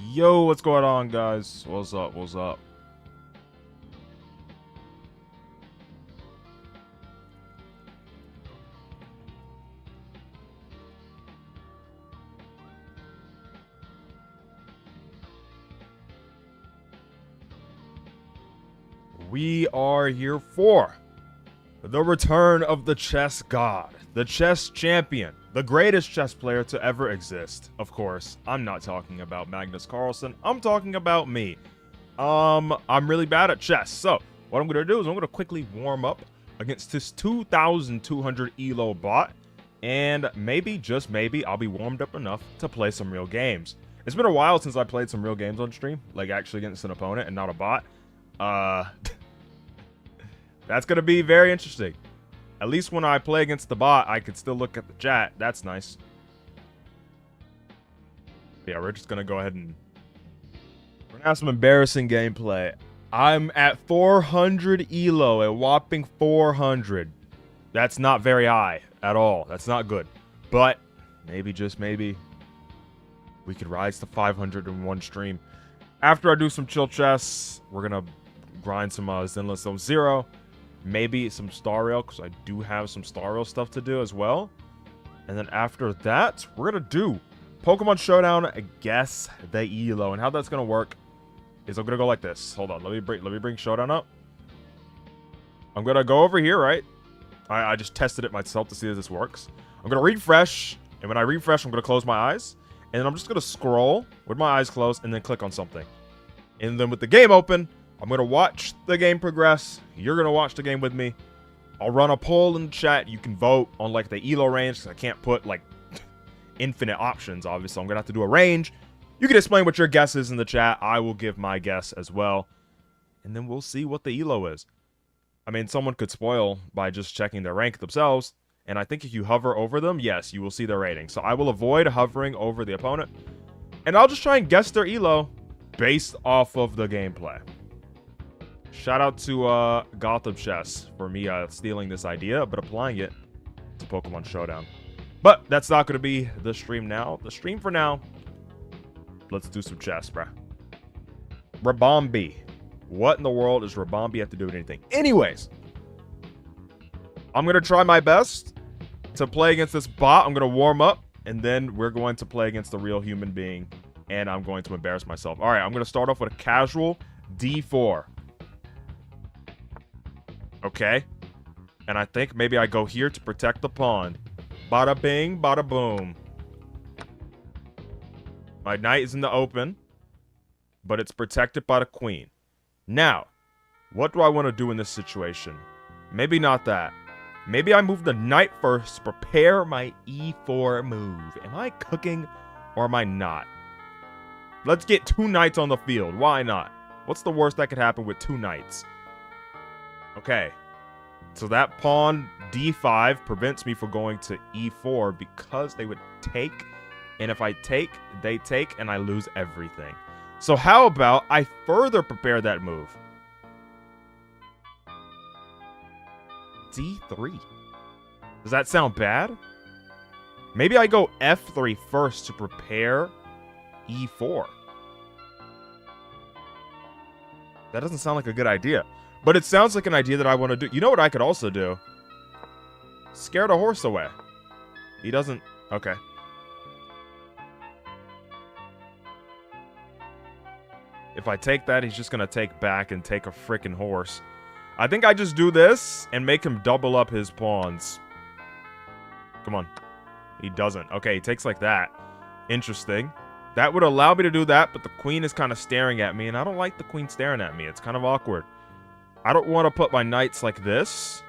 Yo, what's going on, guys? What's up? What's up? We are here for the return of the chess god, the chess champion, the greatest chess player to ever exist. Of course, I'm not talking about Magnus Carlsen. I'm talking about me. I'm really bad at chess. So, what I'm going to do is I'm going to quickly warm up against this 2,200 elo bot. And maybe, just maybe, I'll be warmed up enough to play some real games. It's been a while since I played some real games on stream, like actually against an opponent and not a bot. That's going to be very interesting. At least when I play against the bot, I could still look at the chat. That's nice. Yeah, we're just going to go ahead and... we're going to have some embarrassing gameplay. I'm at 400 elo, a whopping 400. That's not very high at all. That's not good. But maybe, just maybe, we could rise to 500 in one stream. After I do some chill chess, we're going to grind some Zenless Zone Zero. Maybe some Star Rail, because I do have some Star Rail stuff to do as well. And then after that, we're going to do Pokemon Showdown, Guess the Elo. And how that's going to work is I'm going to go like this. Hold on, let me bring Showdown up. I'm going to go over here, right? I just tested it myself to see if this works. I'm going to refresh, and when I refresh, I'm going to close my eyes. And then I'm just going to scroll with my eyes closed and then click on something. And then with the game open, I'm going to watch the game progress. You're going to watch the game with me. I'll run a poll in the chat. You can vote on, like, the elo range, because I can't put, like, infinite options, obviously. I'm going to have to do a range. You can explain what your guess is in the chat. I will give my guess as well. And then we'll see what the elo is. I mean, someone could spoil by just checking their rank themselves. And I think if you hover over them, yes, you will see their rating. So I will avoid hovering over the opponent. And I'll just try and guess their elo based off of the gameplay. Shout out to Gotham Chess for me stealing this idea, but applying it to Pokemon Showdown. But that's not going to be the stream now. The stream for now, let's do some chess, bruh. Rabombi. What in the world does Rabombi have to do with anything? Anyways, I'm going to try my best to play against this bot. I'm going to warm up, and then we're going to play against a real human being, and I'm going to embarrass myself. All right, I'm going to start off with a casual D4. Okay. And I think maybe I go here to protect the pawn. Bada bing, bada boom. My knight is in the open, but it's protected by the queen. Now, what do I want to do in this situation? Maybe not that. Maybe I move the knight first to prepare my e4 move. Am I cooking or am I not? Let's get two knights on the field. Why not? What's the worst that could happen with two knights? Okay. So that pawn d5 prevents me from going to e4 because they would take. And if I take, they take, and I lose everything. So how about I further prepare that move? D3. Does that sound bad? Maybe I go f3 first to prepare e4. That doesn't sound like a good idea. But it sounds like an idea that I want to do. You know what I could also do? Scare the horse away. He doesn't... okay. If I take that, he's just going to take back and take a freaking horse. I think I just do this and make him double up his pawns. Come on. He doesn't. Okay, he takes like that. Interesting. That would allow me to do that, but the queen is kind of staring at me, and I don't like the queen staring at me. It's kind of awkward. I don't want to put my knights like this.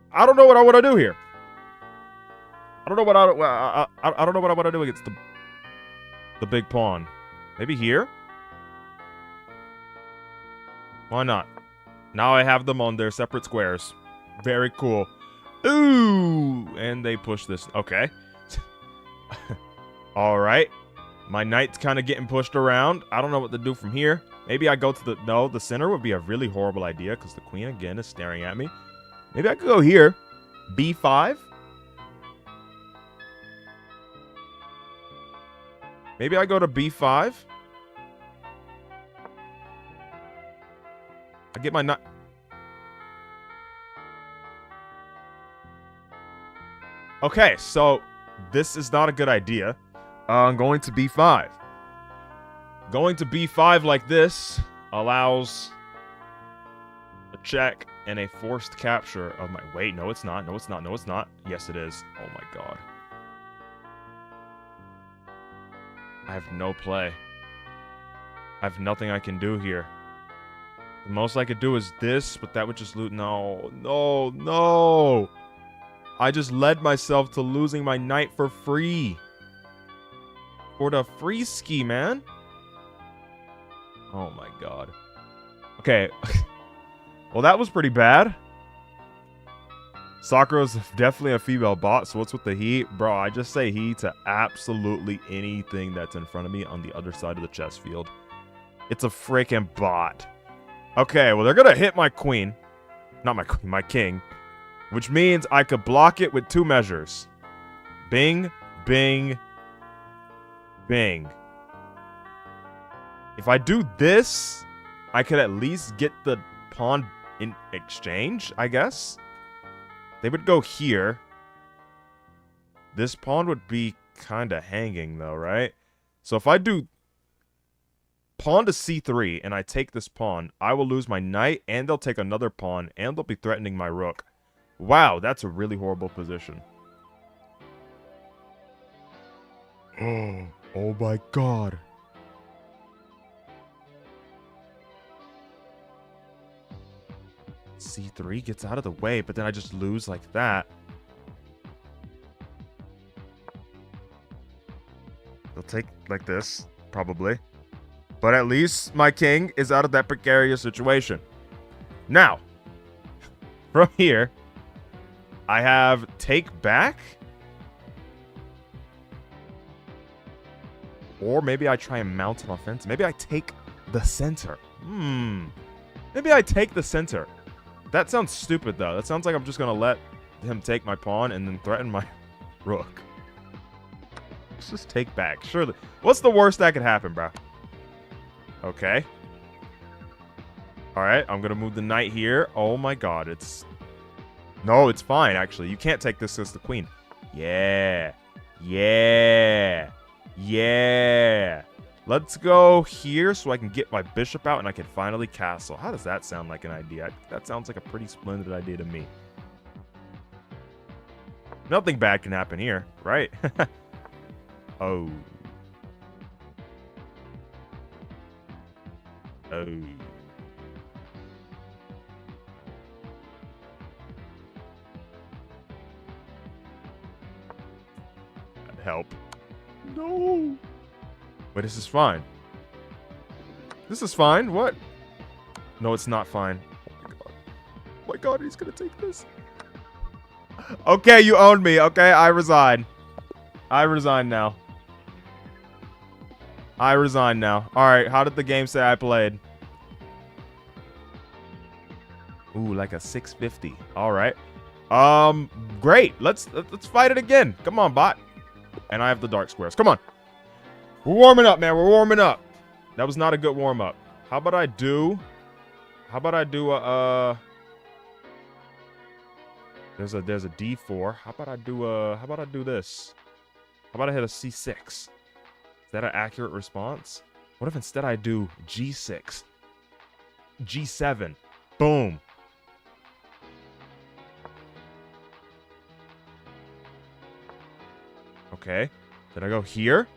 I don't know what I want to do here. I don't know what I don't know what I want to do against the big pawn. Maybe here? Why not? Now I have them on their separate squares. Very cool. Ooh, and they push this. Okay. All right. My knight's kind of getting pushed around. I don't know what to do from here. Maybe I go to the... no, the center would be a really horrible idea because the queen, again, is staring at me. Maybe I could go here. B5. Maybe I go to B5. I get my knight. Okay, so this is not a good idea. I'm going to B5. Going to B5 like this allows a check and a forced capture of my... Wait, no it's not. No it's not. No it's not. Yes it is. Oh my god. I have no play. I have nothing I can do here. The most I could do is this, but that would just loot... No, no, no! I just led myself to losing my knight for free. For the free ski, man. Oh my god. Okay. Well, that was pretty bad. Sakura's definitely a female bot, so what's with the he? Bro, I just say he to absolutely anything that's in front of me on the other side of the chess field. It's a freaking bot. Okay, well, they're gonna hit my queen. Not my queen, my king. Which means I could block it with 2 measures. Bing, bing, bing. If I do this, I could at least get the pawn in exchange, I guess. They would go here. This pawn would be kind of hanging, though, right? So if I do pawn to c3 and I take this pawn, I will lose my knight, and they'll take another pawn, and they'll be threatening my rook. Wow, that's a really horrible position. Oh my god. C3 gets out of the way, but then I just lose like that. They'll take like this, probably. But at least my king is out of that precarious situation. Now, from here, I have take back. Or maybe I try and mount an offense. Maybe I take the center. Maybe I take the center. That sounds stupid, though. That sounds like I'm just going to let him take my pawn and then threaten my rook. Let's just take back. Surely. What's the worst that could happen, bro? Okay. Alright, I'm going to move the knight here. Oh my god, it's... No, it's fine, actually. You can't take this as the queen. Yeah. Yeah. Yeah. Let's go here so I can get my bishop out and I can finally castle. How does that sound like an idea? That sounds like a pretty splendid idea to me. Nothing bad can happen here, right? Oh. Oh. That'd help. No. But this is fine. This is fine. What? No, it's not fine. Oh my god. Oh my god, he's gonna take this. Okay, you owned me. Okay, I resign. I resign now. I resign now. Alright, how did the game say I played? Ooh, like a 650. Alright. Great. Let's fight it again. Come on, bot. And I have the dark squares. Come on. We're warming up, man. We're warming up. That was not a good warm up. How about I do a there's a D4. How about I do this? How about I hit a C6? Is that an accurate response? What if instead I do G6? G7. Boom. Okay. Did I go here?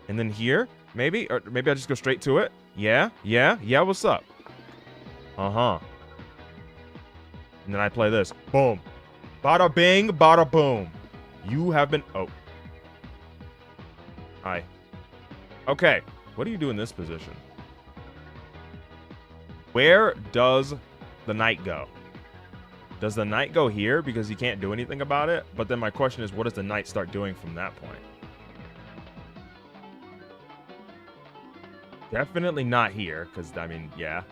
And then here? Maybe? Or maybe I just go straight to it? Yeah? Yeah? Yeah, what's up? Uh-huh. And then I play this. Boom. Bada bing, bada boom. You have been... Oh. Hi. Okay. What do you do in this position? Where does the knight go? Does the knight go here because he can't do anything about it? But then my question is, what does the knight start doing from that point? Definitely not here, because, I mean, yeah.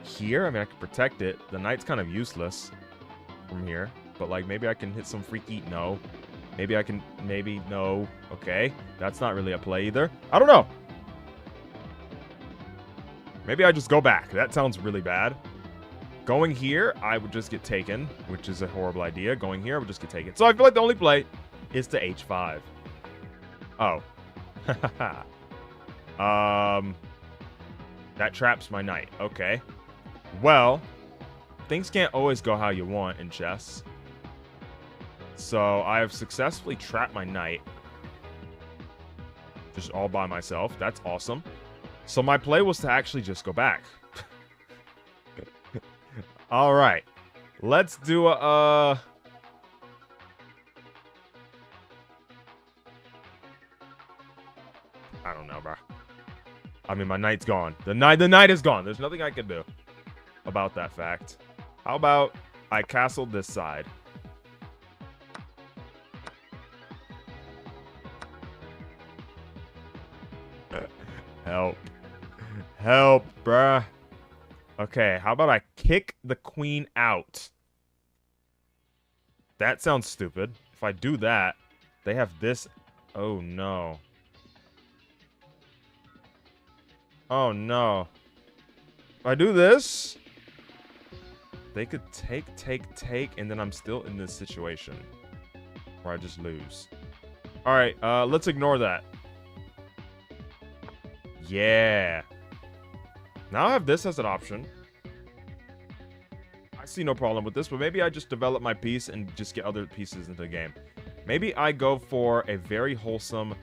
Here, I mean, I can protect it. The knight's kind of useless from here. But, like, maybe I can hit some freaky... No. Maybe I can, maybe, no. Okay, that's not really a play either. I don't know. Maybe I just go back. That sounds really bad. Going here, I would just get taken, which is a horrible idea. Going here, I would just get taken. So I feel like the only play is to H5. Oh. That traps my knight. Okay. Well, things can't always go how you want in chess. So I have successfully trapped my knight. Just all by myself. That's awesome. So my play was to actually just go back. All right. Let's do a... I don't know, bro. I mean, my knight's gone. The knight is gone. There's nothing I can do about that fact. How about I castle this side? Help. Help, bruh. Okay, how about I kick the queen out? That sounds stupid. If I do that, they have this. Oh, no. Oh, no. If I do this, they could take, and then I'm still in this situation where I just lose. All right, let's ignore that. Yeah. Now I have this as an option. I see no problem with this, but maybe I just develop my piece and just get other pieces into the game. Maybe I go for a very wholesome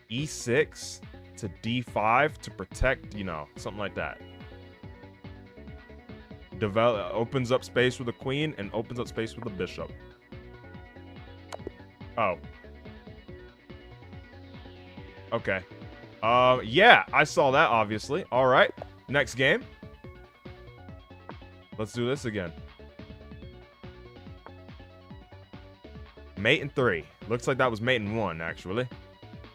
E6 to D5 to protect, you know, something like that. Opens up space with a queen and opens up space with a bishop. Oh. Okay. Yeah, I saw that, obviously. All right, next game. Let's do this again. Mate in 3. Looks like that was mate in 1, actually.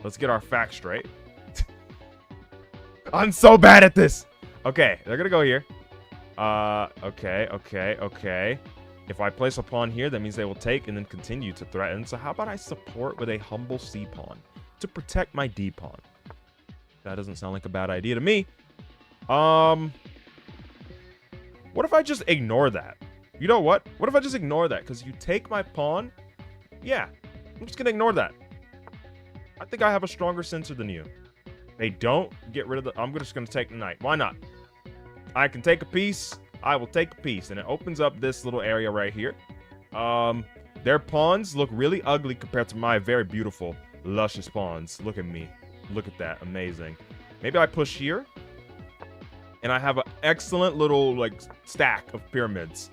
Let's get our facts straight. I'm so bad at this. Okay, they're gonna go here. Okay. If I place a pawn here, that means they will take and then continue to threaten. So how about I support with a humble C pawn to protect my D pawn? That doesn't sound like a bad idea to me. What if I just ignore that? You know what? What if I just ignore that? Because you take my pawn. Yeah, I'm just gonna ignore that. I think I have a stronger sensor than you. They don't get rid of the... I'm just gonna take the knight. Why not? I can take a piece. I will take a piece. And it opens up this little area right here. Their pawns look really ugly compared to my very beautiful, luscious pawns. Look at me. Look at that. Amazing. Maybe I push here. And I have an excellent little, like, stack of pyramids.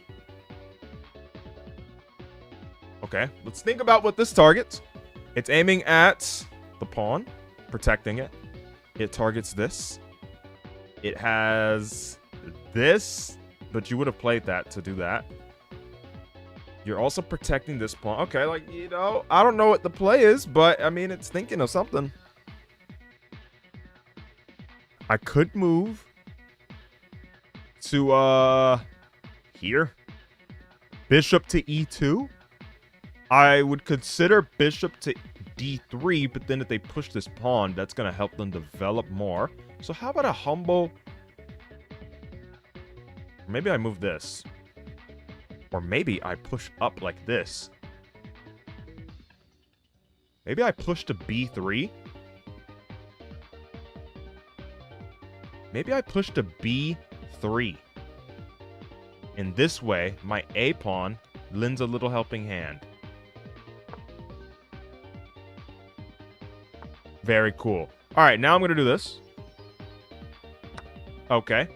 Okay. Let's think about what this targets. It's aiming at the pawn. Protecting it. It targets this. It has this. But you would have played that to do that. You're also protecting this pawn. Okay, like, you know, I don't know what the play is, but, I mean, it's thinking of something. I could move to, here. Bishop to E2. I would consider bishop to D3, but then if they push this pawn, that's going to help them develop more. So how about a humble... Maybe I move this. Or maybe I push up like this. Maybe I push to B3. Maybe I push to B3. In this way, my A pawn lends a little helping hand. Very cool. All right, now I'm going to do this. Okay.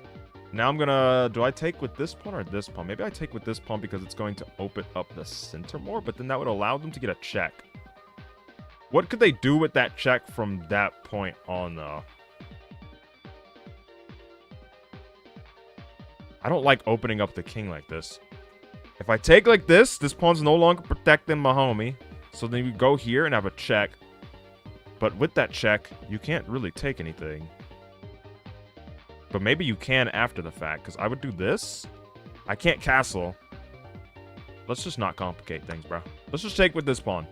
Now I'm going to... Do I take with this pawn or this pawn? Maybe I take with this pawn because it's going to open up the center more, but then that would allow them to get a check. What could they do with that check from that point on, though? I don't like opening up the king like this. If I take like this pawn's no longer protecting my homie. So then you go here and have a check. But with that check, you can't really take anything. But maybe you can after the fact, because I would do this. I can't castle. Let's just not complicate things, bro. Let's just take with this pawn.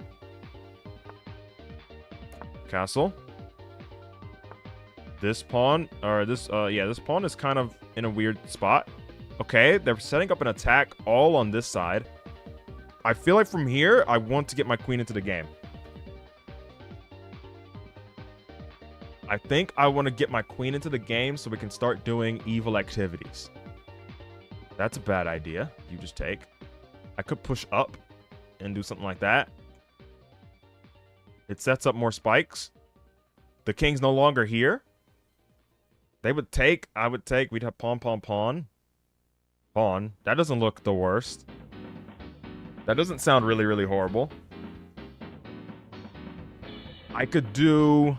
Castle. This pawn, or this, yeah, this pawn is kind of in a weird spot. Okay, they're setting up an attack all on this side. I feel like from here, I want to get my queen into the game. I think I want to get my queen into the game so we can start doing evil activities. That's a bad idea. You just take. I could push up and do something like that. It sets up more spikes. The king's no longer here. They would take. I would take. We'd have pawn, pawn, pawn. Pawn. That doesn't look the worst. That doesn't sound really, really horrible. I could do...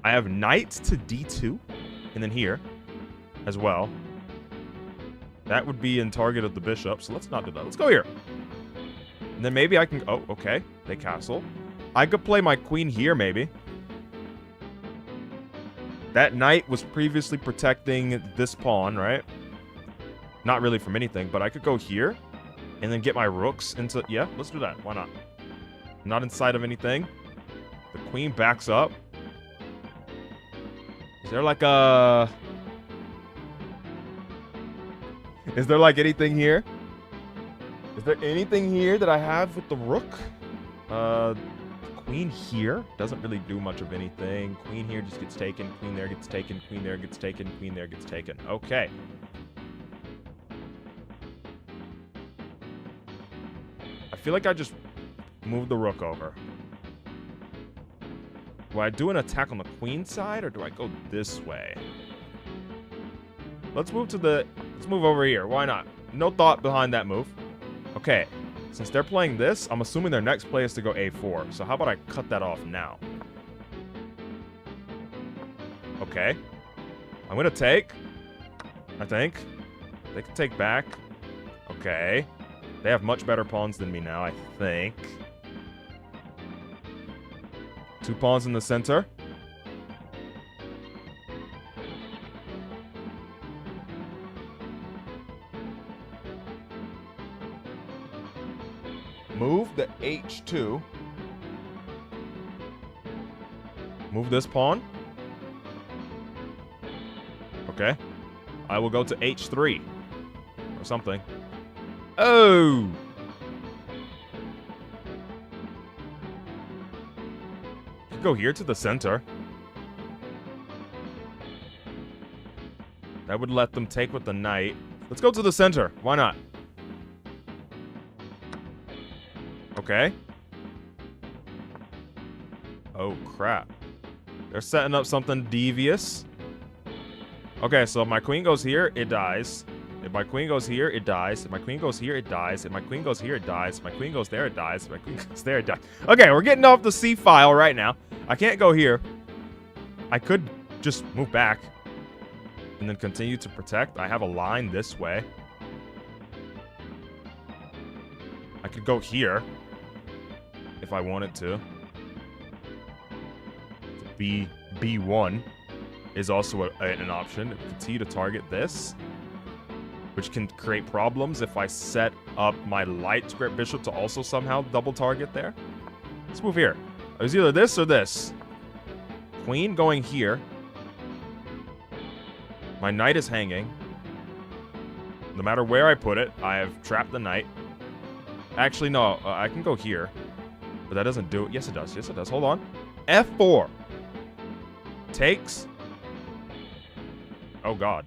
I have knight to d2. And then here as well. That would be in target of the bishop. So let's not do that. Let's go here. And then maybe I can... Oh, okay. They castle. I could play my queen here, maybe. That knight was previously protecting this pawn, right? Not really from anything, but I could go here and then get my rooks into... Yeah, let's do that. Why not? Not inside of anything. The queen backs up. Is there like a... Is there like anything here? Is there anything here that I have with the rook? Queen here doesn't really do much of anything. Queen here just gets taken. Queen there gets taken. Queen there gets taken. Queen there gets taken. Okay. I feel like I just moved the rook over. Do I do an attack on the queen side or do I go this way? Let's move over here. Why not? No thought behind that move. Okay. Since they're playing this, I'm assuming their next play is to go a4. So how about I cut that off now? Okay. I'm going to take. I think. They can take back. Okay. They have much better pawns than me now, I think. 2 pawns in the center. Move the h2. Move this pawn. Okay. I will go to h3. Or something. Oh! Go here to the center. That would let them take with the knight. Let's go to the center. Why not? Okay. Oh, crap. They're setting up something devious. Okay, so if my queen goes here, it dies. If my queen goes here, it dies. If my queen goes here, it dies. If my queen goes here, it dies. If my queen goes there, it dies. If my queen goes there, it dies. Okay, we're getting off the C file right now. I can't go here. I could just move back and then continue to protect. I have a line this way. I could go here if I wanted to. B1 is also an option. Continue to target this, which can create problems if I set up my light square bishop to also somehow double target there. Let's move here. It was either this or this. Queen going here. My knight is hanging. No matter where I put it, I have trapped the knight. Actually, no. I can go here. But that doesn't do it. Yes, it does. Yes, it does. Hold on. F4. Takes. Oh, God.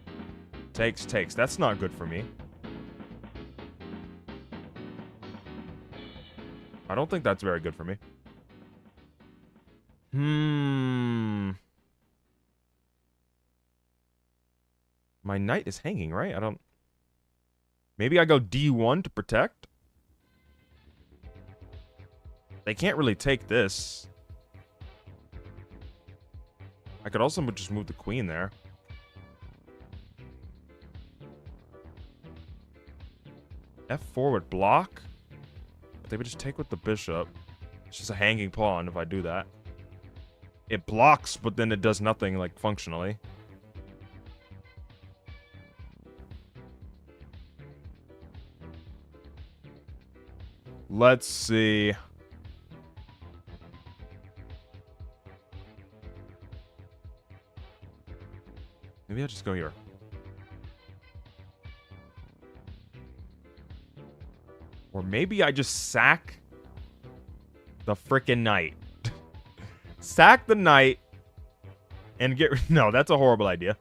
Takes. That's not good for me. I don't think that's very good for me. My knight is hanging, right? I don't... Maybe I go D1 to protect? They can't really take this. I could also just move the queen there. F4 would block. But they would just take with the bishop. It's just a hanging pawn if I do that. It blocks, but then it does nothing, like, functionally. Let's see. Maybe I'll just go here. Or maybe I just sack the frickin' knight. Sack the knight and get... No, that's a horrible idea.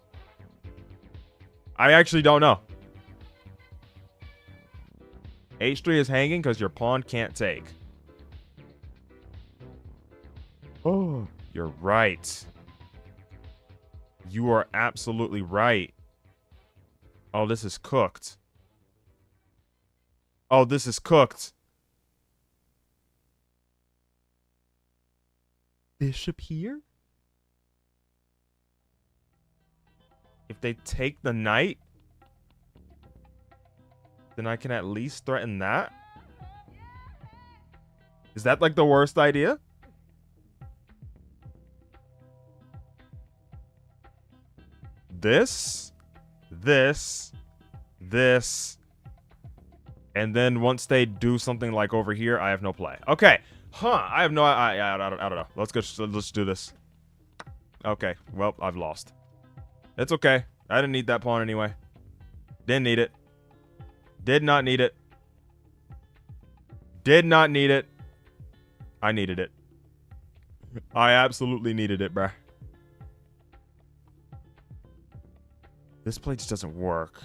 I actually don't know. H3 is hanging because your pawn can't take. Oh, you're right. You are absolutely right. Oh, this is cooked. Oh, this is cooked. Bishop here? If they take the knight, then I can at least threaten that. Is that like the worst idea? This, and then once they do something like over here, I have no play. Okay, I have no. I don't know. Let's do this. Okay, well, I've lost. It's okay. I didn't need that pawn anyway. Didn't need it. Did not need it. Did not need it. I needed it. I absolutely needed it, bruh. This play just doesn't work.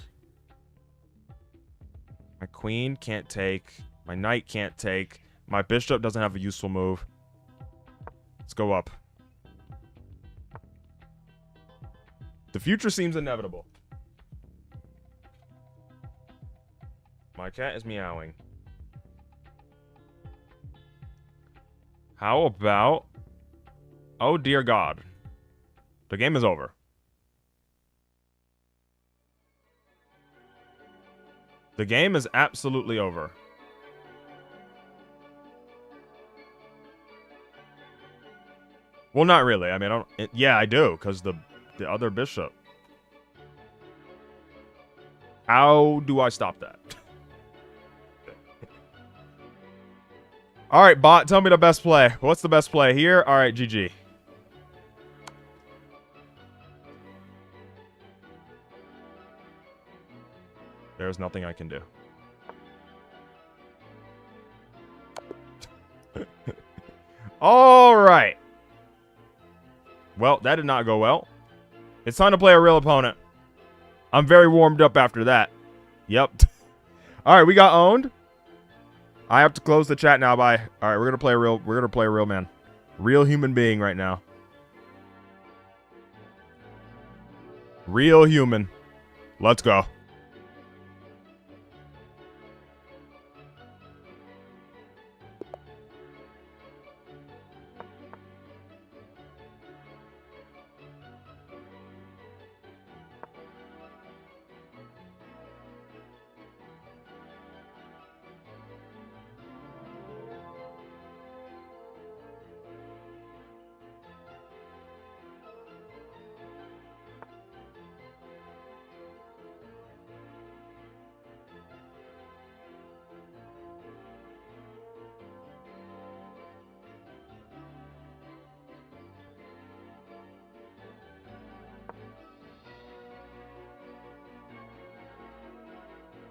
My queen can't take. My knight can't take. My bishop doesn't have a useful move. Let's go up. The future seems inevitable. My cat is meowing. How about... Oh, dear God. The game is over. The game is absolutely over. Well, not really. I mean, I don't... Yeah, I do, because the other bishop. How do I stop that? All right, bot, tell me the best play. What's the best play here? All right, GG. There's nothing I can do. All right. Well, that did not go well. It's time to play a real opponent. I'm very warmed up after that. Yep. All right, we got owned. I have to close the chat now. Bye. All right, we're gonna play a real man, real human being right now. Real human. Let's go.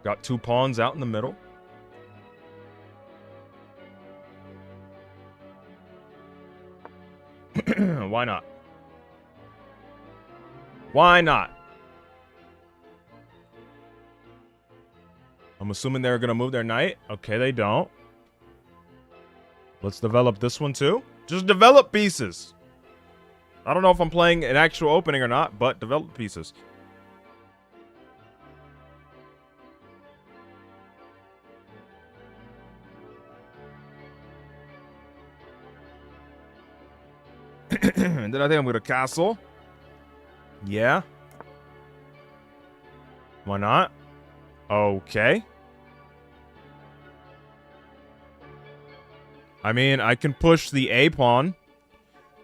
Got two pawns out in the middle. Why not? Why not? I'm assuming they're going to move their knight. Okay, they don't. Let's develop this one too. Just develop pieces. I don't know if I'm playing an actual opening or not, but develop pieces. And then I think I'm going to castle. Yeah. Why not? Okay. I mean, I can push the A pawn.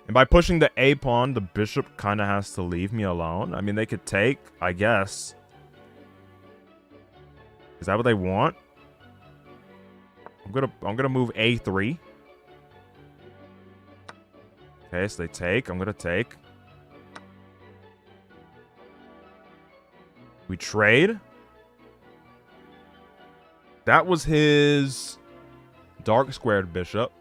And by pushing the A pawn, the bishop kind of has to leave me alone. I mean, they could take, I guess. Is that what they want? I'm gonna move A3. Okay, so they take. I'm gonna take. We trade. That was his dark squared bishop.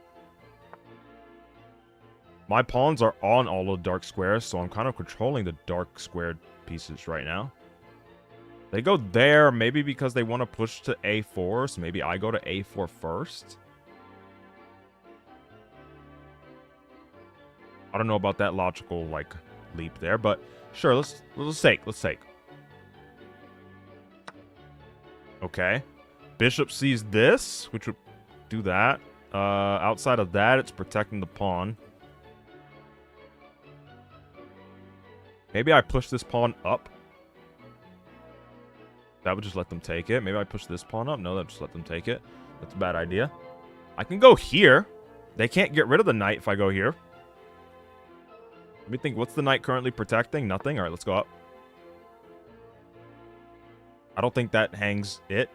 My pawns are on all of the dark squares, so I'm kind of controlling the dark squared pieces right now. They go there, maybe because they want to push to A4, so maybe I go to A4 first. I don't know about that logical, like, leap there, but sure, let's take. Okay. Bishop sees this, which would do that. Outside of that, it's protecting the pawn. Maybe I push this pawn up. That would just let them take it. Maybe I push this pawn up. No, that would just let them take it. That's a bad idea. I can go here. They can't get rid of the knight if I go here. Let me think. What's the knight currently protecting? Nothing. All right, let's go up. I don't think that hangs it.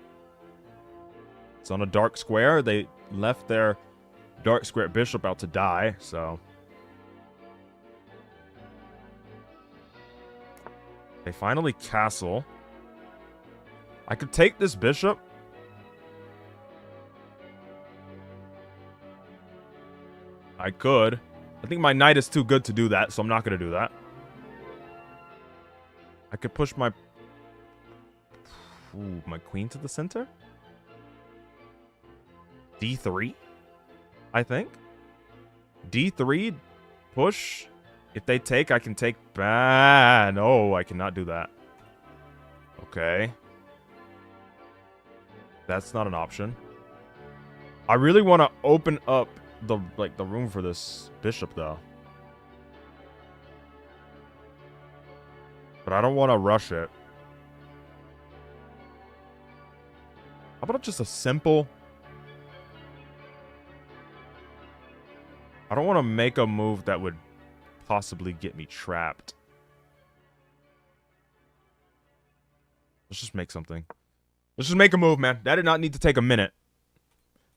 It's on a dark square. They left their dark square bishop out to die, so... They finally castle. I could take this bishop. I could. I think my knight is too good to do that, so I'm not going to do that. I could push my... Ooh, my queen to the center? D3? I think. D3, push... If they take, I can take back. No, I cannot do that. Okay. That's not an option. I really want to open up the room for this bishop though. But I don't want to rush it. How about just a simple... I don't want to make a move that would possibly get me trapped. Let's just make something. Let's just make a move, man. That did not need to take a minute.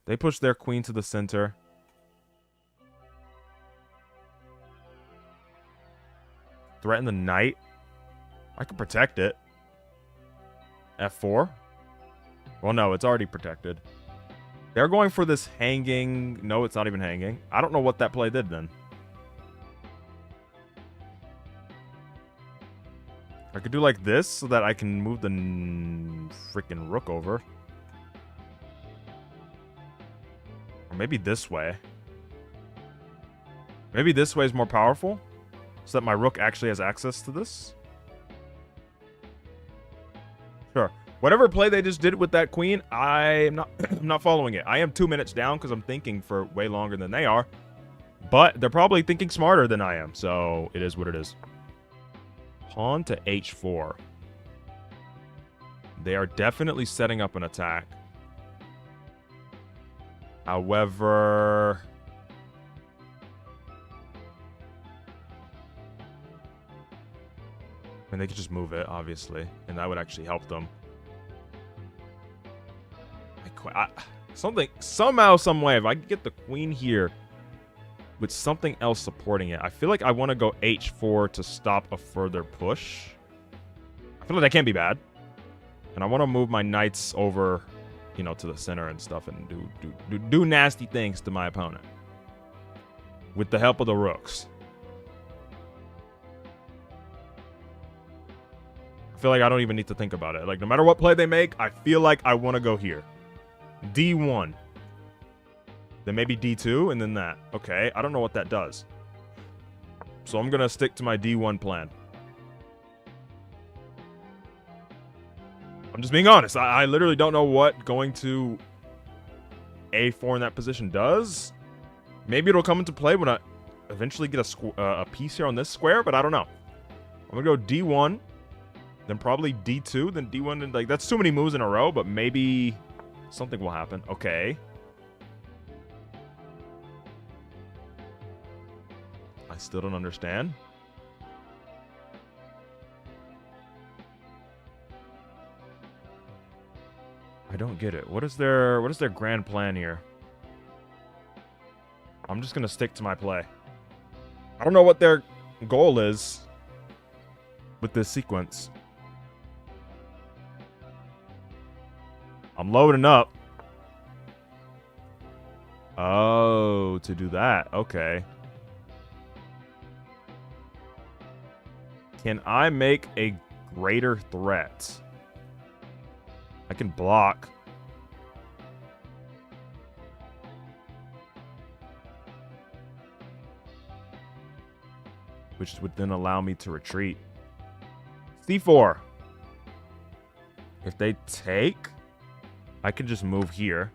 They push their queen to the center. Threaten the knight. I can protect it. F4. Well, no, it's already protected. They're going for this hanging. No, it's not even hanging. I don't know what that play did then. I could do like this so that I can move the freaking rook over. Or maybe this way. Maybe this way is more powerful so that my rook actually has access to this. Sure. Whatever play they just did with that queen, I'm not following it. I am 2 minutes down because I'm thinking for way longer than they are. But they're probably thinking smarter than I am, so it is what it is. Pawn to h4. They are definitely setting up an attack. However... I mean, they could just move it, obviously. And that would actually help them. Somehow, some way, if I could get the queen here with something else supporting it. I feel like I want to go h4 to stop a further push. I feel like that can't be bad. And I want to move my knights over, you know, to the center and stuff and do nasty things to my opponent. With the help of the rooks. I feel like I don't even need to think about it. Like, no matter what play they make, I feel like I want to go here. D1. Then maybe D2, and then that. Okay, I don't know what that does. So I'm going to stick to my D1 plan. I'm just being honest. I literally don't know what going to A4 in that position does. Maybe it'll come into play when I eventually get a piece here on this square, but I don't know. I'm going to go D1, then probably D2, then D1. And like, that's too many moves in a row, but maybe something will happen. Okay. I still don't understand. I I don't get it. What is their grand plan here? I'm just gonna stick to my play. I don't know what their goal is with this sequence. I'm loading up. Oh, to do that. Okay. Can I make a greater threat? I can block. Which would then allow me to retreat. C4. If they take, I can just move here.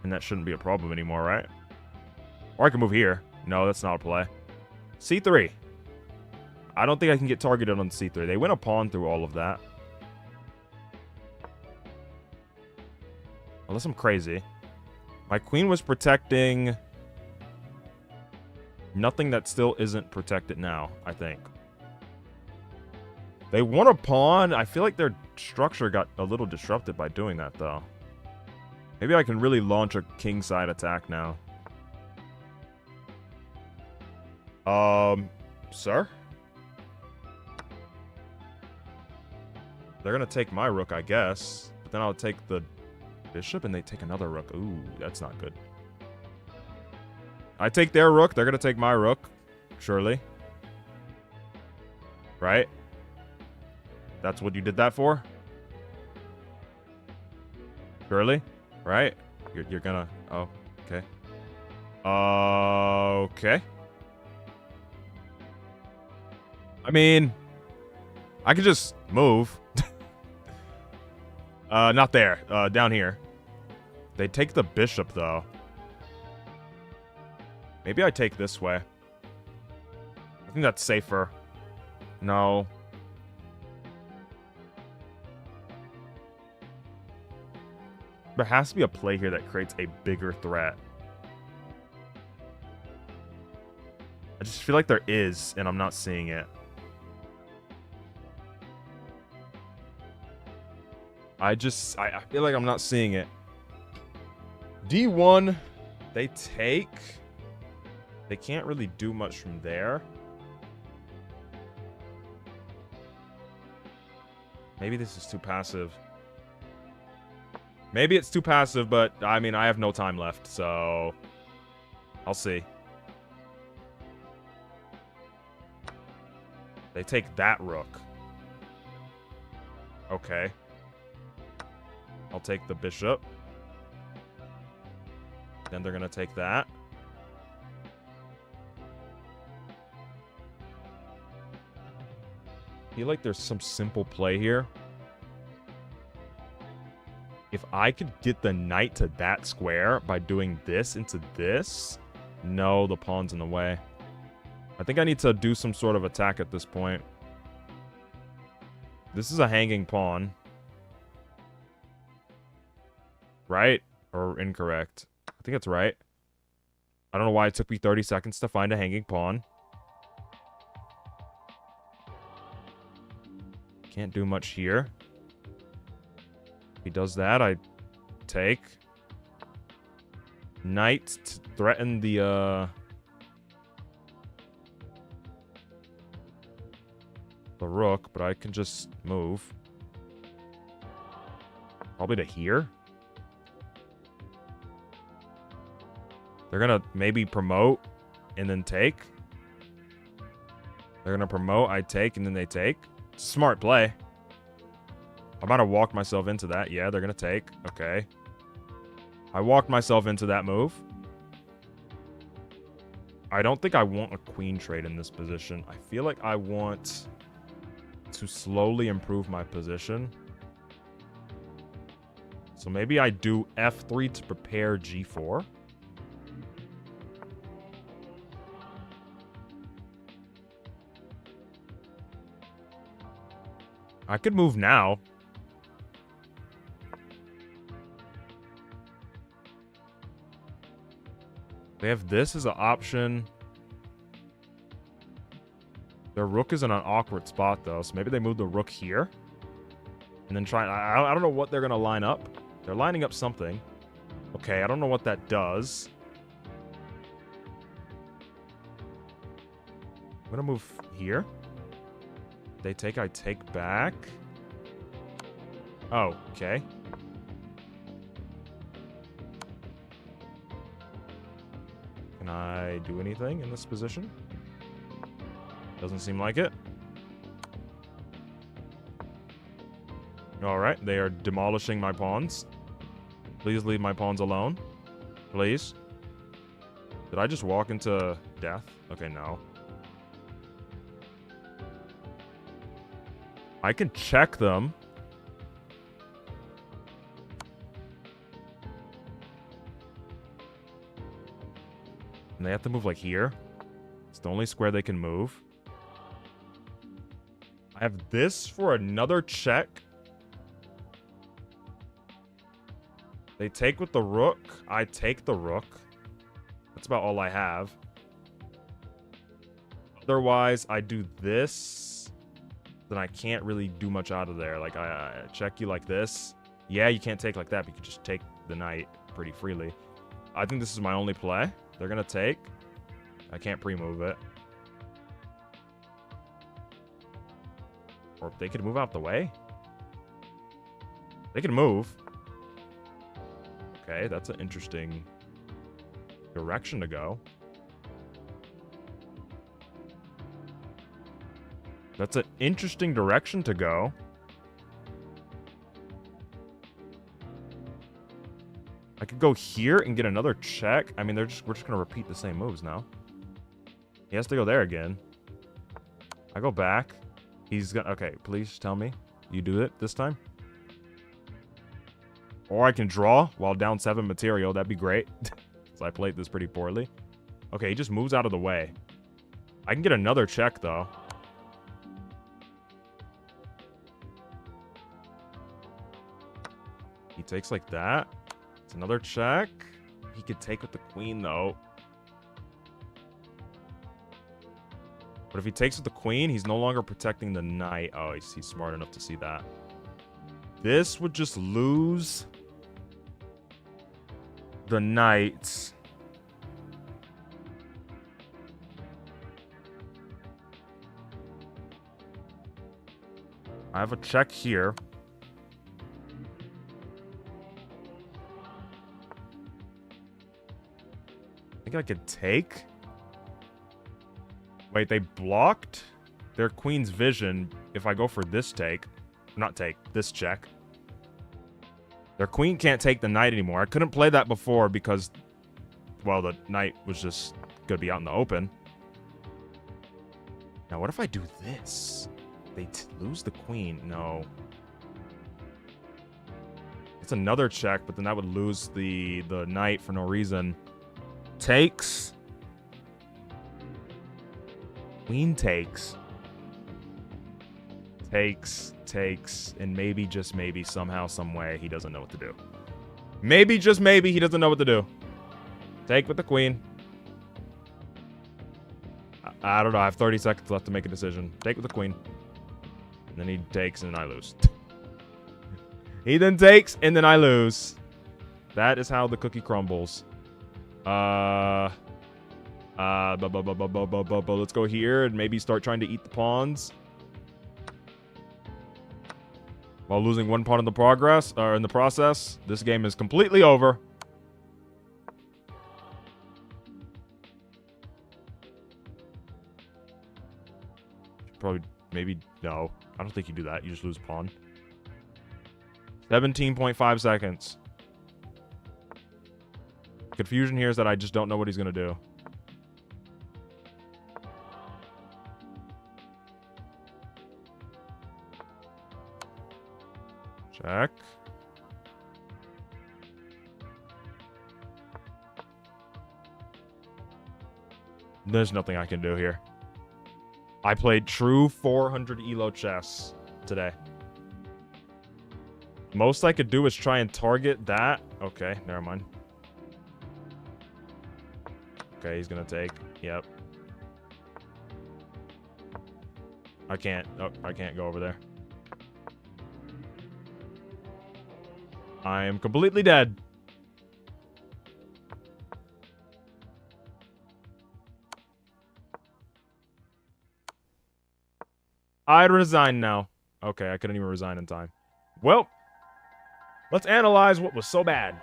And that shouldn't be a problem anymore, right? Or I can move here. No, that's not a play. C3. I don't think I can get targeted on C3. They went a pawn through all of that. Unless I'm crazy. My queen was protecting nothing that still isn't protected now, I think. They won a pawn. I feel like their structure got a little disrupted by doing that, though. Maybe I can really launch a kingside attack now. Sir? They're gonna take my rook, I guess. But then I'll take the bishop and they take another rook. Ooh, that's not good. I take their rook, they're gonna take my rook. Surely. Right? That's what you did that for? Surely? Right? You're gonna... Oh, okay. Okay. I mean... I could just move. Not there. Down here. They take the bishop, though. Maybe I take this way. I think that's safer. No. There has to be a play here that creates a bigger threat. I just feel like there is, and I'm not seeing it. I feel like I'm not seeing it. D1, they take. They can't really do much from there. Maybe this is too passive. Maybe it's too passive, but I mean, I have no time left, so I'll see. They take that rook. Okay. I'll take the bishop. Then they're gonna take that. I feel like there's some simple play here. If I could get the knight to that square by doing this into this... No, the pawn's in the way. I think I need to do some sort of attack at this point. This is a hanging pawn. Right? Or incorrect? I think it's right. I don't know why it took me 30 seconds to find a hanging pawn. Can't do much here. If he does that, I take. Knight to threaten the rook, but I can just move. Probably to here. They're gonna maybe promote and then take. They're gonna promote, I take, and then they take. Smart play. I might have walked myself into that. Yeah, they're gonna take. Okay. I walked myself into that move. I don't think I want a queen trade in this position. I feel like I want to slowly improve my position. So maybe I do F3 to prepare G4. I could move now. They have this as an option. Their rook is in an awkward spot, though, so maybe they move the rook here. And then try... I don't know what they're going to line up. They're lining up something. Okay, I don't know what that does. I'm going to move here. They take, I take back. Oh, okay. Can I do anything in this position? Doesn't seem like it. Alright, they are demolishing my pawns. Please leave my pawns alone. Please. Did I just walk into death? Okay, no. I can check them. And they have to move like here. It's the only square they can move. I have this for another check. They take with the rook. I take the rook. That's about all I have. Otherwise, I do this. Then I can't really do much out of there. Like, I check you like this. Yeah, you can't take like that, but you can just take the knight pretty freely. I think this is my only play. They're going to take. I can't pre-move it. Or they could move out the way. They can move. Okay, that's an interesting direction to go. That's an interesting direction to go. I could go here and get another check. I mean, we're just going to repeat the same moves now. He has to go there again. I go back. He's gonna... Okay, please tell me you do it this time. Or I can draw while down 7 material. That'd be great. So I played this pretty poorly. Okay, he just moves out of the way. I can get another check, though. He takes like that. It's another check. He could take with the queen, though. But if he takes with the queen, he's no longer protecting the knight. Oh, he's smart enough to see that. This would just lose the knight. I have a check here. I think I could take. Wait, they blocked their queen's vision if I go for this take. Not take, this check. Their queen can't take the knight anymore. I couldn't play that before because, well, the knight was just going to be out in the open. Now, what if I do this? They lose the queen. No. It's another check, but then that would lose the knight for no reason. Takes. Queen takes. Takes, and maybe, just maybe, somehow, some way, he doesn't know what to do. Maybe, just maybe, he doesn't know what to do. Take with the queen. I don't know, I have 30 seconds left to make a decision. Take with the queen. And then he takes, and I lose. He then takes, and then I lose. That is how the cookie crumbles. Let's go here and maybe start trying to eat the pawns. While losing one pawn in the process. This game is completely over. Probably, maybe, no. I don't think you do that. You just lose pawn. 17.5 seconds. Confusion here is that I just don't know what he's going to do. Check. There's nothing I can do here. I played true 400 elo chess today. Most I could do is try and target that. Okay, never mind. Okay, he's gonna take. Yep. I can't. Oh, I can't go over there. I am completely dead. I'd resign now. Okay, I couldn't even resign in time. Well, let's analyze what was so bad.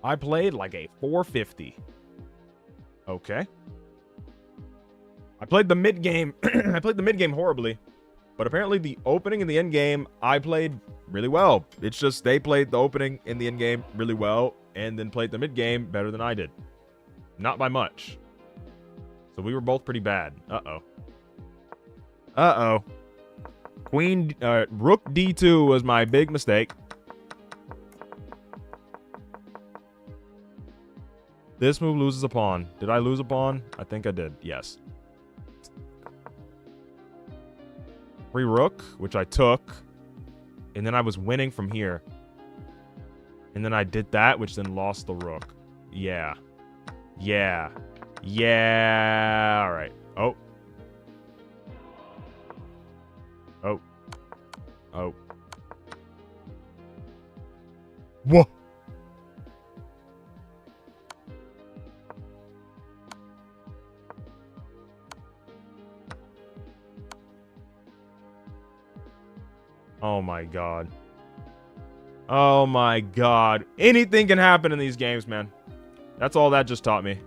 I played like a 450. Okay. I played the mid game. I played the mid game horribly. But apparently the opening and the end game, I played really well. It's just they played the opening and the end game really well, and then played the mid game better than I did. Not by much. So we were both pretty bad. Uh-oh. Uh-oh. Rook D2 was my big mistake. This move loses a pawn. Did I lose a pawn? I think I did. Yes. Free rook, which I took. And then I was winning from here. And then I did that, which then lost the rook. Yeah. Yeah. Yeah. All right. Oh. Oh. Oh. Whoa. Oh my god. Oh my god. Anything can happen in these games, man. That's all that just taught me.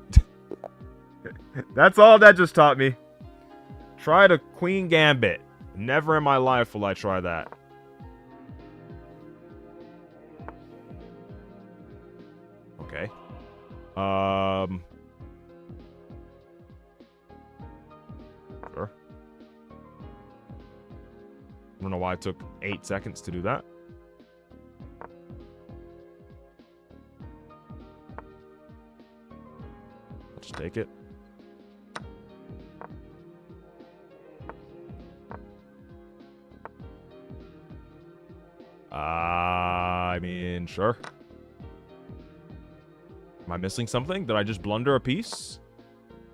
That's all that just taught me. Try to queen gambit. Never in my life will I try that. Okay. Sure. I don't know why it took 8 seconds to do that. I'll just take it. I mean, sure. Am I missing something? Did I just blunder a piece?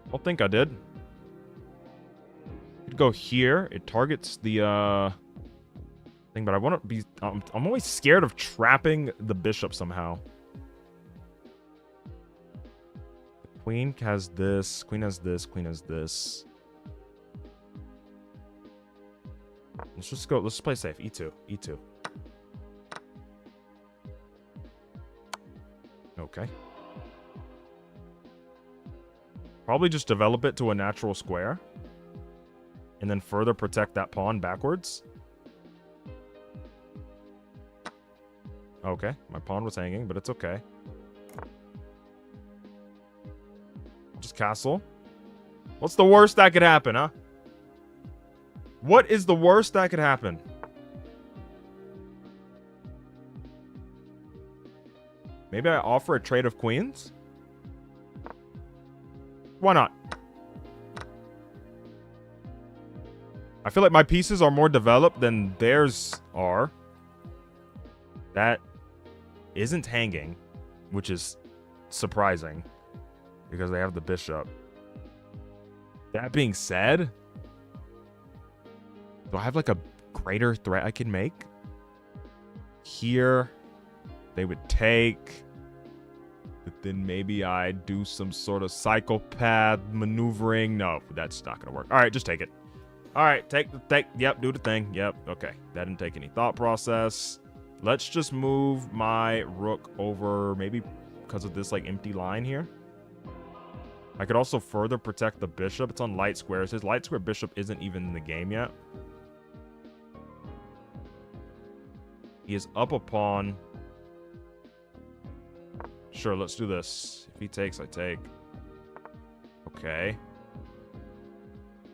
I don't think I did. Could go here. It targets the thing, but I want to be. I'm always scared of trapping the bishop somehow. The queen has this. Queen has this. Queen has this. Let's just go. Let's just play safe. E2. E2. Okay. Probably just develop it to a natural square. And then further protect that pawn backwards. Okay. My pawn was hanging, but it's okay. Just castle. What's the worst that could happen, huh? What is the worst that could happen? Maybe I offer a trade of queens? Why not? I feel like my pieces are more developed than theirs are. That isn't hanging, which is surprising because they have the bishop. That being said, do I have like a greater threat I can make? Here, they would take, but then maybe I do some sort of psychopath maneuvering. No, that's not gonna work. All right, just take it. All right, take, yep, do the thing. Yep, okay. That didn't take any thought process. Let's just move my rook over, maybe because of this like empty line here. I could also further protect the bishop. It's on light squares. His light square bishop isn't even in the game yet. He is up a pawn. Sure, let's do this. If he takes, I take. Okay.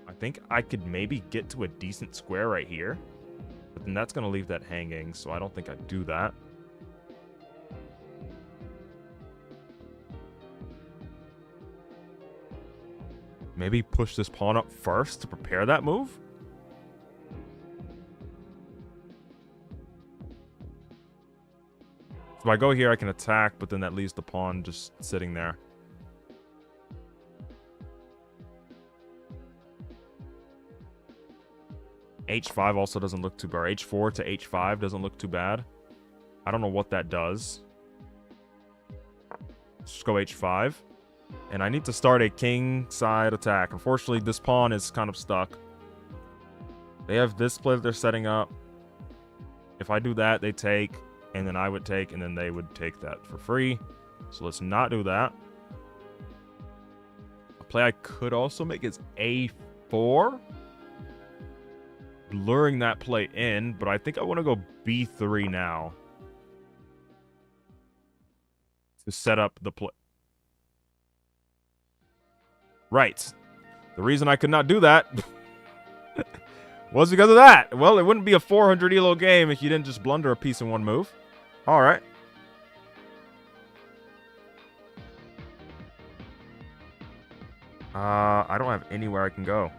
I think I could maybe get to a decent square right here. But then that's going to leave that hanging, so I don't think I'd do that. Maybe push this pawn up first to prepare that move? So if I go here, I can attack, but then that leaves the pawn just sitting there. H5 also doesn't look too bad. H4 to H5 doesn't look too bad. I don't know what that does. Let's just go H5. And I need to start a king side attack. Unfortunately, this pawn is kind of stuck. They have this play that they're setting up. If I do that, they take, and then I would take, and then they would take that for free. So let's not do that. A play I could also make is A4. Luring that play in, but I think I want to go B3 now. To set up the play. Right. The reason I could not do that was because of that. Well, it wouldn't be a 400 elo game if you didn't just blunder a piece in one move. All right. I don't have anywhere I can go.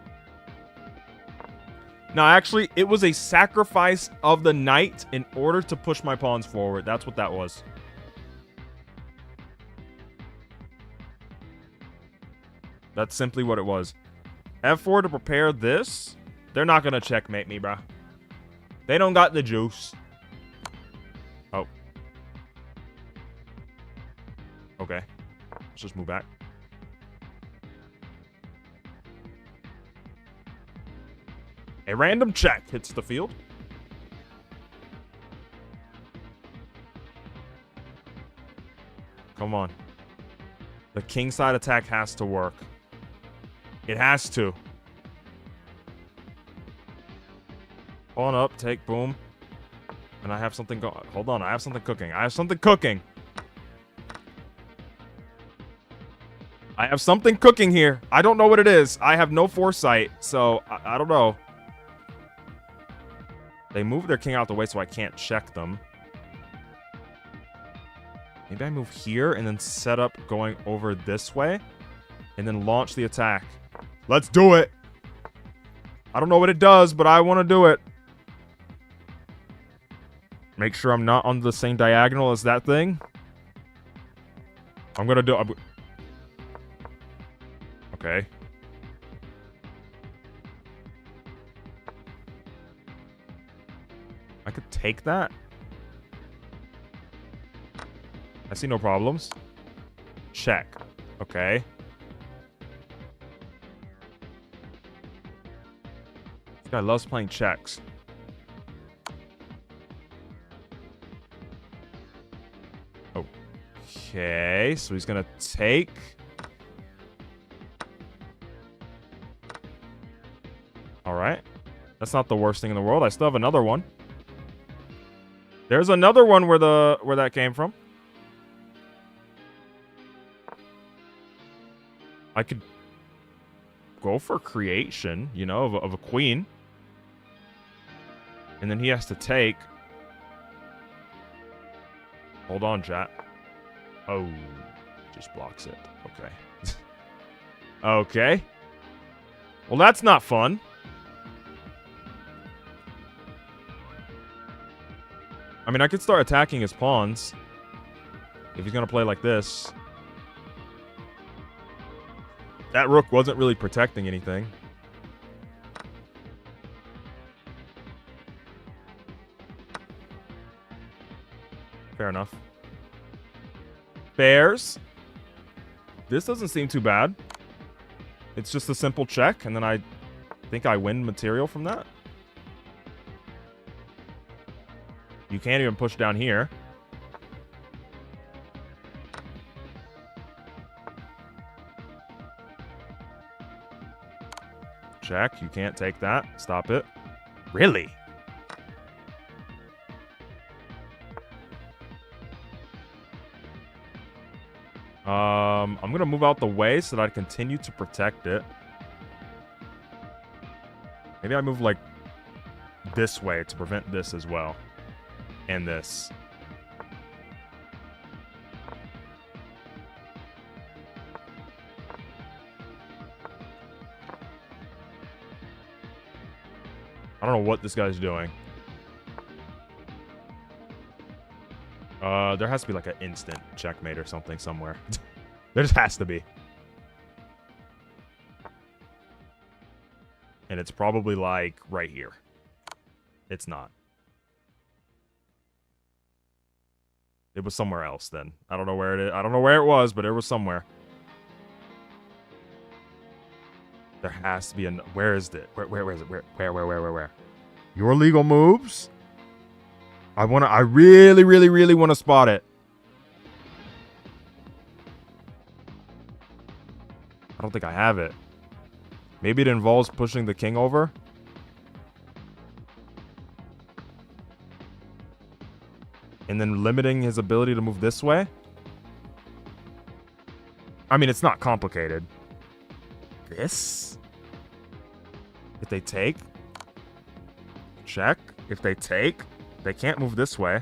No, actually, it was a sacrifice of the knight in order to push my pawns forward. That's what that was. That's simply what it was. F4 to prepare this. They're not going to checkmate me, bro. They don't got the juice. Oh. Okay. Let's just move back. A random check hits the field. Come on. The kingside attack has to work. It has to. Pawn up, take, boom. And I have something going. Hold on, I have something cooking. I have something cooking. I have something cooking here. I don't know what it is. I have no foresight, so I don't know. They move their king out the way so I can't check them. Maybe I move here and then set up going over this way. And then launch the attack. Let's do it! I don't know what it does, but I want to do it. Make sure I'm not on the same diagonal as that thing. I'm gonna do... Okay. I could take that. I see no problems. Check. Okay. This guy loves playing checks. Okay, so he's gonna take. Alright. That's not the worst thing in the world. I still have another one. There's another one where that came from. I could go for creation, you know, of a queen. And then he has to take. Hold on, chat. Oh, just blocks it. Okay. Okay. Well, that's not fun. I mean, I could start attacking his pawns. If he's going to play like this. That rook wasn't really protecting anything. Fair enough. Bears. This doesn't seem too bad. It's just a simple check, and then I think I win material from that. You can't even push down here. Check. You can't take that. Stop it. Really? I'm going to move out the way so that I continue to protect it. Maybe I move like this way to prevent this as well. And this. I don't know what this guy's doing. There has to be like an instant checkmate or something somewhere. There just has to be. And it's probably like right here. It's not. It was somewhere else then. I don't know where it is. I don't know where it was, but it was somewhere. There has to be a... Where is it? Where is it? Where? Your legal moves? I really, really, really want to spot it. I don't think I have it. Maybe it involves pushing the king over. And then limiting his ability to move this way. I mean, it's not complicated. This? If they take. Check. If they take. They can't move this way.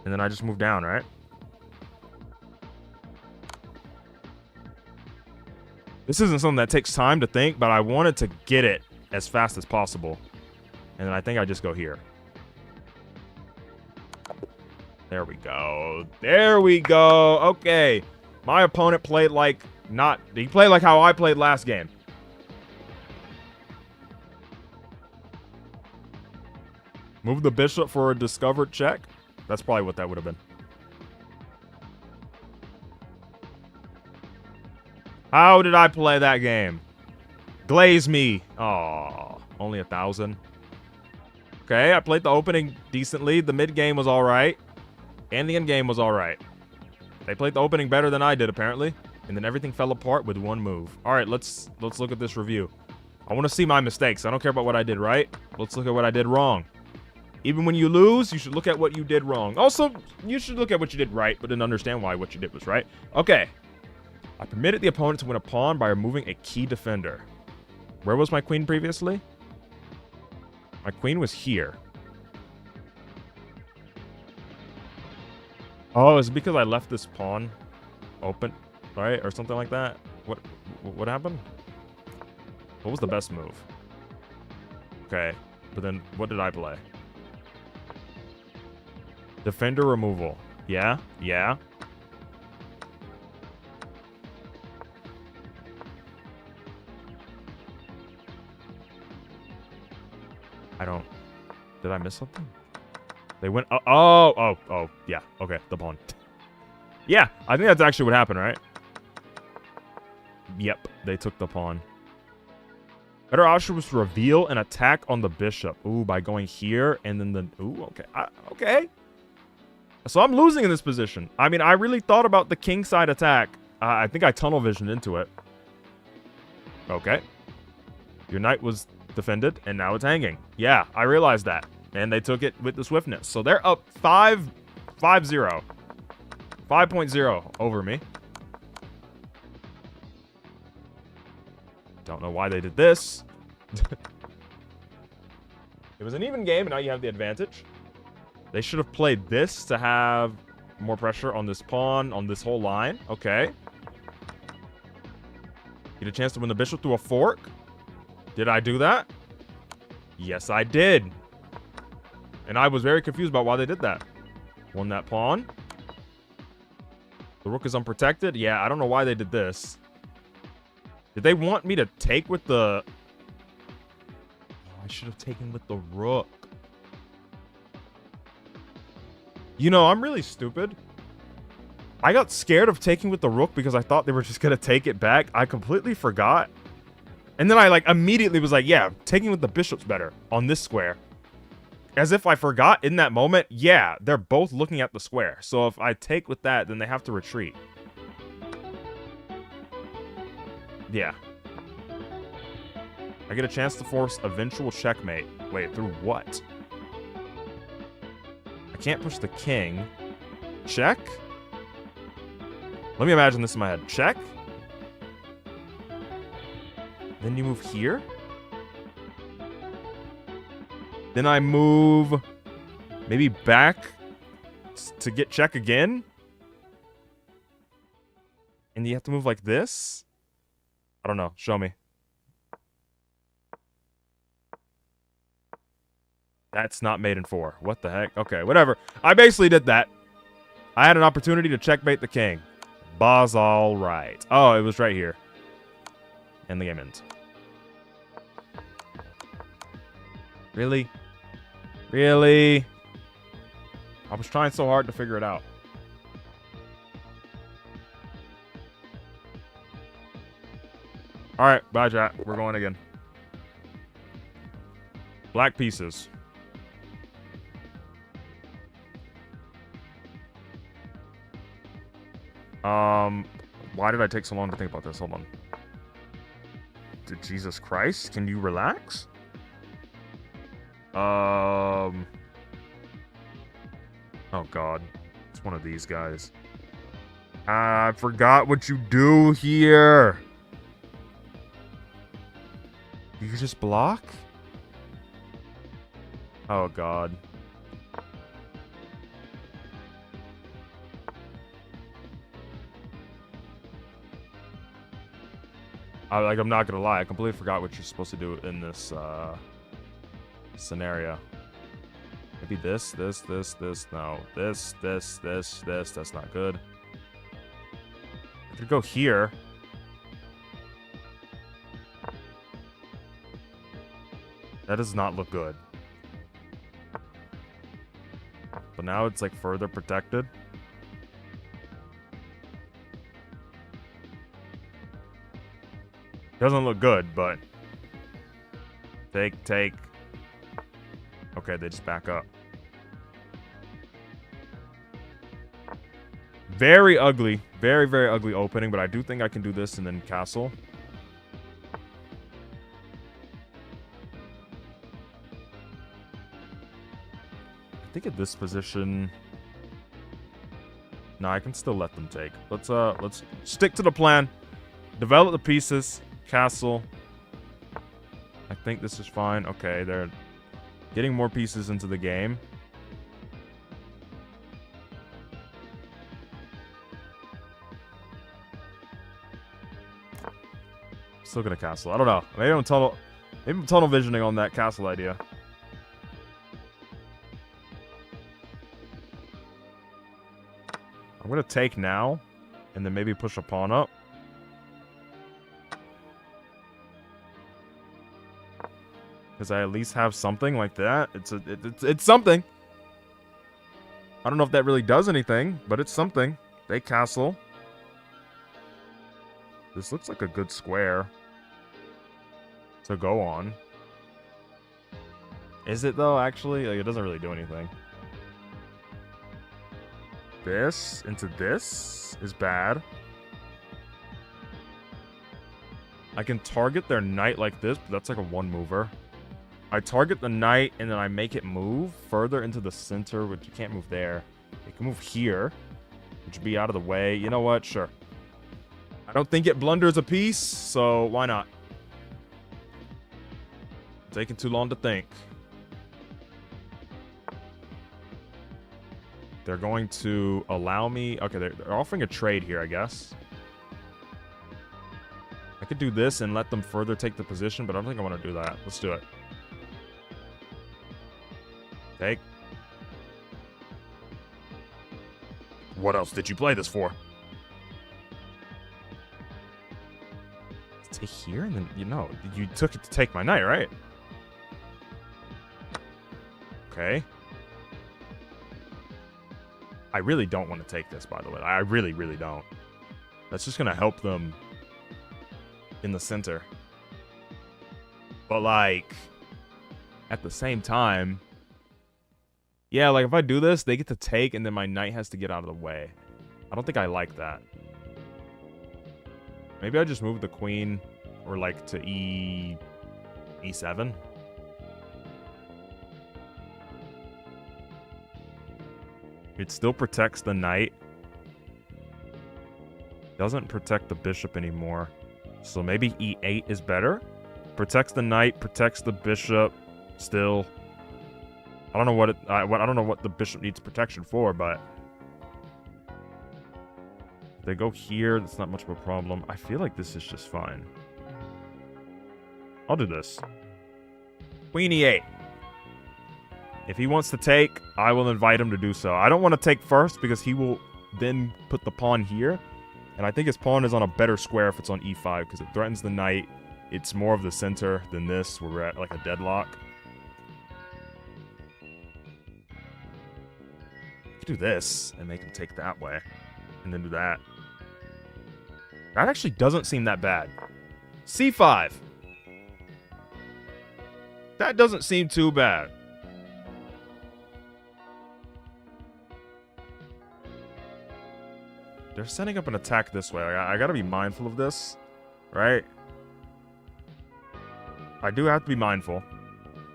And then I just move down, right? This isn't something that takes time to think, but I wanted to get it as fast as possible. And then I think I just go here. There we go. There we go. Okay. My opponent played like not... He played like how I played last game. Move the bishop for a discovered check. That's probably what that would have been. How did I play that game? Glaze me. Oh, only 1,000. Okay, I played the opening decently. The mid game was all right. And the end game was all right. They played the opening better than I did, apparently. And then everything fell apart with one move. All right, let's look at this review. I want to see my mistakes. I don't care about what I did right. Let's look at what I did wrong. Even when you lose, you should look at what you did wrong. Also, you should look at what you did right, but then understand why what you did was right. Okay. I permitted the opponent to win a pawn by removing a key defender. Where was my queen previously? My queen was here. Oh, is it because I left this pawn open, right? Or something like that? What happened? What was the best move? Okay, but then what did I play? Defender removal. Yeah, yeah. I don't... Did I miss something? They went... Oh, yeah. Okay, the pawn. Yeah, I think that's actually what happened, right? Yep, they took the pawn. Better option was to reveal an attack on the bishop. Ooh, by going here and then the... Ooh, okay. Okay. So I'm losing in this position. I mean, I really thought about the king side attack. I think I tunnel visioned into it. Okay. Your knight was defended, and now it's hanging. Yeah, I realized that. And they took it with the swiftness. So they're up 5-0. 5.0 over me. Don't know why they did this. It was an even game, and now you have the advantage. They should have played this to have more pressure on this pawn, on this whole line. Okay. Get a chance to win the bishop through a fork. Did I do that? Yes, I did. And I was very confused about why they did that. Won that pawn. The rook is unprotected. Yeah, I don't know why they did this. Did they want me to take with the... Oh, I should have taken with the rook. You know, I'm really stupid. I got scared of taking with the rook because I thought they were just going to take it back. I completely forgot. And then I like immediately was like, yeah, taking with the bishop's better on this square. As if I forgot in that moment. Yeah, they're both looking at the square. So if I take with that, then they have to retreat. Yeah. I get a chance to force eventual checkmate. Wait, through what? I can't push the king. Check? Let me imagine this in my head. Check? Then you move here? Then I move maybe back to get check again? And you have to move like this? I don't know. Show me. That's not mate in 4. What the heck? Okay, whatever. I basically did that. I had an opportunity to checkmate the king. Boss, all right. Oh, it was right here. And the game ends. Really? Really? I was trying so hard to figure it out. Alright, bye chat. We're going again. Black pieces. Why did I take so long to think about this? Hold on. Jesus Christ, can you relax? Oh god. It's one of these guys. I forgot what you do here. You just block? Oh god. I'm not gonna lie, I completely forgot what you're supposed to do in this scenario. Maybe this, no. This, that's not good. If you go here. That does not look good. But now it's like further protected. Doesn't look good, but take. Okay, they just back up. Very ugly. Very, very ugly opening, but I do think I can do this and then castle. I think at this position... No, I can still let them take. Let's stick to the plan. Develop the pieces. Castle. I think this is fine. Okay, they're getting more pieces into the game. Still gonna castle. I don't know. Maybe I'm tunnel visioning on that castle idea. I'm gonna take now, and then maybe push a pawn up. Because I at least have something like that. It's something. I don't know if that really does anything, but it's something. They castle. This looks like a good square to go on. Is it though, actually? Like, it doesn't really do anything. This into this is bad. I can target their knight like this, but that's like a one mover. I target the knight, and then I make it move further into the center, which you can't move there. It can move here, which would be out of the way. You know what? Sure. I don't think it blunders a piece, so why not? Taking too long to think. They're going to allow me... Okay, they're offering a trade here, I guess. I could do this and let them further take the position, but I don't think I want to do that. Let's do it. Take. What else did you play this for? Take here and then, you know, you took it to take my knight, right? Okay. I really don't want to take this, by the way. I really, really don't. That's just going to help them in the center. But, like, at the same time... Yeah, like, if I do this, they get to take, and then my knight has to get out of the way. I don't think I like that. Maybe I just move the queen, or, like, to E7. It still protects the knight. Doesn't protect the bishop anymore. So maybe E8 is better. Protects the knight, protects the bishop, still... I don't know what I don't know what the bishop needs protection for, but if they go here, that's not much of a problem. I feel like this is just fine. I'll do this. Queen E8. If he wants to take, I will invite him to do so. I don't want to take first because he will then put the pawn here. And I think his pawn is on a better square if it's on E5 because it threatens the knight. It's more of the center than this where we're at like a deadlock. could do this and make him take that way. And then do that. That actually doesn't seem that bad. C5. That doesn't seem too bad. They're setting up an attack this way. I gotta be mindful of this, right? I do have to be mindful.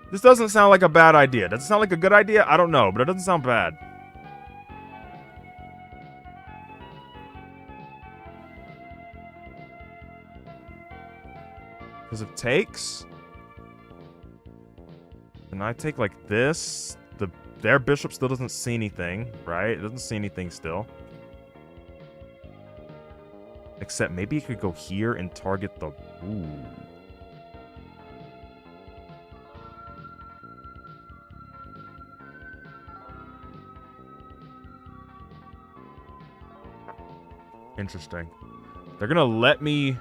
This doesn't sound like a bad idea. Does it sound like a good idea? I don't know, but it doesn't sound bad. Because it takes... And I take like this. Their bishop still doesn't see anything, right? It doesn't see anything still. Except maybe it could go here and target the... Ooh. Interesting. They're gonna let me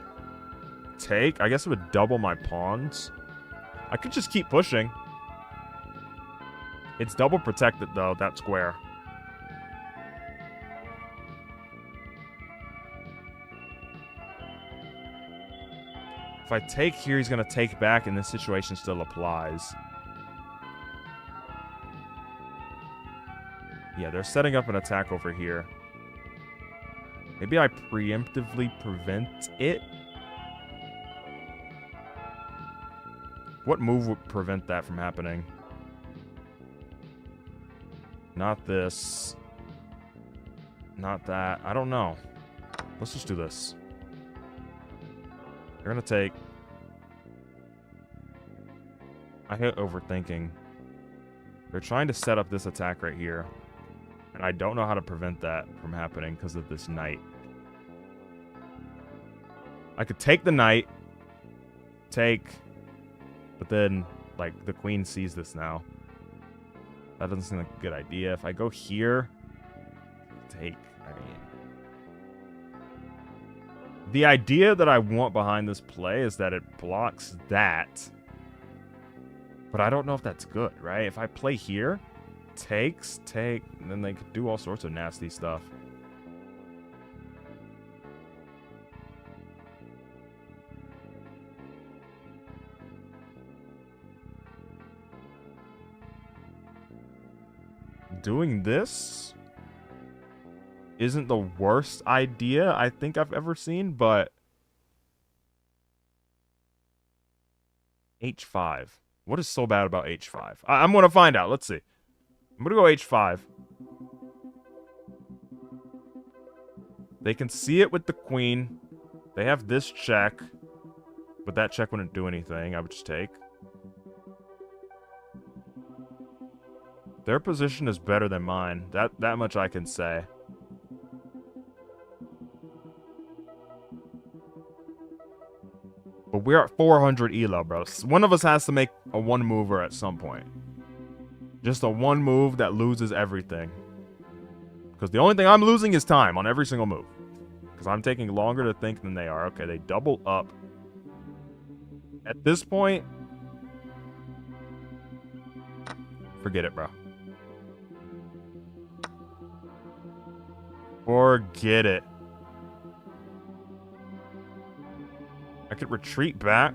take. I guess it would double my pawns. I could just keep pushing. It's double protected, though, that square. If I take here, he's going to take back, and this situation still applies. Yeah, they're setting up an attack over here. Maybe I preemptively prevent it? What move would prevent that from happening? Not this. Not that. I don't know. Let's just do this. They're gonna take... I hate overthinking. They're trying to set up this attack right here. And I don't know how to prevent that from happening because of this knight. I could take the knight. Take... But then, like, the queen sees this now. That doesn't seem like a good idea. If I go here, take. I mean, the idea that I want behind this play is that it blocks that. But I don't know if that's good, right? If I play here, takes, take, and then they could do all sorts of nasty stuff. Doing this isn't the worst idea I think I've ever seen, but H5. What is so bad about H5? I'm going to find out. Let's see. I'm going to go H5. They can see it with the queen. They have this check, but that check wouldn't do anything. I would just take. Their position is better than mine. That much I can say. But we're at 400 elo, bro. One of us has to make a one mover at some point. Just a one move that loses everything. Because the only thing I'm losing is time on every single move. Because I'm taking longer to think than they are. Okay, they double up. At this point, forget it, bro. Forget it. I could retreat back.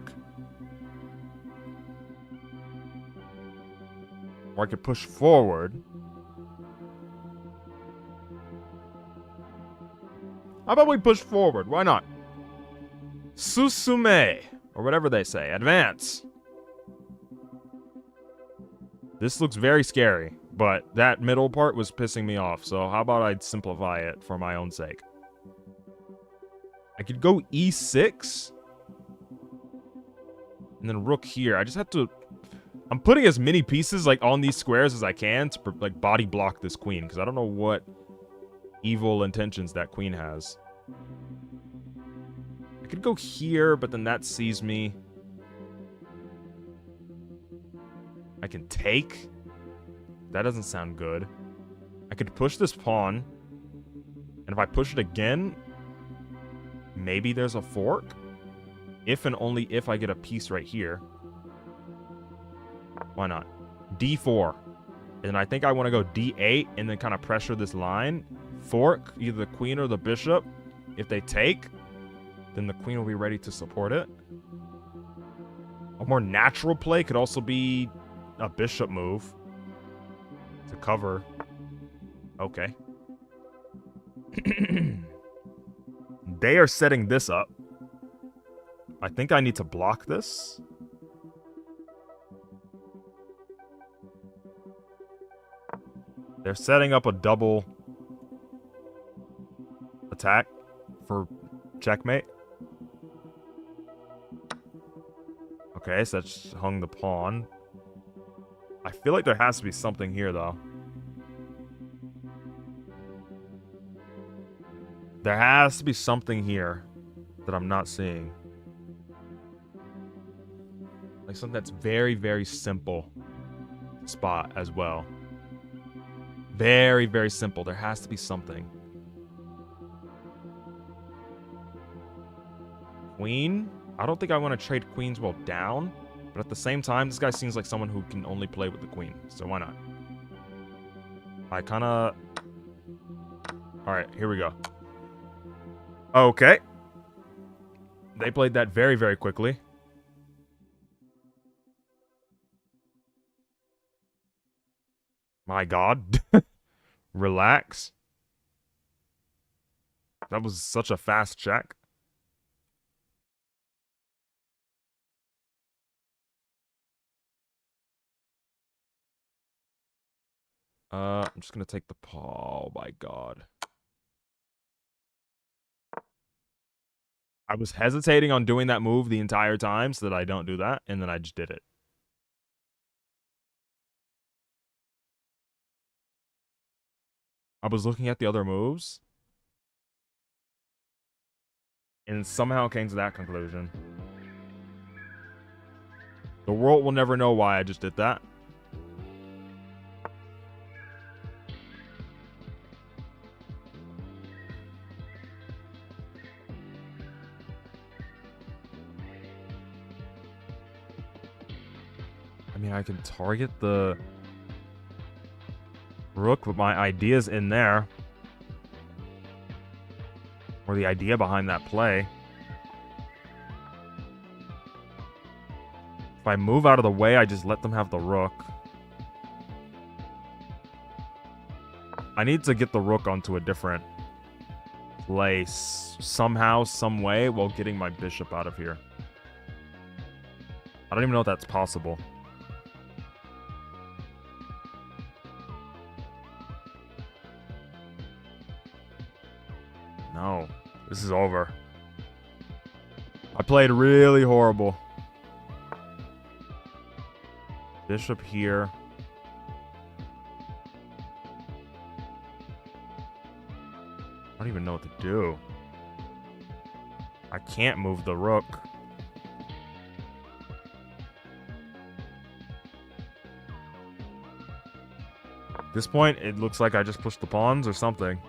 Or I could push forward. How about we push forward? Why not? Susume. Or whatever they say. Advance. This looks very scary. But that middle part was pissing me off. So how about I simplify it for my own sake? I could go E6. And then rook here. I just have to... I'm putting as many pieces like on these squares as I can to like body block this queen. Because I don't know what evil intentions that queen has. I could go here, but then that sees me. I can take. That doesn't sound good. I could push this pawn. And if I push it again, maybe there's a fork. If and only if I get a piece right here. Why not? D4. And I think I want to go d8 and then kind of pressure this line. Fork either the queen or the bishop. If they take, then the queen will be ready to support it. A more natural play could also be a bishop move to cover. Okay. They are setting this up. I think I need to block this. They're setting up a double attack for checkmate. Okay, so that's hung the pawn. I feel like there has to be something here, though. There has to be something here that I'm not seeing. Like something that's very, very simple spot as well. Very, very simple. There has to be something. Queen? I don't think I want to trade queens while down. But at the same time, this guy seems like someone who can only play with the queen. So why not? I kind of... Alright, here we go. Okay. They played that very, very quickly. My god. Relax. That was such a fast check. I'm just gonna take the paw. Oh my god. I was hesitating on doing that move the entire time so that I don't do that, and then I just did it. I was looking at the other moves, and somehow came to that conclusion. The world will never know why I just did that. I mean, I can target the rook, but my idea's in there. Or the idea behind that play. If I move out of the way, I just let them have the rook. I need to get the rook onto a different place somehow, some way, while getting my bishop out of here. I don't even know if that's possible. No, this is over. I played really horrible. Bishop here. I don't even know what to do. I can't move the rook. At this point, it looks like I just pushed the pawns or something.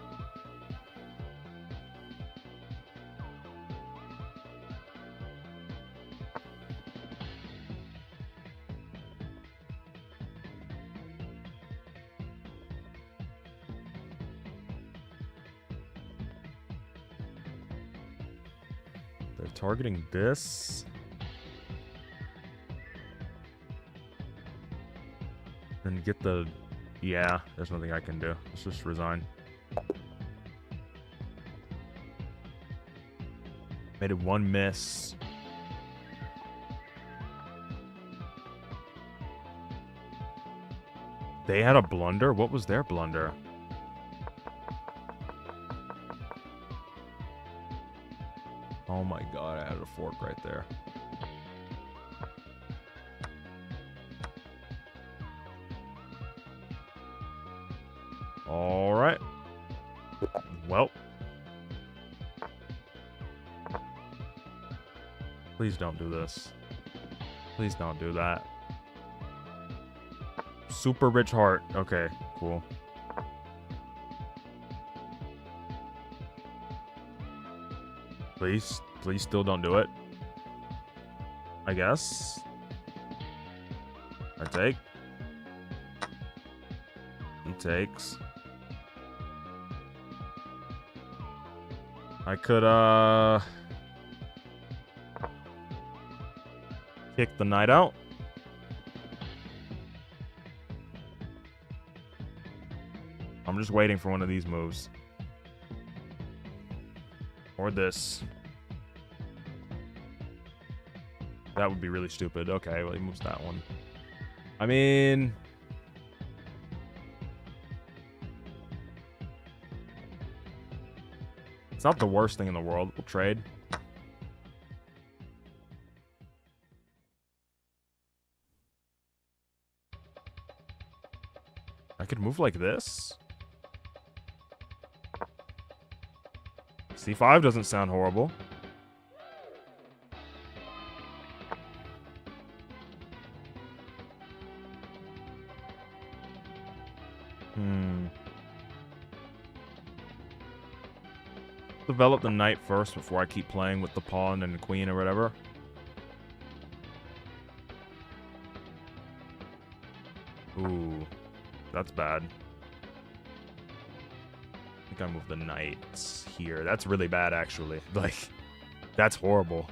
They're targeting this. And get the... Yeah, there's nothing I can do. Let's just resign. Made it one miss. They had a blunder? What was their blunder? Oh my god, I had a fork right there. Alright. Well. Please don't do this. Please don't do that. Super rich heart. Okay, cool. Please still don't do it. I guess. I take. it takes. I could, kick the knight out. I'm just waiting for one of these moves. Or this. That would be really stupid. Okay, well, he moves that one. I mean... It's not the worst thing in the world. We'll trade. I could move like this. C5 doesn't sound horrible. Develop the knight first before I keep playing with the pawn and the queen or whatever. Ooh, that's bad. I think I moved the knight here. That's really bad, actually. Like, that's horrible.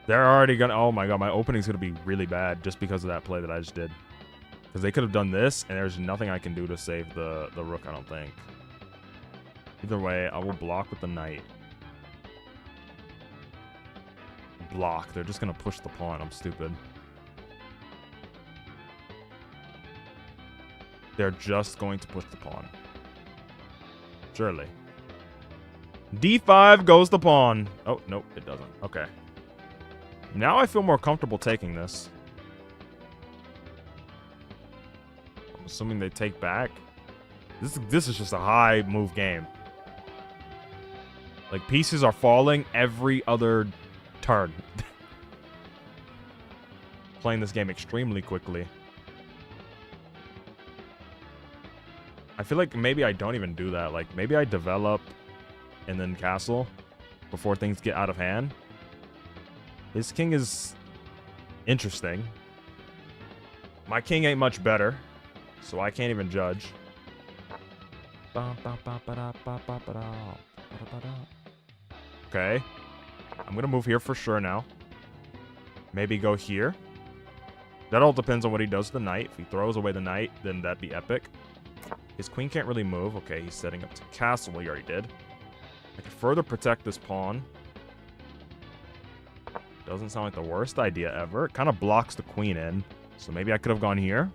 They're already gonna... Oh my god, my opening's gonna be really bad just because of that play that I just did. Because they could have done this, and there's nothing I can do to save the rook, I don't think. Either way, I will block with the knight. Block. They're just gonna push the pawn. I'm stupid. They're just going to push the pawn. Surely. D5 goes the pawn. Oh, nope, it doesn't. Okay. Now I feel more comfortable taking this. I'm assuming they take back. This is just a high move game. Like, pieces are falling every other turn. Playing this game extremely quickly. I feel like maybe I don't even do that. Like, maybe I develop and then castle before things get out of hand. His king is interesting. My king ain't much better, so I can't even judge. Okay. I'm gonna move here for sure now. Maybe go here. That all depends on what he does to the knight. If he throws away the knight, then that'd be epic. His queen can't really move. Okay, he's setting up to castle. Well, he already did. I can further protect this pawn. Doesn't sound like the worst idea ever. It kind of blocks the queen in. So maybe I could have gone here.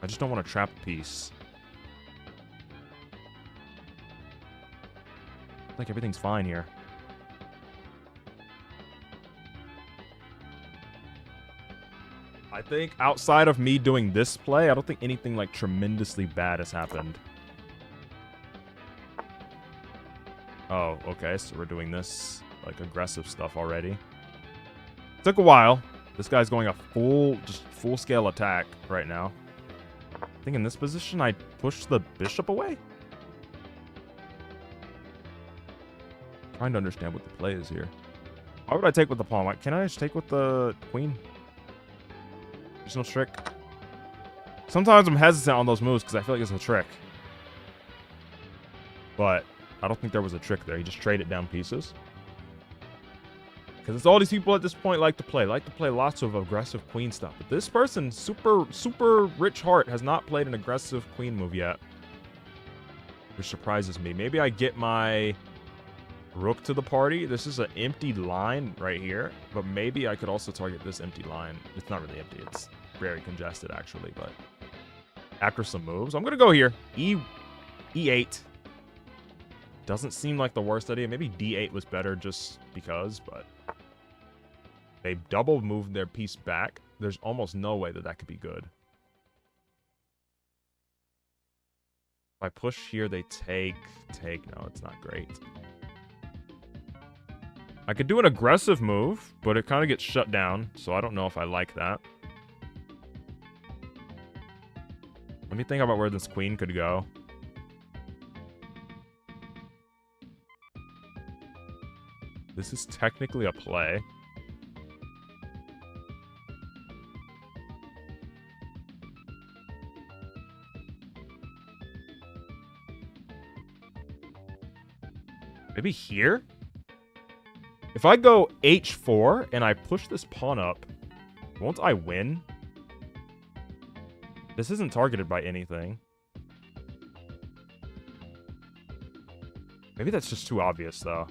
I just don't want to trap a piece. Like everything's fine here. I think outside of me doing this play, I don't think anything like tremendously bad has happened. Oh, okay, so we're doing this like aggressive stuff already. Took a while. This guy's going a full scale attack right now. I think in this position I push the bishop away. Trying to understand what the play is here. Why would I take with the pawn? Can I just take with the queen? There's no trick. Sometimes I'm hesitant on those moves because I feel like it's a trick. But I don't think there was a trick there. He just traded down pieces. Because it's all these people at this point like to play. Like to play lots of aggressive queen stuff. But this person, super rich heart, has not played an aggressive queen move yet. Which surprises me. Maybe I get my rook to the party. This is an empty line right here. But maybe I could also target this empty line. It's not really empty. It's very congested, actually. But after some moves, I'm going to go here. E8. Doesn't seem like the worst idea. Maybe D8 was better just because, but they double moved their piece back. There's almost no way that that could be good. If I push here, they take. No, it's not great. I could do an aggressive move, but it kind of gets shut down, so I don't know if I like that. Let me think about where this queen could go. This is technically a play. Maybe here? If I go h4 and I push this pawn up, won't I win? This isn't targeted by anything. Maybe that's just too obvious, though.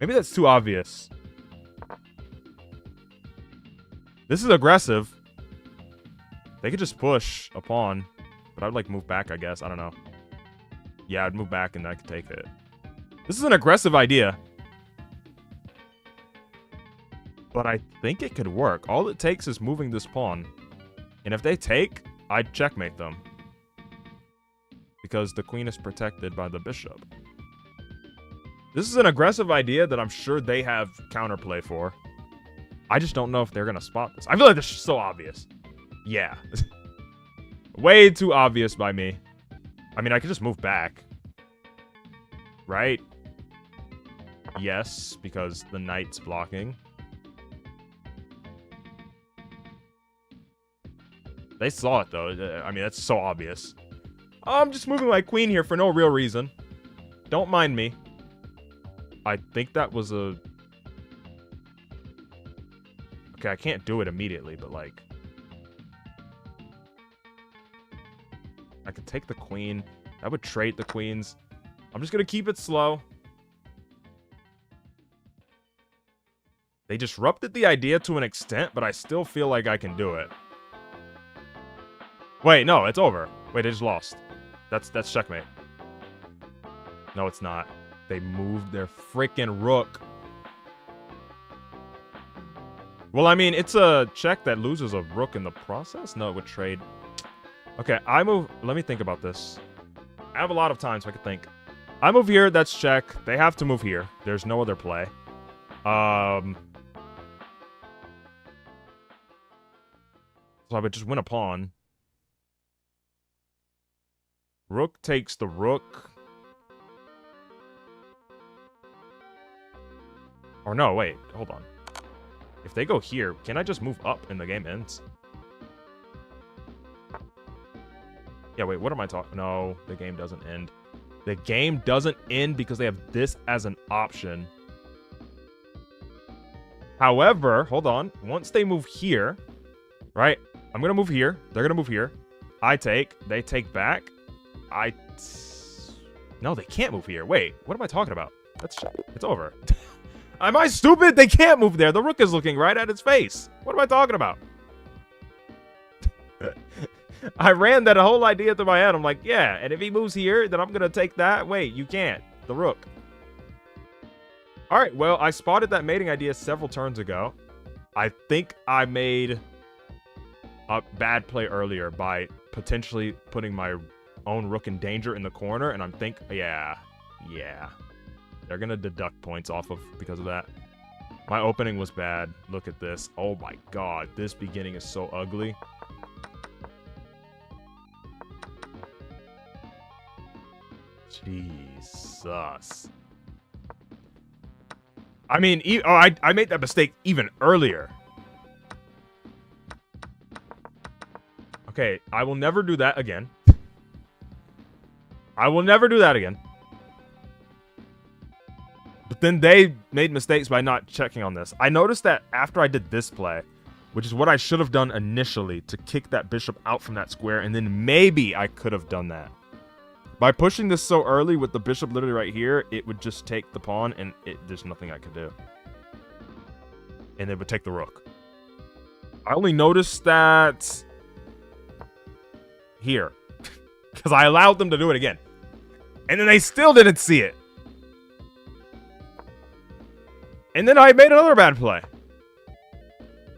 Maybe that's too obvious. This is aggressive. They could just push a pawn. But I'd like move back, I guess. I don't know. Yeah, I'd move back and I could take it. This is an aggressive idea. But I think it could work. All it takes is moving this pawn. And if they take, I'd checkmate them. Because the queen is protected by the bishop. This is an aggressive idea that I'm sure they have counterplay for. I just don't know if they're going to spot this. I feel like this is so obvious. Yeah. Way too obvious by me. I mean, I could just move back. Right? Yes, because the knight's blocking. They saw it, though. I mean, that's so obvious. I'm just moving my queen here for no real reason. Don't mind me. I think that was a... Okay, I can't do it immediately, but like... I could take the queen. I would trade the queens. I'm just gonna keep it slow. They disrupted the idea to an extent, but I still feel like I can do it. Wait, no, it's over. Wait, they just lost. That's checkmate. No, it's not. They moved their freaking rook. Well, I mean, it's a check that loses a rook in the process? No, it would trade. Okay, I move... Let me think about this. I have a lot of time, so I can think. I move here, that's check. They have to move here. There's no other play. So I would just win a pawn. Rook takes the rook. Or no, wait. Hold on. If they go here, can I just move up and the game ends? Yeah, wait, what am I talking? No, the game doesn't end. The game doesn't end because they have this as an option. However, hold on. Once they move here, right? I'm going to move here. They're going to move here. I take. They take back. No, they can't move here. Wait, what am I talking about? It's over. Am I stupid? They can't move there. The rook is looking right at its face. What am I talking about? I ran that whole idea through my head. I'm like, yeah, and if he moves here, then I'm going to take that. Wait, you can't. The rook. All right, well, I spotted that mating idea several turns ago. I think I made a bad play earlier by potentially putting my own rook in danger in the corner, and I'm yeah. They're going to deduct points off of because of that. My opening was bad. Look at this. Oh my god, this beginning is so ugly. Jesus. I mean, I made that mistake even earlier. Okay, I will never do that again. I will never do that again. But then they made mistakes by not checking on this. I noticed that after I did this play, which is what I should have done initially to kick that bishop out from that square, and then maybe I could have done that. By pushing this so early with the bishop literally right here, it would just take the pawn, and there's nothing I could do. And it would take the rook. I only noticed that here. Because I allowed them to do it again. And then they still didn't see it. And then I made another bad play.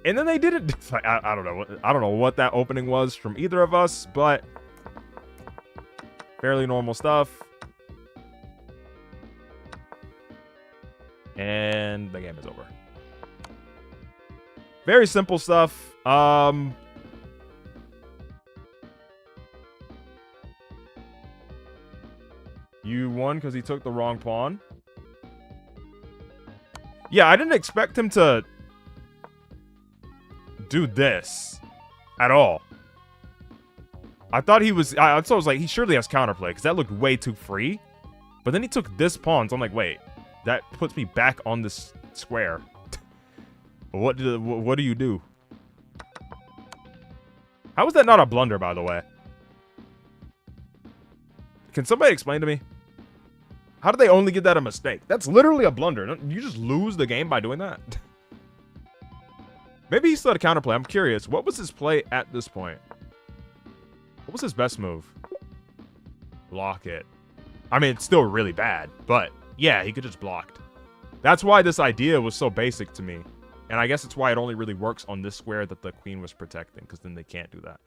And then they didn't. I don't know. I don't know what that opening was from either of us, but fairly normal stuff. And the game is over. Very simple stuff. You won because he took the wrong pawn. Yeah, I didn't expect him to do this at all. I thought he was... I thought I was like, he surely has counterplay, because that looked way too free. But then he took this pawn, so I'm like, wait. That puts me back on this square. What do you do? How is that not a blunder, by the way? Can somebody explain to me? How do they only get that a mistake? That's literally a blunder. You just lose the game by doing that? Maybe he still had a counterplay. I'm curious. What was his play at this point? What was his best move? Block it. I mean, it's still really bad, but yeah, he could just blocked. That's why this idea was so basic to me. And I guess it's why it only really works on this square that the queen was protecting, because then they can't do that.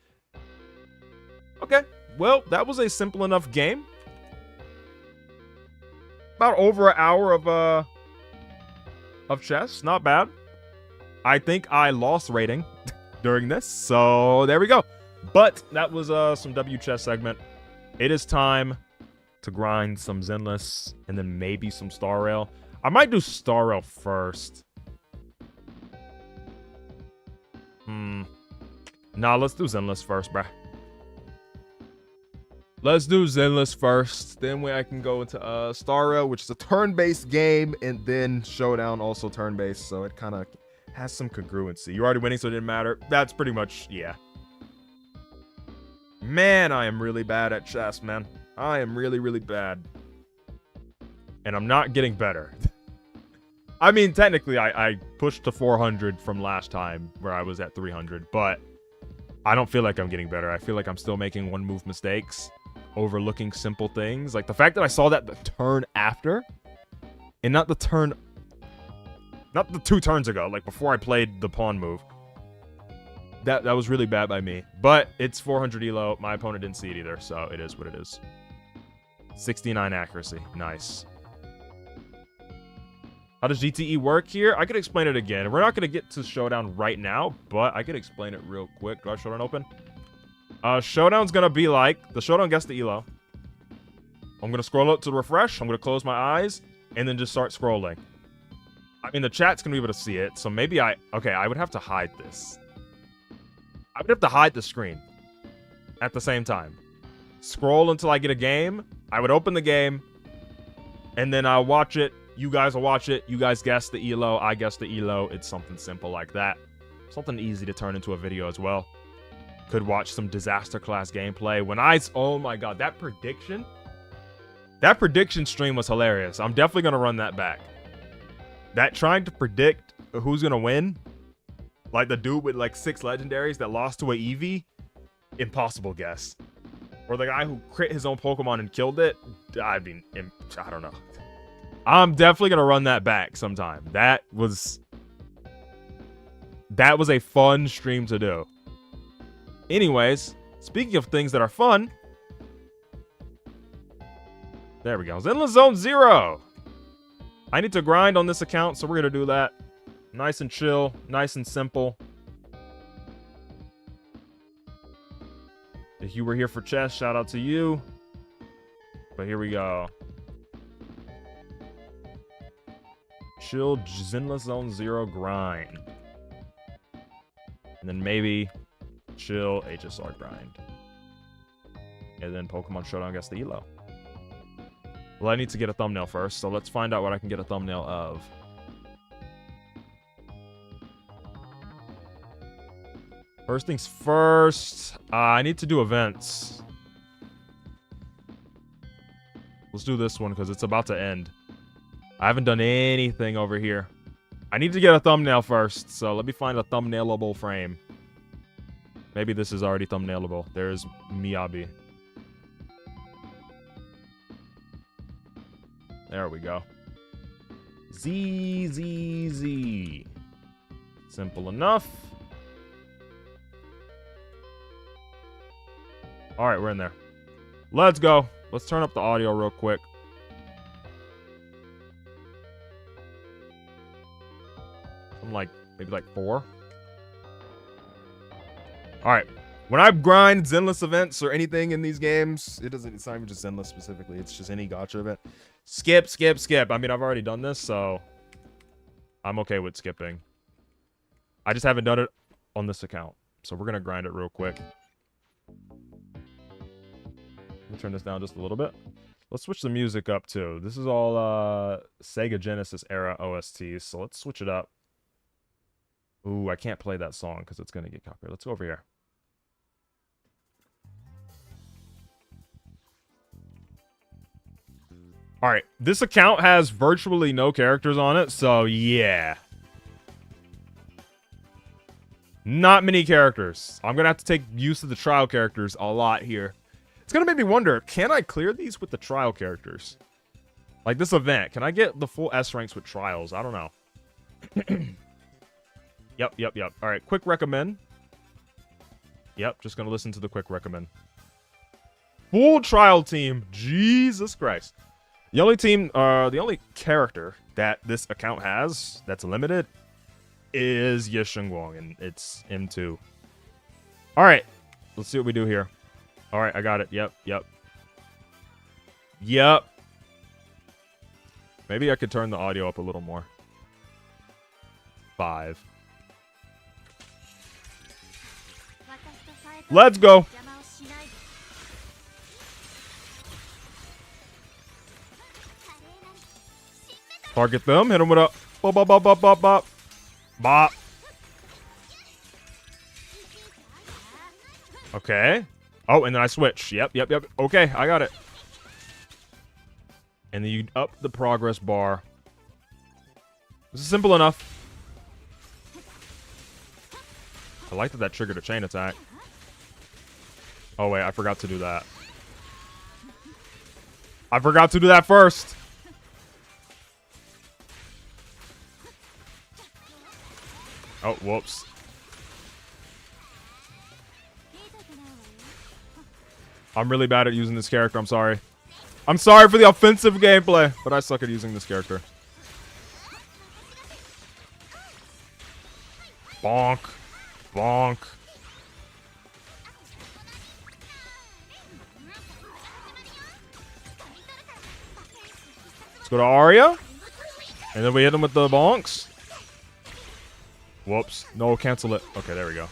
Okay, well, that was a simple enough game. About over an hour of chess. Not bad. I think I lost rating during this, so there we go. But that was some W chess segment. It is time to grind some Zenless and then maybe some Star Rail. I might do Star Rail first. Nah, let's do Zenless first, bruh. Let's do Zenless first. Then I can go into Star Rail, which is a turn-based game, and then Showdown, also turn-based, so it kind of has some congruency. You're already winning, so it didn't matter. That's pretty much, yeah. Man, I am really bad at chess, man. I am really, really bad. And I'm not getting better. I mean, technically, I pushed to 400 from last time, where I was at 300, but I don't feel like I'm getting better. I feel like I'm still making one-move mistakes, overlooking simple things. Like, the fact that I saw that the turn after, and not the turn... Not the 2 turns ago, like before I played the pawn move. That was really bad by me. But it's 400 elo. My opponent didn't see it either, so it is what it is. 69 accuracy. Nice. How does GTE work here? I could explain it again. We're not going to get to Showdown right now, but I could explain it real quick. Do I have Showdown open? Showdown's going to be like... The Showdown gets the elo. I'm going to scroll up to refresh. I'm going to close my eyes, and then just start scrolling. I mean, the chat's going to be able to see it, so maybe okay, I would have to hide this. I would have to hide the screen at the same time. Scroll until I get a game. I would open the game, and then I'll watch it. You guys will watch it. You guys guess the elo. I guess the elo. It's something simple like that. Something easy to turn into a video as well. Could watch some disaster class gameplay. Oh my god, that prediction stream was hilarious. I'm definitely going to run that back. That trying to predict who's going to win, like the dude with like 6 legendaries that lost to a Eevee, impossible guess. Or the guy who crit his own Pokemon and killed it. I mean, I don't know. I'm definitely going to run that back sometime. That was a fun stream to do. Anyways, speaking of things that are fun. There we go. Zenless Zone Zero. I need to grind on this account, so we're going to do that. Nice and chill. Nice and simple. If you were here for chess, shout out to you. But here we go. Chill Zenless Zone Zero grind. And then maybe chill HSR grind. And then Pokemon Showdown gets the elo. Well, I need to get a thumbnail first, so let's find out what I can get a thumbnail of. First things first, I need to do events. Let's do this one because it's about to end. I haven't done anything over here. I need to get a thumbnail first, so let me find a thumbnailable frame. Maybe this is already thumbnailable. There's Miyabi. There we go. Z. Simple enough. Alright, we're in there. Let's go. Let's turn up the audio real quick. I'm like, maybe like 4. Alright. When I grind Zenless events or anything in these games, it's not even just Zenless specifically, it's just any gacha event. Skip. I mean, I've already done this, so I'm okay with skipping. I just haven't done it on this account. So we're going to grind it real quick. Let me turn this down just a little bit. Let's switch the music up too. This is all Sega Genesis era OSTs, so let's switch it up. Ooh, I can't play that song because it's gonna get copyrighted. Let's go over here. Alright, this account has virtually no characters on it, so yeah. Not many characters. I'm gonna have to take use of the trial characters a lot here. It's gonna make me wonder, can I clear these with the trial characters? Like this event, can I get the full S ranks with trials? I don't know. Yep. Alright, quick recommend. Yep, just gonna listen to the quick recommend. Full trial team. Jesus Christ. The only character that this account has that's limited is Yeshengwang, and it's M2. Alright, let's see what we do here. Alright, I got it. Yep. Maybe I could turn the audio up a little more. 5. Let's go! Target them, hit them with a bop. Okay. Oh, and then I switch. Yep. Okay, I got it. And then you up the progress bar. This is simple enough. I like that triggered a chain attack. Oh, wait, I forgot to do that. I forgot to do that first. Oh, whoops. I'm really bad at using this character. I'm sorry. I'm sorry for the offensive gameplay, but I suck at using this character. Bonk. Bonk. Let's go to Arya. And then we hit him with the bonks. Whoops. No, cancel it. Okay, there we go.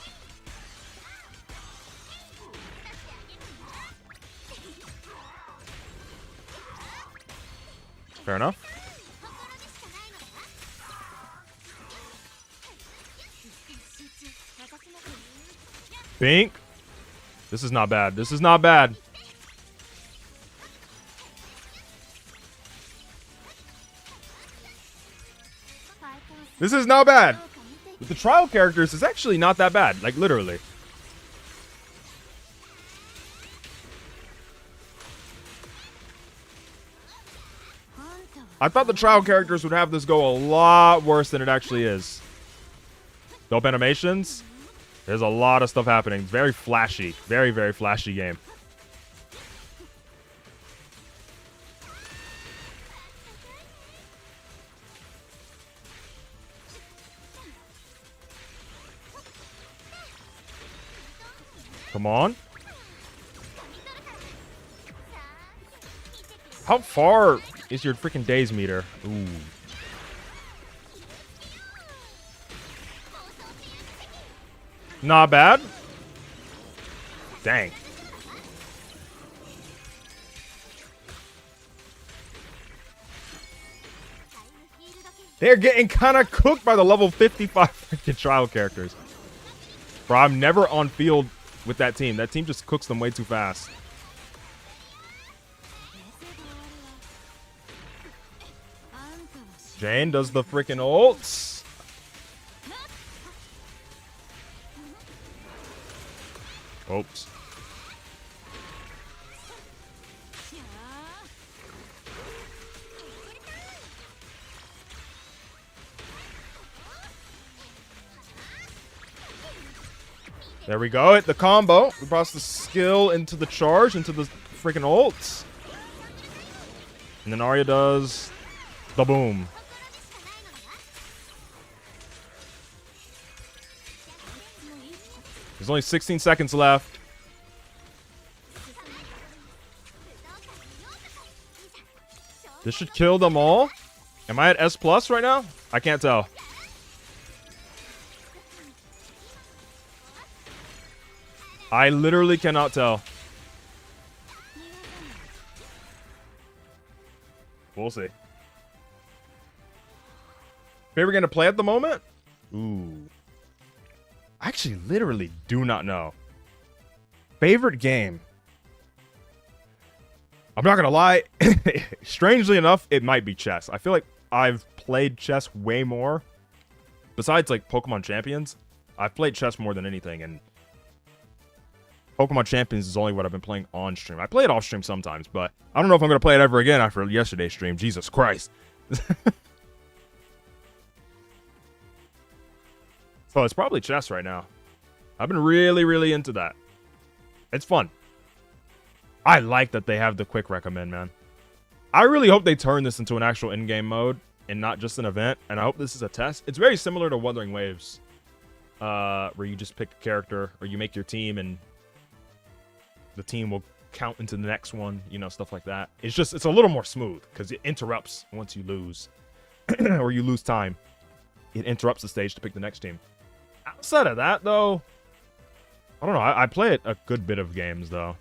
Fair enough. Bink. This is not bad. This is not bad. This is not bad. With the trial characters, it's actually not that bad. Like, literally. I thought the trial characters would have this go a lot worse than it actually is. Dope animations. There's a lot of stuff happening. It's very flashy. Very, very flashy game. Come on. How far is your freaking days meter? Ooh. Not bad. Dang. They're getting kind of cooked by the level 55 freaking trial characters. Bro, I'm never on field with that team. That team just cooks them way too fast. Jane does the freaking ults. Oops. There we go. Hit the combo. We brought the skill into the charge, into the freaking ults. And then Arya does the boom. There's only 16 seconds left. This should kill them all. Am I at S+ right now? I can't tell. I literally cannot tell. We'll see. Favorite game to play at the moment? Ooh. I actually literally do not know. Favorite game? I'm not gonna lie. Strangely enough, it might be chess. I feel like I've played chess way more. Besides, like, Pokemon Champions, I've played chess more than anything, and Pokemon Champions is only what I've been playing on stream. I play it off stream sometimes, but I don't know if I'm gonna play it ever again after yesterday's stream. Jesus Christ. So it's probably chess right now. I've been really, really into that. It's fun. I like that they have the quick recommend, man. I really hope they turn this into an actual in-game mode and not just an event. And I hope this is a test. It's very similar to Wuthering Waves, where you just pick a character or you make your team and the team will count into the next one, you know, stuff like that. It's a little more smooth because it interrupts once you lose or you lose time. It interrupts the stage to pick the next team. Outside of that, though, I don't know. I play it a good bit of games, though.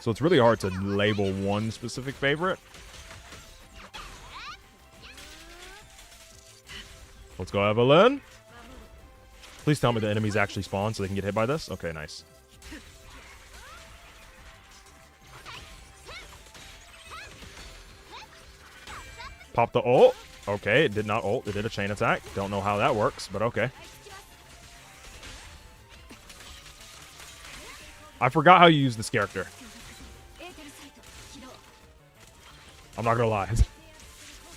So it's really hard to label one specific favorite. Let's go, Evelyn. Please tell me the enemies actually spawn so they can get hit by this. Okay, nice. Pop the ult. Okay, it did not ult. It did a chain attack. Don't know how that works, but okay. I forgot how you use this character. I'm not gonna lie.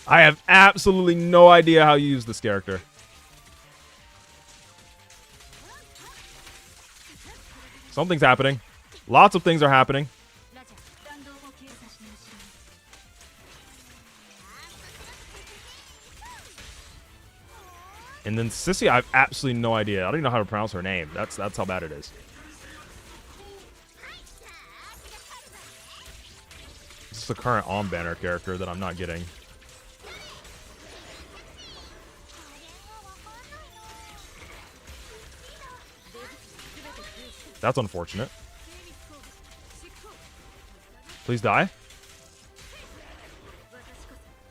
I have absolutely no idea how you use this character. Something's happening. Lots of things are happening. And then Sissy, I have absolutely no idea. I don't even know how to pronounce her name. That's how bad it is. This is the current on-banner character that I'm not getting. That's unfortunate. Please die.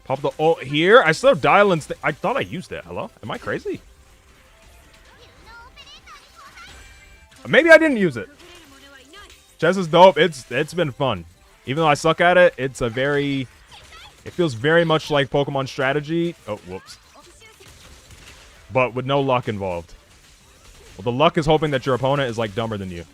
Pop the ult here. I still have dial-ins. I thought I used it. Hello? Am I crazy? Maybe I didn't use it. Chess is dope. It's been fun. Even though I suck at it, it feels very much like Pokemon strategy. Oh, whoops. But with no luck involved. Well, the luck is hoping that your opponent is, like, dumber than you.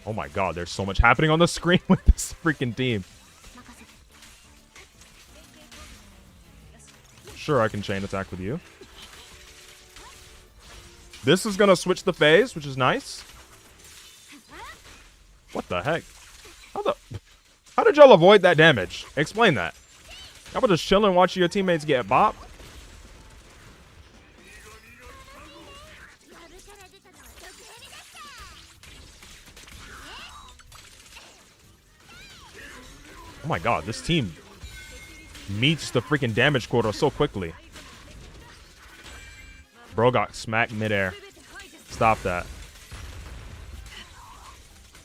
Oh my god, there's so much happening on the screen with this freaking team. Sure, I can chain attack with you. This is gonna switch the phase, which is nice. What the heck? How did y'all avoid that damage? Explain that. How about just chilling watching your teammates get bopped? Oh my god, this team meets the freaking damage quota so quickly. Bro got smacked midair. Stop that.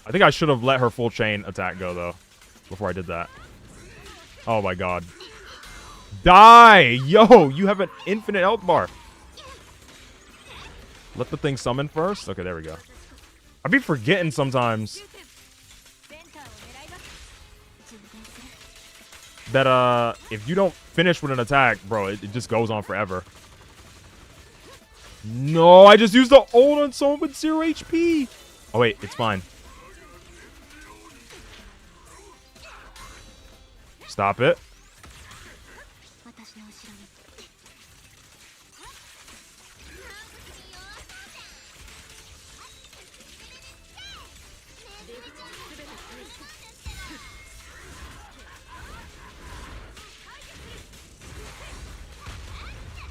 I think I should have let her full chain attack go, though, before I did that. Oh my god. Die! Yo, you have an infinite health bar. Let the thing summon first. Okay, there we go. I be forgetting sometimes that if you don't finish with an attack, bro, it just goes on forever. No, I just used the ult on someone with 0 HP. Oh wait, it's fine. Stop it.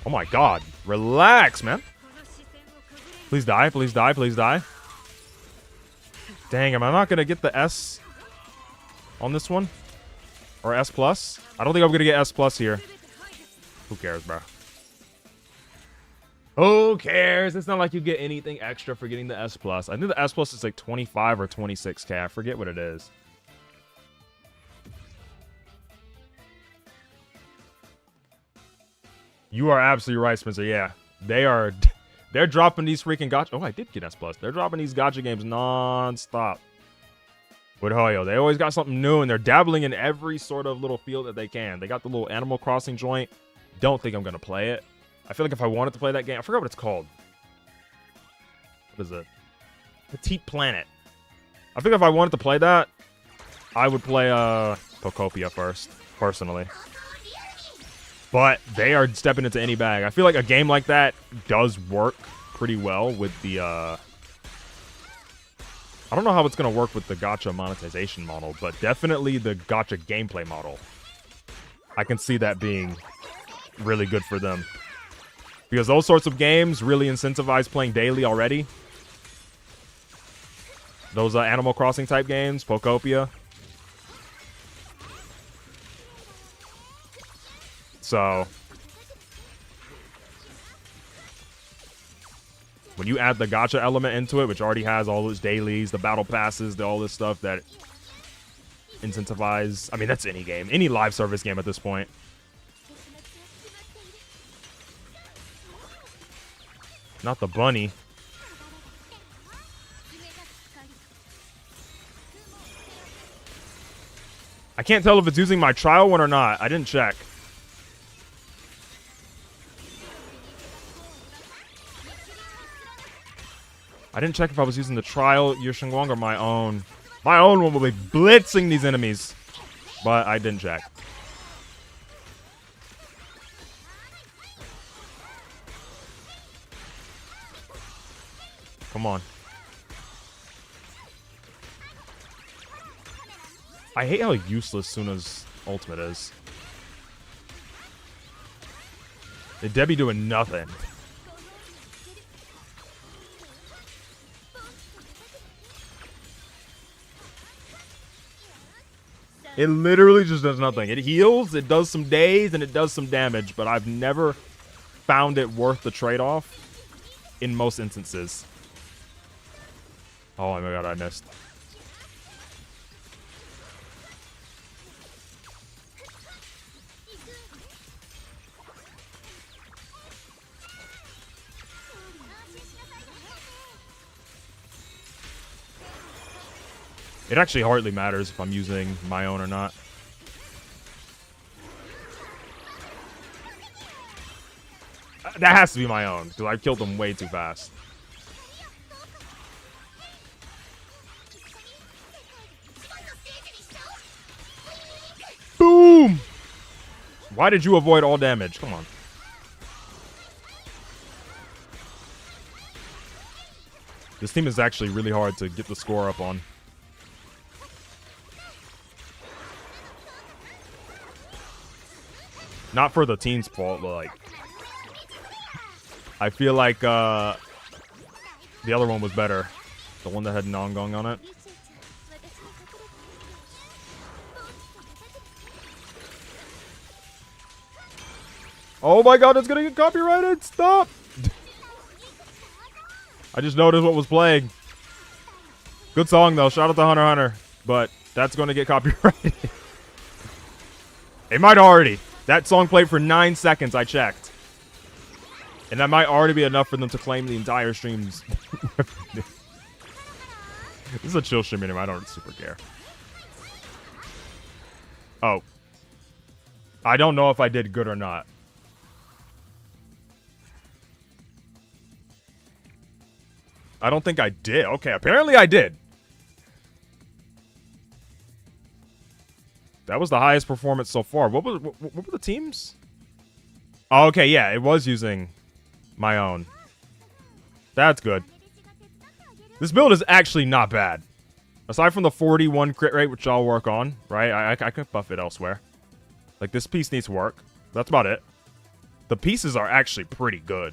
Oh my god. Relax, man. Please die, please die, please die. Dang, am I not going to get the S on this one? Or S+? I don't think I'm going to get S+ here. Who cares, bro? Who cares? It's not like you get anything extra for getting the S+. I think the S+ is like 25 or 26k. I forget what it is. You are absolutely right, Spencer. Yeah, they're dropping these freaking gacha. Oh, I did get S+. They're dropping these gacha games non-stop. With Hoyo, they always got something new, and they're dabbling in every sort of little field that they can. They got the little Animal Crossing joint. Don't think I'm gonna play it. I feel like if I wanted to play that game, I forgot what it's called. What is it? Petite Planet. I think if I wanted to play that, I would play Pokopia first, personally. But they are stepping into any bag. I feel like a game like that does work pretty well with the I don't know how it's going to work with the gacha monetization model, but definitely the gacha gameplay model. I can see that being really good for them. Because those sorts of games really incentivize playing daily already. Those Animal Crossing type games, Pokopia. So when you add the gacha element into it, which already has all those dailies, the battle passes, all this stuff that incentivize... I mean, that's any game. Any live service game at this point. Not the bunny. I can't tell if it's using my trial one or not. I didn't check. I didn't check if I was using the trial Yushengwang or my own. My own one will be blitzing these enemies. But I didn't check. Come on. I hate how useless Suna's ultimate is. Debbie doing nothing. It literally just does nothing. It heals, it does some days, and it does some damage, but I've never found it worth the trade-off in most instances. Oh my god, I missed. It actually hardly matters if I'm using my own or not. That has to be my own, because I killed them way too fast. Boom! Why did you avoid all damage? Come on. This team is actually really hard to get the score up on. Not for the team's fault, but like... I feel like the other one was better. The one that had Nongong on it. Oh my god, it's gonna get copyrighted! Stop! I just noticed what was playing. Good song though, shout out to Hunter x Hunter. But that's gonna get copyrighted. It might already. That song played for 9 seconds, I checked. And that might already be enough for them to claim the entire stream's revenue. This is a chill stream anyway, I don't super care. Oh. I don't know if I did good or not. I don't think I did. Okay, apparently I did. That was the highest performance so far. What were the teams? Oh, okay, yeah, it was using my own. That's good. This build is actually not bad. Aside from the 41 crit rate, which I'll work on, right? I could buff it elsewhere. Like, this piece needs work. That's about it. The pieces are actually pretty good.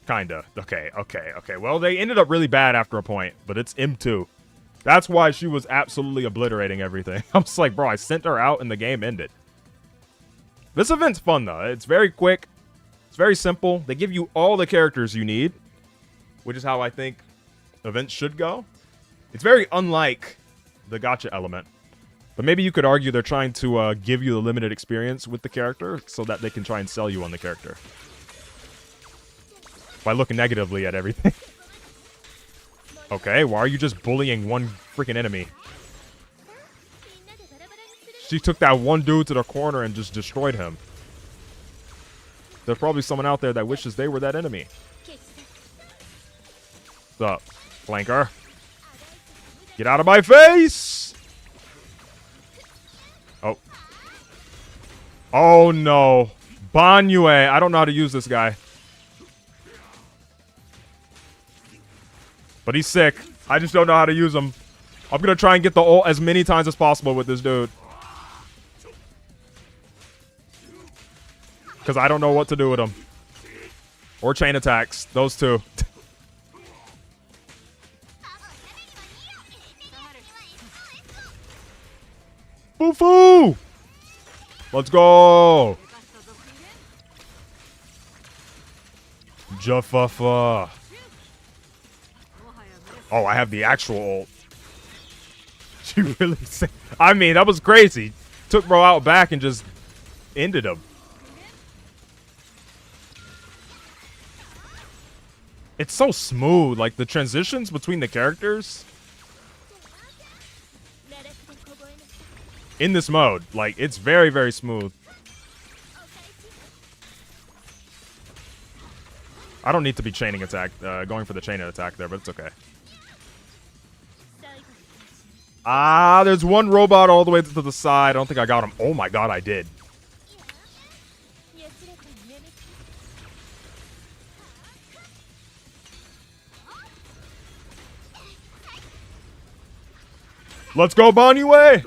Kinda. Okay. Well, they ended up really bad after a point, but it's M2. That's why she was absolutely obliterating everything. I'm just like, bro, I sent her out and the game ended. This event's fun, though. It's very quick. It's very simple. They give you all the characters you need, which is how I think events should go. It's very unlike the gacha element. But maybe you could argue they're trying to give you the limited experience with the character so that they can try and sell you on the character. By looking negatively at everything. Okay, why are you just bullying one freaking enemy? She took that one dude to the corner and just destroyed him. There's probably someone out there that wishes they were that enemy. What's up, flanker? Get out of my face! Oh. Oh no. Banyue. I don't know how to use this guy. But he's sick. I just don't know how to use him. I'm gonna try and get the ult as many times as possible with this dude. Because I don't know what to do with him. Or chain attacks. Those two. Boo-foo! Let's go! Jaffafa. Oh, I have the actual ult. She really said... I mean, that was crazy. Took bro out back and just ended him. It's so smooth. Like, the transitions between the characters... in this mode, like, it's very, very smooth. I don't need to be chaining attack, going for the chain attack there, but it's okay. Ah, there's one robot all the way to the side. I don't think I got him. Oh my god, I did. Let's go, Banyue!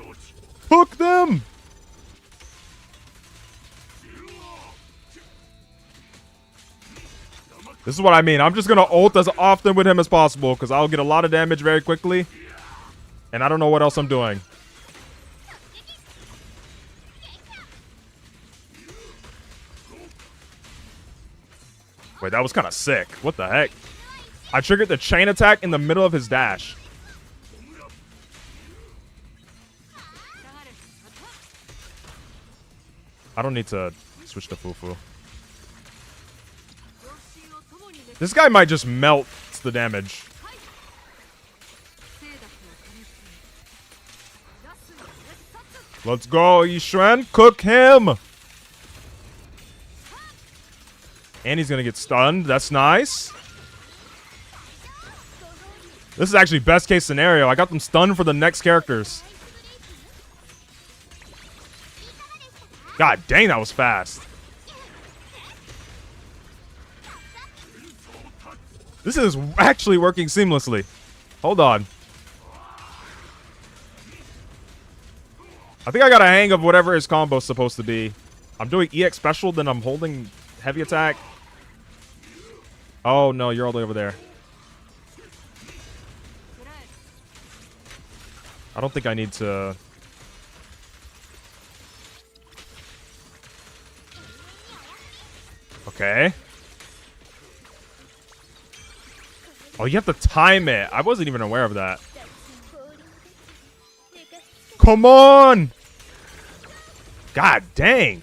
Hook them! This is what I mean. I'm just gonna ult as often with him as possible because I'll get a lot of damage very quickly. And I don't know what else I'm doing. Wait, that was kind of sick. What the heck? I triggered the chain attack in the middle of his dash. I don't need to switch to Fufu. This guy might just melt the damage. Let's go, Yishuan. Cook him. And he's going to get stunned. That's nice. This is actually best case scenario. I got them stunned for the next characters. God dang, that was fast. This is actually working seamlessly. Hold on. I think I got a hang of whatever his combo's supposed to be. I'm doing EX special, then I'm holding heavy attack. Oh no, you're all the way over there. I don't think I need to... Okay. Oh, you have to time it. I wasn't even aware of that. Come on! God dang.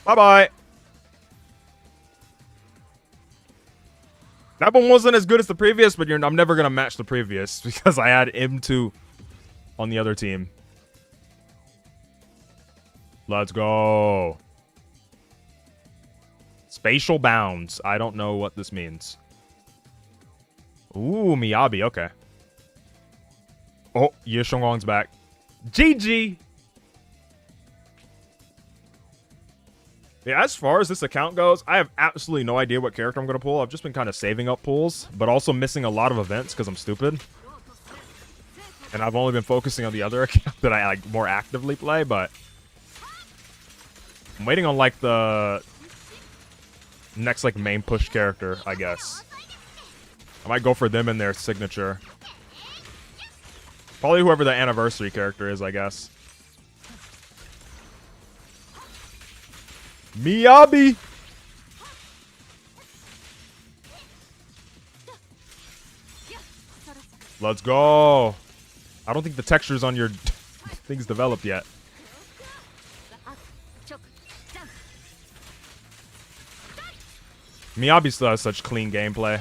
Bye-bye. That one wasn't as good as the previous, but I'm never going to match the previous because I had M2 on the other team. Let's go. Spatial bounds. I don't know what this means. Ooh, Miyabi. Okay. Oh, Ye Xiongguang's back. GG. Yeah, as far as this account goes, I have absolutely no idea what character I'm going to pull. I've just been kind of saving up pulls, but also missing a lot of events because I'm stupid. And I've only been focusing on the other account that I like more actively play, but I'm waiting on like the next like main push character, I guess. I might go for them in their signature. Probably whoever the anniversary character is, I guess. Miyabi! Let's go! I don't think the textures on your things developed yet. Miyabi still has such clean gameplay.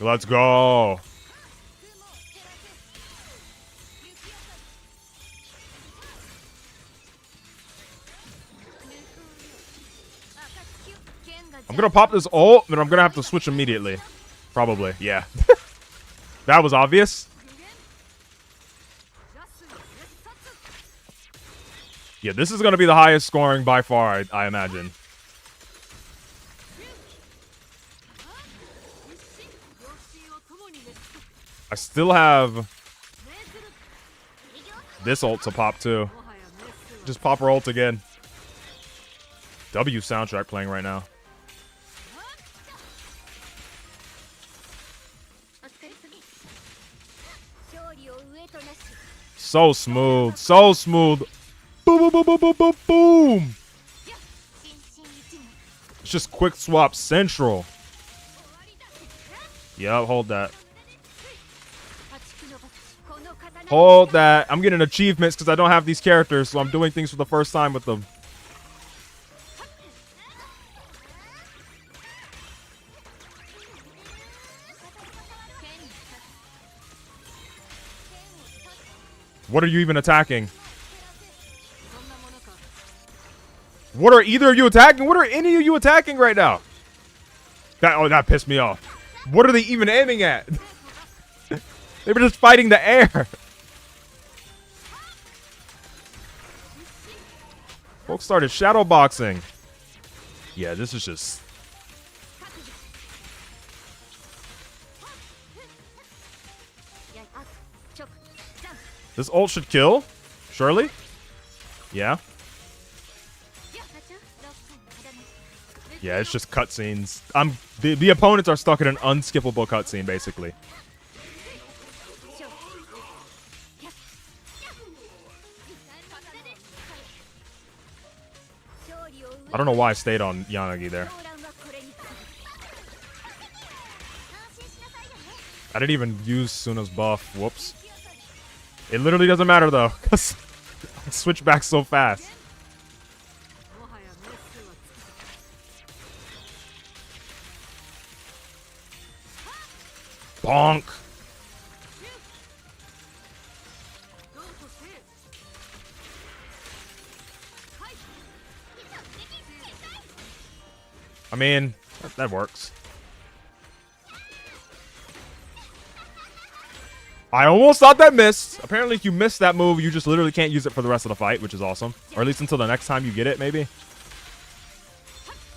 Let's go! I'm gonna pop this ult, but I'm gonna have to switch immediately. Probably, yeah. That was obvious. Yeah, this is gonna be the highest scoring by far, I imagine. I still have this ult to pop too. Just pop her ult again. W soundtrack playing right now. So smooth, so smooth. Boom, boom, boom, boom, boom, boom, boom. It's just quick swap central. Yup, hold that. Hold that. I'm getting achievements because I don't have these characters, so I'm doing things for the first time with them. What are you even attacking? What are either of you attacking? What are any of you attacking right now? That pissed me off. What are they even aiming at? They were just fighting the air. Folks started shadow boxing. Yeah, this is just... This ult should kill, surely. Yeah. Yeah, it's just cutscenes. The opponents are stuck in an unskippable cutscene, basically. I don't know why I stayed on Yanagi there. I didn't even use Suna's buff. Whoops. It literally doesn't matter though, because I switch back so fast. Bonk. I mean, that works. I almost thought that missed. Apparently, if you miss that move, you just literally can't use it for the rest of the fight, which is awesome. Or at least until the next time you get it, maybe.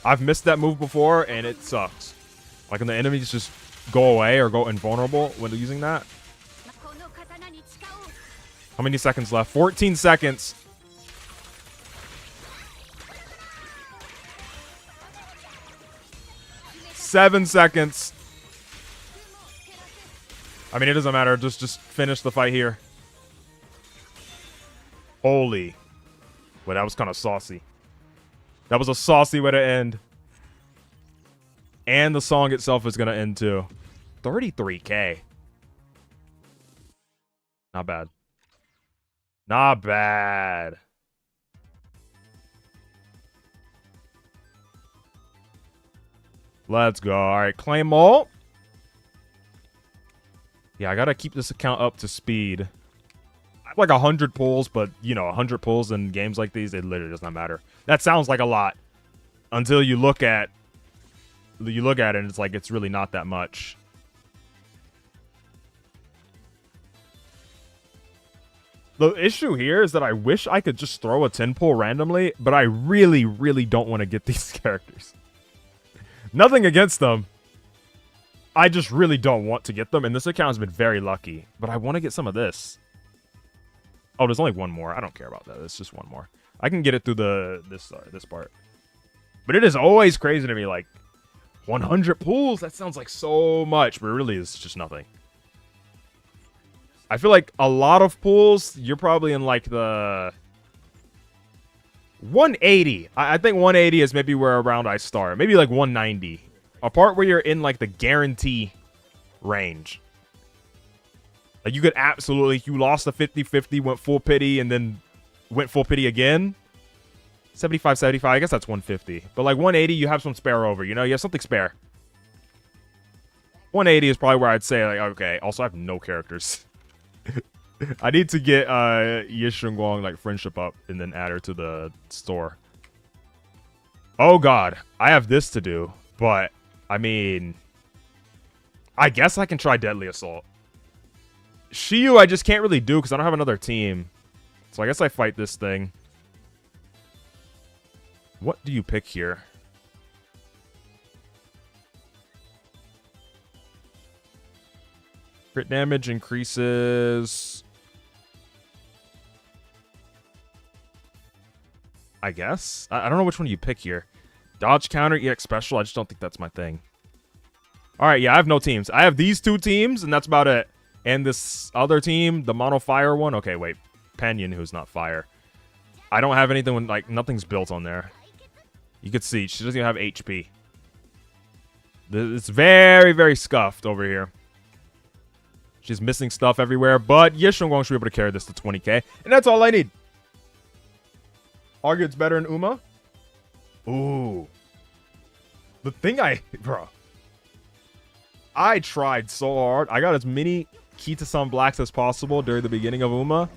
I've missed that move before, and it sucks. Like, when the enemies just go away or go invulnerable when using that. How many seconds left? 14 seconds. Seven seconds. I mean, it doesn't matter. Just finish the fight here. Holy. Wait, that was kind of saucy. That was a saucy way to end. And the song itself is going to end too. 33K. Not bad. Not bad. Let's go. All right, claim ult. Yeah, I gotta keep this account up to speed. I have like 100 pulls, but you know, 100 pulls in games like these, it literally does not matter. That sounds like a lot until you look at it and it's like it's really not that much. The issue here is that I wish I could just throw a 10 pull randomly, but I really, really don't want to get these characters. Nothing against them. I just really don't want to get them, and this account has been very lucky. But I want to get some of this. Oh, there's only one more. I don't care about that. It's just one more. I can get it through this part. But it is always crazy to me, like, 100 pools? That sounds like so much, but it really is just nothing. I feel like a lot of pools, you're probably in, like, the 180. I think 180 is maybe where around I start. Maybe, like, 190. A part where you're in, like, the guarantee range. Like, you could absolutely, you lost a 50-50, went full pity, and then went full pity again. 75-75, I guess that's 150. But, like, 180, you have some spare over, you know? You have something spare. 180 is probably where I'd say, like, okay. Also, I have no characters. I need to get Yishunguang, like, friendship up and then add her to the store. Oh, God. I have this to do. But, I mean, I guess I can try Deadly Assault. Shiyu, I just can't really do because I don't have another team. So I guess I fight this thing. What do you pick here? Crit damage increases. I guess. I don't know which one you pick here. Dodge counter, EX special. I just don't think that's my thing. All right, yeah, I have no teams. I have these two teams, and that's about it. And this other team, the mono fire one. Okay, wait. Penyon, who's not fire. I don't have anything when, like, nothing's built on there. You can see, she doesn't even have HP. It's very, very scuffed over here. She's missing stuff everywhere, but Yishunguang should be able to carry this to 20k. And that's all I need. Argue it's better in Uma? Ooh. The thing bro. I tried so hard. I got as many Kita-san Blacks as possible during the beginning of Uma.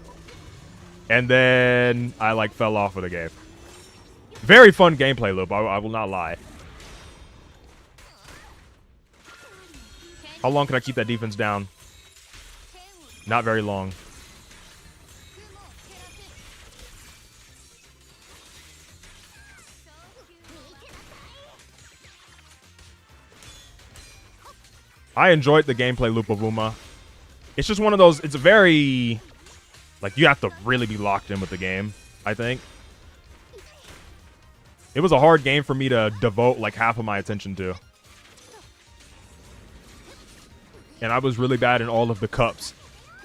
And then I, like, fell off of the game. Very fun gameplay loop, I will not lie. How long can I keep that defense down? Not very long. I enjoyed the gameplay loop of Uma. It's just one of those, it's a very, like, you have to really be locked in with the game, I think. It was a hard game for me to devote, like, half of my attention to. And I was really bad in all of the cups.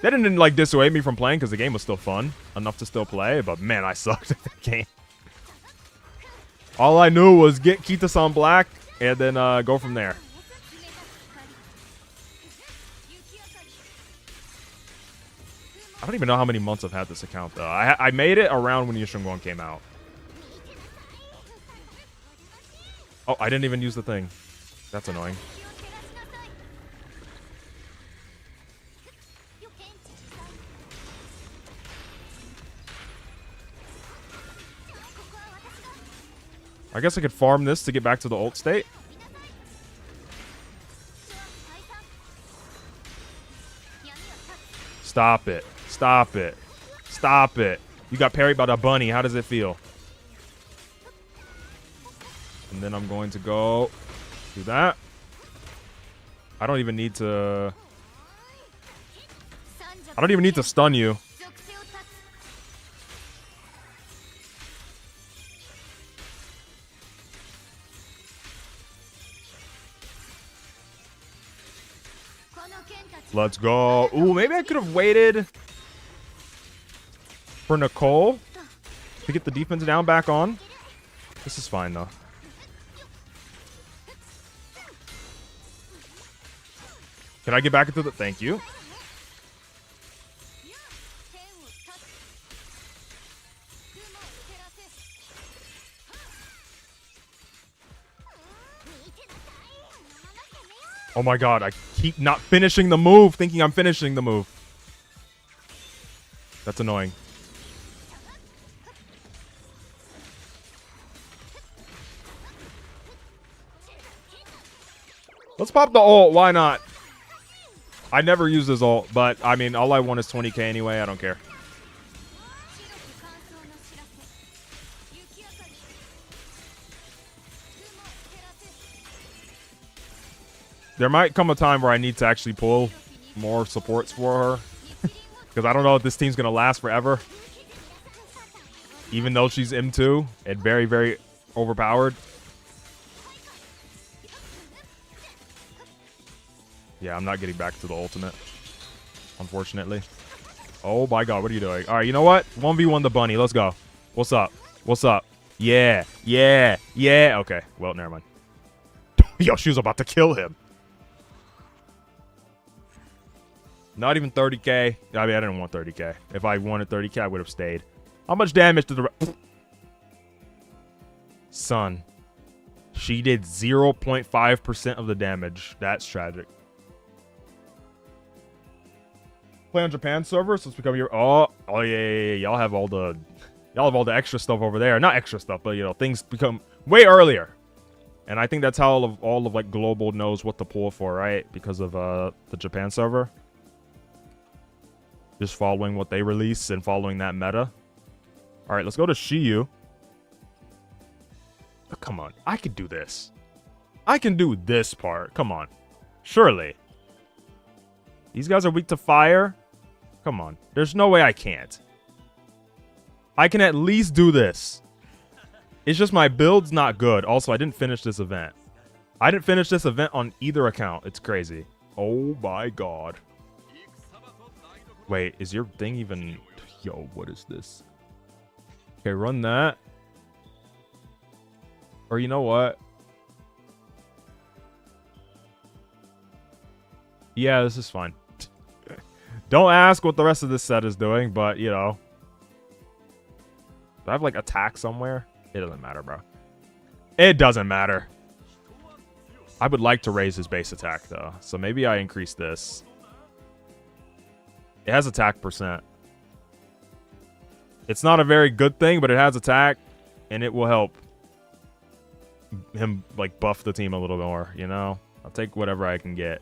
That didn't, like, dissuade me from playing because the game was still fun enough to still play, but man, I sucked at the game. All I knew was get Kita-san Black and then go from there. I don't even know how many months I've had this account, though. I made it around when Yishunguang came out. Oh, I didn't even use the thing. That's annoying. I guess I could farm this to get back to the ult state. Stop it. Stop it. Stop it. You got parried by the bunny. How does it feel? And then I'm going to go do that. I don't even need to... I don't even need to stun you. Let's go. Ooh, maybe I could have waited for Nicole to get the defense down back on. This is fine, though. Can I get back into the... Thank you. Oh my god, I keep not finishing the move, thinking I'm finishing the move. That's annoying. Let's pop the ult, why not? I never use this ult, but I mean, all I want is 20k anyway, I don't care. There might come a time where I need to actually pull more supports for her. Because I don't know if this team's going to last forever. Even though she's M2 and very, very overpowered. Yeah, I'm not getting back to the ultimate. Unfortunately. Oh my god, what are you doing? Alright, you know what? 1v1 the bunny. Let's go. What's up? What's up? Yeah. Yeah. Yeah. Okay. Well, never mind. Yo, she was about to kill him. Not even 30k. I mean, I didn't want 30k. If I wanted 30k, I would have stayed. How much damage did the... Son. She did 0.5% of the damage. That's tragic. Play on Japan server, so it's become your... Oh yeah. Y'all have all the extra stuff over there. Not extra stuff, but, you know, things become way earlier. And I think that's how all of like, Global knows what to pull for, right? Because of, the Japan server. Just following what they release and following that meta. Alright, let's go to Shiyu. Oh, come on. I can do this. I can do this part. Come on. Surely. These guys are weak to fire. Come on. There's no way I can't. I can at least do this. It's just my build's not good. Also, I didn't finish this event. I didn't finish this event on either account. It's crazy. Oh my god. Wait, is your thing even... Yo, what is this? Okay, run that. Or you know what? Yeah, this is fine. Don't ask what the rest of this set is doing, but, you know. Do I have, like, attack somewhere? It doesn't matter, bro. It doesn't matter. I would like to raise his base attack, though. So maybe I increase this. It has attack percent. It's not a very good thing, but it has attack. And it will help him, like, buff the team a little more, you know? I'll take whatever I can get.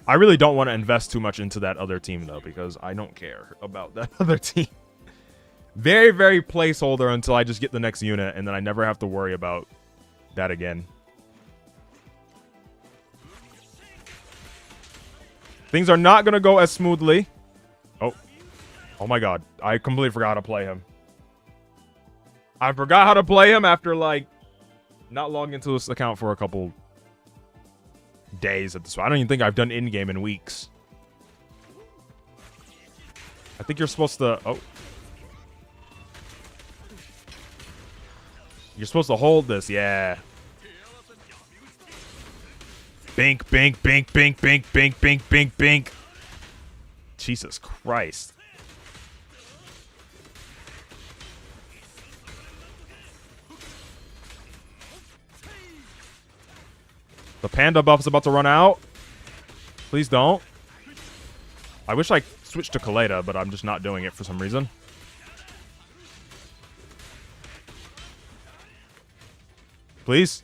I really don't want to invest too much into that other team, though, because I don't care about that other team. Very, very placeholder until I just get the next unit, and then I never have to worry about that again. Things are not going to go as smoothly. Oh. Oh my god. I completely forgot how to play him. I forgot how to play him after, like, not logging into this account for a couple days at this point. I don't even think I've done in-game in weeks. I think you're supposed to... Oh. You're supposed to hold this, yeah. Bink, bink, bink, bink, bink, bink, bink, bink, bink. Jesus Christ. The panda buff is about to run out. Please don't. I wish I switched to Kaleda, but I'm just not doing it for some reason. Please.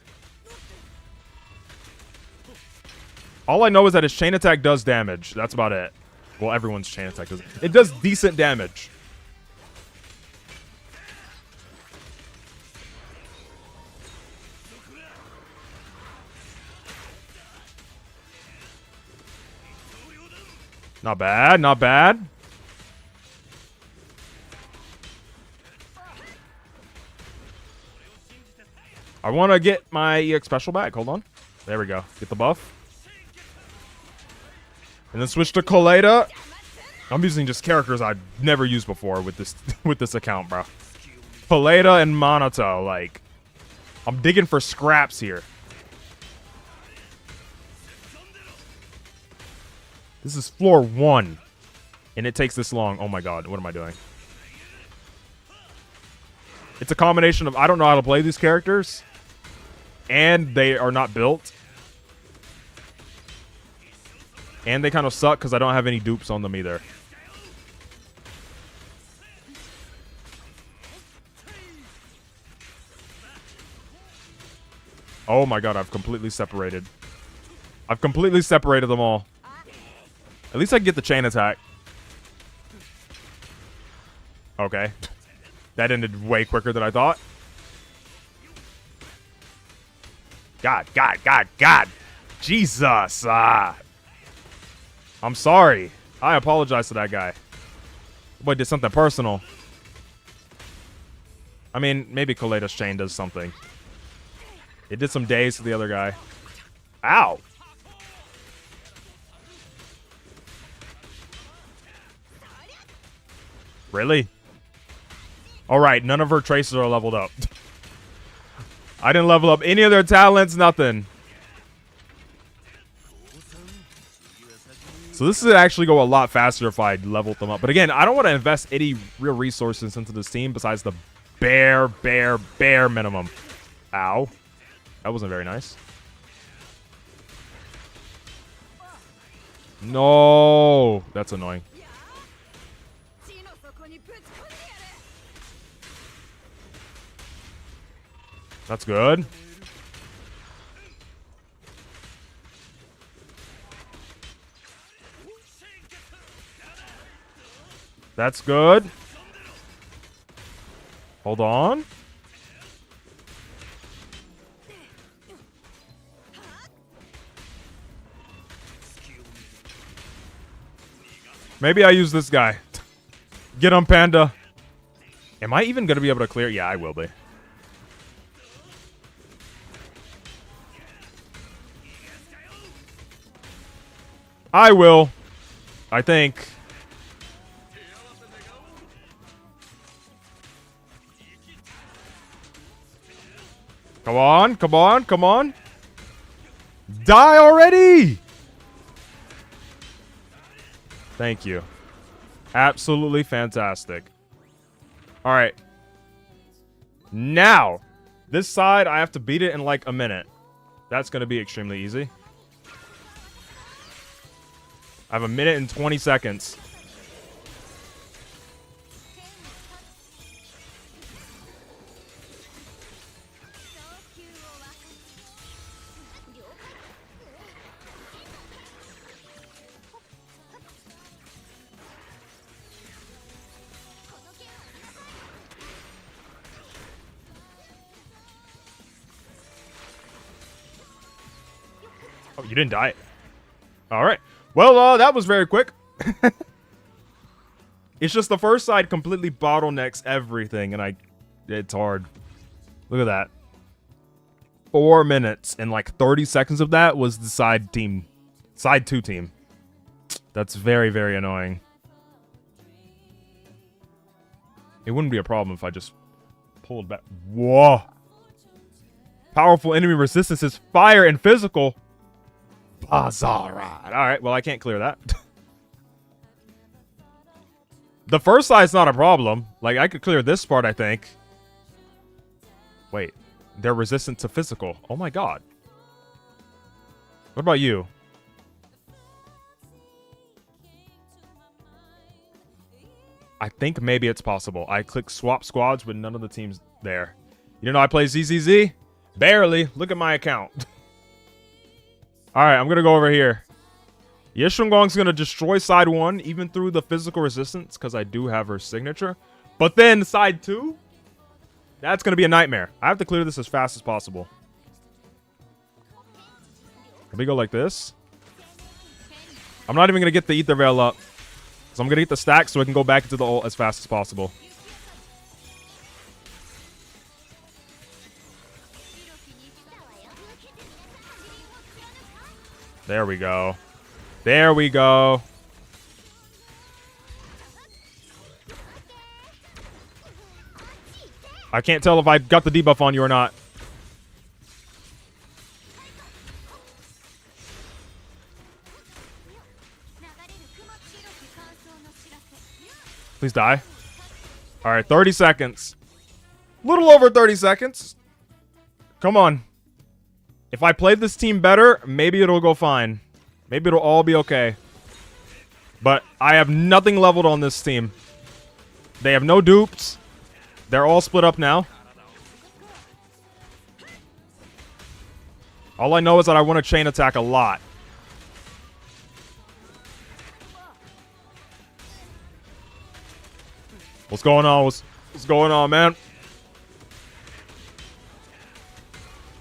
All I know is that his chain attack does damage. That's about it. Well, everyone's chain attack does. It does decent damage. Not bad, not bad. I want to get my EX special back. Hold on. There we go. Get the buff. And then switch to Kaleda. I'm using just characters I've never used before with this account, bro. Kaleda and Monato, like, I'm digging for scraps here. This is floor 1. And it takes this long. Oh my god, what am I doing? It's a combination of I don't know how to play these characters. And they are not built. And they kind of suck because I don't have any dupes on them either. Oh my god, I've completely separated. I've completely separated them all. At least I can get the chain attack. Okay. That ended way quicker than I thought. God. Jesus. I'm sorry. I apologize to that guy. Boy did something personal. I mean, maybe Kaleidos Chain does something. It did some days to the other guy. Ow! Really? Alright, none of her traces are leveled up. I didn't level up any of their talents, nothing. So this would actually go a lot faster if I leveled them up. But again, I don't want to invest any real resources into this team besides the bare minimum. Ow. That wasn't very nice. No. That's annoying. That's good. That's good. Hold on. Maybe I use this guy. Get him, Panda. Am I even going to be able to clear? Yeah, I will be. I will. I think. Come on, come on, come on. Die already! Thank you. Absolutely fantastic. Alright. Now, this side, I have to beat it in like a minute. That's going to be extremely easy. I have a minute and 20 seconds. Oh, you didn't die. All right. Well, that was very quick. It's just the first side completely bottlenecks everything, and it's hard. Look at that. 4 minutes, and like 30 seconds of that was the side 2 team. That's very, very annoying. It wouldn't be a problem if I just pulled back. Whoa. Powerful enemy resistance is fire and physical. Alright. Alright, well, I can't clear that. The first side's not a problem. Like, I could clear this part, I think. Wait. They're resistant to physical. Oh my god. What about you? I think maybe it's possible. I click swap squads with none of the teams there. You know I play ZZZ? Barely. Look at my account. Alright, I'm gonna go over here. Yeshungong's gonna destroy side 1, even through the physical resistance, because I do have her signature. But then side 2? That's gonna be a nightmare. I have to clear this as fast as possible. Let me go like this. I'm not even gonna get the Ether Veil up. So I'm gonna get the stack so I can go back into the ult as fast as possible. There we go. There we go. I can't tell if I got the debuff on you or not. Please die. Alright, 30 seconds. Little over 30 seconds. Come on. If I play this team better, maybe it'll go fine. Maybe it'll all be okay. But I have nothing leveled on this team. They have no dupes. They're all split up now. All I know is that I want to chain attack a lot. What's going on? What's going on, man?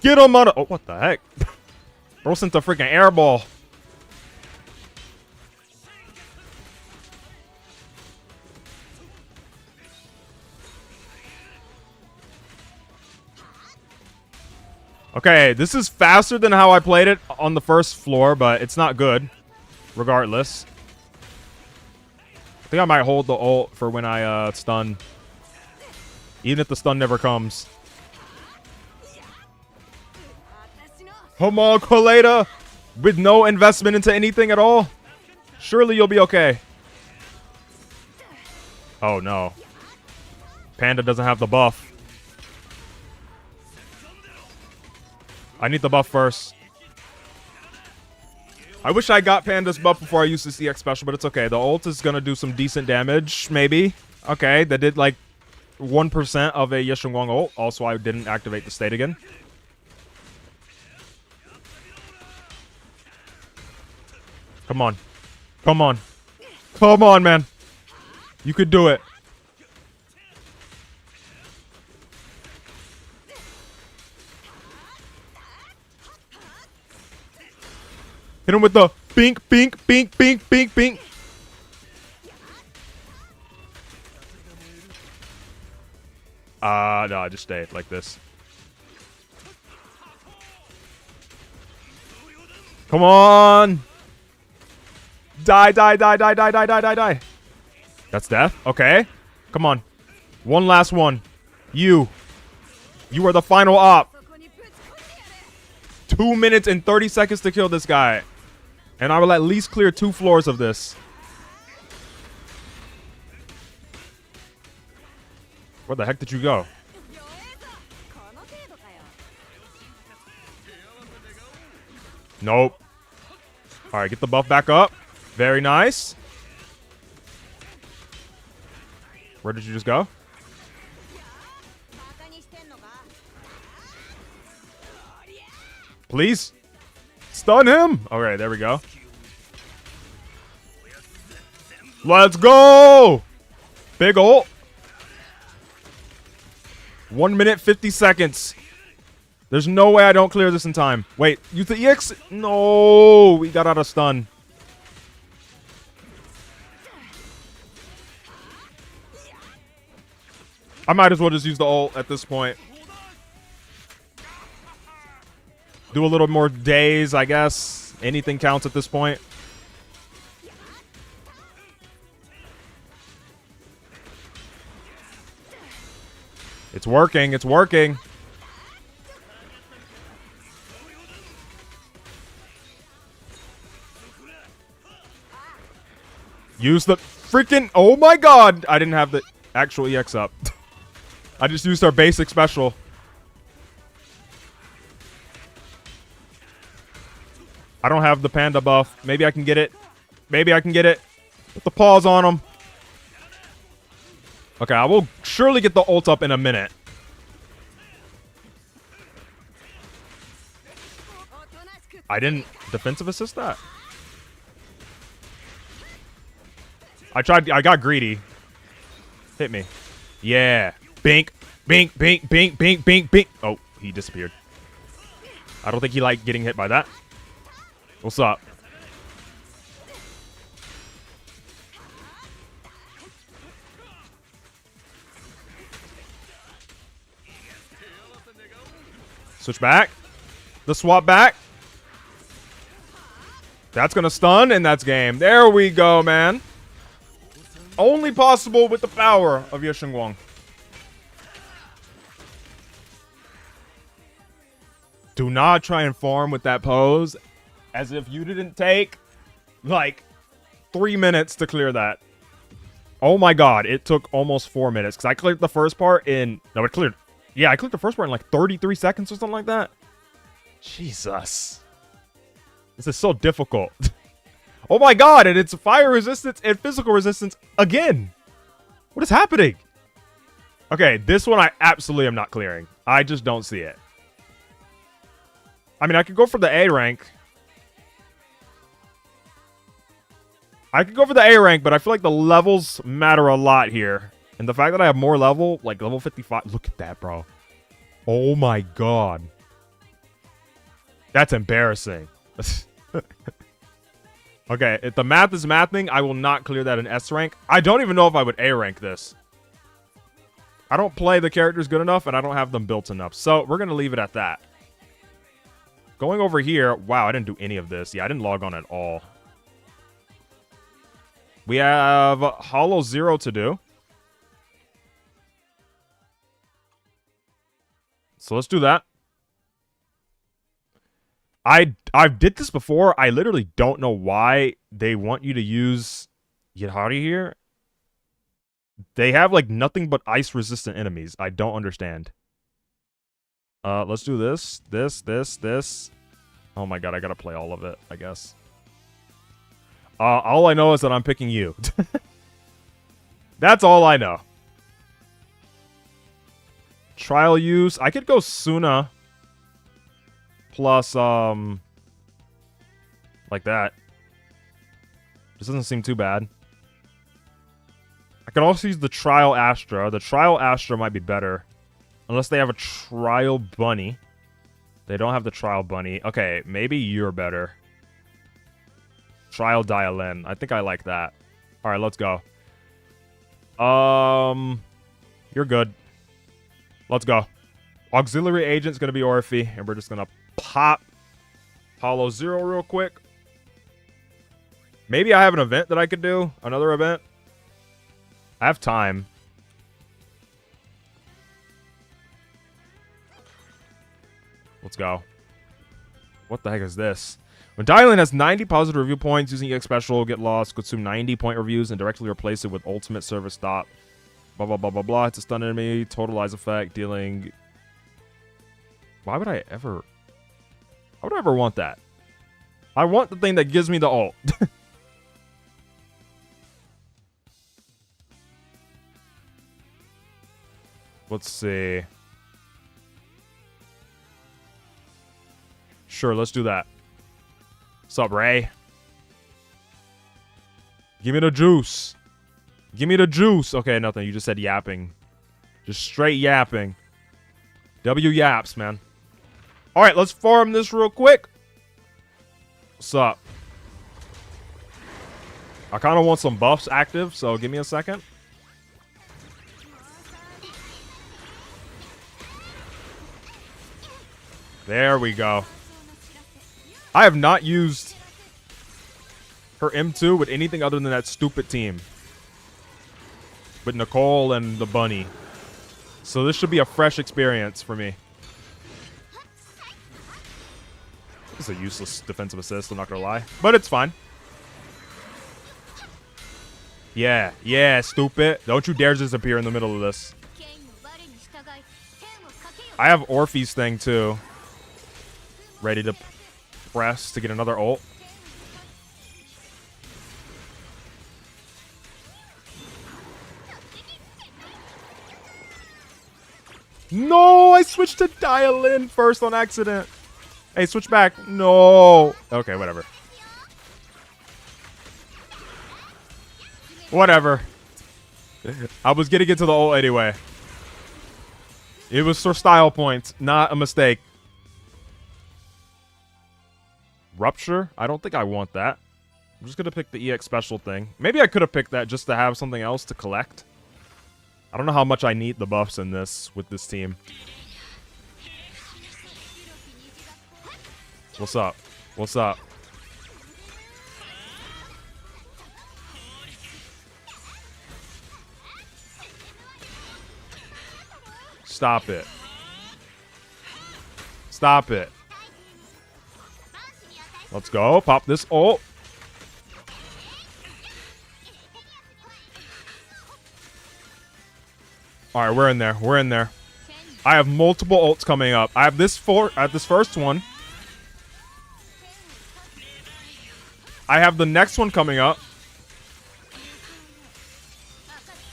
Get him on. Oh, what the heck? Bro sent a freaking air ball. Okay, this is faster than how I played it on the first floor, but it's not good. Regardless. I think I might hold the ult for when I stun. Even if the stun never comes. Come on, Colada! With no investment into anything at all? Surely you'll be okay. Oh, no. Panda doesn't have the buff. I need the buff first. I wish I got Panda's buff before I used the CX special, but it's okay. The ult is going to do some decent damage, maybe. Okay, that did like 1% of a Yeshengwang ult. Also, I didn't activate the state again. Come on. Come on. Come on, man. You could do it. Hit him with the bink, bink, bink, bink, bink, bink. No, I just stayed like this. Come on. Die, die, die, die, die, die, die, die, die. That's death. Okay. Come on. One last one. You are the final op. 2 minutes and 30 seconds to kill this guy. And I will at least clear 2 floors of this. Where the heck did you go? Nope. Alright, get the buff back up. Very nice. Where did you just go? Please. Stun him. Okay, there we go. Let's go. Big ult. 1 minute, 50 seconds. There's no way I don't clear this in time. Wait, use the EX? No, we got out of stun. I might as well just use the ult at this point. Do a little more days, I guess. Anything counts at this point. It's working. It's working. Use the freaking... Oh my god! I didn't have the actual EX up. I just used our basic special. I don't have the panda buff. Maybe I can get it. Maybe I can get it. Put the paws on him. Okay, I will surely get the ult up in a minute. I didn't defensive assist that. I got greedy. Hit me. Yeah. Bink. Bink, bink, bink, bink, bink, bink. Oh, he disappeared. I don't think he liked getting hit by that. What's up? Switch back. The swap back. That's going to stun, and that's game. There we go, man. Only possible with the power of Yeshengwang. Do not try and farm with that pose as if you didn't take, like, 3 minutes to clear that. Oh my god, it took almost 4 minutes. Because I cleared the first part in... No, it cleared... Yeah, I cleared the first part in like 33 seconds or something like that. Jesus. This is so difficult. Oh my god, and it's fire resistance and physical resistance again. What is happening? Okay, this one I absolutely am not clearing. I just don't see it. I mean, I could go for the A rank. I could go for the A rank, but I feel like the levels matter a lot here. And the fact that I have more level, like level 55. Look at that, bro. Oh my god. That's embarrassing. Okay, if the math is mathing, I will not clear that in S rank. I don't even know if I would A rank this. I don't play the characters good enough, and I don't have them built enough. So we're going to leave it at that. Going over here. Wow, I didn't do any of this. Yeah, I didn't log on at all. We have Hollow Zero to do. So let's do that. I did this before. I literally don't know why they want you to use Yidhari here. They have like nothing but ice resistant enemies. I don't understand. Let's do this. This. Oh my god, I gotta play all of it, I guess. All I know is that I'm picking you. That's all I know. Trial use. I could go Suna. Plus, like that. This doesn't seem too bad. I can also use the Trial Astra. The Trial Astra might be better. Unless they have a Trial Bunny. They don't have the Trial Bunny. Okay, maybe you're better. Trial Dial-In. I think I like that. Alright, let's go. You're good. Let's go. Auxiliary Agent's gonna be Orphe, and we're just gonna pop Hollow Zero real quick. Maybe I have an event that I could do. Another event. I have time. Let's go. What the heck is this? When Dial-In has 90 positive review points, using EX Special, get lost, consume 90 point reviews, and directly replace it with Ultimate Service Stop. Blah, blah, blah, blah, blah. It's a stun enemy. Totalize effect, dealing... Why would I ever want that? I want the thing that gives me the ult. Let's see. Sure, let's do that. What's up, Ray? Give me the juice. Give me the juice. Okay, nothing. You just said yapping. Just straight yapping. W yaps, man. Alright, let's farm this real quick. What's up? I kind of want some buffs active, so give me a second. There we go. I have not used her M2 with anything other than that stupid team. With Nicole and the bunny. So this should be a fresh experience for me. It's a useless defensive assist, I'm not gonna lie. But it's fine. Yeah, stupid. Don't you dare disappear in the middle of this. I have Orphe's thing too. Ready to press to get another ult. No, I switched to Dial-In first on accident. Hey, switch back. No. Okay, whatever. Whatever. I was getting into the ult anyway. It was for style points, not a mistake. Rupture? I don't think I want that. I'm just going to pick the EX special thing. Maybe I could have picked that just to have something else to collect. I don't know how much I need the buffs in this with this team. What's up? What's up? Stop it. Stop it. Let's go. Pop this ult. Alright, we're in there. We're in there. I have multiple ults coming up. I have this first one. I have the next one coming up.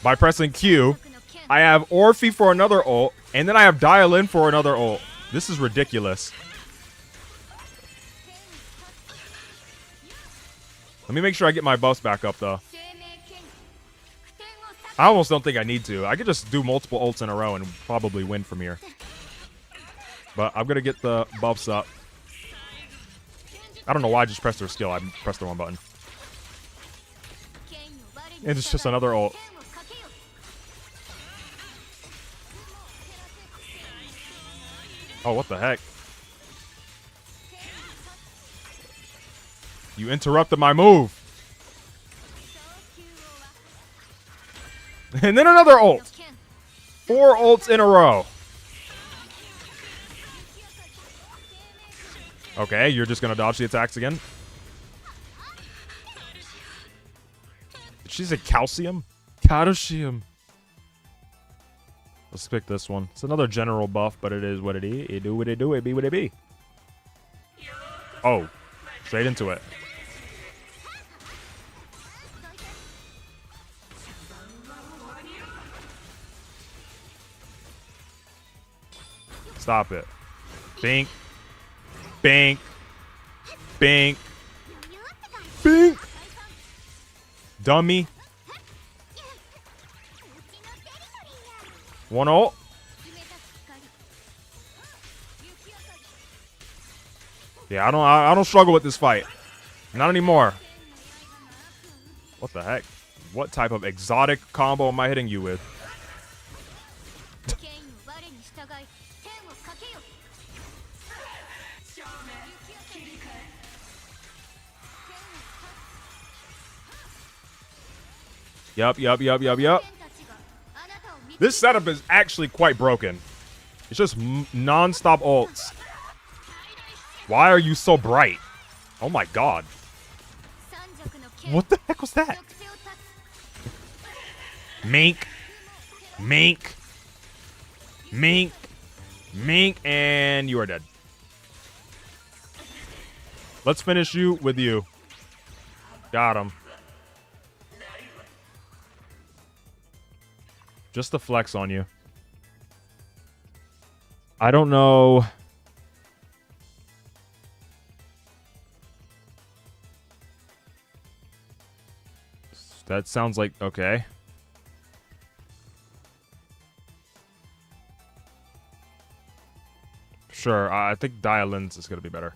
By pressing Q. I have Orphe for another ult. And then I have Dial-In for another ult. This is ridiculous. Let me make sure I get my buffs back up, though. I almost don't think I need to. I could just do multiple ults in a row and probably win from here. But I'm going to get the buffs up. I don't know why I just pressed her skill. I pressed the wrong button. And it's just another ult. Oh, what the heck? You interrupted my move. And then another ult. 4 ults in a row. Okay, you're just gonna dodge the attacks again. She's a calcium? Calcium. Let's pick this one. It's another general buff, but it is what it is. It do what it do. It be what it be. Oh, straight into it. Stop it. Bink. Bink. Bink. Bink. Dummy. One ult. Yeah, I don't struggle with this fight. Not anymore. What the heck? What type of exotic combo am I hitting you with? Yup. This setup is actually quite broken. It's just non-stop ults. Why are you so bright? Oh my god. What the heck was that? Mink. Mink. Mink. Mink. And you are dead. Let's finish you with you. Got him. Just to flex on you. I don't know. That sounds like okay. Sure, I think Dialins is gonna be better.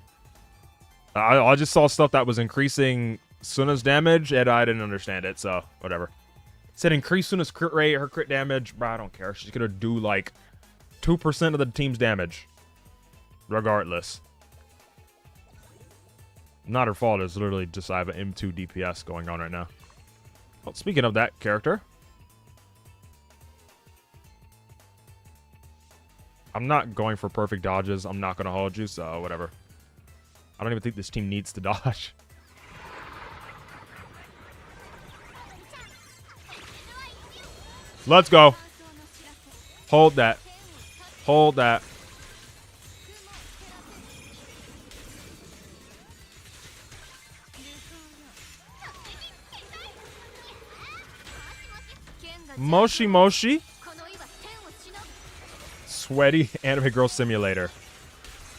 I just saw stuff that was increasing Suna's damage, and I didn't understand it, so whatever. It said increase Suna's crit rate, her crit damage. Bro, I don't care. She's gonna do like 2% of the team's damage, regardless. Not her fault. It's literally just I have an M2 DPS going on right now. Well, speaking of that character, I'm not going for perfect dodges. I'm not gonna hold you, so whatever. I don't even think this team needs to dodge. Let's go. Hold that. Hold that. Moshi Moshi. Sweaty Anime Girl Simulator.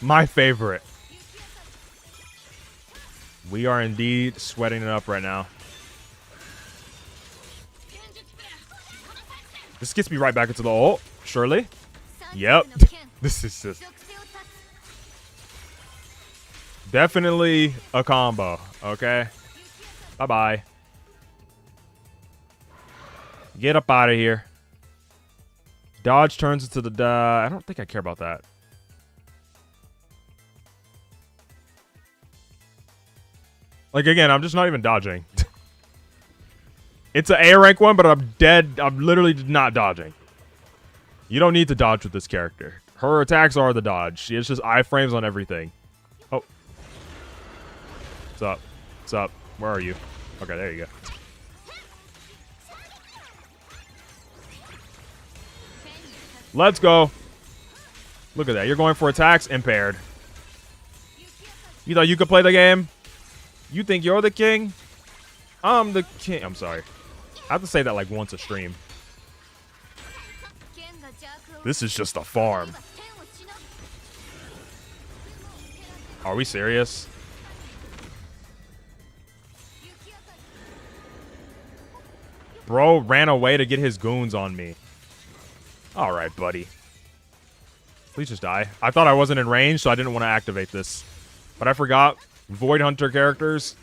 My favorite. We are indeed sweating it up right now. This gets me right back into the ult, surely. Yep. This is just definitely a combo, okay? Bye-bye. Get up out of here. Dodge turns into the... I don't think I care about that. Like, again, I'm just not even dodging. It's an A rank one, but I'm dead. I'm literally not dodging. You don't need to dodge with this character. Her attacks are the dodge. She has just iframes on everything. Oh. What's up? What's up? Where are you? Okay, there you go. Let's go. Look at that. You're going for attacks? Impaired. You thought you could play the game? You think you're the king? I'm the king. I'm sorry. I have to say that like once a stream. This is just a farm. Are we serious? Bro ran away to get his goons on me. Alright, buddy. Please just die. I thought I wasn't in range, so I didn't want to activate this. But I forgot. Void Hunter characters.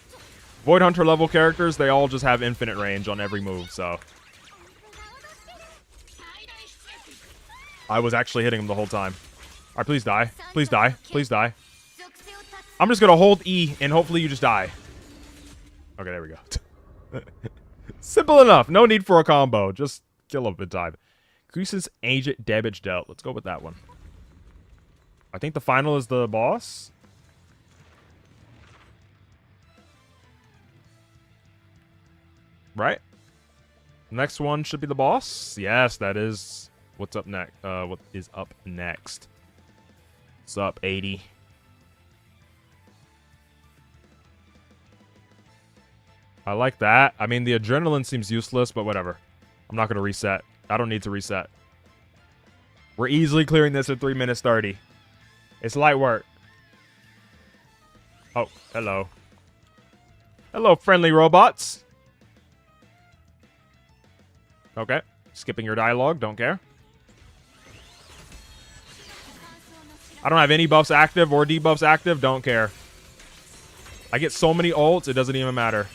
Void Hunter level characters, they all just have infinite range on every move, so. I was actually hitting him the whole time. Alright, please die. Please die. Please die. I'm just gonna hold E, and hopefully you just die. Okay, there we go. Simple enough. No need for a combo. Just kill him in time. Increases agent damage dealt. Let's go with that one. I think the final is the boss. Right? Next one should be the boss. Yes, that is what's up next. What is up next? What's up, 80? I like that. I mean, the adrenaline seems useless, but whatever. I'm not going to reset. I don't need to reset. We're easily clearing this in 3 minutes 30. It's light work. Oh, hello. Hello, friendly robots. Okay. Skipping your dialogue. Don't care. I don't have any buffs active or debuffs active. Don't care. I get so many ults, it doesn't even matter.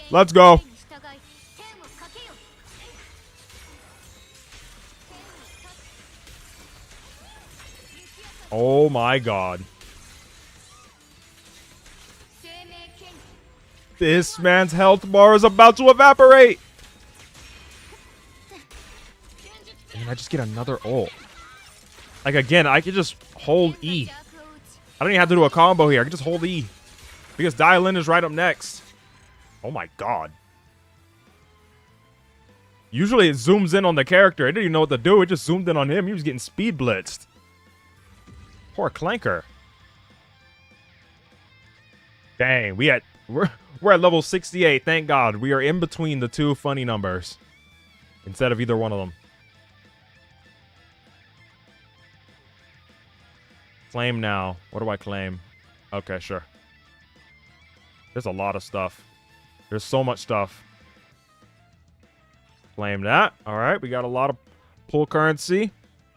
Let's go. Oh my god. This man's health bar is about to evaporate. And I just get another ult. Like, again, I could just hold E. I don't even have to do a combo here. I can just hold E. Because Dial-In is right up next. Oh my god. Usually it zooms in on the character. It didn't even know what to do. It just zoomed in on him. He was getting speed blitzed. Poor Clanker. Dang, we're at level 68. Thank God. We are in between the two funny numbers. Instead of either one of them. Claim now. What do I claim? Okay, sure. There's a lot of stuff. There's so much stuff. Claim that. Alright, we got a lot of pull currency.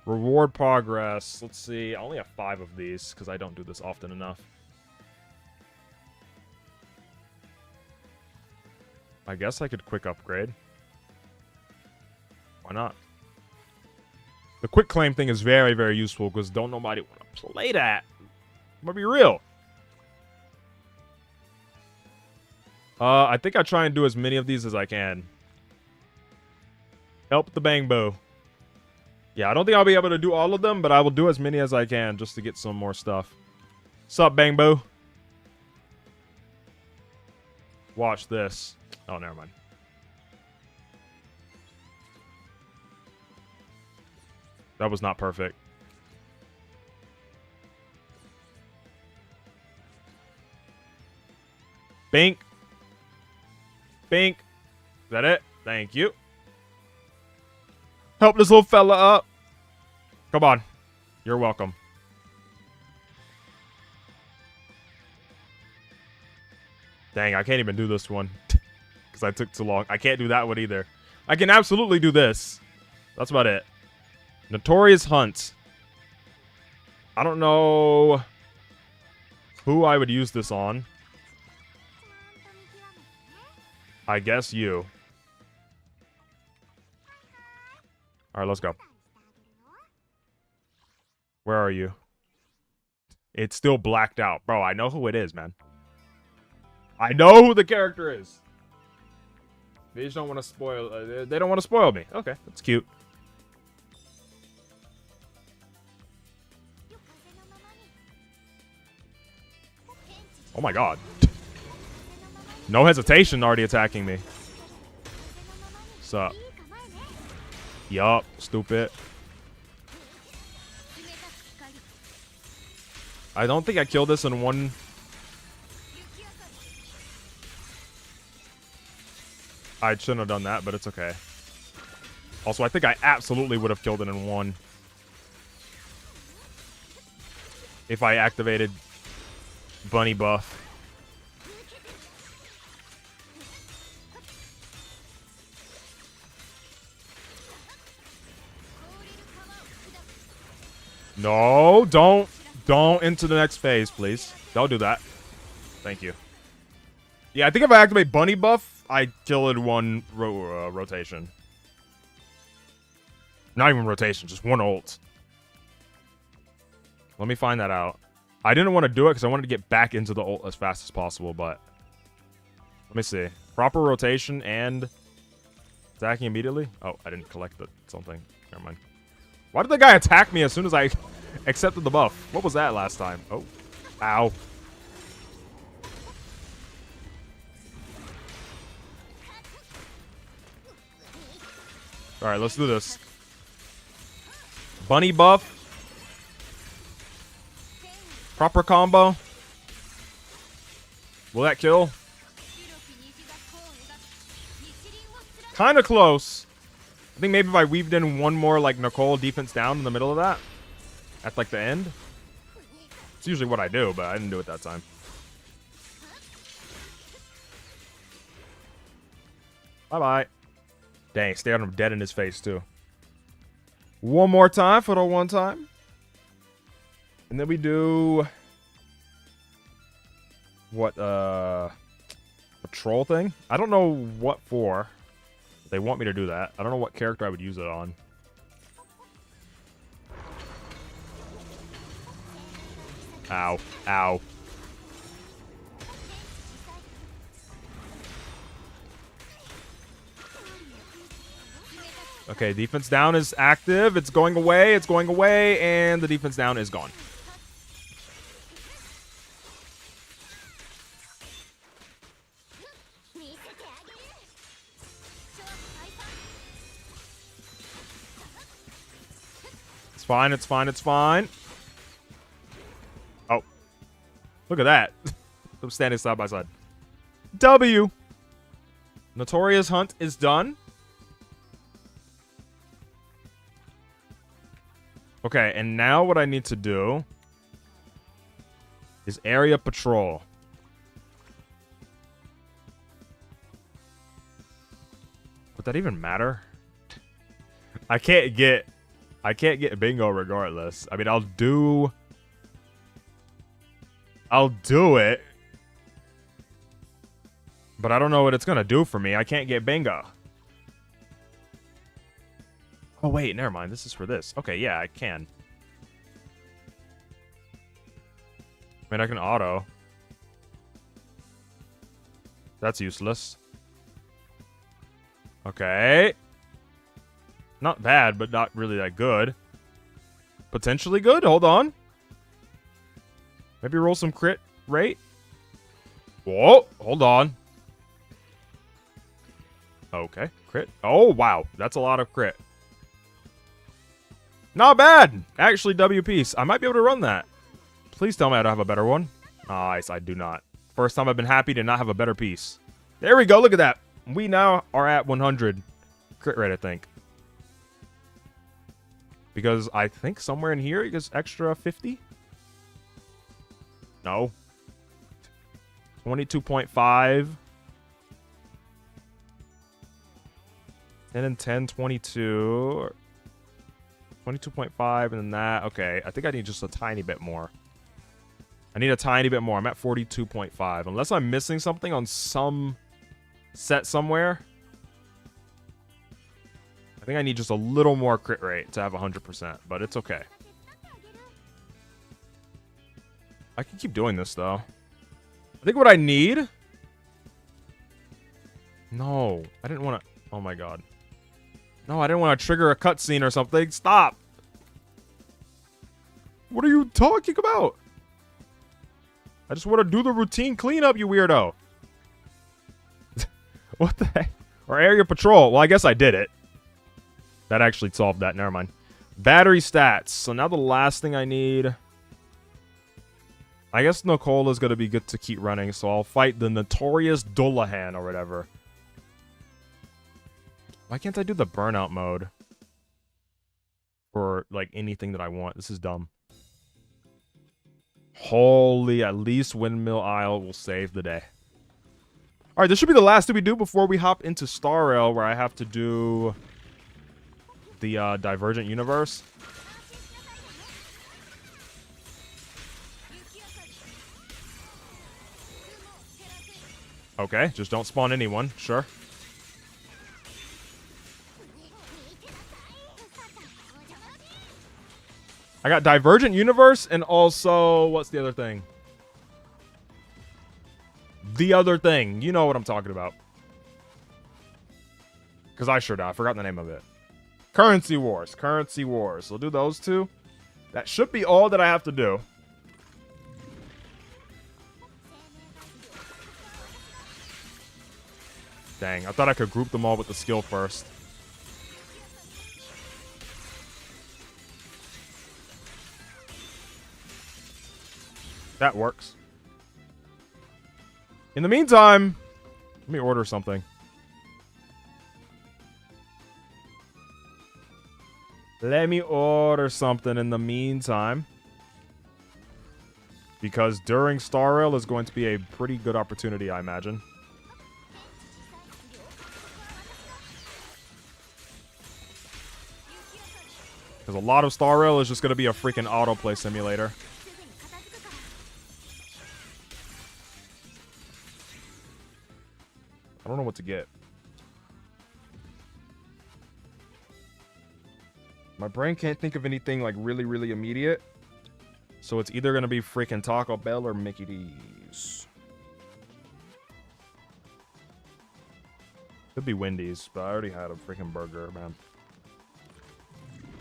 Reward progress. Let's see. I only have 5 of these because I don't do this often enough. I guess I could quick upgrade. Why not? The quick claim thing is very, very useful because don't nobody want to play that. I'm gonna be real. I think I try and do as many of these as I can. Help the Bang Boo. Yeah, I don't think I'll be able to do all of them, but I will do as many as I can just to get some more stuff. Sup, Bang Boo? Watch this. Oh, never mind. That was not perfect. Bink. Bink. Is that it? Thank you. Help this little fella up. Come on. You're welcome. Dang, I can't even do this one. Because I took too long. I can't do that one either. I can absolutely do this. That's about it. Notorious Hunt. I don't know who I would use this on. I guess you. Alright, let's go. Where are you? It's still blacked out. Bro, I know who it is, man. I know who the character is. They just don't want to spoil... they don't want to spoil me. Okay, that's cute. Oh my god. No hesitation already attacking me. What's up? Yup, stupid. I don't think I killed this in one... I shouldn't have done that, but it's okay. Also, I think I absolutely would have killed it in one. If I activated Bunny Buff. No, don't into the next phase, please. Don't do that. Thank you. Yeah, I think if I activate Bunny Buff, I kill it in one rotation. Not even rotation, just one ult. Let me find that out. I didn't want to do it because I wanted to get back into the ult as fast as possible, but... Let me see. Proper rotation and... Attacking immediately? Oh, I didn't collect something. Never mind. Why did the guy attack me as soon as I accepted the buff? What was that last time? Oh. Ow. Alright, let's do this. Bunny buff. Proper combo. Will that kill? Kind of close. I think maybe if I weaved in one more, like, Nicole defense down in the middle of that. At, like, the end. It's usually what I do, but I didn't do it that time. Bye-bye. Dang, stared him dead in his face, too. One more time for the one time. And then we do... What, patrol thing? I don't know what for. They want me to do that. I don't know what character I would use it on. Ow. Ow. Okay, defense down is active. It's going away. It's going away. And the defense down is gone. It's fine. It's fine. It's fine. Oh. Look at that. I'm standing side by side. W. Notorious Hunt is done. Okay, and now what I need to do is area patrol. Would that even matter? I can't get bingo regardless. I mean, I'll do it. But I don't know what it's gonna do for me. I can't get bingo. Oh, wait, never mind. This is for this. Okay, yeah, I can. I mean, I can auto. That's useless. Okay. Not bad, but not really that good. Potentially good? Hold on. Maybe roll some crit rate? Whoa, hold on. Okay, crit. Oh, wow. That's a lot of crit. Not bad. Actually, W piece. I might be able to run that. Please tell me I don't have a better one. Nice, I do not. First time I've been happy to not have a better piece. There we go. Look at that. We now are at 100 crit rate, I think. Because I think somewhere in here it gets extra 50. No. 22.5. 10 and 10, 22. 22.5 and then that. Okay, I think I need just a tiny bit more. I need a tiny bit more. I'm at 42.5. Unless I'm missing something on some set somewhere. I think I need just a little more crit rate to have 100%, but it's okay. I can keep doing this, though. I think what I need... No, I didn't want to... Oh, my God. No, I didn't want to trigger a cutscene or something. Stop! What are you talking about? I just want to do the routine cleanup, you weirdo. What the heck? Or area patrol. Well, I guess I did it. That actually solved that. Never mind. Battery stats. So now the last thing I need... I guess Nicole is going to be good to keep running, so I'll fight the Notorious Dullahan or whatever. Why can't I do the burnout mode? For, like, anything that I want. This is dumb. Holy, at least Windmill Isle will save the day. Alright, this should be the last thing we do before we hop into Star Rail, where I have to do the Divergent Universe. Okay, just don't spawn anyone. Sure. I got Divergent Universe and also, what's the other thing? The other thing. You know what I'm talking about. Because I sure do. I forgot the name of it. Currency Wars. Currency Wars. We'll do those two. That should be all that I have to do. Dang, I thought I could group them all with the skill first. That works. In the meantime, let me order something. Let me order something in the meantime. Because during Star Rail is going to be a pretty good opportunity, I imagine. Because a lot of Star Rail is just going to be a freaking autoplay simulator. I don't know what to get. My brain can't think of anything like really, really immediate. So it's either going to be freaking Taco Bell or Mickey D's. Could be Wendy's, but I already had a freaking burger, man.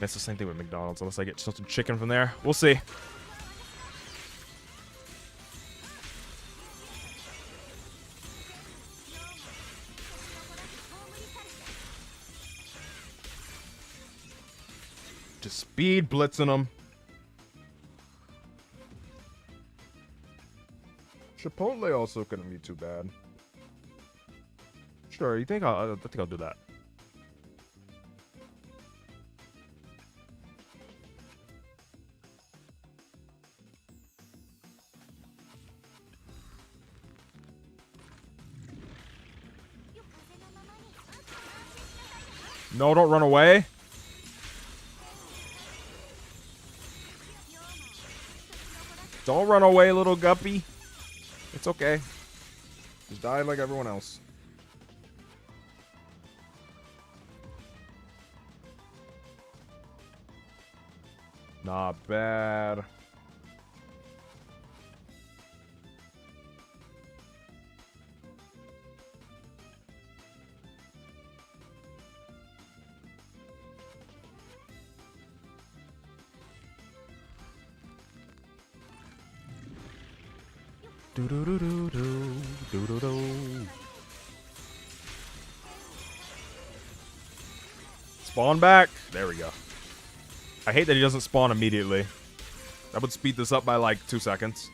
It's the same thing with McDonald's, unless I get some chicken from there. We'll see. Just speed blitzing them. Chipotle also couldn't be too bad. Sure, you think I think I'll do that. No, don't run away. Don't run away, little guppy. It's okay. Just die like everyone else. Not bad. Do do do do do do do do. Spawn back. There we go. I hate that he doesn't spawn immediately. That would speed this up by like 2 seconds.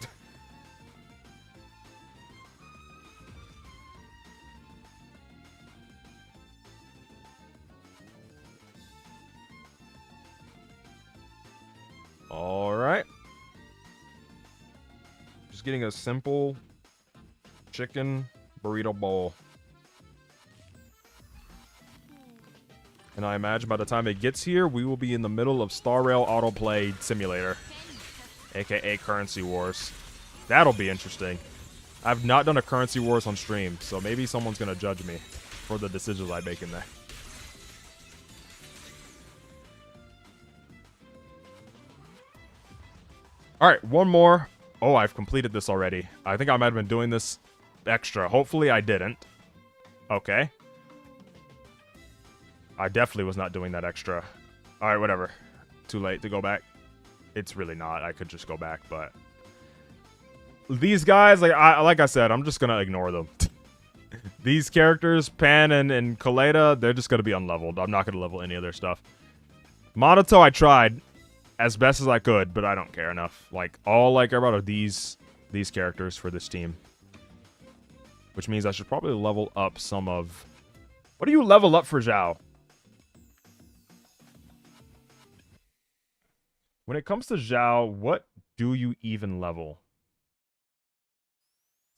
All right. Just getting a simple chicken burrito bowl. And I imagine by the time it gets here, we will be in the middle of Star Rail Autoplay Simulator. AKA Currency Wars. That'll be interesting. I've not done a Currency Wars on stream, so maybe someone's going to judge me for the decisions I make in there. Alright, one more. Oh, I've completed this already. I think I might have been doing this extra. Hopefully I didn't. Okay. I definitely was not doing that extra. Alright, whatever. Too late to go back. It's really not. I could just go back, but... These guys, like I said, I'm just gonna ignore them. These characters, Pan and Kaleda, they're just gonna be unleveled. I'm not gonna level any of their stuff. Monato, I tried as best as I could, but I don't care enough. Like, all I care about are these characters for this team. Which means I should probably level up some of... What do you level up for Zhao? When it comes to Zhao, what do you even level?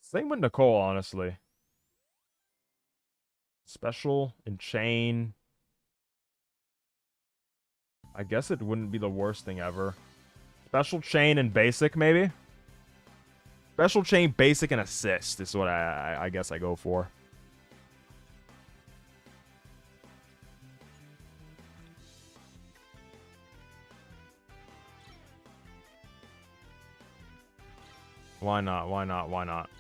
Same with Nicole, honestly. Special and chain. I guess it wouldn't be the worst thing ever. Special chain and basic, maybe? Special chain, basic, and assist is what I guess I go for. Why not? Why not? Why not?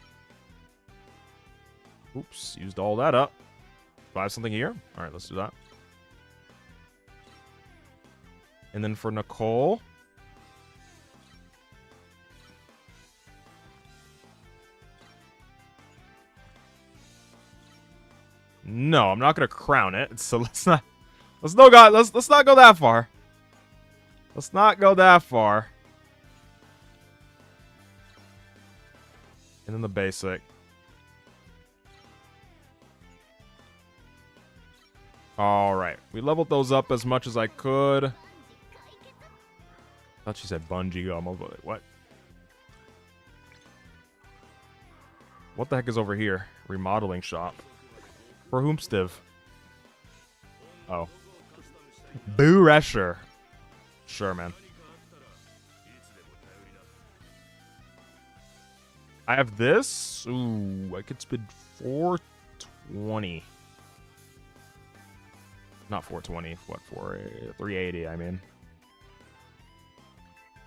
Oops, used all that up. Do I have something here? All right, let's do that. And then for Nicole. No, I'm not gonna crown it. So let's not go that far. Let's not go that far. And then the basic. Alright. We leveled those up as much as I could. I thought she said bungee gum. I was like, what? What the heck is over here? Remodeling shop. For whomstiv? Oh. Boo Resher. Sure, man. I have this. Ooh, I could spend 420. Not 420. What, 380, I mean.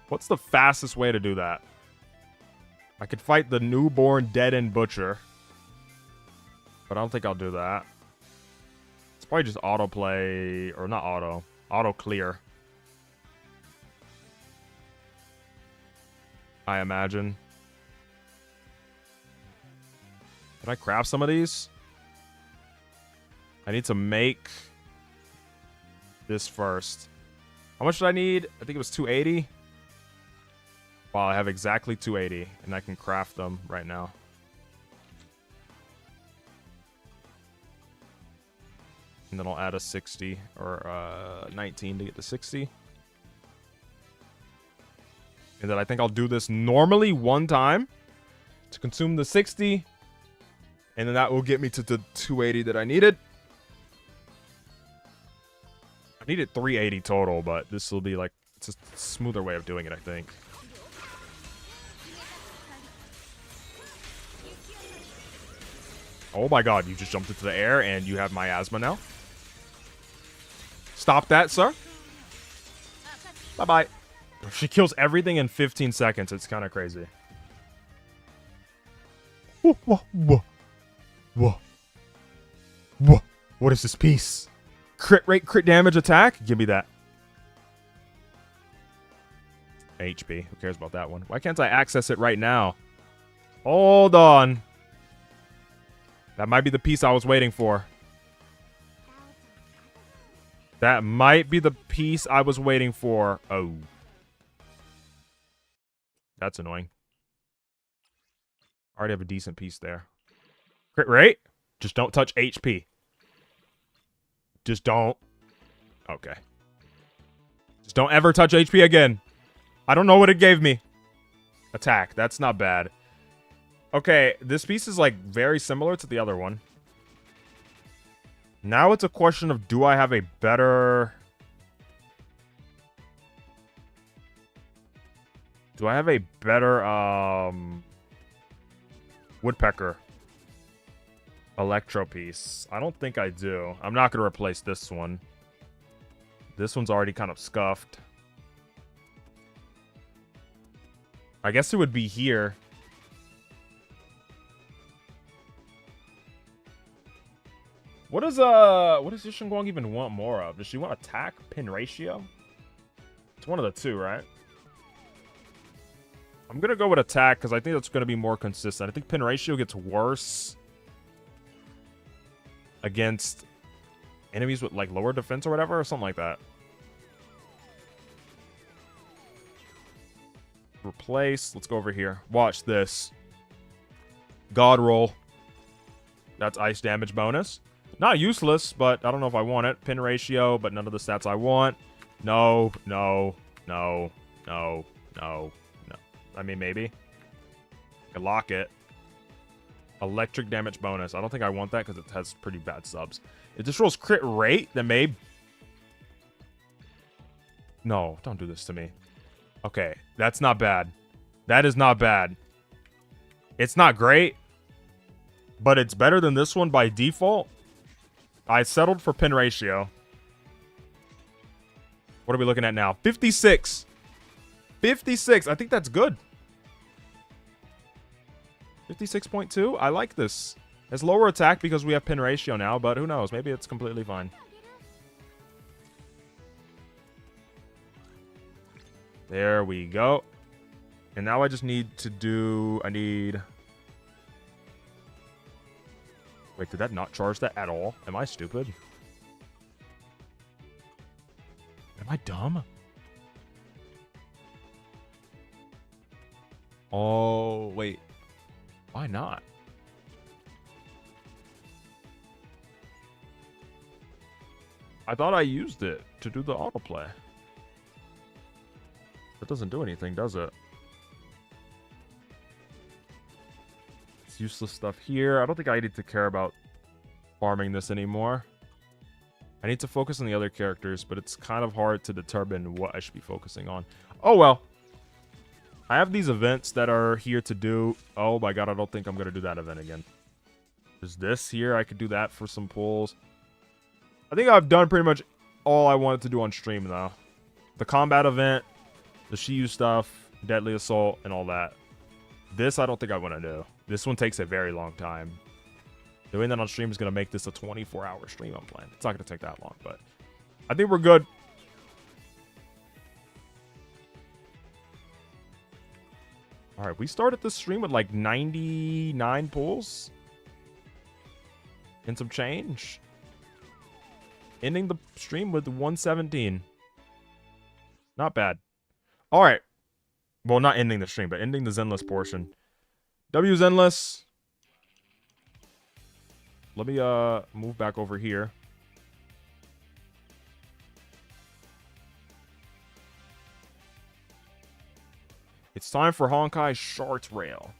What's the fastest way to do that? I could fight the newborn dead-end butcher. But I don't think I'll do that. It's probably just autoplay, or not auto clear. I imagine. Can I craft some of these? I need to make this first. How much did I need? I think it was 280. Wow, I have exactly 280, and I can craft them right now. And then I'll add a 60 or 19 to get to 60. And then I think I'll do this normally one time to consume the 60. And then that will get me to the 280 that I needed. I needed 380 total, but this will be like, it's a smoother way of doing it, I think. Oh my god, you just jumped into the air and you have miasma now. Stop that, sir. Bye-bye. She kills everything in 15 seconds. It's kind of crazy. Whoa, whoa, whoa. Whoa. Whoa. What is this piece? Crit rate, crit damage, attack? Give me that. HP. Who cares about that one? Why can't I access it right now? Hold on. That might be the piece I was waiting for. That might be the piece I was waiting for. Oh. That's annoying. I already have a decent piece there. Crit rate? Just don't touch HP. Just don't. Okay. Just don't ever touch HP again. I don't know what it gave me. Attack. That's not bad. Okay, this piece is like very similar to the other one. Now it's a question of, do I have a better... Do I have a better, Woodpecker Electro piece? I don't think I do. I'm not going to replace this one. This one's already kind of scuffed. I guess it would be here. What does Yishin Guang even want more of? Does she want attack, pin ratio? It's one of the two, right? I'm gonna go with attack because I think that's gonna be more consistent. I think pin ratio gets worse against enemies with like lower defense or whatever, or something like that. Replace. Let's go over here. Watch this. God roll. That's ice damage bonus. Not useless, but I don't know if I want it. Pin ratio, but none of the stats I want. No, no, no, no, no, no. I mean, maybe. I can lock it. Electric damage bonus. I don't think I want that because it has pretty bad subs. If this rolls crit rate, then maybe... No, don't do this to me. Okay, that's not bad. That is not bad. It's not great, but it's better than this one by default. I settled for pin ratio. What are we looking at now? 56. 56. I think that's good. 56.2? I like this. It's lower attack because we have pin ratio now, but who knows? Maybe it's completely fine. There we go. And now I just need to do... I need... Wait, did that not charge that at all? Am I stupid? Am I dumb? Oh, wait. Why not? I thought I used it to do the autoplay. That doesn't do anything, does it? It's useless stuff here. I don't think I need to care about farming this anymore. I need to focus on the other characters, but it's kind of hard to determine what I should be focusing on. Oh, well. I have these events that are here to do. Oh, my God. I don't think I'm going to do that event again. There's this here. I could do that for some pulls. I think I've done pretty much all I wanted to do on stream, though. The combat event, the Shiyu stuff, Deadly Assault, and all that. This, I don't think I want to do. This one takes a very long time. Doing that on stream is going to make this a 24-hour stream, I'm playing. It's not going to take that long, but I think we're good. All right, we started this stream with like 99 pulls. And some change. Ending the stream with 117. Not bad. All right. Well, not ending the stream, but ending the Zenless portion. W Zenless. Let me move back over here. It's time for Honkai Star Rail.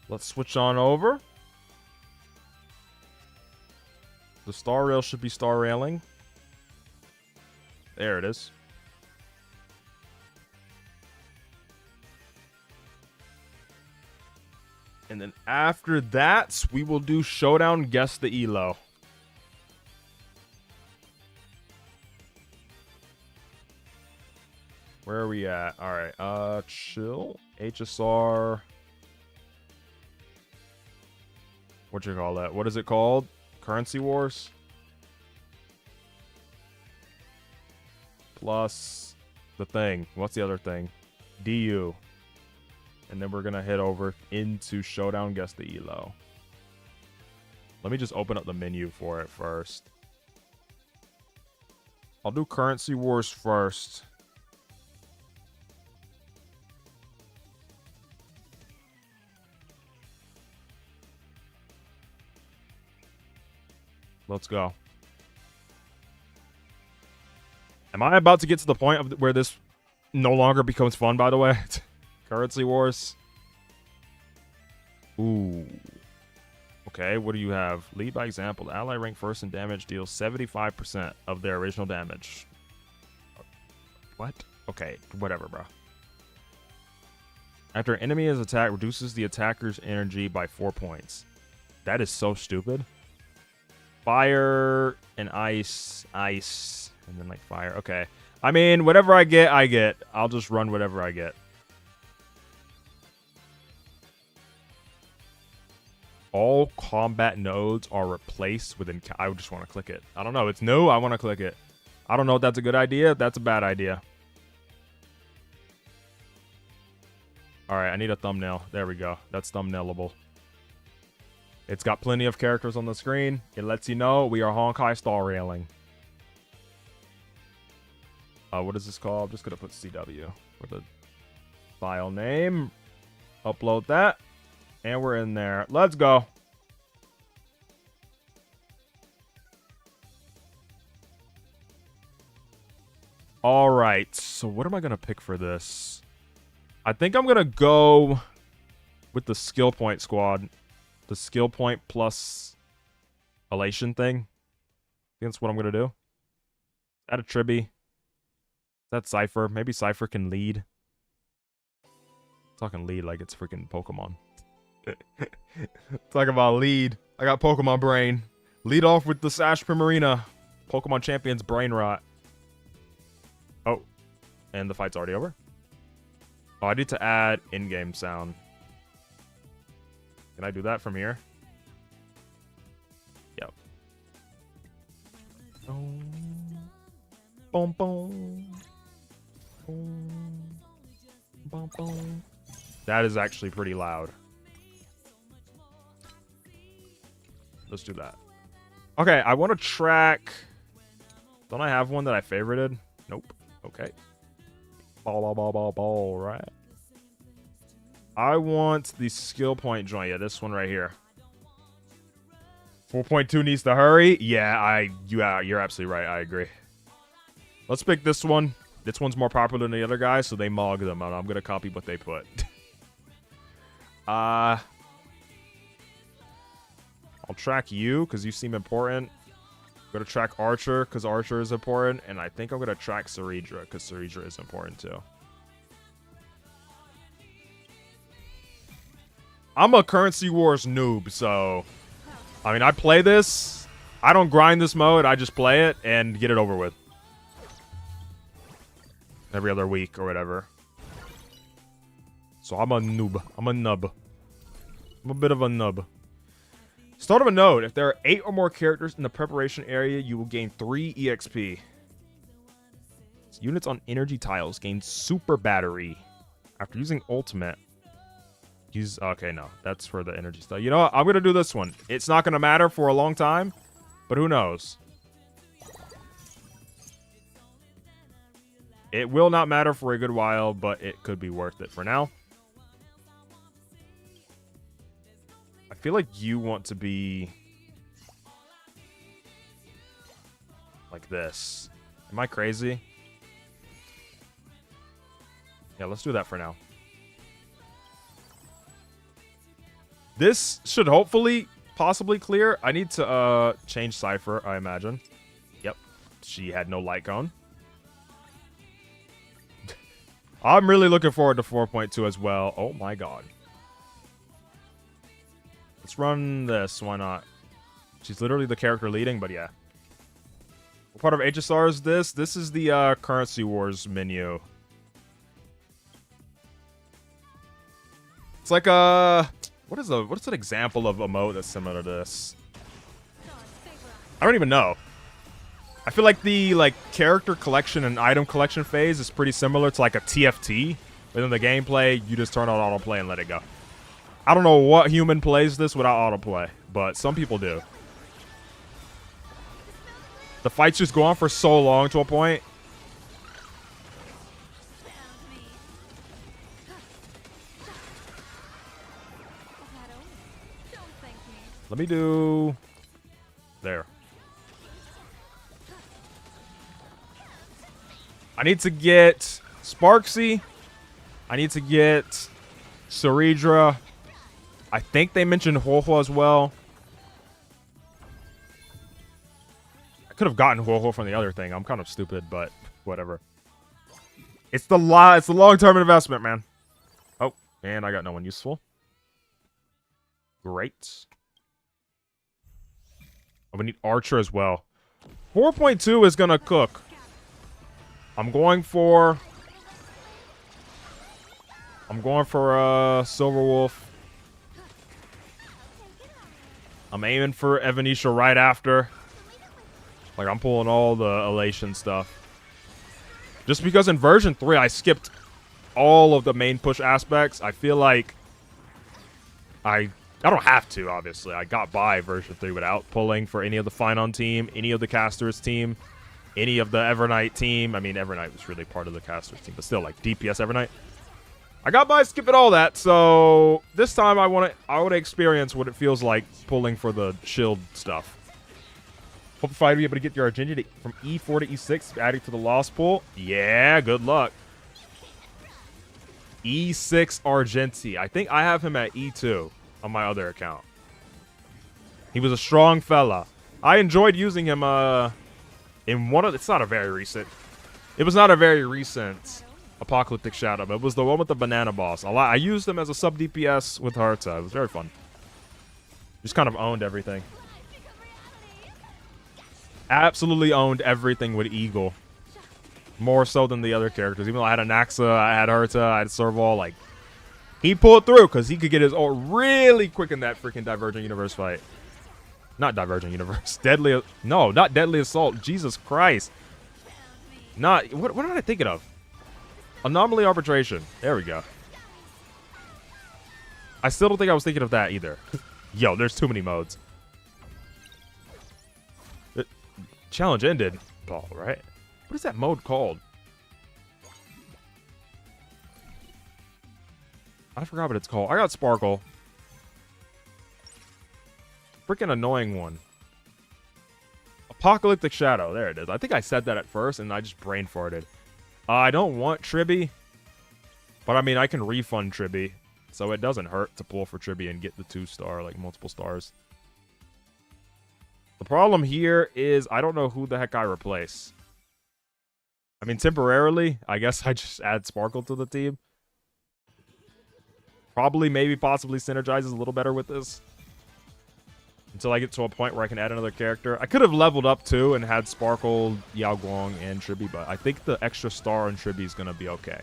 Let's switch on over. The Star Rail should be star railing. There it is. And then after that, we will do Showdown Guess the Elo. Where are we at? Alright, chill. HSR. What you call that? What is it called? Currency Wars? Plus the thing. What's the other thing? DU. And then we're going to head over into Showdown Guess the Elo. Let me just open up the menu for it first. I'll do Currency Wars first. Let's go. Am I about to get to the point of where this no longer becomes fun, by the way? Currency Wars. Ooh. Okay, what do you have? Lead by example. The ally rank first in damage deals 75% of their original damage. What? Okay, whatever, bro. After an enemy is attacked, reduces the attacker's energy by 4 points. That is so stupid. Fire and ice, and then like fire. Okay. I mean, whatever I get, I get. I'll just run whatever I get. All combat nodes are replaced with... I just want to click it. I don't know. It's new. I want to click it. I don't know if that's a good idea. That's a bad idea. Alright, I need a thumbnail. There we go. That's thumbnailable. It's got plenty of characters on the screen. It lets you know we are Honkai Star Railing. What is this called? I'm just going to put CW for the file name. Upload that. And we're in there. Let's go. All right. So what am I going to pick for this? I think I'm going to go with the skill point squad. The skill point plus elation thing. I think that's what I'm going to do. Add a Tribby. That's Cypher. Maybe Cypher can lead. Talking lead like it's freaking Pokemon. Talk about lead. I got Pokemon Brain. Lead off with the Sash Primarina. Pokemon Champion's Brain Rot. Oh. And the fight's already over. Oh, I need to add in-game sound. Can I do that from here? Yep. Boom, boom. Boom. Boom, boom. That is actually pretty loud. Let's do that. Okay, I want to track... Don't I have one that I favorited? Nope. Okay. Ball, right? I want the skill point joint. Yeah, this one right here. 4.2 needs to hurry. Yeah, you're absolutely right. I agree. Let's pick this one. This one's more popular than the other guys, so they mog them. And I'm going to copy what they put. I'll track you, because you seem important. I'm going to track Archer, because Archer is important. And I think I'm going to track Ceridra, because Ceridra is important, too. I'm a Currency Wars noob, so... I mean, I play this. I don't grind this mode. I just play it and get it over with. Every other week or whatever. So I'm a noob. I'm a nub. I'm a bit of a nub. Start of a node. If there are 8 or more characters in the preparation area, you will gain 3 EXP. Units on energy tiles gain super battery. After using ultimate. Use... Okay, no. That's for the energy stuff. You know what? I'm going to do this one. It's not going to matter for a long time. But who knows? It will not matter for a good while, but it could be worth it for now. I feel like you want to be... like this. Am I crazy? Yeah, let's do that for now. This should hopefully, possibly clear. I need to change Cypher, I imagine. Yep. She had no light cone. I'm really looking forward to 4.2 as well. Oh my god. Let's run this. Why not? She's literally the character leading, but yeah. What part of HSR is this? This is the Currency Wars menu. It's like a... What's an example of a mode that's similar to this? I don't even know. I feel like the character collection and item collection phase is pretty similar to like a TFT. Within the gameplay, you just turn on autoplay and let it go. I don't know what human plays this without autoplay, but some people do. The fights just go on for so long to a point. Let me do... There. I need to get Sparksy. I need to get Ceridra. I think they mentioned Ho-Ho as well. I could have gotten Ho-Ho from the other thing. I'm kind of stupid, but whatever. It's the long-term investment, man. Oh, and I got no one useful. Great. Oh, we need Archer as well. 4.2 is gonna cook. I'm going for Silver Wolf. I'm aiming for Evanisha right after. Like, I'm pulling all the elation stuff. Just because in version 3 I skipped all of the main push aspects, I feel like I don't have to, obviously. I got by version 3 without pulling for any of the Finon team, any of the Casters team, any of the Evernight team. I mean, Evernight was really part of the Casters team, but still, like, DPS Evernight. I got by skipping all that, so this time I want to experience what it feels like pulling for the shield stuff. Hope to be able to get your Argenti from E4 to E6, adding to the lost pool. Yeah, good luck. E6 Argenti. I think I have him at E2 on my other account. He was a strong fella. I enjoyed using him in one of... It's not a very recent... It was not a very recent Apocalyptic Shadow, but it was the one with the banana boss. I used him as a sub DPS with Harta. It was very fun. Just kind of owned everything. Absolutely owned everything with Eagle. More so than the other characters. Even though I had Anaxa, I had Urta, I had Serval, like, he pulled through because he could get his ult really quick in that freaking Divergent Universe fight. Not Divergent Universe. Deadly... No, not Deadly Assault. Jesus Christ. Not... What am I thinking of? Anomaly Arbitration. There we go. I still don't think I was thinking of that either. Yo, there's too many modes. Challenge ended. Ball, right? What is that mode called? I forgot what it's called. I got Sparkle. Freaking annoying one. Apocalyptic Shadow. There it is. I think I said that at first, and I just brain farted. I don't want Tribby. But, I mean, I can refund Tribby. So it doesn't hurt to pull for Tribby and get the 2-star, like, multiple stars. The problem here is I don't know who the heck I replace. I mean, temporarily, I guess I just add Sparkle to the team. Probably, maybe, possibly synergizes a little better with this. Until I get to a point where I can add another character. I could have leveled up, too, and had Sparkle, Yao Guang, and Tribby, but I think the extra star on Tribby is going to be okay.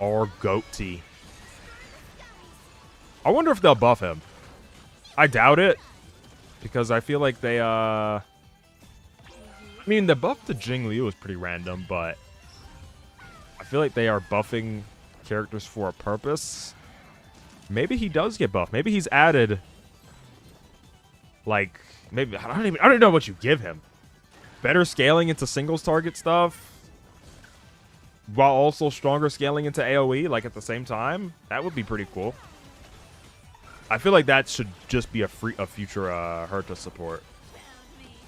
Or Goatee. I wonder if they'll buff him. I doubt it. Because I feel like they, I mean, the buff to Jing Liu is pretty random, but I feel like they are buffing characters for a purpose. Maybe he does get buffed. Maybe he's added, like, maybe, I don't even know what you give him. Better scaling into singles target stuff. While also stronger scaling into AoE, like, at the same time. That would be pretty cool. I feel like that should just be a future Herta support.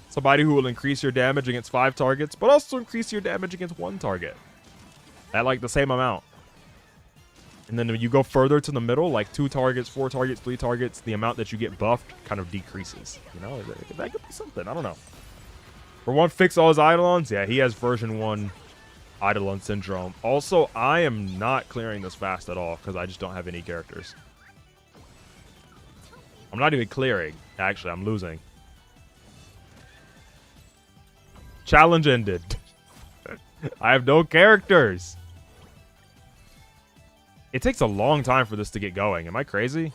Somebody who will increase your damage against 5 targets, but also increase your damage against 1 target. At, like, the same amount. And then when you go further to the middle, like 2 targets, 4 targets, 3 targets, the amount that you get buffed kind of decreases. You know, that could be something. I don't know. For one, fix all his Eidolons. Yeah, he has version 1 Eidolon Syndrome. Also, I am not clearing this fast at all because I just don't have any characters. I'm not even clearing. Actually, I'm losing. Challenge ended. I have no characters. It takes a long time for this to get going. Am I crazy?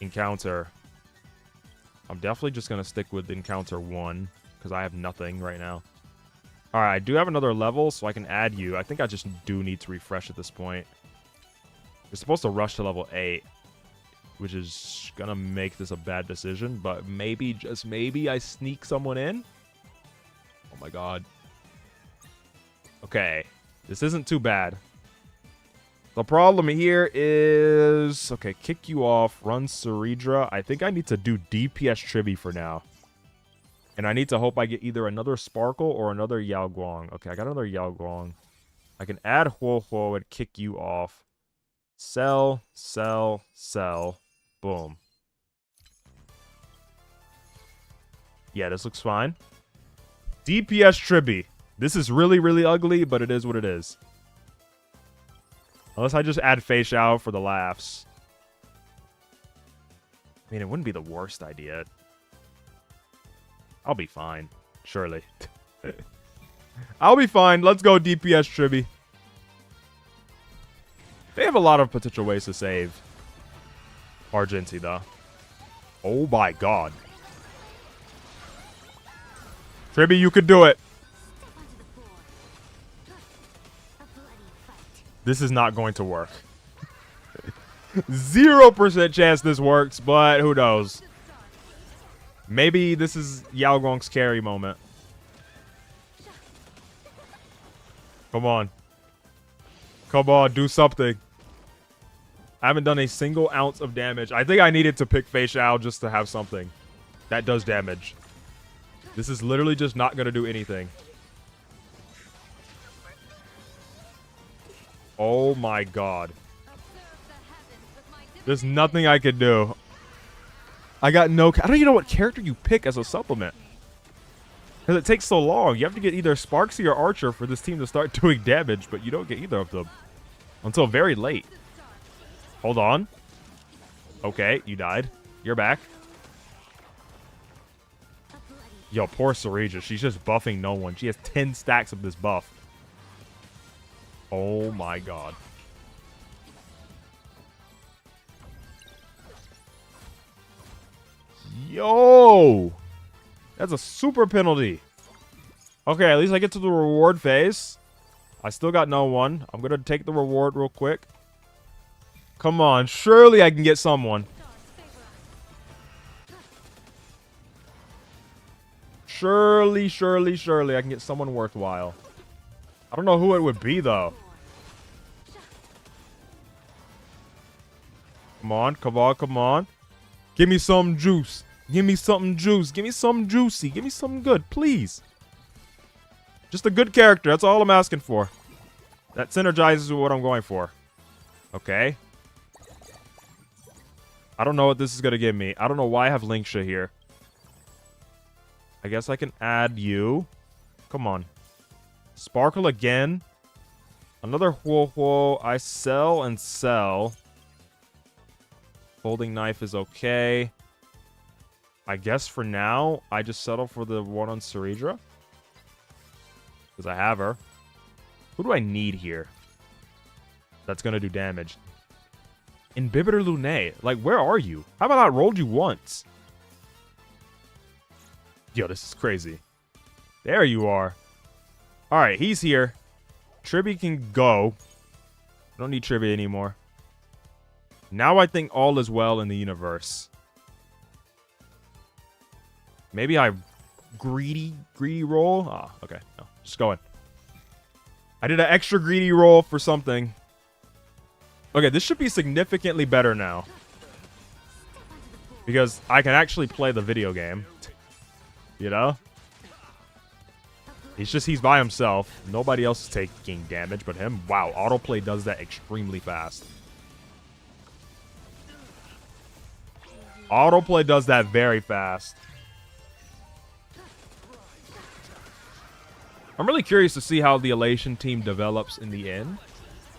Encounter. I'm definitely just going to stick with Encounter 1 because I have nothing right now. Alright, I do have another level, so I can add you. I think I just do need to refresh at this point. We're supposed to rush to level 8, which is going to make this a bad decision, but maybe, just maybe, I sneak someone in? Oh my god. Okay, this isn't too bad. The problem here is... Okay, kick you off, run Ceridra. I think I need to do DPS Tribby for now. And I need to hope I get either another Sparkle or another Yao Guang. Okay, I got another Yao Guang. I can add Huo Huo and kick you off. Sell, sell, sell. Boom. Yeah, this looks fine. DPS Tribby. This is really, really ugly, but it is what it is. Unless I just add Fei Xiao for the laughs. I mean, it wouldn't be the worst idea. I'll be fine. Surely. I'll be fine. Let's go DPS Tribby. They have a lot of potential ways to save Argenti, though. Oh my god. Tribby, you could do it. This is not going to work. 0% chance this works, but who knows? Maybe this is Yao Guang's carry moment. Come on. Come on, do something. I haven't done a single ounce of damage. I think I needed to pick Fei Xiao just to have something that does damage. This is literally just not going to do anything. Oh my god. There's nothing I could do. I got no... I don't even know what character you pick as a supplement. Because it takes so long. You have to get either Sparksy or Archer for this team to start doing damage, but you don't get either of them until very late. Hold on. Okay, you died. You're back. Yo, poor Sarija. She's just buffing no one. She has 10 stacks of this buff. Oh my god. Yo! That's a super penalty. Okay, at least I get to the reward phase. I still got no one. I'm going to take the reward real quick. Come on. Surely I can get someone. Surely I can get someone worthwhile. I don't know who it would be, though. Come on, come on, come on. Give me some juice. Give me something juice. Give me something juicy. Give me something good, please. Just a good character. That's all I'm asking for. That synergizes with what I'm going for. Okay. I don't know what this is going to give me. I don't know why I have Linksha here. I guess I can add you. Come on. Sparkle again. Another Huo. I sell and sell. Folding knife is okay. I guess for now, I just settle for the one on Saridra. Because I have her. Who do I need here? That's going to do damage. Inhibitor Lune. Like, where are you? How about I rolled you once? Yo, this is crazy. There you are. Alright, he's here. Tribby can go. I don't need Tribby anymore. Now I think all is well in the universe. Maybe I greedy roll? Ah, okay. No, just going. I did an extra greedy roll for something. Okay, this should be significantly better now. Because I can actually play the video game. You know? He's by himself. Nobody else is taking damage but him. Wow, autoplay does that extremely fast. Autoplay does that very fast. I'm really curious to see how the Elation team develops in the end.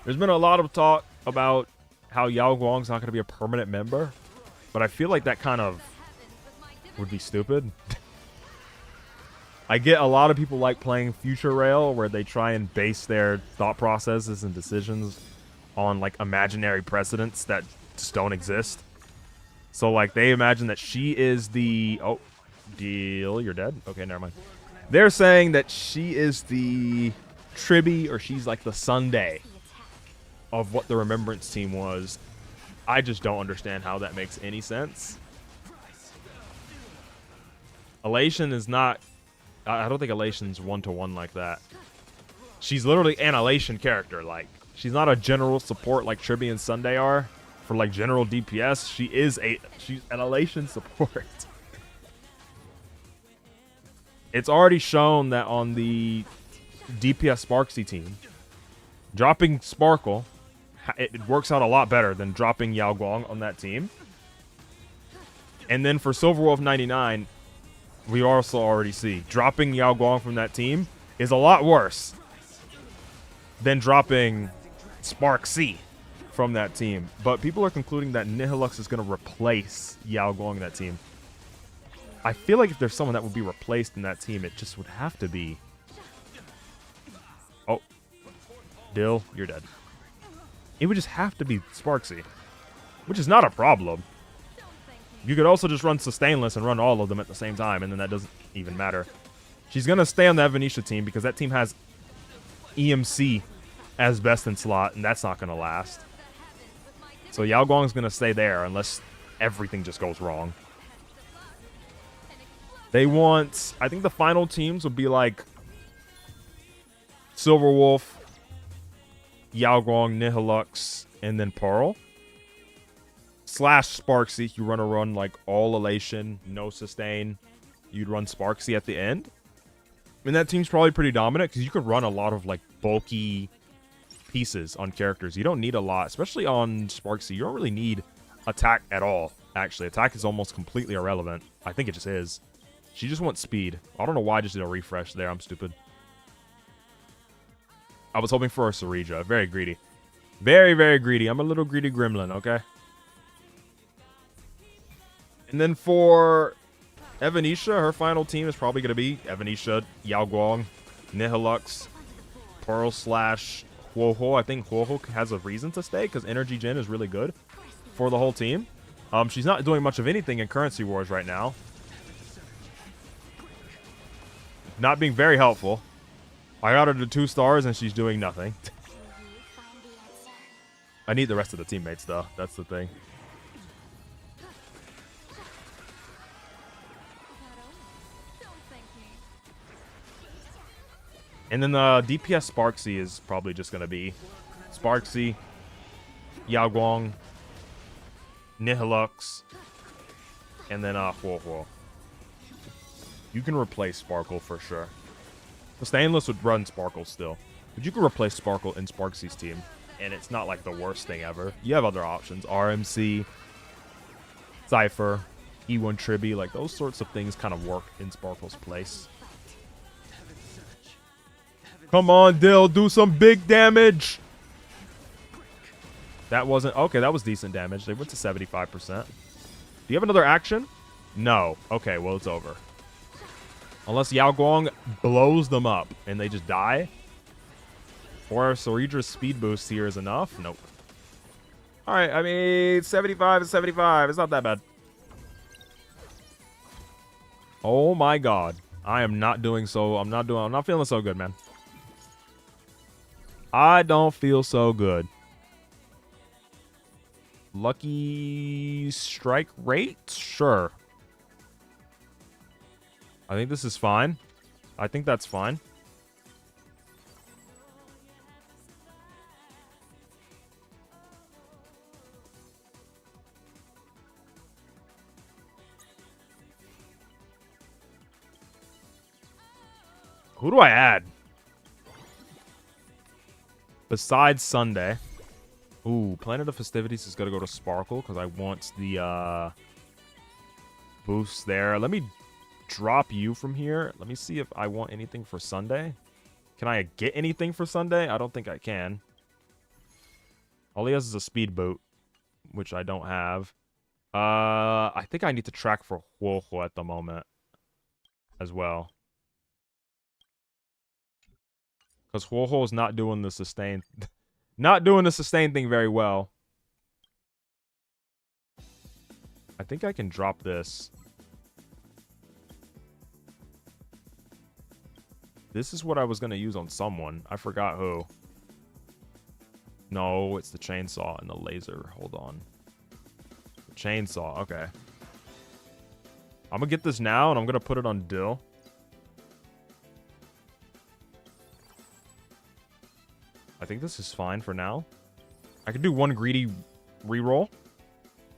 There's been a lot of talk about how Yao Guang's not going to be a permanent member. But I feel like that kind of would be stupid. I get a lot of people like playing Future Rail, where they try and base their thought processes and decisions on, like, imaginary precedents that just don't exist. So, like, they imagine that she is the... Oh, deal. You're dead? Okay, never mind. They're saying that she is the Tribby, or she's, like, the Sunday of what the Remembrance team was. I just don't understand how that makes any sense. Elation is not... I don't think Elation's one-to-one like that. She's literally an Elation character. Like, she's not a general support like Tribby and Sunday are. For, like, general DPS, she's an Elation support. It's already shown that on the DPS Sparksy team, dropping Sparkle, it works out a lot better than dropping Yao Guang on that team. And then for Silver Wolf 99, we also already see dropping Yao Guang from that team is a lot worse than dropping Sparksy from that team. But people are concluding that Nihilux is going to replace Yao Guang in that team. I feel like if there's someone that would be replaced in that team, it just would have to be... Oh. Dill, you're dead. It would just have to be Sparksy, which is not a problem. You could also just run Sustainless and run all of them at the same time, and then that doesn't even matter. She's going to stay on that Venetia team because that team has EMC as best in slot, and that's not going to last. So Yao Guang's going to stay there unless everything just goes wrong. They want... I think the final teams would be like Silver Wolf, Yao Guang, Nihilux, and then Pearl. / Sparksy. You run like all Elation, no sustain. You'd run Sparksy at the end. And that team's probably pretty dominant because you could run a lot of like bulky pieces on characters. You don't need a lot, especially on Sparksy. You don't really need attack at all, actually. Attack is almost completely irrelevant. I think it just is. She just wants speed. I don't know why I just did a refresh there. I'm stupid. I was hoping for a Sarija. Very greedy. Very, very greedy. I'm a little greedy gremlin, okay? And then for Evanisha, her final team is probably going to be Evanisha, Yao Guang, Nihilux, Pearl Slash Huohuo. I think Huohuo has a reason to stay because Energy Gen is really good for the whole team. She's not doing much of anything in Currency Wars right now. Not being very helpful. I got her to 2 stars and she's doing nothing. I need the rest of the teammates though. That's the thing. And then the DPS Sparksy is probably just going to be Sparksy, Yao Guang, Nihilux, and then Huohuo. You can replace Sparkle for sure. The Stainless would run Sparkle still. But you can replace Sparkle in Sparksy's team. And it's not like the worst thing ever. You have other options. RMC, Cypher, E1 Tribby. Like those sorts of things kind of work in Sparkle's place. Come on, Dill. Do some big damage. That wasn't... Okay, that was decent damage. They went to 75%. Do you have another action? No. Okay, well, it's over. Unless Yao Guang blows them up and they just die. Or Soridra's speed boost here is enough. Nope. Alright, I mean, 75 is 75. It's not that bad. Oh my god. I am not doing so... I'm not feeling so good, man. I don't feel so good. Lucky strike rate? Sure. I think this is fine. I think that's fine. Who do I add? Besides Sunday. Ooh, Planet of Festivities is going to go to Sparkle because I want the boost there. Let me drop you from here. Let me see if I want anything for Sunday. Can I get anything for Sunday? I don't think I can. All he has is a speed boot, which I don't have. I think I need to track for Huohuo at the moment as well. Because Huohuo is not doing the sustain... not doing the sustain thing very well. I think I can drop this. This is what I was going to use on someone. I forgot who. No, it's the chainsaw and the laser. Hold on. The chainsaw. Okay. I'm going to get this now, and I'm going to put it on Dill. I think this is fine for now. I could do one greedy reroll.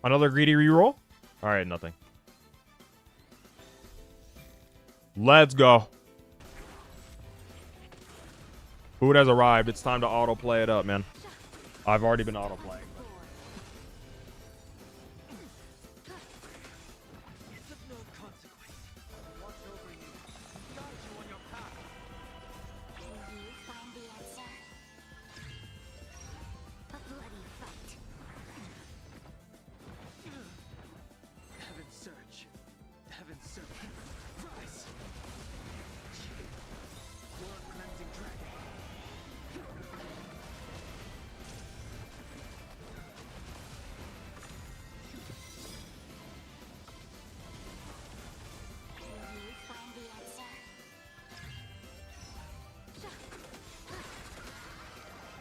Another greedy reroll. All right, nothing. Let's go. Food has arrived. It's time to autoplay it up, man. I've already been autoplaying.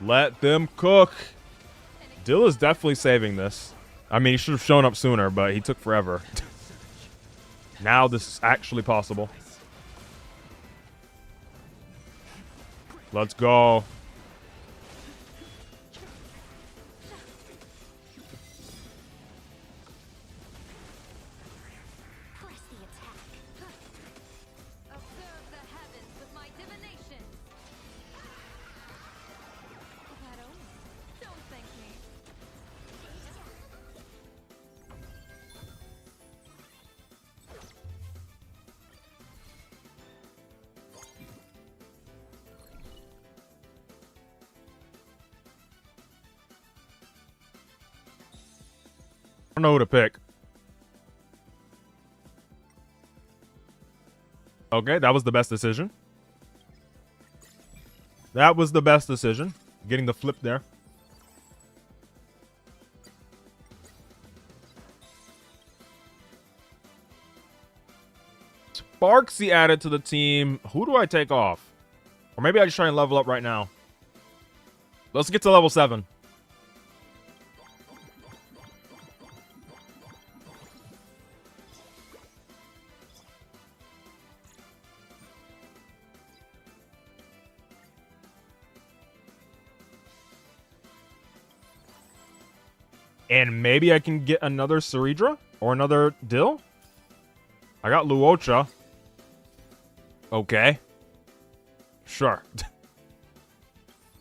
Let them cook. Dill is definitely saving this. I mean, he should have shown up sooner, but he took forever. Now this is actually possible. Let's go. don't know who to pick. Okay, that was the best decision. That was the best decision. Getting the flip there. Sparksy added to the team. Who do I take off? Or maybe I just try and level up right now. Let's get to level 7. And maybe I can get another Ceridra or another Dill. I got Luocha. Okay. Sure.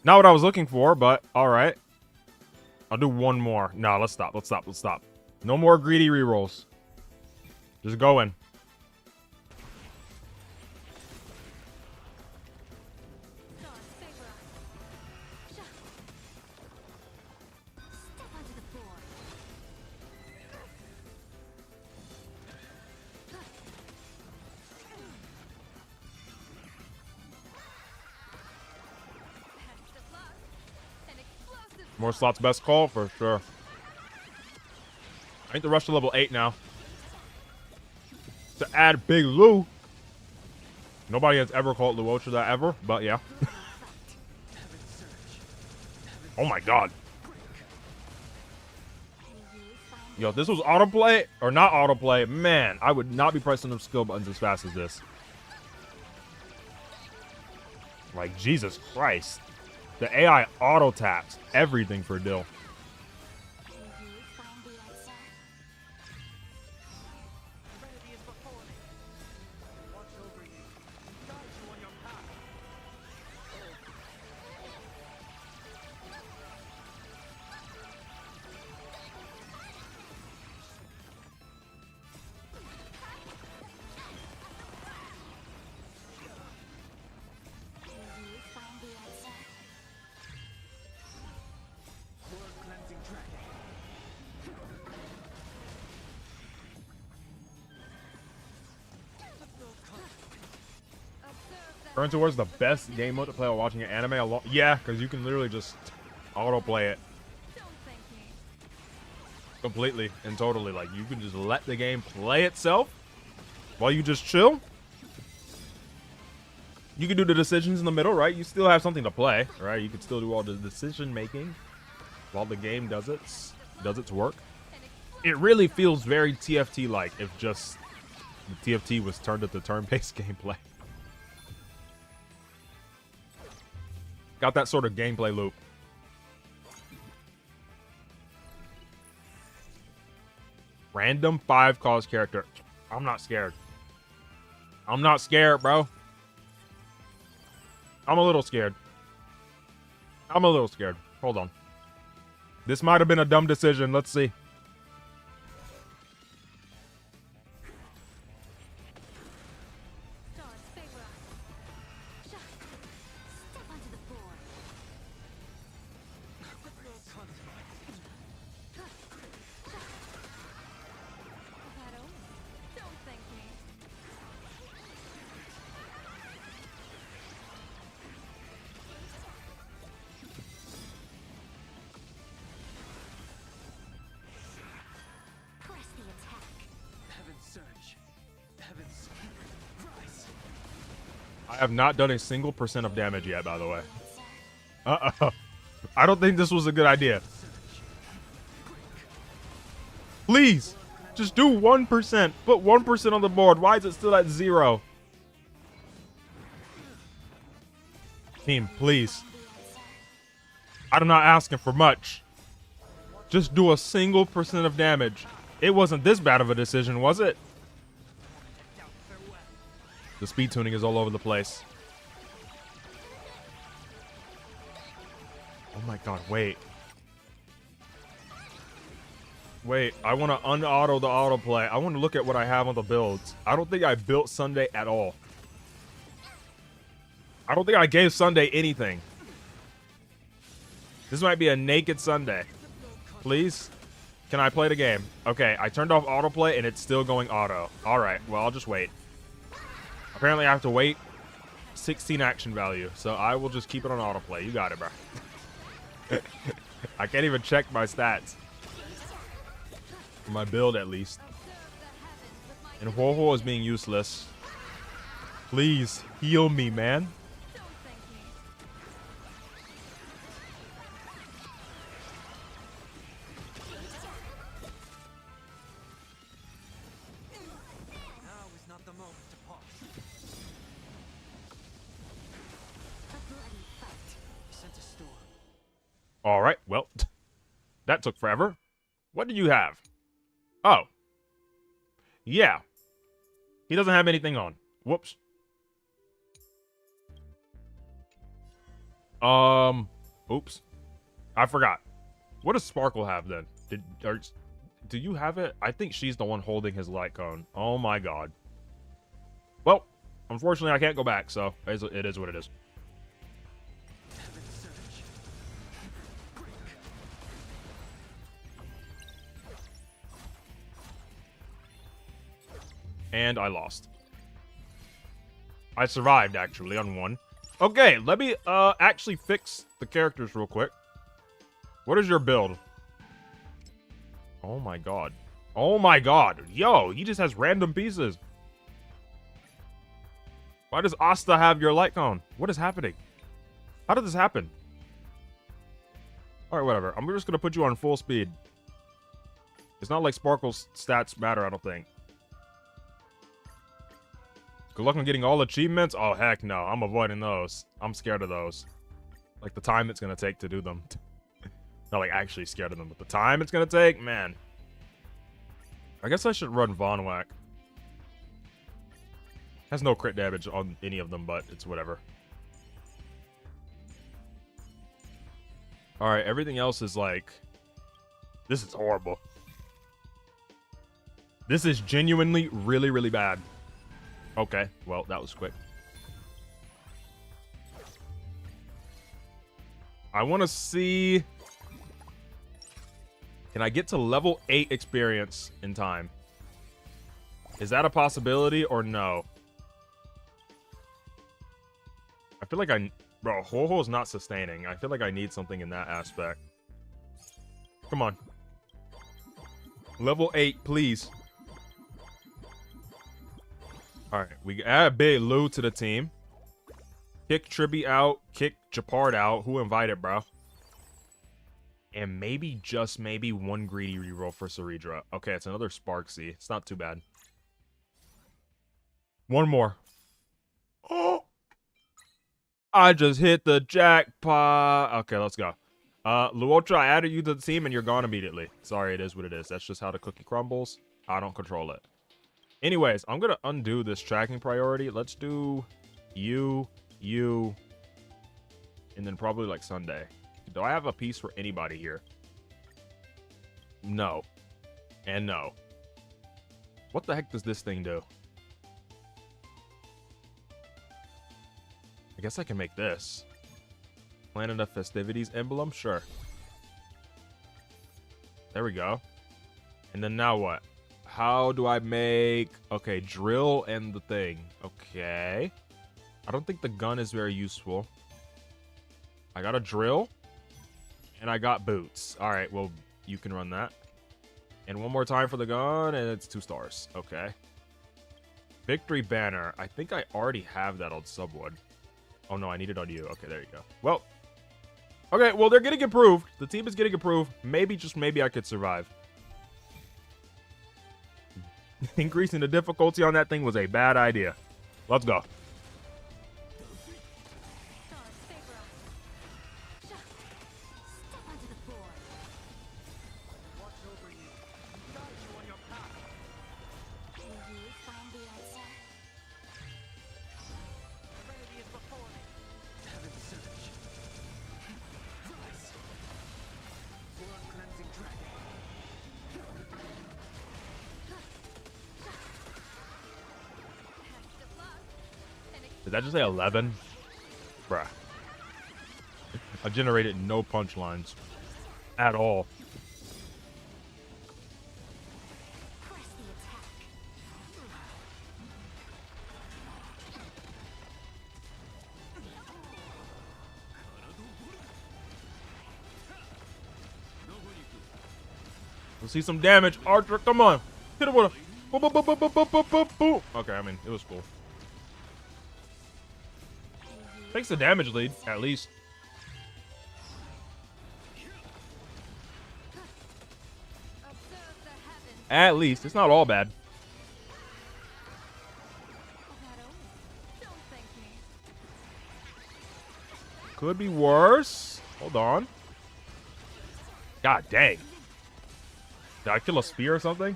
Not what I was looking for, but alright. I'll do one more. No, let's stop. Let's stop. Let's stop. No more greedy rerolls. Just go in. More slots, best call for sure. I need to rush to level 8 now. To add Big Lou. Nobody has ever called Luocha that ever, but yeah. Oh my god. Yo, if this was autoplay or not autoplay, man, I would not be pressing those skill buttons as fast as this. Like, Jesus Christ. The AI auto taps everything for Dill. Turn towards the best game mode to play while watching an anime alone. Yeah, because you can literally just autoplay it. Completely and totally. Like, you can just let the game play itself while you just chill. You can do the decisions in the middle, right? You still have something to play, right? You can still do all the decision making while the game does its work. It really feels very TFT-like if just the TFT was turned into turn-based gameplay. Got that sort of gameplay loop. Random 5 cause character. I'm not scared. I'm not scared, bro. I'm a little scared. I'm a little scared. Hold on. This might have been a dumb decision. Let's see. I have not done a single % of damage yet, by the way. I don't think this was a good idea. Please, just do 1%. Put 1% on the board. Why is it still at 0? Team, please. I'm not asking for much. Just do a single % of damage. It wasn't this bad of a decision, was it? The speed tuning is all over the place. Oh my god, wait. Wait, I want to un-auto the autoplay. I want to look at what I have on the builds. I don't think I built Sunday at all. I don't think I gave Sunday anything. This might be a naked Sunday. Please? Can I play the game? Okay, I turned off autoplay and it's still going auto. Alright, well, I'll just wait. Apparently I have to wait 16 action value, so I will just keep it on autoplay. You got it, bro. I can't even check my stats. My build, at least. And Ho-Ho is being useless. Please, heal me, man. All right, well, that took forever. What do you have? Oh. Yeah. He doesn't have anything on. Whoops. Oops. I forgot. What does Sparkle have then? Do you have it? I think she's the one holding his light cone. Oh my god. Well, unfortunately I can't go back, so it is what it is. And I lost. I survived, actually, on one. Okay, let me actually fix the characters real quick. What is your build? Oh my god. Oh my god. Yo, he just has random pieces. Why does Asta have your light cone? What is happening? How did this happen? Alright, whatever. I'm just gonna put you on full speed. It's not like Sparkle's stats matter, I don't think. Good luck on getting all achievements. Oh, heck no. I'm avoiding those. I'm scared of those. Like, the time it's gonna take to do them. Not, like, actually scared of them, but the time it's gonna take? Man. I guess I should run Von Whack. Has no crit damage on any of them, but it's whatever. Alright, everything else is, like... This is horrible. This is genuinely really, really bad. Okay, well, that was quick. I want to see... Can I get to level 8 experience in time? Is that a possibility or no? I feel like Bro, Ho-Ho is not sustaining. I feel like I need something in that aspect. Come on. Level 8, please. Alright, we add Big Lou to the team. Kick Tribby out. Kick Japard out. Who invited, bro? And maybe, just maybe, one greedy reroll for Saridra. Okay, it's another Sparksy. It's not too bad. One more. Oh! I just hit the jackpot. Okay, let's go. Luotra, I added you to the team and you're gone immediately. Sorry, it is what it is. That's just how the cookie crumbles. I don't control it. Anyways, I'm going to undo this tracking priority. Let's do you, and then probably like Sunday. Do I have a piece for anybody here? No. And no. What the heck does this thing do? I guess I can make this. Planet of Festivities emblem? Sure. There we go. And then now what? How do I make... Okay, drill and the thing. Okay. I don't think the gun is very useful. I got a drill. And I got boots. Alright, well, you can run that. And one more time for the gun, and it's 2 stars. Okay. Victory banner. I think I already have that on Subwood. Oh, no, I need it on you. Okay, there you go. Well. Okay, well, they're getting improved. The team is getting improved. Maybe, just maybe, I could survive. Increasing the difficulty on that thing was a bad idea. Let's go. Did that just say 11? Bruh. I generated no punchlines. At all. Let's see some damage. Archer, come on. Hit it with a... Boop, boop, boop, boop, boop, boop, boop, boop. Okay, I mean, it was cool. Takes the damage lead, at least. At least. It's not all bad. Could be worse. Hold on. God dang. Did I kill a spear or something?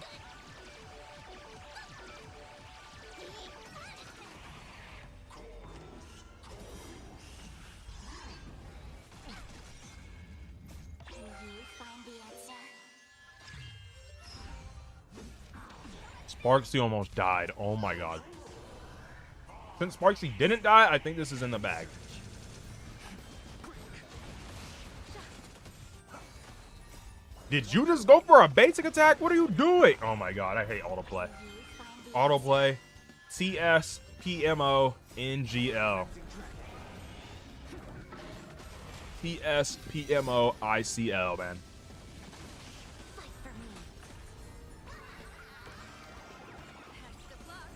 Sparksy almost died. Oh my god. Since Sparksy didn't die, I think this is in the bag. Did you just go for a basic attack? What are you doing? Oh my god, I hate autoplay. Autoplay. TS, PMO, NGL. TS, PMO, ICL, man.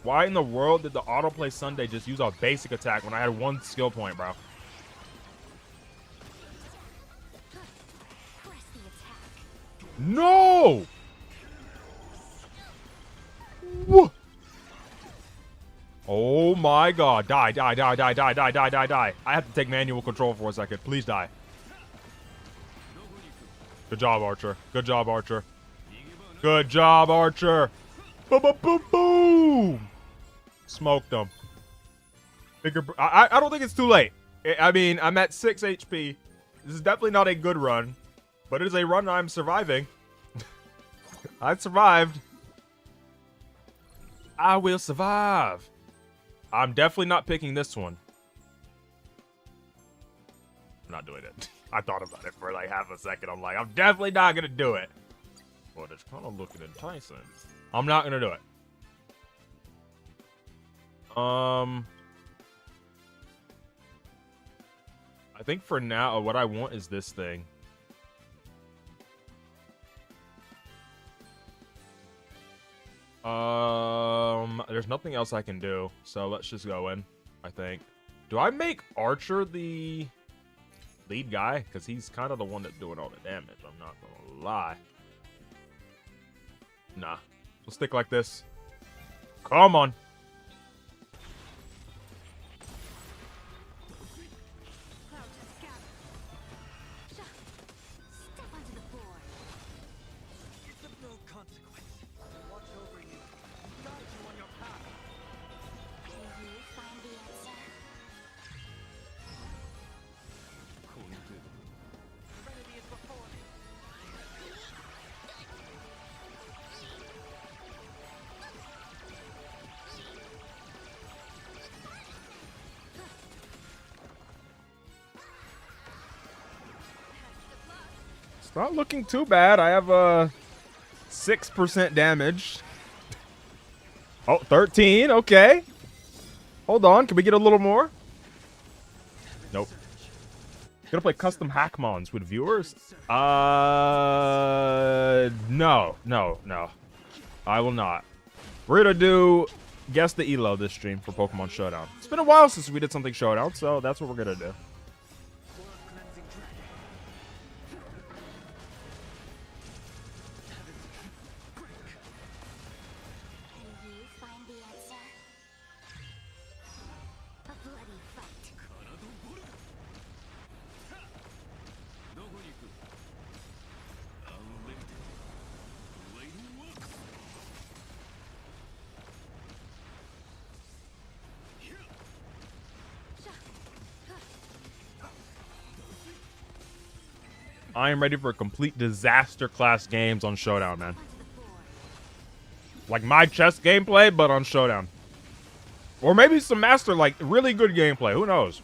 Why in the world did the autoplay Sunday just use a basic attack when I had one skill point, bro? No! Whoa. Oh my god. Die, die, die, die, die, die, die, die, die. I have to take manual control for a second. Please die. Good job, Archer. Good job, Archer. Good job, Archer. Boom, boom, boom, boom. Smoked them. I don't think it's too late. I mean, I'm at 6 HP. This is definitely not a good run. But it is a run I'm surviving. I've survived. I will survive. I'm definitely not picking this one. I'm not doing it. I thought about it for like half a second. I'm like, I'm definitely not going to do it. But it's kind of looking enticing. I'm not going to do it. I think for now, what I want is this thing. There's nothing else I can do, so let's just go in, I think. Do I make Archer the lead guy? Because he's kind of the one that's doing all the damage, I'm not gonna lie. Nah. We'll stick like this. Come on. It's not looking too bad. I have 6% damage. Oh, 13. Okay. Hold on. Can we get a little more? Nope. Gonna play custom hackmons with viewers? No. I will not. We're gonna do guess the elo this stream for Pokemon Showdown. It's been a while since we did something Showdown, so that's what we're gonna do. I am ready for complete disaster class games on Showdown, man. Like my chess gameplay, but on Showdown. Or maybe some master, like really good gameplay. Who knows?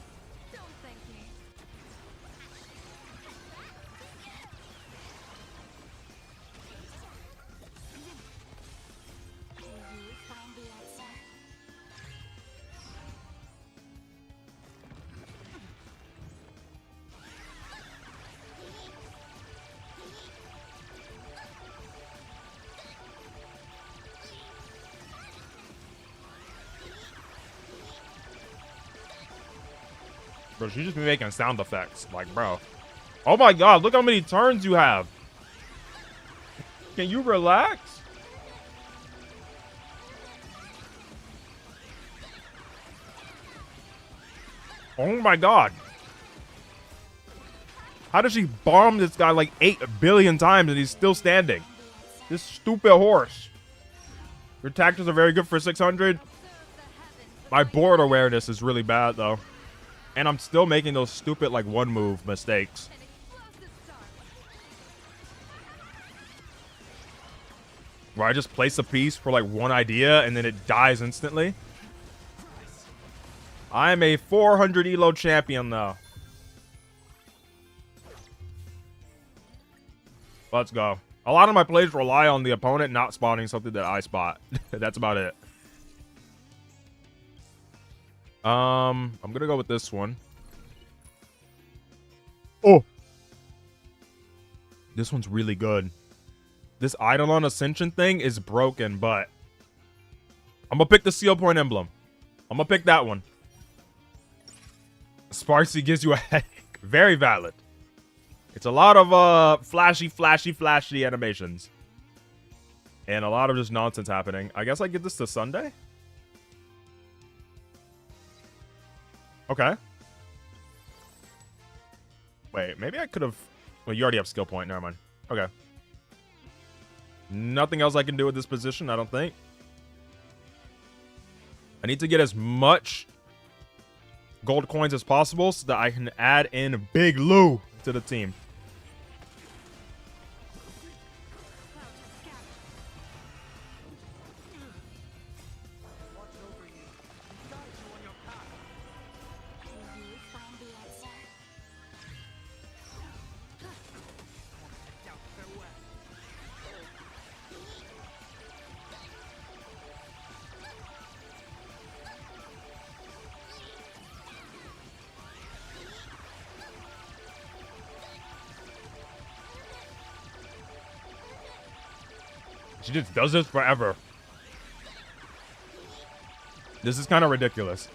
Bro, she just be making sound effects. Like, bro. Oh my god, look how many turns you have. Can you relax? Oh my god. How does she bomb this guy like 8 billion times and he's still standing? This stupid horse. Your tactics are very good for 600. My board awareness is really bad though. And I'm still making those stupid like one move mistakes. Where I just place a piece for like one idea and then it dies instantly. I'm a 400 elo champion though. Let's go. A lot of my plays rely on the opponent not spotting something that I spot. That's about it. I'm gonna go with this one. Oh, this one's really good. This Eidolon Ascension thing is broken, but I'm gonna pick the Seal Point emblem. I'm gonna pick that one. Sparksy gives you a headache. Very valid. It's a lot of flashy animations. And a lot of just nonsense happening. I guess I give this to Sunday? Okay. Wait, maybe I could have... Well, you already have skill point. Never mind. Okay. Nothing else I can do with this position, I don't think. I need to get as much gold coins as possible so that I can add in Big Lou to the team. She just does this forever. This is kind of ridiculous.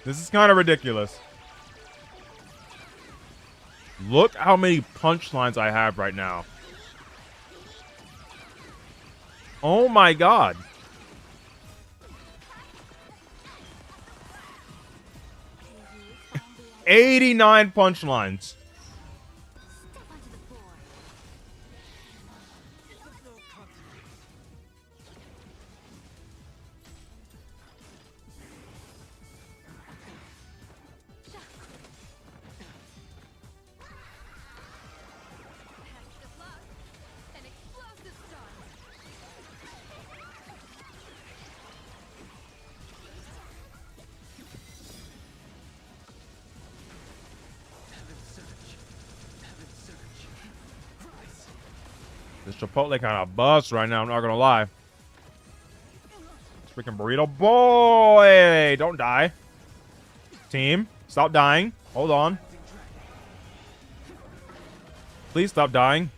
This is kind of ridiculous. Look how many punchlines I have right now. Oh my god. '89 punchlines. This Chipotle kind of busts right now, I'm not gonna lie. This freaking burrito boy! Don't die. Team, stop dying. Hold on. Please stop dying.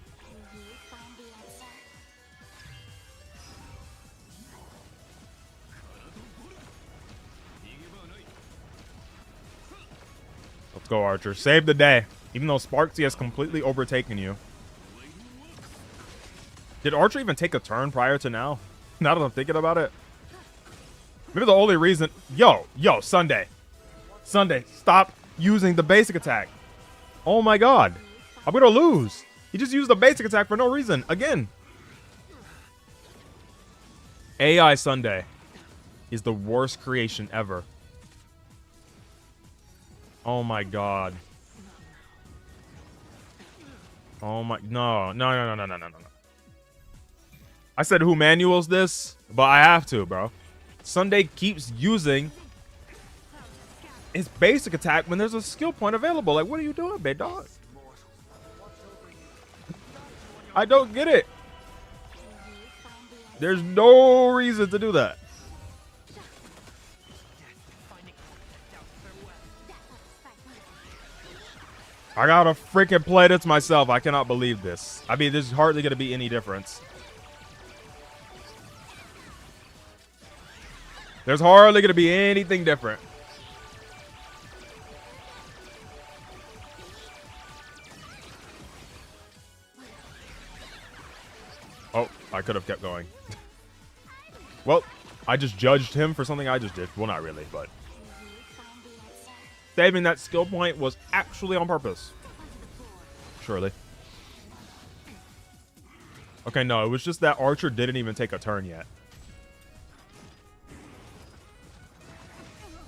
Let's go, Archer. Save the day. Even though Sparksy has completely overtaken you. Did Archer even take a turn prior to now? Now that I'm thinking about it. Maybe the only reason... Yo, Sunday. Sunday, stop using the basic attack. Oh my god. I'm gonna lose. He just used the basic attack for no reason. Again. AI Sunday is the worst creation ever. Oh my god. Oh my... No. I said who manuals this, but I have to, bro. Sunday keeps using his basic attack when there's a skill point available. Like, what are you doing, big dog? I don't get it. There's no reason to do that. I gotta freaking play this myself. I cannot believe this. I mean, there's hardly gonna be any difference. There's hardly going to be anything different. could have kept going. Well, I just judged him for something I just did. Well, not really, but saving that skill point was actually on purpose. Surely. Okay, no, it was just that Archer didn't even take a turn yet.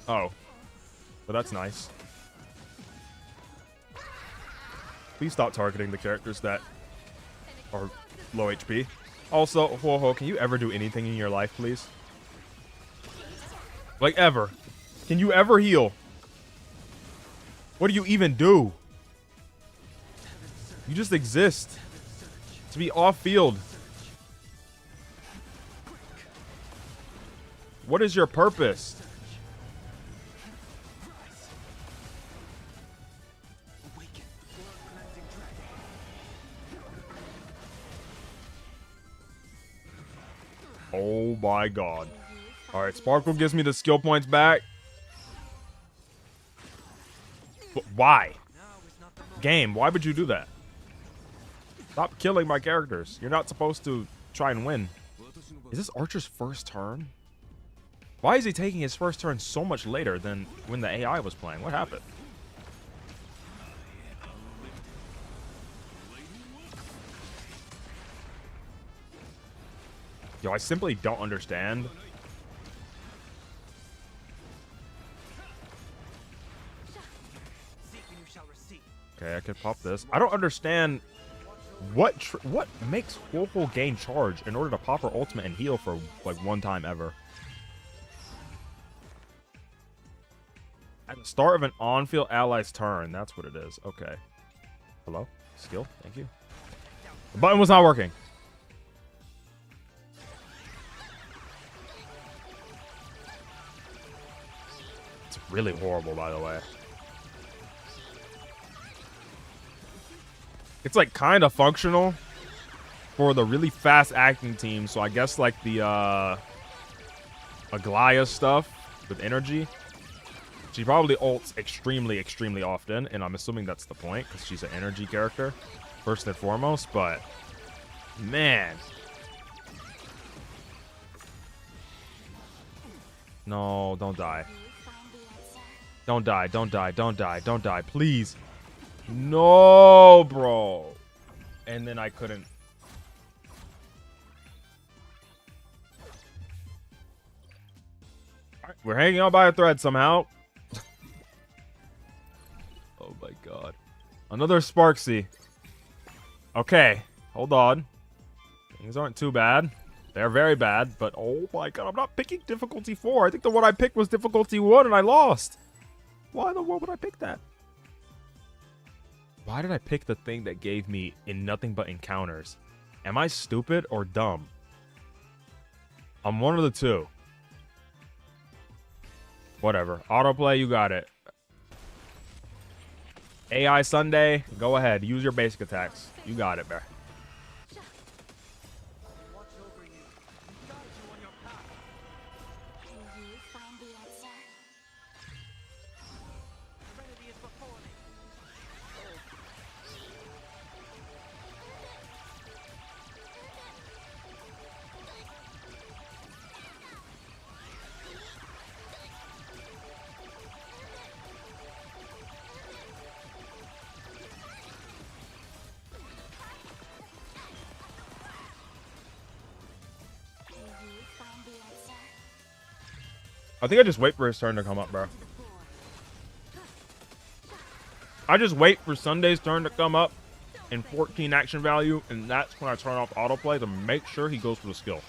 Oh. But that's nice. Please stop targeting the characters that are low HP. Also, Ho-Ho, can you ever do anything in your life, please? Like, ever. Can you ever heal? What do you even do? You just exist. To be off-field. What is your purpose? Oh my god. Alright, Sparkle gives me the skill points back. But why? Game, why would you do that? Stop killing my characters. You're not supposed to try and win. Is this Archer's first turn? Why is he taking his first turn so much later than when the AI was playing? What happened? Yo, I simply don't understand. Okay, I could pop this. I don't understand what makes Ho-Ho gain charge in order to pop her ultimate and heal for like one time ever. At the start of an on-field ally's turn. That's what it is. Okay. Hello? Skill? Thank you. The button was not working. It's really horrible, by the way. It's like kind of functional for the really fast acting team. So I guess like the Aglaya stuff with energy. She probably ults extremely, extremely often, and I'm assuming that's the point because she's an energy character first and foremost. But man, no, don't die. Don't die, don't die, don't die, don't die, please. No, bro. And then I couldn't. All right, we're hanging on by a thread somehow. Oh my god. Another Sparksy. Okay, hold on. Things aren't too bad. They're very bad, but oh my god, I'm not picking difficulty 4. I think the one I picked was difficulty 1 and I lost. Why in the world would I pick that? Why did I pick the thing that gave me in nothing but encounters? Am I stupid or dumb? I'm one of the two. Whatever. Autoplay, you got it. AI Sunday, go ahead. Use your basic attacks. You got it, bear. I think I just wait for his turn to come up, bro. I just wait for Sunday's turn to come up in 14 action value, and that's when I turn off autoplay to make sure he goes for the skill.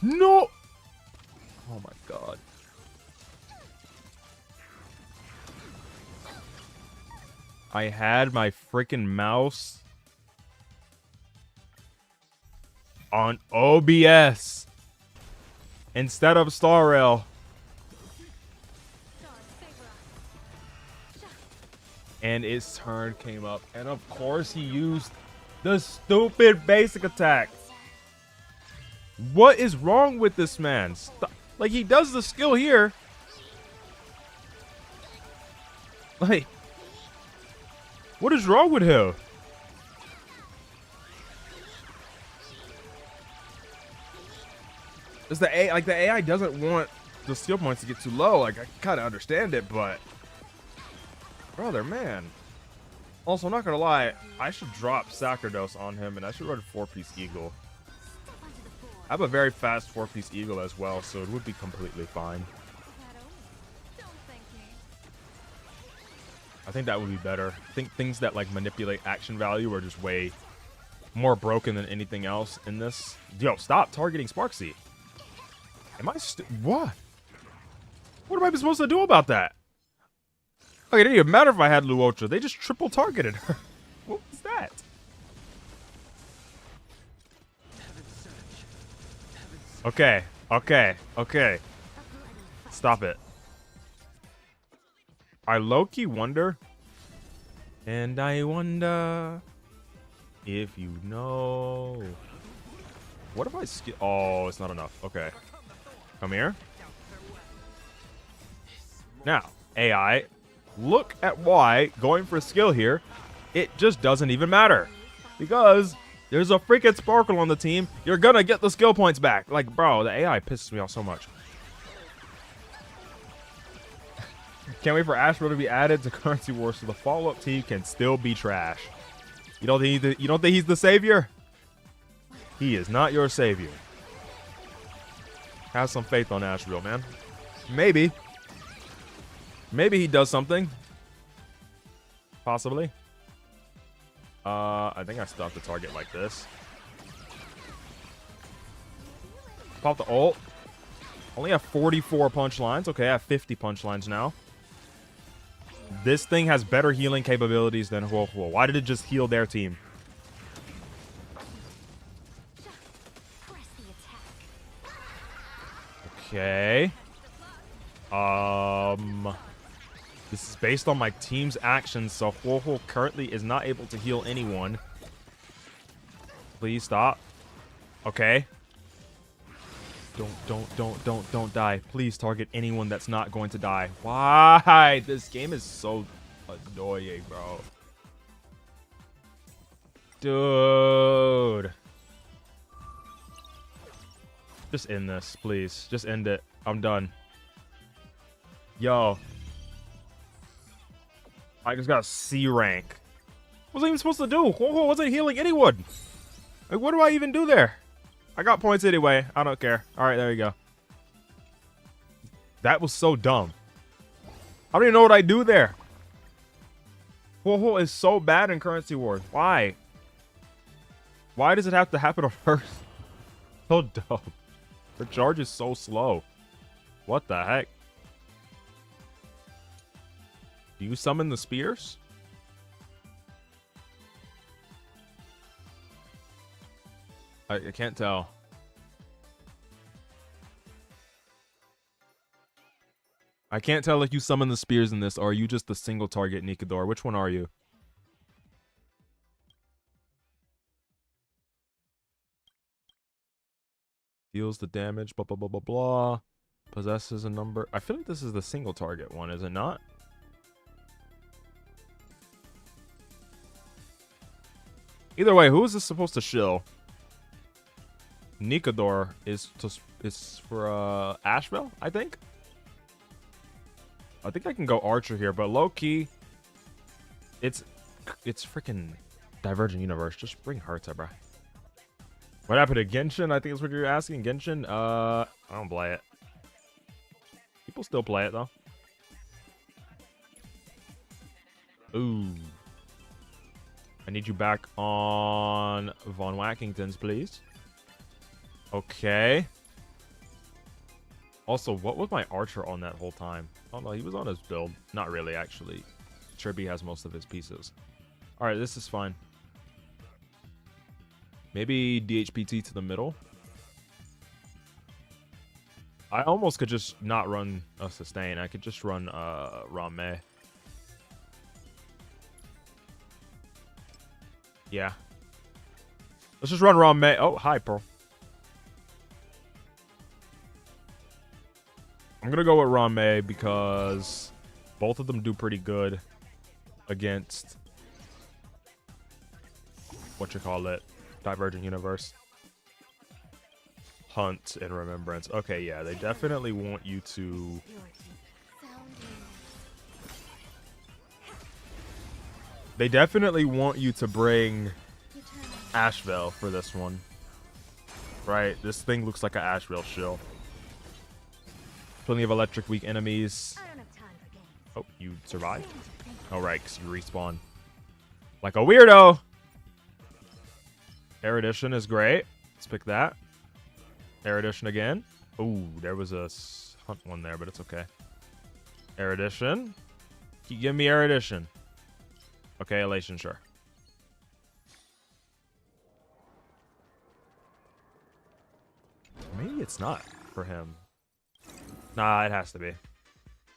No! Oh my god. I had my freaking mouse on OBS. instead of Star Rail. And its turn came up. And of course he used the stupid basic attack. What is wrong with this man? Like, he does the skill here. Like, what is wrong with him? Is the AI doesn't want the skill points to get too low. Like, I kind of understand it, but brother, man. Also, I'm not gonna lie, I should drop Sacerdos on him, and I should run 4-piece Eagle. I have a very fast 4-piece Eagle as well, so it would be completely fine. I think that would be better. I think things that like manipulate action value are just way more broken than anything else in this. Yo, stop targeting Sparksy. Am I what? What am I supposed to do about that? Okay, it didn't even matter if I had Luocha. They just triple targeted her. What was that? Okay, okay, okay. Stop it. I low-key wonder. And I wonder if you know. What if I skip? Oh, it's not enough. Okay. Come here. Now, AI. Look at why going for a skill here, it just doesn't even matter. Because there's a freaking Sparkle on the team. You're gonna get the skill points back. Like, bro, the AI pisses me off so much. Can't wait for Asheville to be added to Currency Wars so the follow-up team can still be trash. You don't think he's the savior? He is not your savior. Have some faith on Asheville, man. Maybe. Maybe he does something. Possibly. I think I still have to target like this. Pop the ult. Only have 44 punch lines. Okay, I have 50 punch lines now. This thing has better healing capabilities than Huo Huo. Why did it just heal their team? Okay. This is based on my team's actions, so Huo Huo currently is not able to heal anyone. Please stop. Okay. Don't die. Please target anyone that's not going to die. Why? This game is so annoying, bro. Dude. Just end this, please. Just end it. I'm done. Yo. I just got C rank. What was I even supposed to do? Huo wasn't healing anyone. Like, what do I even do there? I got points anyway. I don't care. All right, there you go. That was so dumb. I don't even know what I do there. Huo is so bad in Currency Wars. Why? Why does it have to happen on first? So dumb. The charge is so slow. What the heck? Do you summon the spears? I can't tell. I can't tell if you summon the spears in this, or are you just the single target Nikador? Which one are you? Deals the damage, blah, blah, blah, blah, blah. Possesses a number. I feel like this is the single target one, is it not? Either way, who is this supposed to shill? Nikador is for Asheville, I think. I think I can go Archer here, but low key, it's freaking Divergent Universe. Just bring Herta, bro. What happened to Genshin? I think is what you're asking. Genshin, I don't play it. People still play it though. Ooh. I need you back on Von Wackington's, please. Okay. Also, what was my Archer on that whole time? Oh no, he was on his build. Not really, actually. Kirby has most of his pieces. Alright, this is fine. Maybe DHPT to the middle. I almost could just not run a sustain. I could just run Rame. Yeah. Let's just run Rame. Oh, hi, Pearl. I'm gonna go with Rame because both of them do pretty good against whatchamacallit, Divergent Universe. Hunt and Remembrance. Okay, yeah, they definitely want you to... They definitely want you to bring Ashvale for this one. Right? This thing looks like an Ashvale shill. Plenty of electric weak enemies. Oh, you survived? Alright, because you respawn. Like a weirdo! Erudition is great. Let's pick that. Erudition again. Ooh, there was a hunt one there, but it's okay. Erudition. Keep giving me Erudition. Okay, Elation, sure. Maybe it's not for him. Nah, it has to be.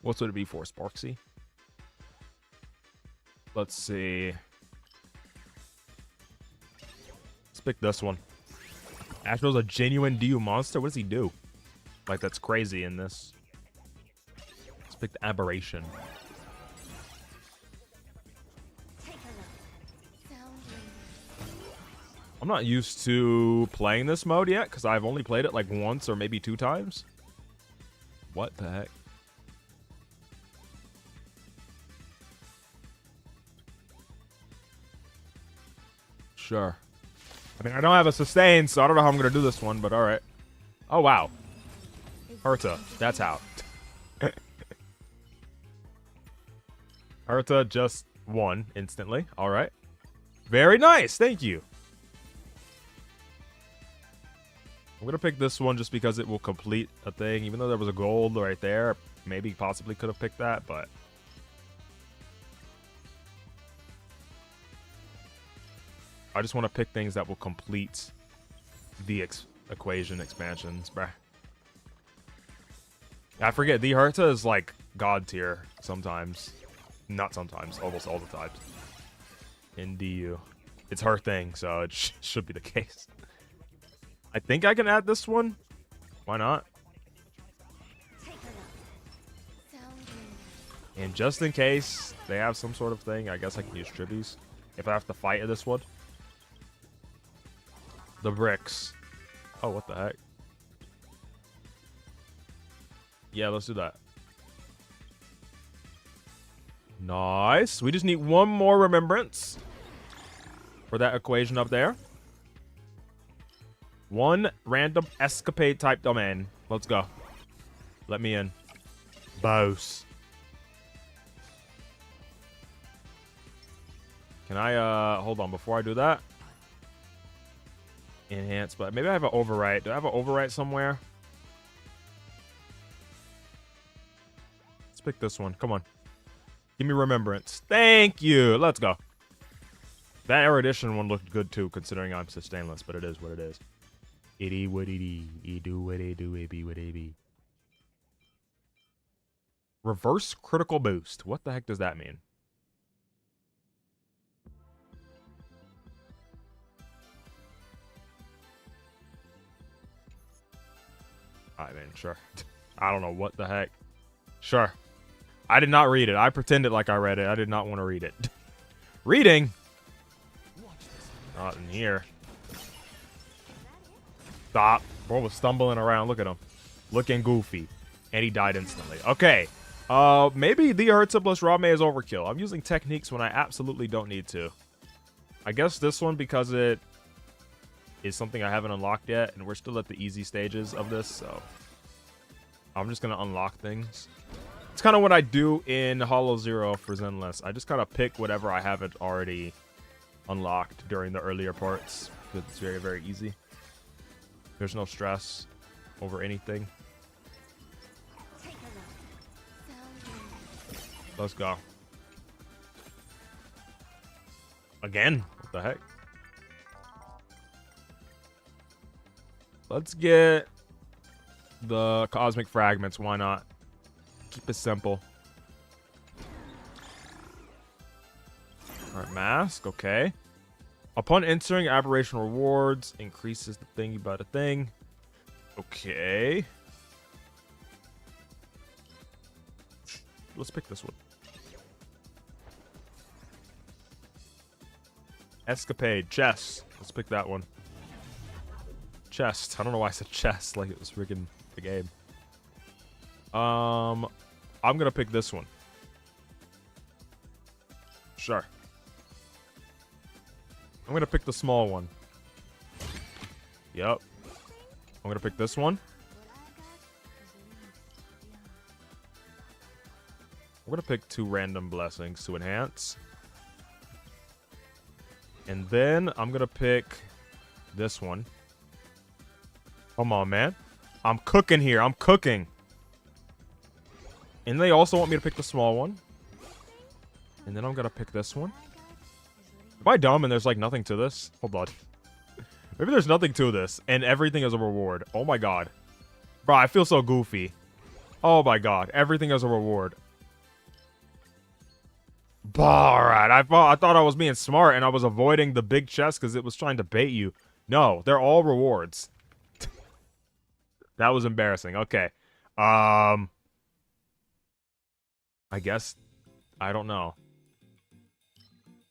What would it be for, Sparksy? Let's see. Let's pick this one. Ashville's a genuine DU monster? What does he do? Like, that's crazy in this. Let's pick the Aberration. I'm not used to playing this mode yet, because I've only played it like once or maybe 2 times. What the heck? Sure. I mean, I don't have a sustain, so I don't know how I'm going to do this one, but alright. Oh, wow. Herta, that's out. Herta just won instantly. Alright. Very nice, thank you. I'm going to pick this one just because it will complete a thing. Even though there was a gold right there, maybe possibly could have picked that, but... I just want to pick things that will complete the equation expansions, bruh. I forget, the Herta is like god tier sometimes. Not sometimes, almost all the times. In DU. It's her thing, so it should be the case. I think I can add this one. Why not? And just in case they have some sort of thing, I guess I can use tributes. If I have to fight this one. The bricks. Oh, what the heck? Yeah, let's do that. Nice. We just need one more remembrance for that equation up there. One random escapade type domain. Let's go. Let me in. Boss. Can I, hold on, before I do that. Enhance, but maybe I have an overwrite. Do I have an overwrite somewhere? Let's pick this one. Come on. Give me remembrance. Thank you. Let's go. That erudition one looked good too, considering I'm sustainless, but it is what it is. Itty what itty. It do what it do, it be what it be. Reverse critical boost. What the heck does that mean? I mean, sure. I don't know what the heck. Sure. I did not read it. I pretended like I read it. I did not want to read it. Reading? Not in here. Stop. Bro was stumbling around. Look at him. Looking goofy. And he died instantly. Okay. Maybe the Herta plus Rame is overkill. I'm using techniques when I absolutely don't need to. I guess this one, because it is something I haven't unlocked yet, and we're still at the easy stages of this, so I'm just gonna unlock things. It's kind of what I do in Hollow Zero for Zenless. I just kind of pick whatever I haven't already unlocked during the earlier parts, because it's very, very easy. There's no stress over anything. Let's go. Again? What the heck? Let's get the cosmic fragments. Why not? Keep it simple. Alright, mask. Okay. Upon entering aberration rewards, increases the thingy by the thing. Okay. Let's pick this one. Escapade. Chest. Let's pick that one. Chest. I don't know why I said chest like it was freaking the game. I'm gonna pick this one. Sure. I'm gonna pick the small one. Yep. I'm gonna pick this one. I'm gonna pick 2 random blessings to enhance. And then I'm gonna pick this one. Come on, man. I'm cooking here. I'm cooking. And they also want me to pick the small one. And then I'm gonna pick this one. Am I dumb and there's like nothing to this? Hold on. Maybe there's nothing to this and everything is a reward. Oh my god. Bro, I feel so goofy. Oh my god. Everything is a reward. Alright. I thought I was being smart and I was avoiding the big chest because it was trying to bait you. No, they're all rewards. That was embarrassing. Okay. I guess. I don't know.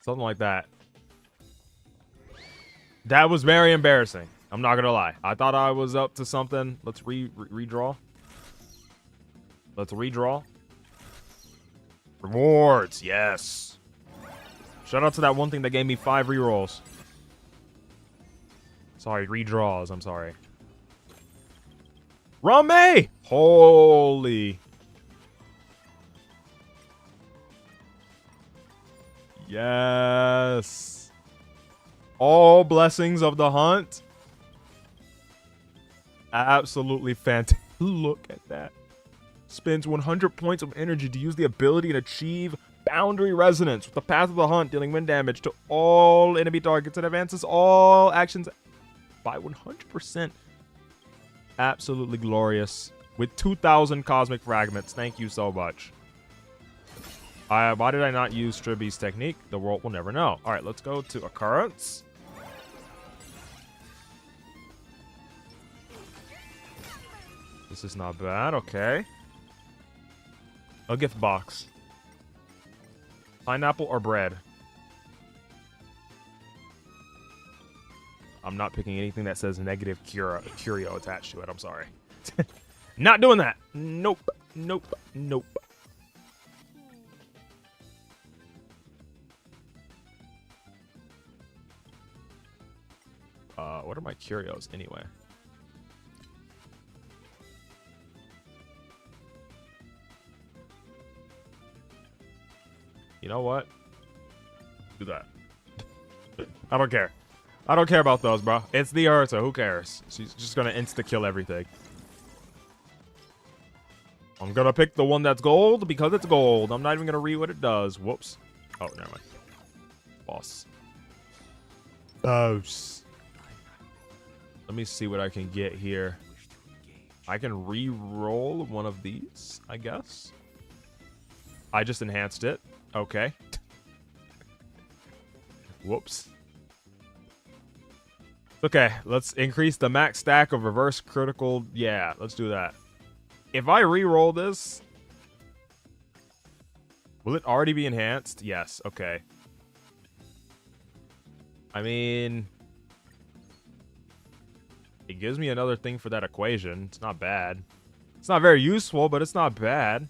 Something like that. That was very embarrassing. I'm not gonna lie. I thought I was up to something. Let's redraw. Let's redraw. Rewards, yes. Shout out to that one thing that gave me 5 rerolls. Sorry, redraws. I'm sorry. Rame! Holy. Yes. All blessings of the hunt. Absolutely fantastic. Look at that. Spends 100 points of energy to use the ability and achieve boundary resonance with the path of the hunt, dealing wind damage to all enemy targets and advances all actions by 100%. Absolutely glorious. With 2,000 cosmic fragments. Thank you so much. Why did I not use Stribby's technique? The world will never know. Alright, let's go to Occurrence. This is not bad. Okay. A gift box. Pineapple or bread? I'm not picking anything that says negative curio attached to it. I'm sorry. Not doing that. Nope. Nope. Nope. What are my curios anyway? You know what? Do that. I don't care. I don't care about those, bro. It's the Ursa. Who cares? She's just gonna insta-kill everything. I'm gonna pick the one that's gold because it's gold. I'm not even gonna read what it does. Whoops. Oh, never mind. Boss. Boss. Let me see what I can get here. I can re-roll one of these, I guess. I just enhanced it. Okay. Whoops. Okay, let's increase the max stack of reverse critical. Yeah, let's do that. If I re-roll this, will it already be enhanced? Yes, okay. I mean, it gives me another thing for that equation. It's not bad. It's not very useful, but it's not bad.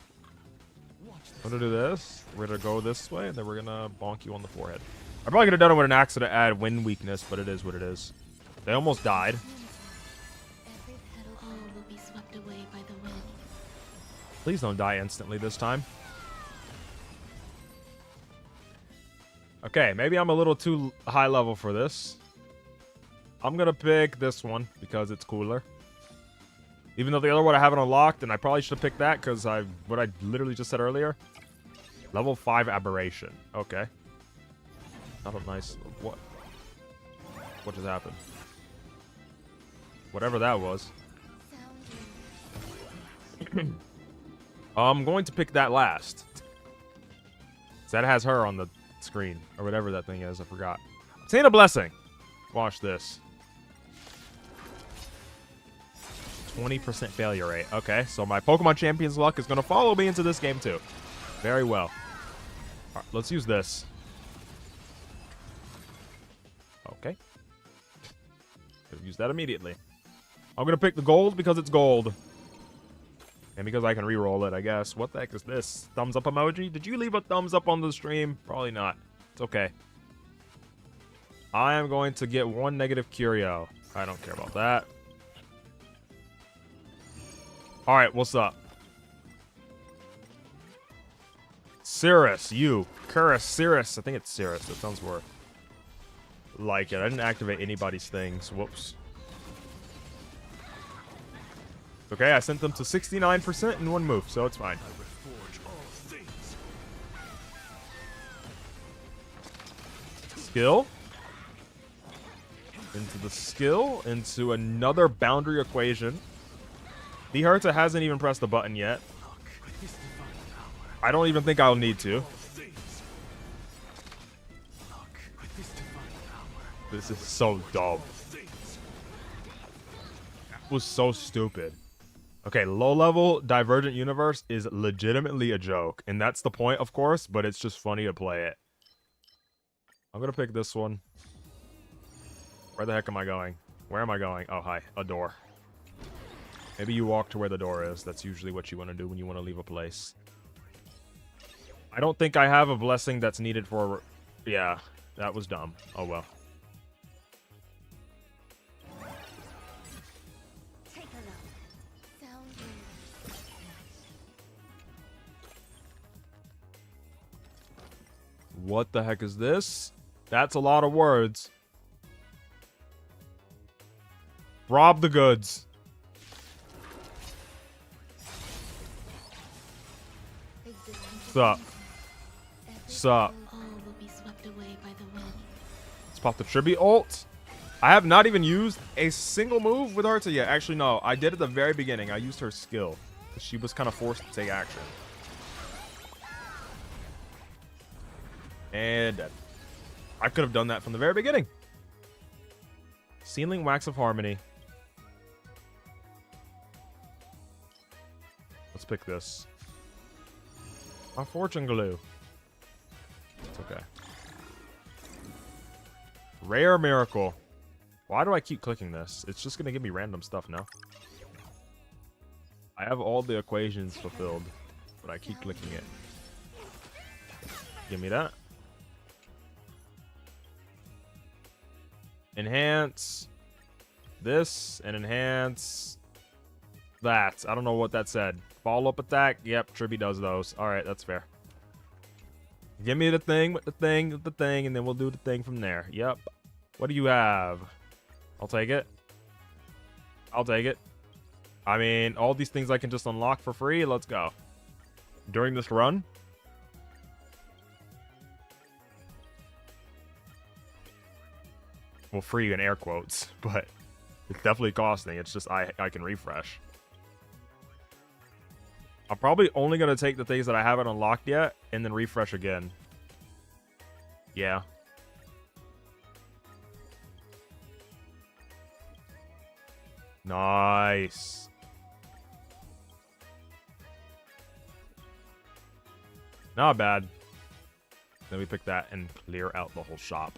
I'm gonna do this. We're gonna go this way, and then we're gonna bonk you on the forehead. I probably could have done it with an axe to add wind weakness, but it is what it is. They almost died. Please don't die instantly this time. Okay, maybe I'm a little too high level for this. I'm gonna pick this one because it's cooler. Even though the other one I haven't unlocked, and I probably should have picked that because what I literally just said earlier. Level 5 aberration. Okay. Not a nice. What? What just happened? Whatever that was. I'm going to pick that last. That has her on the screen, or whatever that thing is. I forgot. Obtain a blessing. Watch this. 20% failure rate. Okay, so my Pokemon Champion's luck is going to follow me into this game too. Very well. All right, let's use this. Okay. Use that immediately. I'm going to pick the gold because it's gold. And because I can re-roll it, I guess. What the heck is this? Thumbs up emoji? Did you leave a thumbs up on the stream? Probably not. It's okay. I am going to get one negative curio. I don't care about that. Alright, what's up? Cirrus, you. Curus, Cirrus. I think it's Cirrus. That sounds more like it. I didn't activate anybody's things. Whoops. Okay, I sent them to 69% in one move, so it's fine. Skill. Into the skill. Into another boundary equation. The Herta hasn't even pressed the button yet. I don't even think I'll need to. This is so dumb. That was so stupid. Okay, low-level Divergent Universe is legitimately a joke. And that's the point, of course, but it's just funny to play it. I'm gonna pick this one. Where the heck am I going? Where am I going? Oh, hi. A door. Maybe you walk to where the door is. That's usually what you want to do when you want to leave a place. I don't think I have a blessing that's needed for... Yeah, that was dumb. Oh, well. What the heck is this? That's a lot of words. Rob the goods. Sup. Sup. Let's pop the tribute ult. I have not even used a single move with Arta yet. Actually, no. I did at the very beginning. I used her skill. She was kind of forced to take action. And dead. I could have done that from the very beginning. Sealing Wax of Harmony. Let's pick this. A Fortune Glue. It's okay. Rare Miracle. Why do I keep clicking this? It's just going to give me random stuff now. I have all the equations fulfilled, but I keep clicking it. Give me that. Enhance this and enhance that. I don't know what that said. Follow-up attack. Yep, Tribby does those. Alright, that's fair. Give me the thing with the thing with the thing, and then we'll do the thing from there. Yep. What do you have? I'll take it. I'll take it. I mean, all these things I can just unlock for free. Let's go. During this run. Well, free in air quotes, but it's definitely costing. It's just I can refresh. I'm probably only going to take the things that I haven't unlocked yet and then refresh again. Yeah. Nice. Not bad. Then we pick that and clear out the whole shop.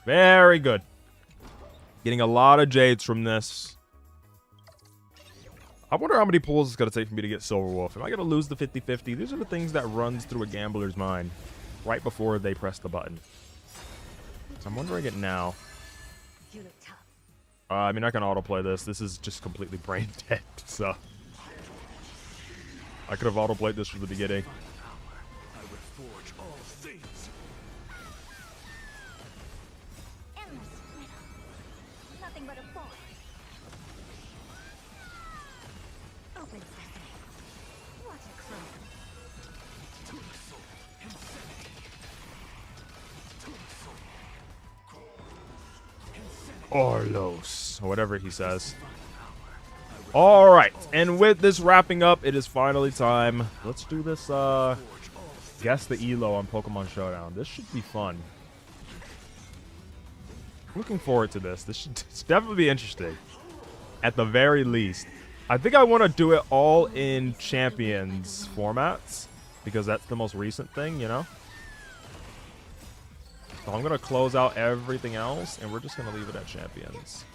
Very good. Getting a lot of jades from this. I wonder how many pulls it's going to take for me to get Silver Wolf. Am I going to lose the 50-50? These are the things that runs through a gambler's mind right before they press the button. So I'm wondering it now. I mean, I can autoplay this. This is just completely brain dead, so. I could have autoplayed this from the beginning. Orlos, or whatever he says. All right, and with this wrapping up, it is finally time. Let's do this, guess the ELO on Pokemon Showdown. This should be fun. Looking forward to this. This should definitely be interesting. At the very least. I think I want to do it all in Champions formats, because that's the most recent thing, you know? So I'm going to close out everything else, and we're just going to leave it at Champions.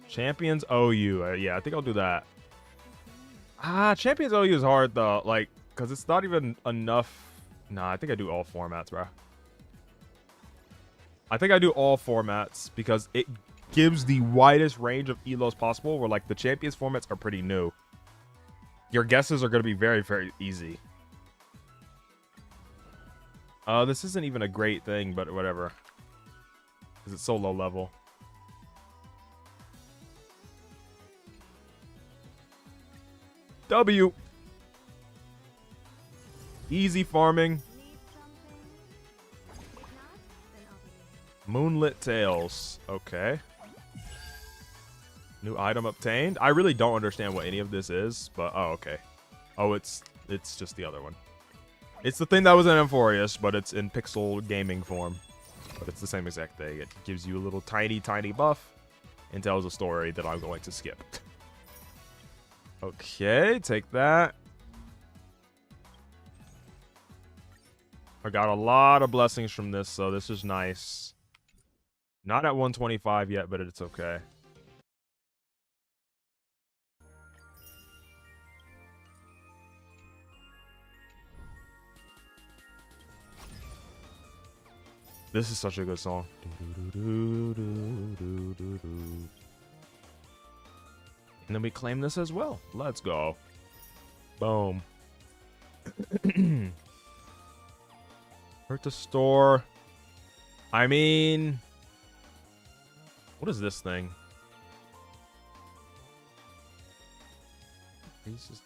Champions OU. Yeah, I think I'll do that. Champions OU is hard, though. Like, because it's not even enough. Nah, I think I do all formats, bro. I think I do all formats because it gives the widest range of ELOs possible, where, like, the Champions formats are pretty new. Your guesses are going to be very, very easy. This isn't even a great thing, but whatever. Because it's so low level. W. Easy farming. Moonlit Tails. Okay. New item obtained. I really don't understand what any of this is, but oh, okay. Oh, it's just the other one. It's the thing that was in Amphorius, but it's in pixel gaming form. But it's the same exact thing. It gives you a little tiny, tiny buff and tells a story that I'm going to skip. Okay, take that. I got a lot of blessings from this, so this is nice. Not at 125 yet, but it's okay. This is such a good song. And then we claim this as well. Let's go. Boom. Hurt to store. I mean... What is this thing?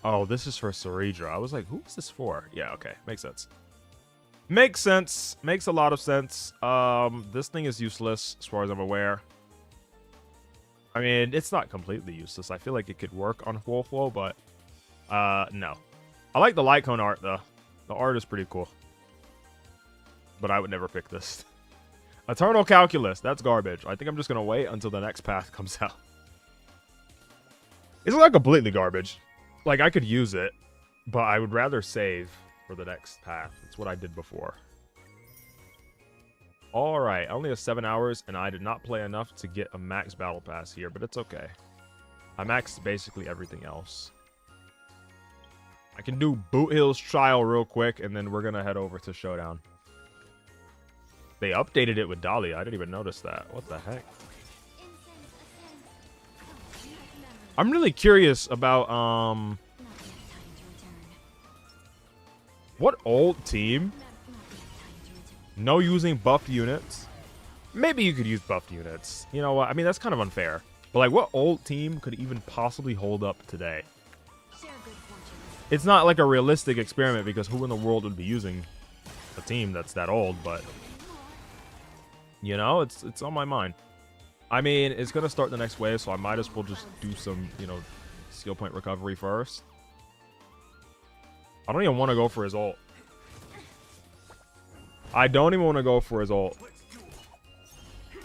Oh, this is for Ceredra. I was like, who is this for? Yeah, okay. Makes sense. Makes sense. Makes a lot of sense. This thing is useless as far as I'm aware. I mean, it's not completely useless. I feel like it could work on Wolflow, but no. I like the Light Cone art, though. The art is pretty cool. But I would never pick this. Eternal Calculus. That's garbage. I think I'm just going to wait until the next path comes out. It's not completely garbage. Like, I could use it, but I would rather save for the next path. That's what I did before. Alright, I only have 7 hours, and I did not play enough to get a max battle pass here, but it's okay. I maxed basically everything else. I can do Boot Hill's Trial real quick, and then we're going to head over to Showdown. They updated it with Dahlia. I didn't even notice that. What the heck? I'm really curious about, what old team? No using buffed units. Maybe you could use buffed units. You know what? I mean, that's kind of unfair. But, like, what old team could even possibly hold up today? It's not, like, a realistic experiment because who in the world would be using a team that's that old, but... You know, it's on my mind. I mean, it's going to start the next wave, so I might as well just do some, you know, skill point recovery first. I don't even want to go for his ult. I don't even want to go for his ult.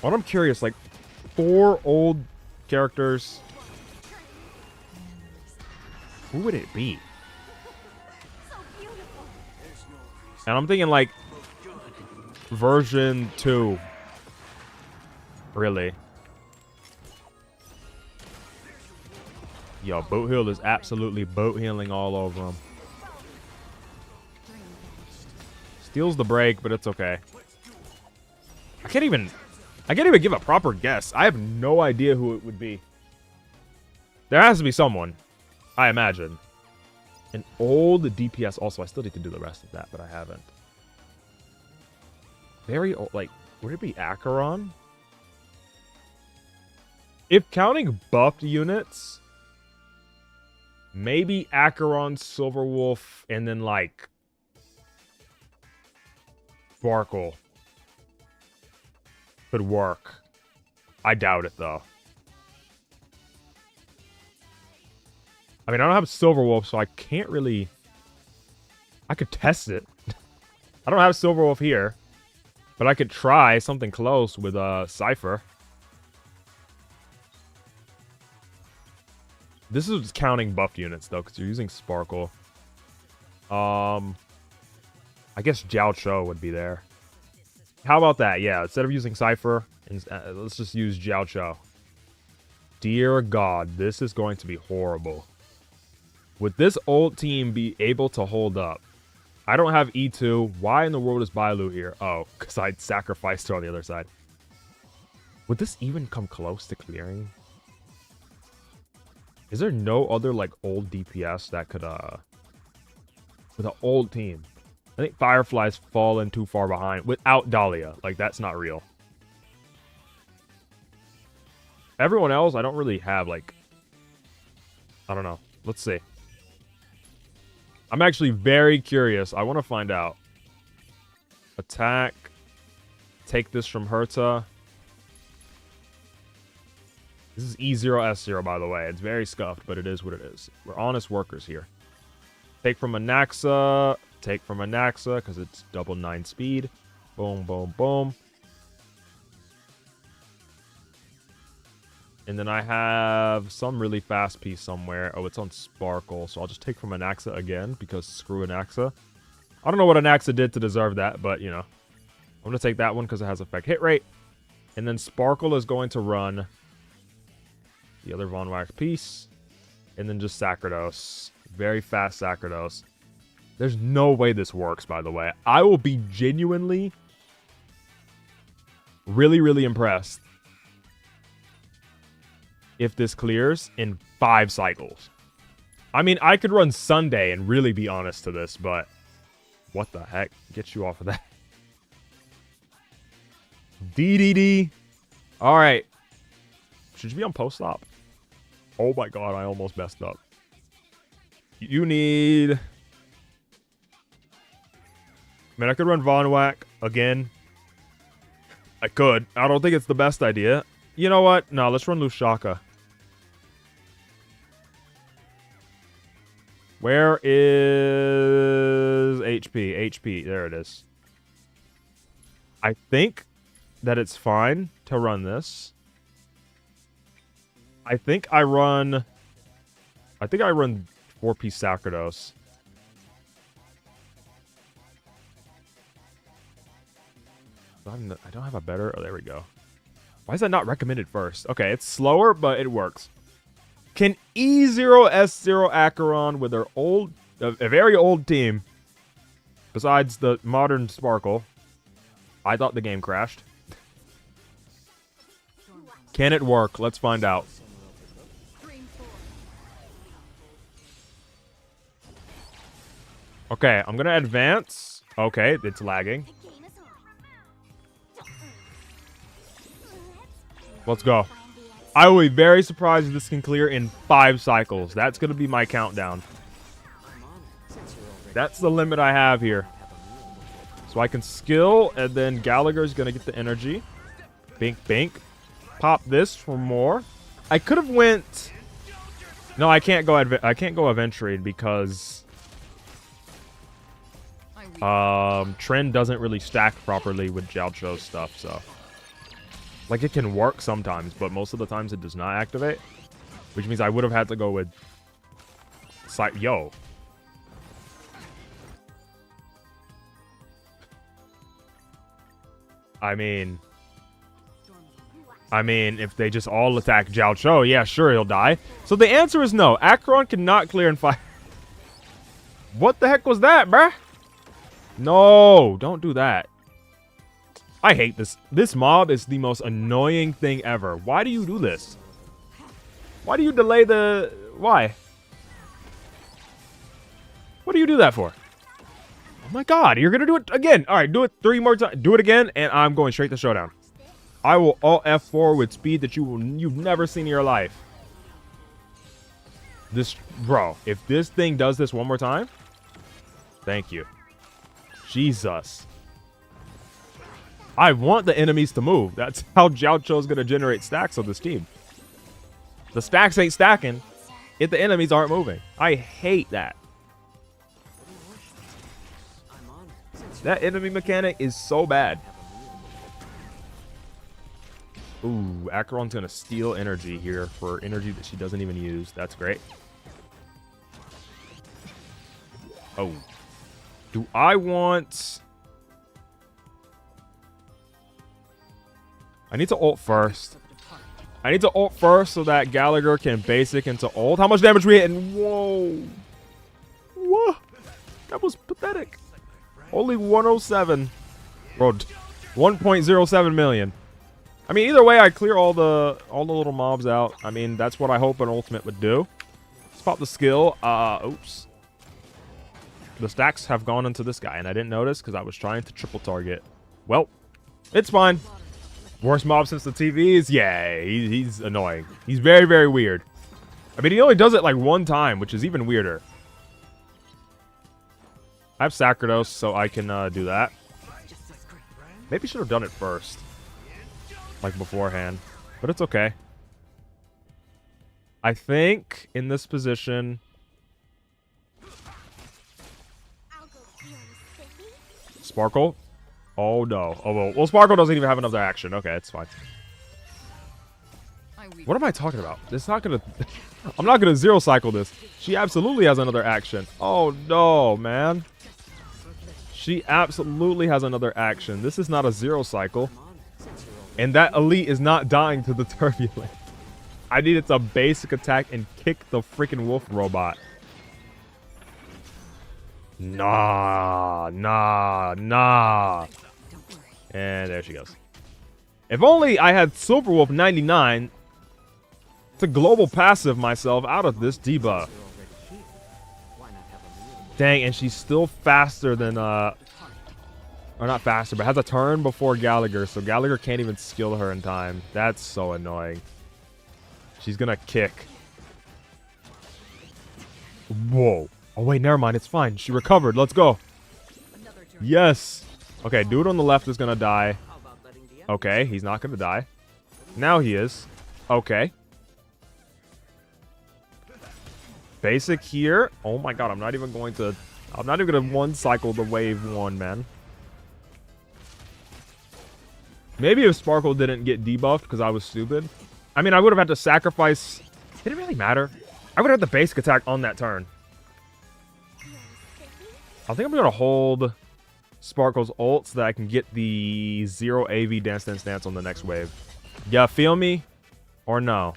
But I'm curious, like, 4 old characters. Who would it be? And I'm thinking, like, version 2. Really? Yo, Boot Hill is absolutely boat healing all over him. Steals the break, but it's okay. I can't even give a proper guess. I have no idea who it would be. There has to be someone, I imagine. An old DPS also. I still need to do the rest of that, but I haven't. Very old. Like, would it be Acheron? If counting buffed units, maybe Acheron, Silverwolf, and then, like, Sparkle. could work. I doubt it, though. I mean, I don't have Silver Wolf, so I can't really... I could test it. I don't have Silver Wolf here. But I could try something close with Cypher. This is counting buffed units, though, because you're using Sparkle. I guess Jiao Cho would be there. How about that? Yeah, instead of using Cypher, let's just use Jiao Cho. Dear God, this is going to be horrible. Would this old team be able to hold up? I don't have E2. Why in the world is Bailu here? Oh, because I'd sacrificed her on the other side. Would this even come close to clearing? Is there no other, like, old DPS that could, with an old team? I think Firefly's fallen too far behind without Dahlia. Like, that's not real. Everyone else, I don't really have, like... I don't know. Let's see. I'm actually very curious. I want to find out. Attack. Take this from Herta. This is E0S0, by the way. It's very scuffed, but it is what it is. We're honest workers here. Take from Anaxa. Take from Anaxa, because it's double 9 speed. Boom, boom, boom. And then I have some really fast piece somewhere. Oh, it's on Sparkle. So I'll just take from Anaxa again, because screw Anaxa. I don't know what Anaxa did to deserve that, but, you know. I'm going to take that one because it has effect hit rate. And then Sparkle is going to run the other Von Wax piece. And then just Sacerdos. Very fast Sacerdos. There's no way this works, by the way. I will be genuinely really, really impressed if this clears in 5 cycles. I mean, I could run Sunday and really be honest to this, but what the heck? Get you off of that. DDD. All right. Should you be on post-op? Oh my God, I almost messed up. You need... I mean, I could run Von Whack again. I could. I don't think it's the best idea. You know what? No, let's run Lushaka. Where is HP? HP. There it is. I think that it's fine to run this. I think I run 4-piece Sacerdos. I don't have a better... Oh, there we go. Why is that not recommended first? Okay, it's slower, but it works. Can E0S0 Acheron with their old... a very old team, besides the modern Sparkle... I thought the game crashed. Can it work? Let's find out. Okay, I'm gonna advance. Okay, it's lagging. Let's go. I will be very surprised if this can clear in 5 cycles. That's going to be my countdown. That's the limit I have here. So I can skill, and then Gallagher's going to get the energy. Bink, bink. Pop this for more. I could have went... No, I can't go Aventurine because... Trend doesn't really stack properly with Jiao Cho's stuff, so... Like, it can work sometimes, but most of the times it does not activate. Which means I would have had to go with... Yo. I mean, if they just all attack Jiao Cho, yeah, sure, he'll die. So the answer is no. Acheron cannot clear in 5... What the heck was that, bruh? No, don't do that. I hate this. This mob is the most annoying thing ever. Why do you do this? Why do you delay the... Why? What do you do that for? Oh my God, you're going to do it again. All right, do it 3 more times. Do it again, and I'm going straight to Showdown. I will alt F4 with speed that you've never seen in your life. This... Bro, if this thing does this one more time... Thank you. Jesus. I want the enemies to move. That's how Jiaocho's going to generate stacks on this team. The stacks ain't stacking if the enemies aren't moving. I hate that. That enemy mechanic is so bad. Ooh, Acheron's going to steal energy here for energy that she doesn't even use. That's great. Oh. Do I want... I need to ult first. I need to ult first so that Gallagher can basic into ult. How much damage we hitting? Whoa. Whoa. That was pathetic. Only 107. Bro, 1.07 million. I mean, either way, I clear all the little mobs out. I mean, that's what I hope an ultimate would do. Let's pop the skill. Oops. The stacks have gone into this guy, and I didn't notice because I was trying to triple target. Well, it's fine. Worst mob since the TVs? Yeah, he's annoying. He's very, very weird. I mean, he only does it like one time, which is even weirder. I have Sacerdos, so I can do that. Maybe should have done it first. Like beforehand. But it's okay. I think in this position... Sparkle? Oh, no. Oh, well, Sparkle doesn't even have another action. Okay, it's fine. What am I talking about? It's not gonna... I'm not gonna zero cycle this. She absolutely has another action. Oh, no, man. She absolutely has another action. This is not a zero cycle. And that elite is not dying to the turbulence. I need it to basic attack and kick the freaking wolf robot. Nah. And there she goes. If only I had Silver Wolf 99 to global passive myself out of this debuff. Dang, and she's still faster than, or not faster, but has a turn before Gallagher, so Gallagher can't even skill her in time. That's so annoying. She's gonna kick. Whoa. Oh, wait, never mind. It's fine. She recovered. Let's go. Yes. Okay, dude on the left is gonna die. Okay, he's not gonna die. Now he is. Okay. Basic here. Oh my god, I'm not even gonna one cycle the wave one, man. Maybe if Sparkle didn't get debuffed because I was stupid. I mean, I would have had to sacrifice. Did it really matter? I would have had the basic attack on that turn. I think I'm gonna hold Sparkle's ult so that I can get the 0 AV Dance Dance Dance on the next wave. Yeah, feel me? Or no?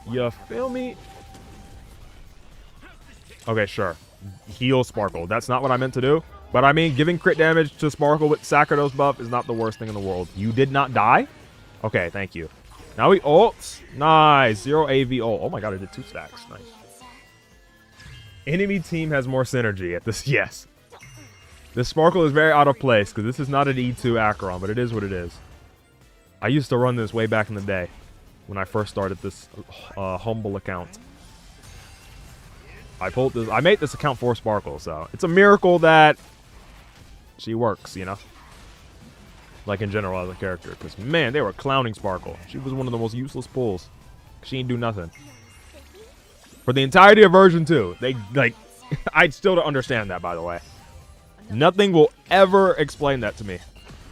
You feel me? Okay, sure. Heal Sparkle. That's not what I meant to do. But I mean, giving crit damage to Sparkle with Sacerdos buff is not the worst thing in the world. You did not die? Okay, thank you. Now we ult. Nice. 0 AV ult. Oh my god, I did 2 stacks. Nice. Enemy team has more synergy at this. Yes. This Sparkle is very out of place because this is not an E2 Acheron, but it is what it is. I used to run this way back in the day when I first started this humble account. I made this account for Sparkle, so it's a miracle that she works, you know? Like in general as a character, because man, they were clowning Sparkle. She was one of the most useless pulls. She didn't do nothing. For the entirety of version 2, they, like, I still don't understand that, by the way. Nothing will ever explain that to me.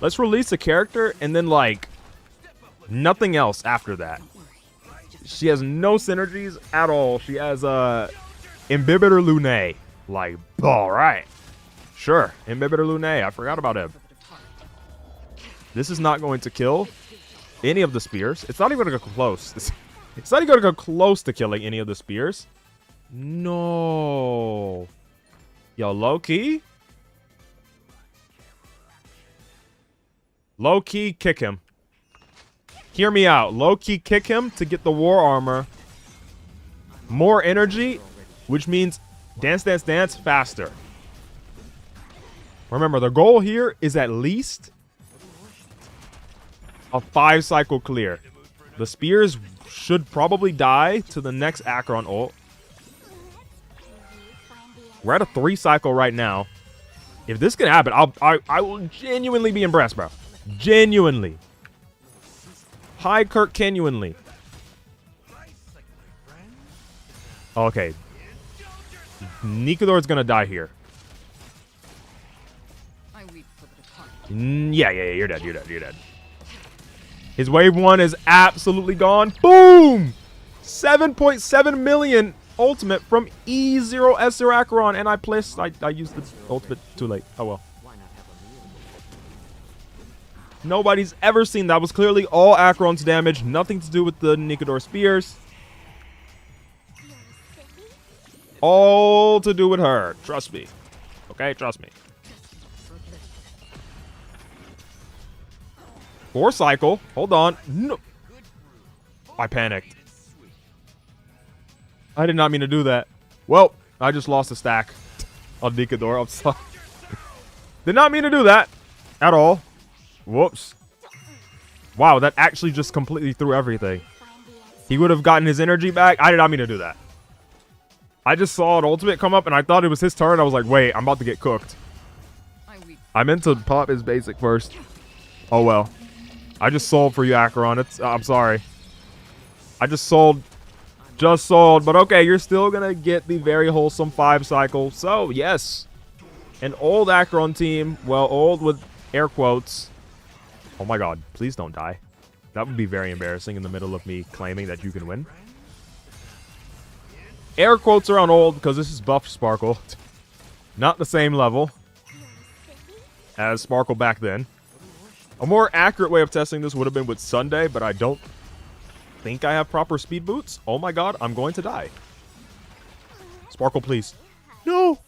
Let's release a character and then, like, nothing else after that. She has no synergies at all. She has, Imbibitor Lune. Like, alright. Sure, Imbibitor Lune. I forgot about him. This is not going to kill any of the spears. It's not even going to go close. It's not even going to go close to killing any of the spears. No. Yo, low-key? Low-key, kick him. Hear me out. Low-key, kick him to get the war armor. More energy, which means Dance, Dance, Dance faster. Remember, the goal here is at least a 5-cycle clear. The spears should probably die to the next Acheron ult. We're at a 3-cycle right now. If this can happen, I will genuinely be impressed, bro. Genuinely. Hi, Kirk, genuinely. Okay. Nikador's gonna die here. Yeah, you're dead, you're dead, you're dead. His wave 1 is absolutely gone. Boom! 7.7 million ultimate from E0S0 Acheron, and I used the ultimate too late. Oh well. Nobody's ever seen that. Was clearly all Acheron's damage, nothing to do with the Nikador spears. All to do with her. Trust me. Okay, trust me. 4 cycle. Hold on. No. I panicked. I did not mean to do that. Well, I just lost a stack on Nikador. I'm sorry. Did not mean to do that at all. Whoops. Wow, that actually just completely threw everything. He would have gotten his energy back. I did not mean to do that. I just saw an ultimate come up and I thought it was his turn. I was like, wait, I'm about to get cooked. I meant to pop his basic first. Oh well. I just sold for you, Acheron. I'm sorry. I just sold. Just sold. But okay, you're still going to get the very wholesome 5 cycle. So, yes. An old Acheron team. Well, old with air quotes. Oh my god. Please don't die. That would be very embarrassing in the middle of me claiming that you can win. Air quotes around old because this is buff Sparkle. Not the same level as Sparkle back then. A more accurate way of testing this would have been with Sunday, but I don't think I have proper speed boots. Oh my god, I'm going to die. Sparkle, please. No.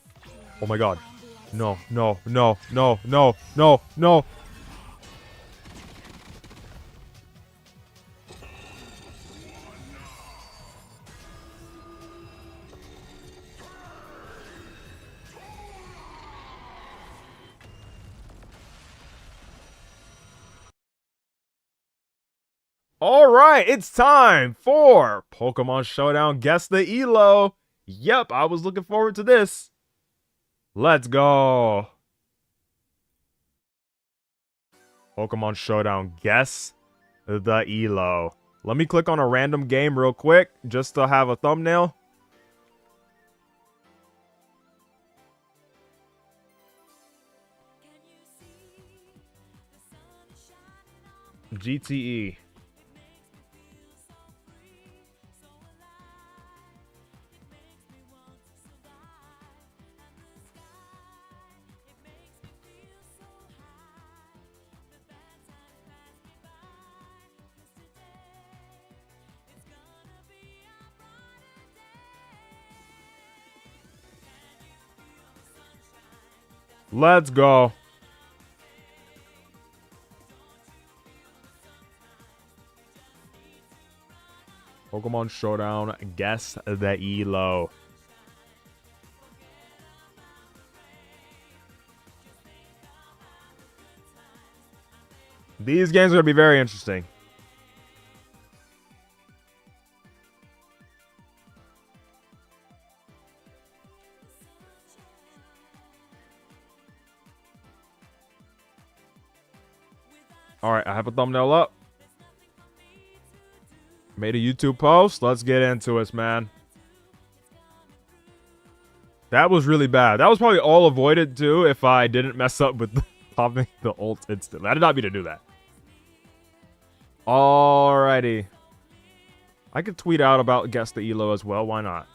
Oh my god. No, no, no, no, no, no, no. All right, it's time for Pokemon Showdown. Guess the Elo. Yep, I was looking forward to this. Let's go. Pokemon Showdown. Guess the Elo. Let me click on a random game real quick just to have a thumbnail. GTE. Let's go. Pokemon Showdown. Guess the Elo. These games are going to be very interesting. Alright, I have a thumbnail up. Made a YouTube post. Let's get into it, man. That was really bad. That was probably all avoided, too, if I didn't mess up with popping the ult instantly. I did not mean to do that. Alrighty. I could tweet out about Guess the Elo as well. Why not?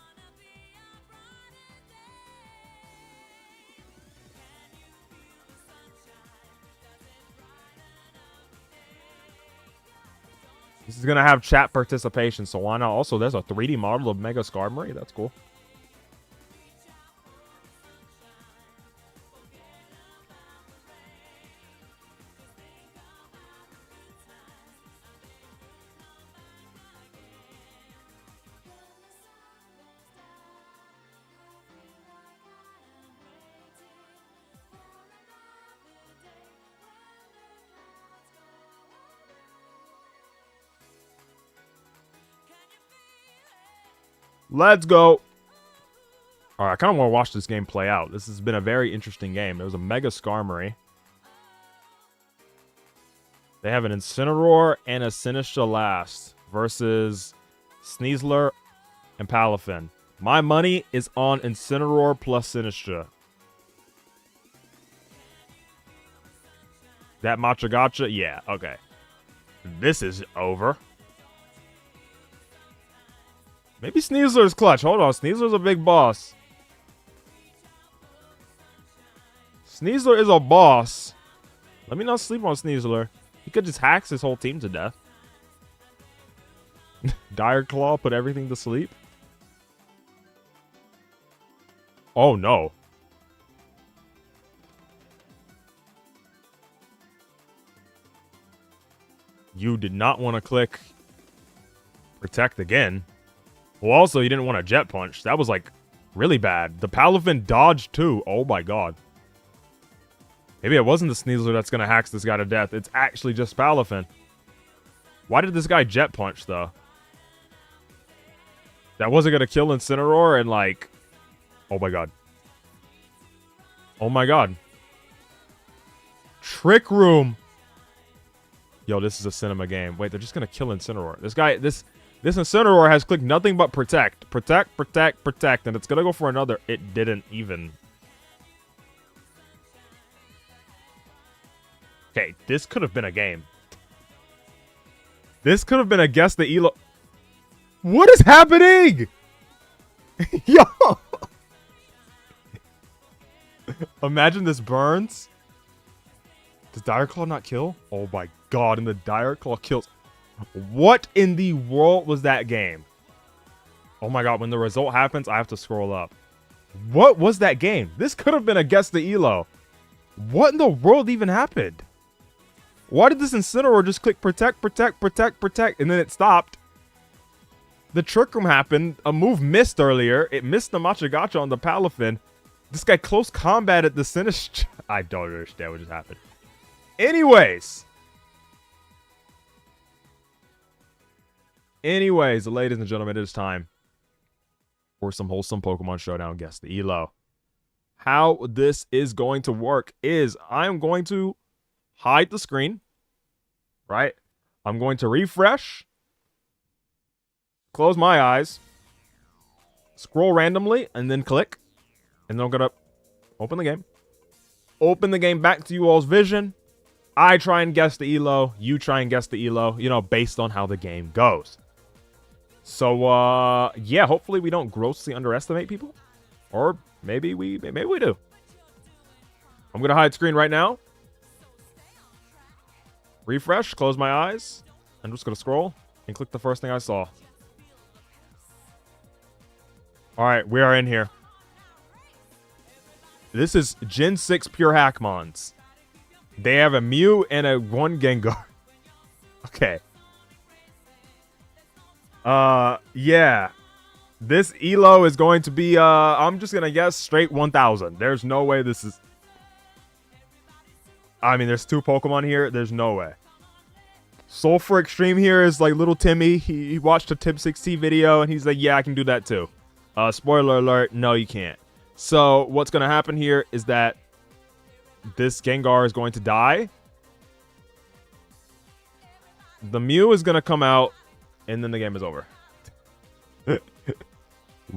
This is going to have chat participation, so why not? Also, there's a 3D model of Mega Skarmory. That's cool. Let's go. Alright, I kind of want to watch this game play out. This has been a very interesting game. There was a Mega Skarmory. They have an Incineroar and a Sinistcha last versus Sneasler and Palafin. My money is on Incineroar plus Sinistcha. That Matcha Gotcha? Yeah, okay. This is over. Maybe Sneasler's clutch. Hold on, Sneasler's a big boss. Sneasler is a boss. Let me not sleep on Sneasler. He could just hacks his whole team to death. Dire Claw put everything to sleep. Oh no. You did not want to click Protect again. Well, also, you didn't want a Jet Punch. That was, like, really bad. The Palafin dodged, too. Oh, my God. Maybe it wasn't the Sneasler that's going to hack this guy to death. It's actually just Palafin. Why did this guy Jet Punch, though? That wasn't going to kill Incineroar and, like... Oh, my God. Oh, my God. Trick Room. Yo, this is a cinema game. Wait, they're just going to kill Incineroar. This guy... This Incineroar has clicked nothing but Protect. Protect, Protect, Protect. And it's going to go for another. It didn't even. Okay, this could have been a game. This could have been a guess the Elo. What is happening? Yo. Imagine this burns. Does Dire Claw not kill? Oh my God, and the Dire Claw kills. What in the world was that game? Oh my God, when the result happens, I have to scroll up. What was that game? This could have been a guess the Elo. What in the world even happened? Why did this Incineroar just click Protect, Protect, Protect, Protect, and then it stopped? The Trick Room happened. A move missed earlier. It missed the Matcha Gotcha on the Palafin. This guy close combated the Sinistcha. I don't understand what just happened. Anyways, ladies and gentlemen, it is time for some wholesome Pokemon Showdown Guess the Elo. How this is going to work is I'm going to hide the screen, right? I'm going to refresh, close my eyes, scroll randomly, and then click. And then I'm going to open the game. Open the game back to you all's vision. I try and guess the Elo. You try and guess the Elo, you know, based on how the game goes. So, yeah, hopefully we don't grossly underestimate people. Or maybe we do. I'm going to hide screen right now. Refresh, close my eyes. I'm just going to scroll and click the first thing I saw. All right, we are in here. This is Gen 6 Pure Hackmons. They have a Mew and a 1 Gengar. Okay. Yeah. This Elo is going to be, I'm just going to guess straight 1,000. There's no way this is... I mean, there's 2 Pokemon here. There's no way. Sulfur Extreme here is like little Timmy. He watched a Tim60 video and he's like, yeah, I can do that too. Spoiler alert, no, you can't. So what's going to happen here is that this Gengar is going to die. The Mew is going to come out and then the game is over.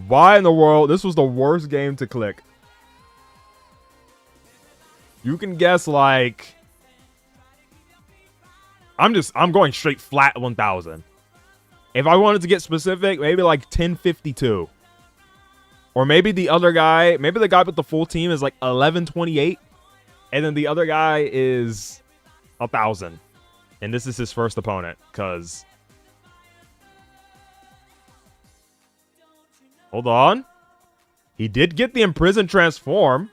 Why in the world? This was the worst game to click. You can guess like... I'm going straight flat 1,000. If I wanted to get specific, maybe like 1052. Or maybe the other guy, maybe the guy with the full team is like 1128. And then the other guy is 1,000. And this is his first opponent, because... Hold on. He did get the Imprison Transform.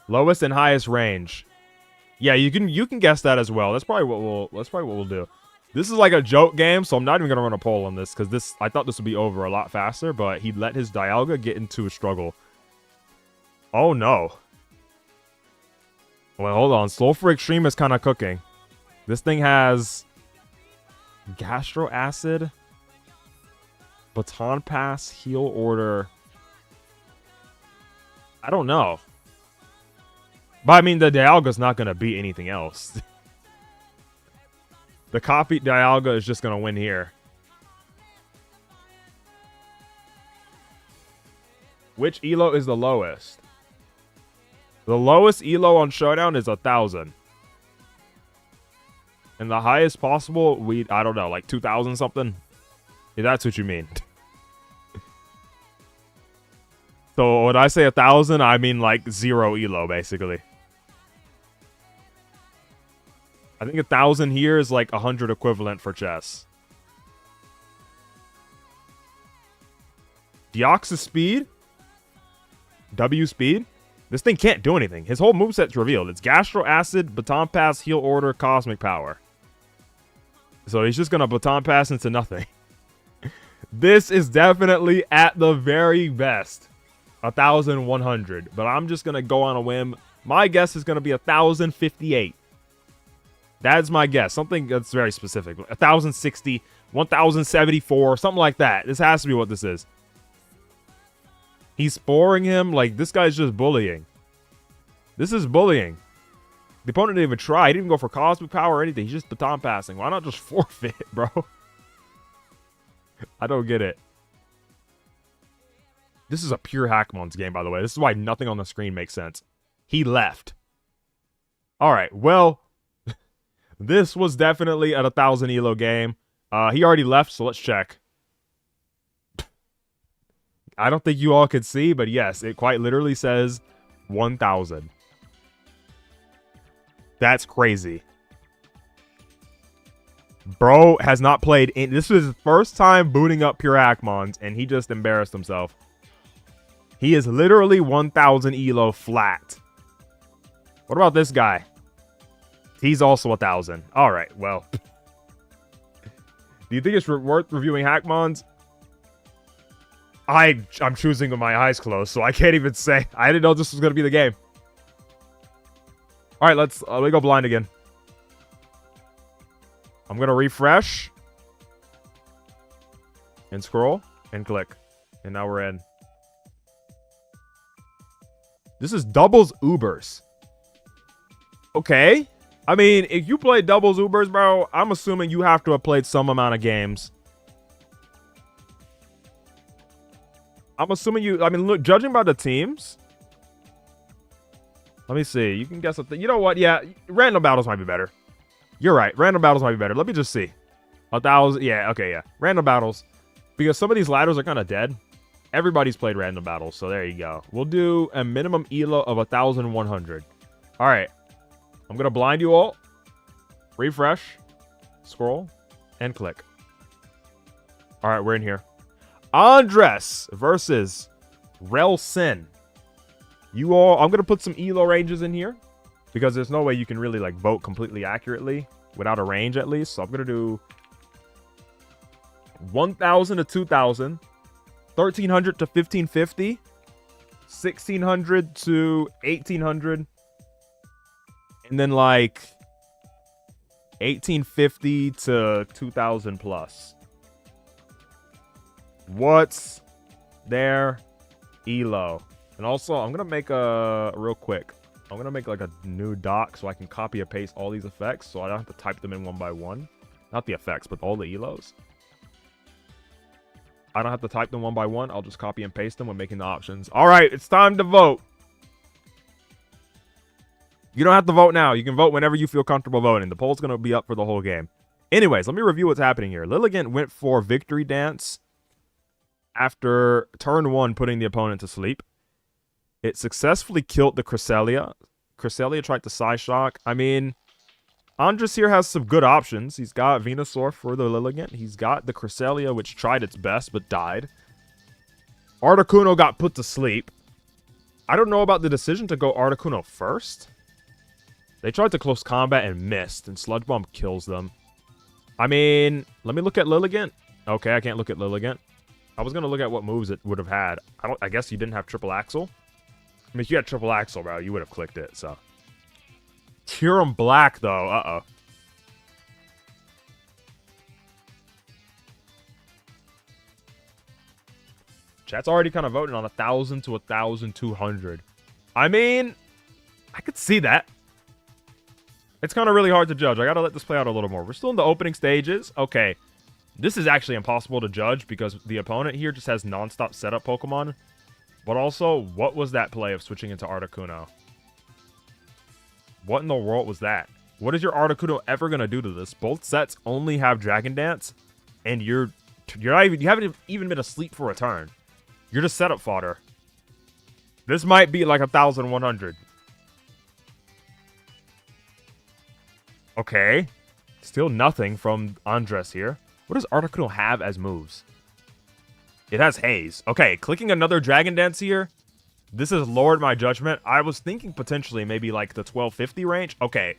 Lowest and highest range. Yeah, you can guess that as well. That's probably what we'll do. This is like a joke game, so I'm not even gonna run a poll on this because I thought this would be over a lot faster, but he let his Dialga get into a struggle. Oh no. Well, hold on. Sulfur Extreme is kind of cooking. This thing has Gastro Acid, Baton Pass, Heal Order. I don't know. But I mean, the Dialga's not going to beat anything else. The copied Dialga is just going to win here. Which elo is the lowest? The lowest elo on Showdown is 1,000. And the highest possible, I don't know, like 2,000 something? If that's what you mean. So when I say 1,000, I mean like 0 elo, basically. I think 1,000 here is like 100 equivalent for chess. Deoxys speed? W speed? This thing can't do anything. His whole moveset's revealed. It's Gastro Acid, Baton Pass, Heal Order, Cosmic Power. So he's just gonna Baton Pass into nothing. This is definitely at the very best 1,100. But I'm just gonna go on a whim. My guess is gonna be 1,058. That's my guess. Something that's very specific. 1,060, 1,074, something like that. This has to be what this is. He's sporing him. Like, this guy's just bullying. This is bullying. The opponent didn't even try. He didn't even go for Cosmic Power or anything. He's just baton passing. Why not just forfeit, bro? I don't get it. This is a pure Hackmon's game, by the way. This is why nothing on the screen makes sense. He left. Alright, well... This was definitely an 1,000 elo game. He already left, so let's check. I don't think you all could see, but yes, it quite literally says 1,000. That's crazy. Bro has not played in... This was his first time booting up Pure Hackmons, and he just embarrassed himself. He is literally 1,000 elo flat. What about this guy? He's also 1,000. All right, well. Do you think it's worth reviewing Hackmons? I'm choosing with my eyes closed, so I can't even say. I didn't know this was going to be the game. All right, let me go blind again. I'm going to refresh. And scroll. And click. And now we're in. This is doubles Ubers. Okay. I mean, if you play doubles Ubers, bro, I'm assuming you have to have played some amount of games. I'm assuming you... I mean, look, judging by the teams... Let me see. You can guess... You know what? Yeah, random battles might be better. You're right. Random battles might be better. Let me just see. 1,000... Yeah, okay, yeah. Random battles. Because some of these ladders are kind of dead. Everybody's played random battles, so there you go. We'll do a minimum elo of 1,100. All right. I'm going to blind you all. Refresh. Scroll. And click. All right, we're in here. Andres versus Relsin. You all... I'm going to put some elo ranges in here. Because there's no way you can really, like, vote completely accurately. Without a range, at least. So I'm going to do... 1,000 to 2,000. 1,300 to 1,550. 1,600 to 1,800. And then, like, 1,850 to 2,000 plus. What's their elo? And also, I'm going to make a... Real quick. I'm going to make, like, a new doc so I can copy and paste all these effects. So I don't have to type them in one by one. Not the effects, but all the elos. I don't have to type them one by one. I'll just copy and paste them when making the options. All right, it's time to vote. You don't have to vote now. You can vote whenever you feel comfortable voting. The poll's going to be up for the whole game. Anyways, let me review what's happening here. Lilligant went for Victory Dance after turn 1 putting the opponent to sleep. It successfully killed the Cresselia. Cresselia tried to Psyshock. I mean, Andres here has some good options. He's got Venusaur for the Lilligant. He's got the Cresselia, which tried its best but died. Articuno got put to sleep. I don't know about the decision to go Articuno first. They tried to close combat and missed, and Sludge Bomb kills them. I mean, let me look at Lilligant. Okay, I can't look at Lilligant. I was going to look at what moves it would have had. I guess you didn't have Triple Axle. I mean, if you had Triple Axle, bro, you would have clicked it, so. Kyurem Black, though. Uh-oh. Chat's already kind of voting on 1,000 to 1,200. I mean, I could see that. It's kind of really hard to judge. I gotta let this play out a little more. We're still in the opening stages. Okay. This is actually impossible to judge because the opponent here just has non-stop setup Pokemon. But also, what was that play of switching into Articuno? What in the world was that? What is your Articuno ever gonna do to this? Both sets only have Dragon Dance, and you haven't even been asleep for a turn. You're just setup fodder. This might be like 1,100. Okay. Still nothing from Andres here. What does Articuno have as moves? It has Haze. Okay, clicking another Dragon Dance here. This has lowered my judgment. I was thinking potentially maybe like the 1250 range. Okay.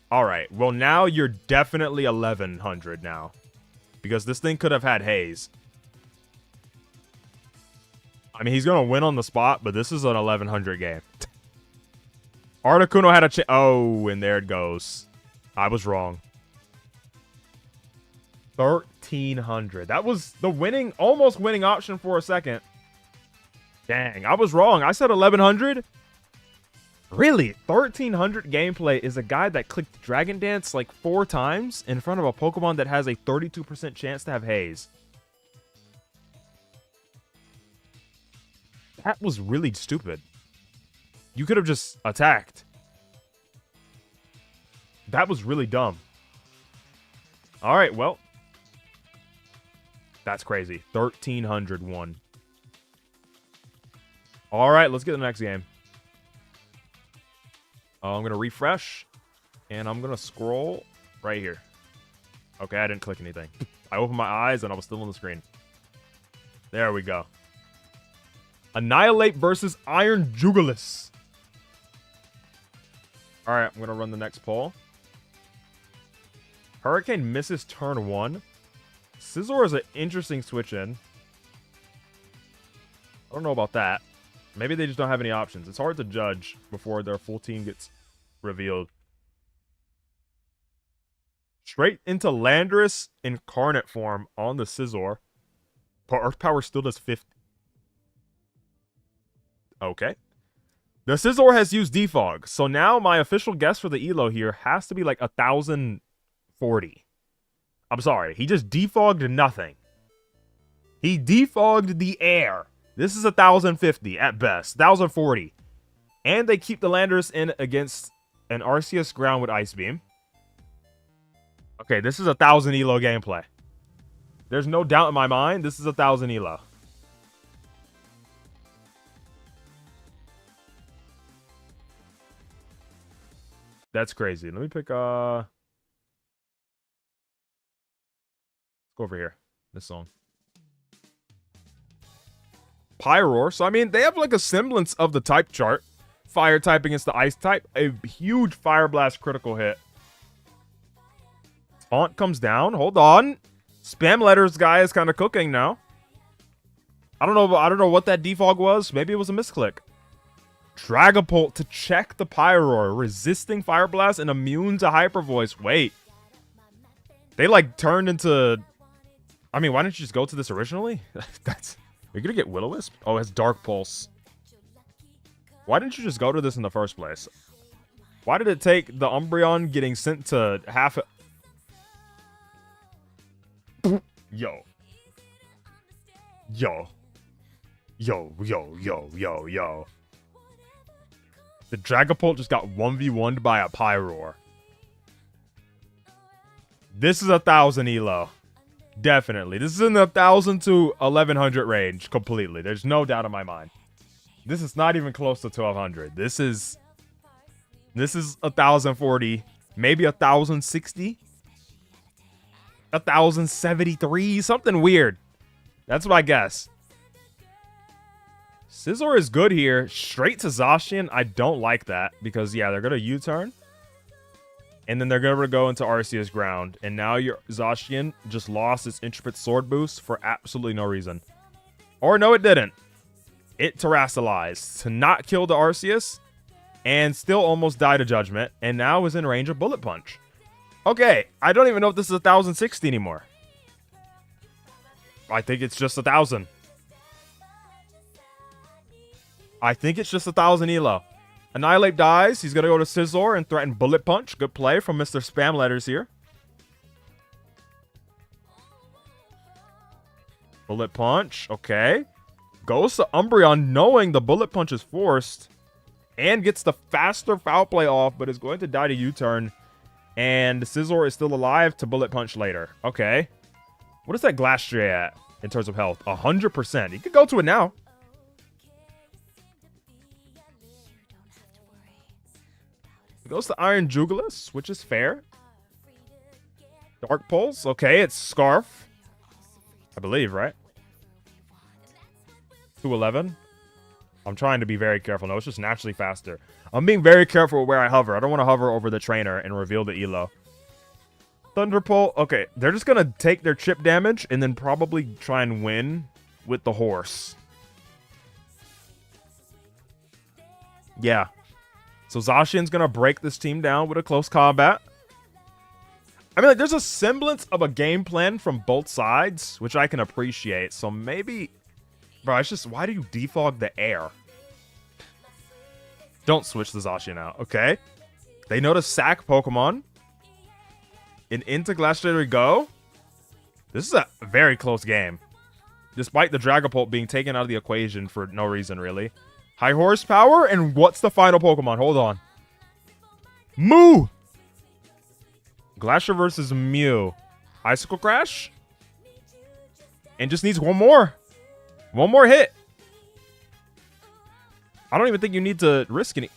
Alright, well now you're definitely 1,100 now. Because this thing could have had Haze. I mean, he's going to win on the spot, but this is an 1,100 game. Articuno had a chance. Oh, and there it goes. I was wrong. 1,300. That was the winning, almost winning option for a second. Dang, I was wrong. I said 1,100. Really? 1,300 gameplay is a guy that clicked Dragon Dance like 4 times in front of a Pokemon that has a 32% chance to have Haze. That was really stupid. You could have just attacked. That was really dumb. Alright, well. That's crazy. 1,301. Alright, let's get to the next game. I'm going to refresh. And I'm going to scroll right here. Okay, I didn't click anything. I opened my eyes and I was still on the screen. There we go. Annihilate versus Iron Jugulis. Alright, I'm going to run the next poll. Hurricane misses turn 1. Scizor is an interesting switch in. I don't know about that. Maybe they just don't have any options. It's hard to judge before their full team gets revealed. Straight into Landorus Incarnate form on the Scizor. But Earth Power still does 50. Okay. The Scizor has used Defog. So now my official guess for the Elo here has to be like 1,040. I'm sorry. He just defogged nothing. He defogged the air. This is 1,050 at best. 1,040. And they keep the Landorus in against an Arceus ground with Ice Beam. Okay, this is 1,000 Elo gameplay. There's no doubt in my mind. This is 1,000 Elo. That's crazy. Let me pick let's go over here. This song. Pyroar. So I mean, they have like a semblance of the type chart. Fire type against the ice type. A huge Fire Blast critical hit. Taunt comes down. Hold on. Spam letters guy is kind of cooking now. I don't know what that defog was. Maybe it was a misclick. Dragapult to check the Pyroar, resisting Fire Blast and immune to Hyper Voice. Wait. They like turned into... I mean, why didn't you just go to this originally? You're gonna get Will-O-Wisp? Oh, it has Dark Pulse. Why didn't you just go to this in the first place? Why did it take the Umbreon getting sent to half... Yo. Yo. Yo, yo, yo, yo, yo. The Dragapult just got 1v1'd by a Pyroar. This is 1,000 Elo. Definitely. This is in the 1,000 to 1,100 range completely. There's no doubt in my mind. This is not even close to 1,200. This is 1,040. Maybe 1,060. 1,073. Something weird. That's my guess. Scizor is good here. Straight to Zacian. I don't like that. Because, yeah, they're going to U-turn. And then they're going to go into Arceus ground. And now your Zacian just lost its Intrepid Sword boost for absolutely no reason. Or no, it didn't. It terrestrialized to not kill the Arceus. And still almost died to Judgment. And now is in range of Bullet Punch. Okay, I don't even know if this is 1,060 anymore. I think it's just 1,000. I think it's just 1,000 elo. Annihilate dies. He's going to go to Scizor and threaten Bullet Punch. Good play from Mr. Spam Letters here. Bullet Punch. Okay. Goes to Umbreon knowing the Bullet Punch is forced. And gets the faster Foul Play off, but is going to die to U-Turn. And Scizor is still alive to Bullet Punch later. Okay. What is that Glastrier at in terms of health? 100%. He could go to it now. He goes to Iron Jugulis, which is fair. Dark Pulse. Okay, it's Scarf. I believe, right? 211. I'm trying to be very careful. No, it's just naturally faster. I'm being very careful with where I hover. I don't want to hover over the trainer and reveal the elo. Thunderpole. Okay, they're just going to take their chip damage and then probably try and win with the horse. Yeah. So Zacian's going to break this team down with a close combat. I mean, like, there's a semblance of a game plan from both sides, which I can appreciate. So maybe... Bro, it's just, why do you defog the air? Don't switch the Zacian out, okay? They know to sack Pokemon. And into Glastrier we go. This is a very close game. Despite the Dragapult being taken out of the equation for no reason, really. High horsepower, and what's the final Pokemon? Hold on. Moo! Glastrier versus Mew. Icicle Crash? And just needs one more. One more hit. I don't even think you need to risk any.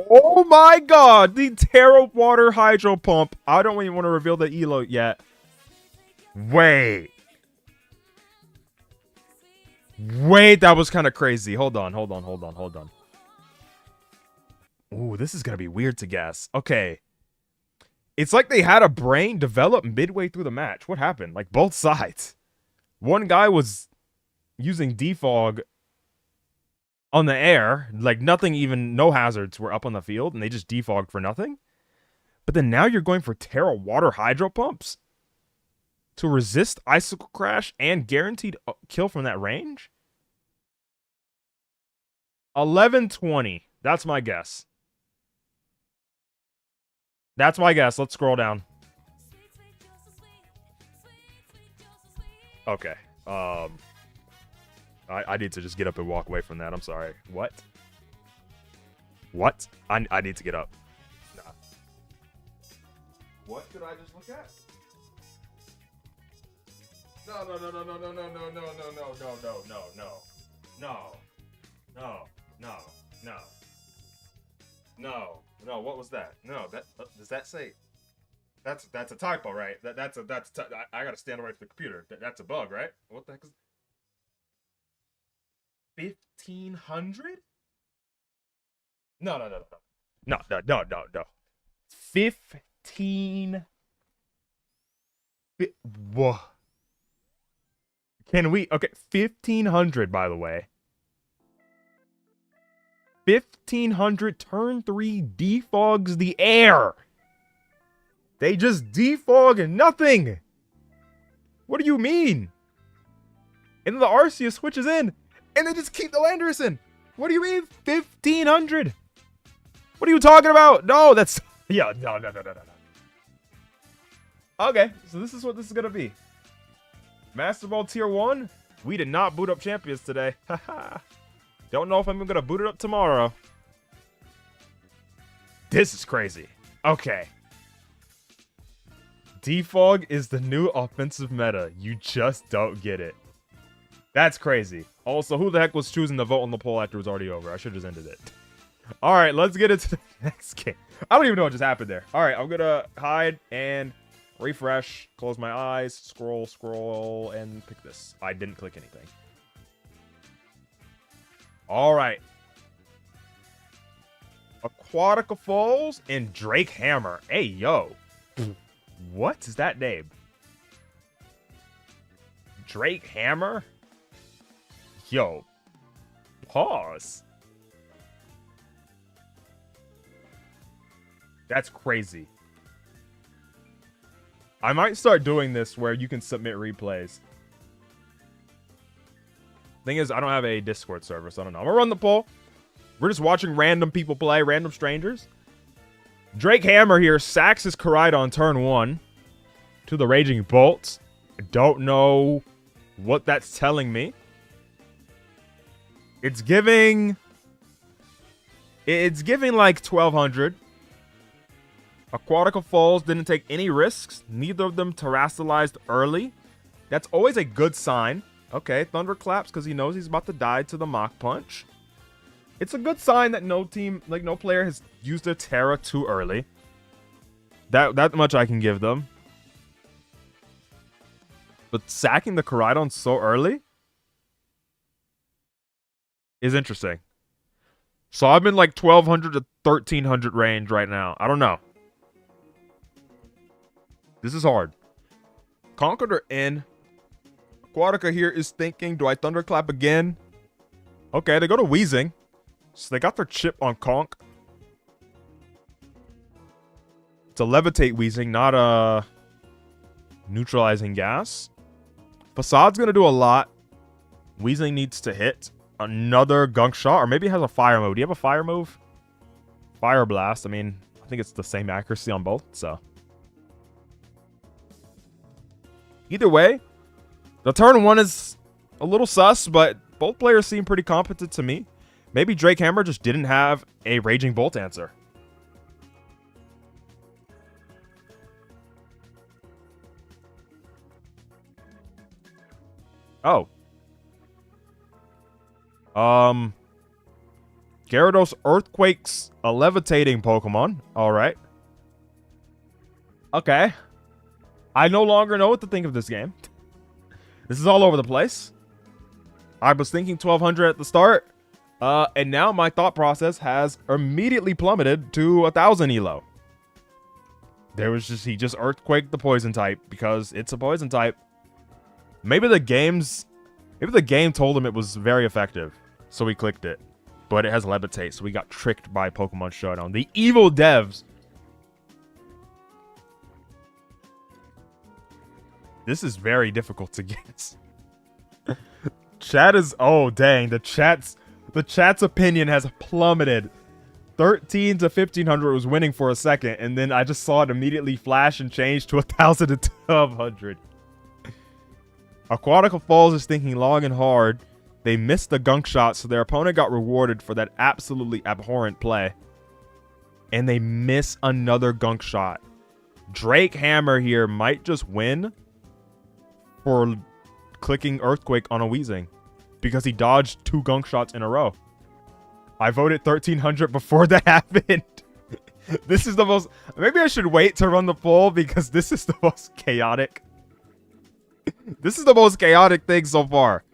Oh my god. The Terra Water Hydro Pump. I don't even want to reveal the elo yet. Wait. Wait, that was kind of crazy. Hold on. Ooh, this is going to be weird to guess. Okay. It's like they had a brain develop midway through the match. What happened? Like, both sides. One guy was using defog on the air, like nothing, even no hazards were up on the field, and they just defogged for nothing. But then now you're going for Terra Water Hydro Pumps to resist Icicle Crash and guaranteed kill from that range? 1120. That's my guess. That's my guess. Let's scroll down. Okay. I need to just get up and walk away from that. I'm sorry. What? What? I need to get up. Nah. What did I just look at? No. What was that? No, that does that say? That's a typo, right? I gotta stand away from the computer. That's a bug, right? What the heck is 1,500? No. 15. Whoa. Can we? Okay, 1,500. By the way, 1,500. Turn 3 defogs the air. They just defog nothing. What do you mean? And the Arceus switches in, and they just keep the Landorus in. What do you mean 1,500? What are you talking about? No, that's... Yeah, no. Okay, so this is what this is going to be. Master Ball Tier 1. We did not boot up Champions today. Haha. Don't know if I'm going to boot it up tomorrow. This is crazy. Okay. Defog is the new offensive meta. You just don't get it. That's crazy. Also, who the heck was choosing to vote on the poll after it was already over? I should have just ended it. All right, let's get into the next game. I don't even know what just happened there. All right, I'm going to hide and refresh, close my eyes, scroll, and pick this. I didn't click anything. All right. Aquatica Falls and Drake Hammer. Hey, yo. What is that name? Drake Hammer? Yo. Pause. That's crazy. I might start doing this where you can submit replays. Thing is, I don't have a Discord server, so I don't know. I'm gonna run the poll. We're just watching random people play, random strangers. Drake Hammer here sacks his Koraidon on turn 1 to the Raging Bolt. I don't know what that's telling me. It's giving like 1200. Aquatical Falls didn't take any risks. Neither of them terrestrialized early. That's always a good sign. Okay, Thunderclaps because he knows he's about to die to the Mach Punch. It's a good sign that no player has used their Terra too early. That much I can give them. But sacking the Koraidon so early is interesting. So I'm in like 1200 to 1300 range right now. I don't know. This is hard. Conqueror in. Aquatica here is thinking, do I Thunderclap again? Okay, they go to Weezing. So they got their chip on Conk. It's a Levitate Weezing, not a Neutralizing Gas. Facade's going to do a lot. Weezing needs to hit another Gunk Shot, or maybe it has a Fire move. Do you have a Fire move? Fire Blast. I mean, I think it's the same accuracy on both, so. Either way, the turn 1 is a little sus, but both players seem pretty competent to me. Maybe Drake Hammer just didn't have a Raging Bolt answer. Oh. Gyarados Earthquake's a levitating Pokemon. Alright. Okay. I no longer know what to think of this game. This is all over the place. I was thinking 1200 at the start. And now my thought process has immediately plummeted to 1000 elo. He just Earthquaked the poison type because it's a poison type. Maybe the game told him it was very effective, so we clicked it. But it has Levitate, so we got tricked by Pokemon Showdown. The evil devs. This is very difficult to guess. Chat is, oh dang, the chat's opinion has plummeted. 13 to 1500 was winning for a second, and then I just saw it immediately flash and change to 1000 to 1200. Aquatica Falls is thinking long and hard. They missed the Gunk Shot, so their opponent got rewarded for that absolutely abhorrent play. And they miss another Gunk Shot. Drake Hammer here might just win for clicking Earthquake on a Weezing, because he dodged 2 Gunk Shots in a row. I voted 1300 before that happened. This is the most... Maybe I should wait to run the poll, because this is the most chaotic. This is the most chaotic thing so far.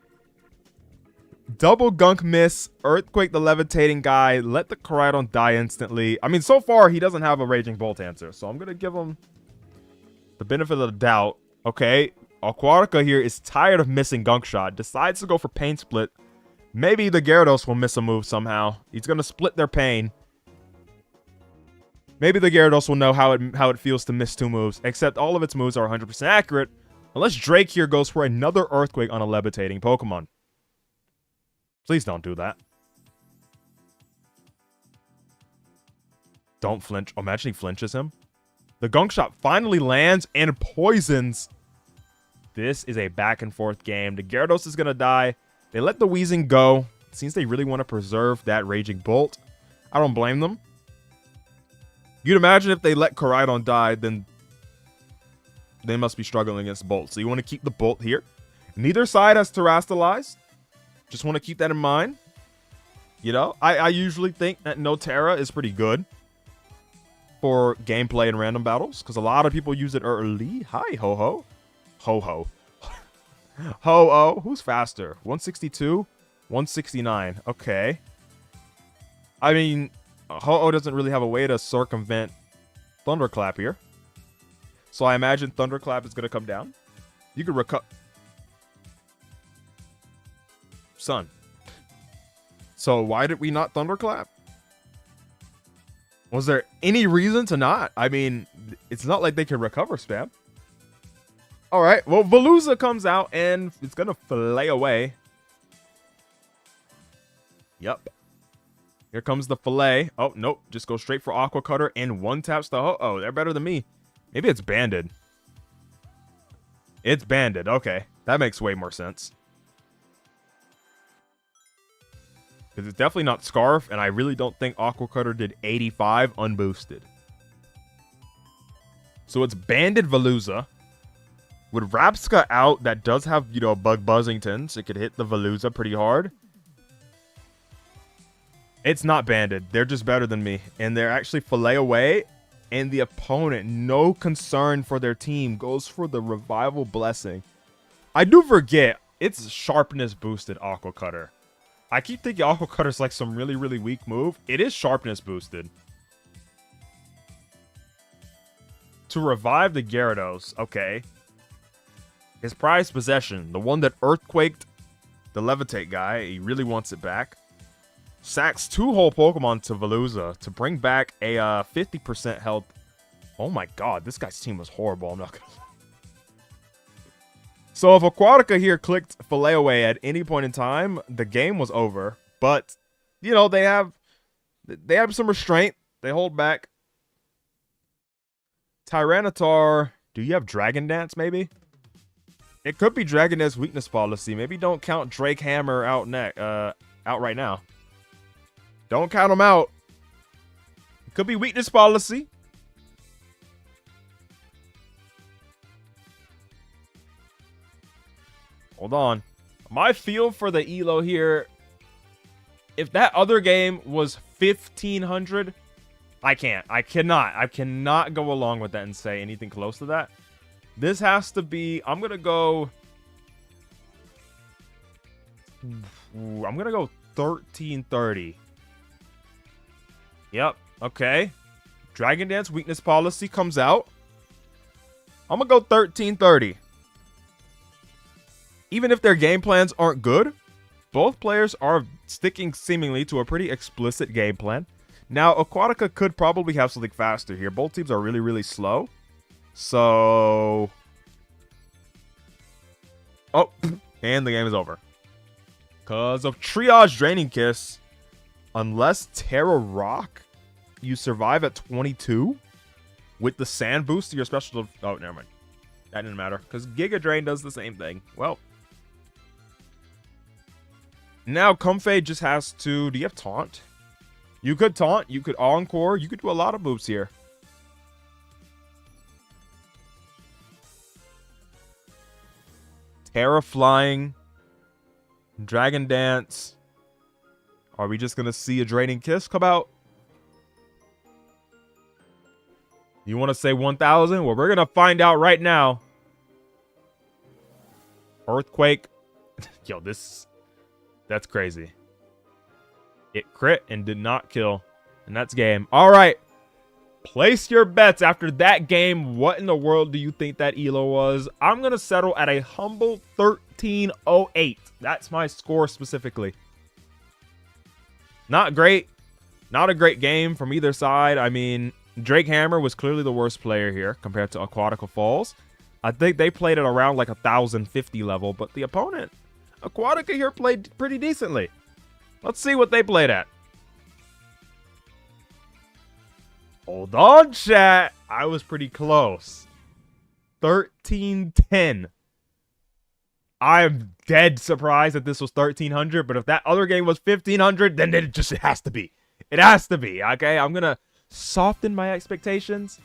Double Gunk miss, Earthquake the levitating guy, let the Koraidon die instantly. I mean, so far, he doesn't have a Raging Bolt answer, so I'm going to give him the benefit of the doubt. Okay, Aquatica here is tired of missing Gunk Shot, decides to go for Pain Split. Maybe the Gyarados will miss a move somehow. He's going to split their pain. Maybe the Gyarados will know how it feels to miss 2 moves, except all of its moves are 100% accurate, unless Drake here goes for another Earthquake on a levitating Pokemon. Please don't do that. Don't flinch. Oh, imagine he flinches him. The Gunk Shot finally lands and poisons. This is a back and forth game. The Gyarados is going to die. They let the Weezing go. It seems they really want to preserve that Raging Bolt. I don't blame them. You'd imagine if they let Koraidon die, then they must be struggling against Bolt. So you want to keep the Bolt here. Neither side has terrestrialized. Just want to keep that in mind. You know, I usually think that no Terra is pretty good for gameplay and random battles, because a lot of people use it early. Hi, Ho-Ho. Ho-Ho. Ho-Oh. Who's faster? 162? 169. Okay. I mean, Ho-Oh doesn't really have a way to circumvent Thunderclap here. So I imagine Thunderclap is going to come down. You could recover... Son. So why did we not Thunderclap? Was there any reason to not? I mean, it's not like they can recover spam. All right, well, Veluza comes out and it's going to fillet away Yep. Here comes the fillet. Oh, nope. Just go straight for Aqua Cutter and one taps the ho-oh. They're better than me. Maybe it's banded. It's banded. Okay. That makes way more sense. Because it's definitely not Scarf, and I really don't think Aqua Cutter did 85 unboosted. So it's banded Veluza. With Rapska out, that does have, you know, Bug Buzzington, so it could hit the Veluza pretty hard. It's not banded. They're just better than me. And they're actually fillet away. And the opponent, no concern for their team, goes for the Revival Blessing. I do forget, it's Sharpness boosted Aqua Cutter. I keep thinking Aqua Cutter's like some really, really weak move. It is Sharpness boosted. To revive the Gyarados, okay. His prized possession, the one that Earthquaked the Levitate guy, he really wants it back. Sacks 2 whole Pokemon to Veluza to bring back a 50% health. Oh my god, this guy's team was horrible. I'm not gonna lie. So if Aquatica here clicked Fillet away at any point in time, the game was over. But, you know, they have some restraint. They hold back. Tyranitar, do you have Dragon Dance maybe? It could be Dragon Dance weakness policy. Maybe don't count Drake Hammer out right now. Don't count him out. It could be weakness policy. Hold on. My feel for the elo here, if that other game was 1500, I cannot go along with that and say anything close to that. This has to be, I'm going to go 1330. Yep, okay. Dragon Dance weakness policy comes out. I'm going to go 1330. Even if their game plans aren't good, both players are sticking seemingly to a pretty explicit game plan. Now, Aquatica could probably have something faster here. Both teams are really, really slow. So... oh, and the game is over. Because of Triage Draining Kiss, unless Terra Rock, you survive at 22 with the Sand boost to your special... oh, never mind. That didn't matter, because Giga Drain does the same thing. Well... now, Comfey just has to... do you have Taunt? You could Taunt, you could Encore, you could do a lot of moves here. Terra Flying. Dragon Dance. Are we just going to see a Draining Kiss come out? You want to say 1000? Well, we're going to find out right now. Earthquake. Yo, that's crazy. It crit and did not kill. And that's game. All right. Place your bets after that game. What in the world do you think that elo was? I'm going to settle at a humble 1308. That's my score specifically. Not great. Not a great game from either side. I mean, Drake Hammer was clearly the worst player here compared to Aquatica Falls. I think they played at around like 1050 level, but the opponent, Aquatica here, played pretty decently. Let's see what they played at. Hold on, chat. I was pretty close. 1310. I'm dead surprised that this was 1300, but if that other game was 1500, then it has to be. It has to be, okay? I'm going to soften my expectations.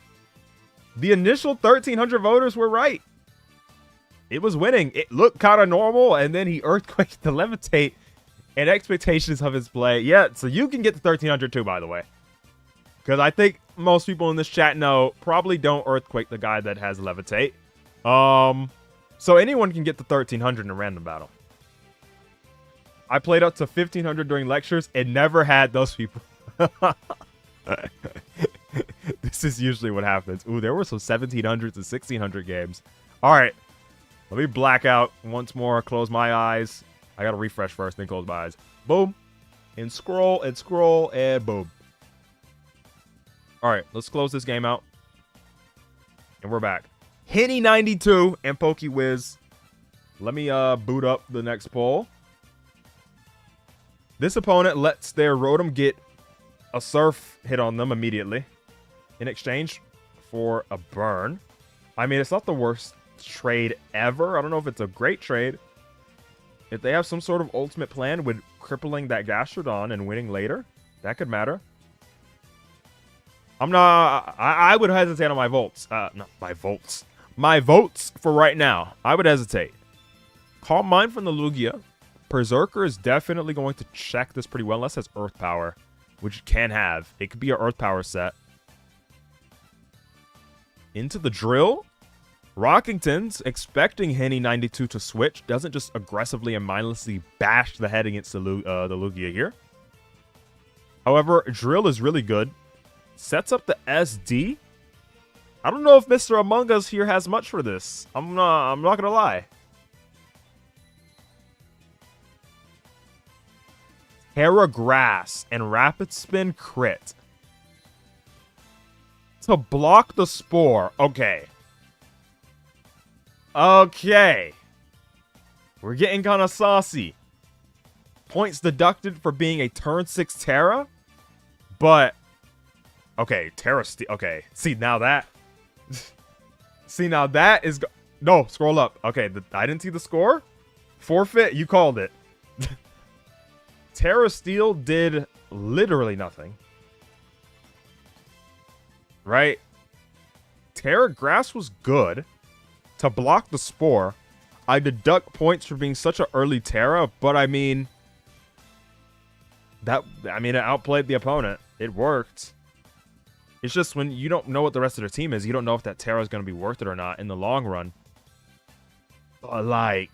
The initial 1300 voters were right. It was winning. It looked kind of normal, and then he Earthquaked the Levitate and expectations of his play. Yeah, so you can get the 1300 too, by the way. Because I think most people in this chat know, probably don't Earthquake the guy that has Levitate. So anyone can get the 1300 in a random battle. I played up to 1500 during lectures and never had those people. This is usually what happens. Ooh, there were some 1700s and 1600 games. All right. Let me black out once more. Close my eyes. I got to refresh first, then close my eyes. Boom. And scroll, and boom. All right, let's close this game out. And we're back. Henny92 and PokeWiz. Let me boot up the next poll. This opponent lets their Rotom get a Surf hit on them immediately in exchange for a burn. I mean, it's not the worst trade ever. I don't know if it's a great trade. If they have some sort of ultimate plan with crippling that Gastrodon and winning later, that could matter. I would hesitate on my volts. Not my volts. My votes for right now. I would hesitate. Calm Mind from the Lugia. Berserker is definitely going to check this pretty well, unless it has Earth Power, which it can have. It could be an Earth Power set. Into the Drill. Rockington's expecting Henny 92 to switch. Doesn't just aggressively and mindlessly bash the head against the Lugia here. However, Drill is really good. Sets up the SD. I don't know if Mr. Among Us here has much for this. I'm not gonna lie. Terra Grass and Rapid Spin crit. To block the Spore. Okay. Okay. We're getting kind of saucy. Points deducted for being a turn 6 Terra. But, okay, Terra Steel. Okay, see, now that. See, now that is. No, scroll up. Okay, I didn't see the score. Forfeit, you called it. Terra Steel did literally nothing. Right? Terra Grass was good. To block the Spore, I deduct points for being such an early Terra, but I mean, it outplayed the opponent. It worked. It's just when you don't know what the rest of their team is, you don't know if that Terra is going to be worth it or not in the long run. But like,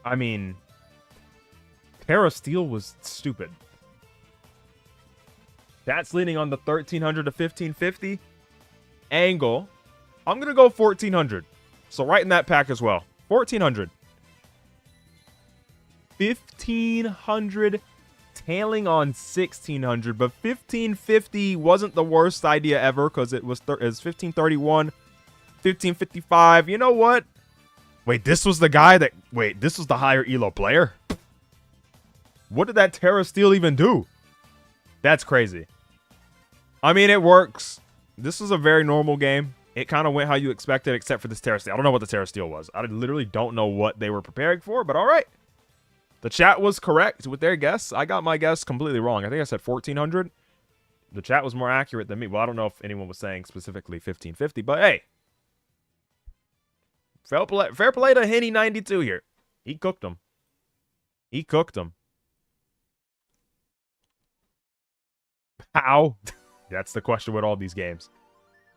I mean, Terra Steel was stupid. That's leaning on the 1300 to 1550 angle. I'm going to go 1400. So right in that pack as well. 1400. 1500 tailing on 1600. But 1550 wasn't the worst idea ever because it was 1531, 1555. You know what? Wait, this was the guy that... Wait, this was the higher elo player? What did that Terra Steel even do? That's crazy. I mean, it works. This was a very normal game. It kind of went how you expected, except for this Terra Steel. I don't know what the Terra Steel was. I literally don't know what they were preparing for, but all right. The chat was correct with their guess. I got my guess completely wrong. I think I said 1400. The chat was more accurate than me. Well, I don't know if anyone was saying specifically 1550, but hey. Fair play to Henny 92 here. He cooked them. He cooked them. How? That's the question with all these games.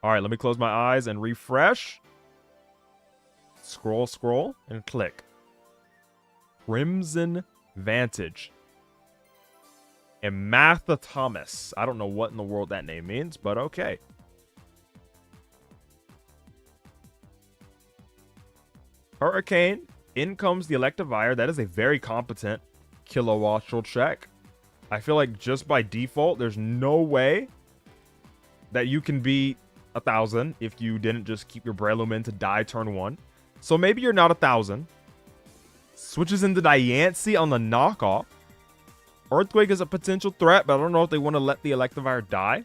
All right, let me close my eyes and refresh. Scroll, and click. Crimson Vantage. And Matha Thomas. I don't know what in the world that name means, but okay. Hurricane. In comes the Electivire. That is a very competent Kilowattrel check. I feel like just by default, there's no way that you can beat 1,000 if you didn't just keep your Breloom in to die turn 1. So maybe you're not 1,000. Switches into Diancie on the knockoff. Earthquake is a potential threat, but I don't know if they want to let the Electivire die.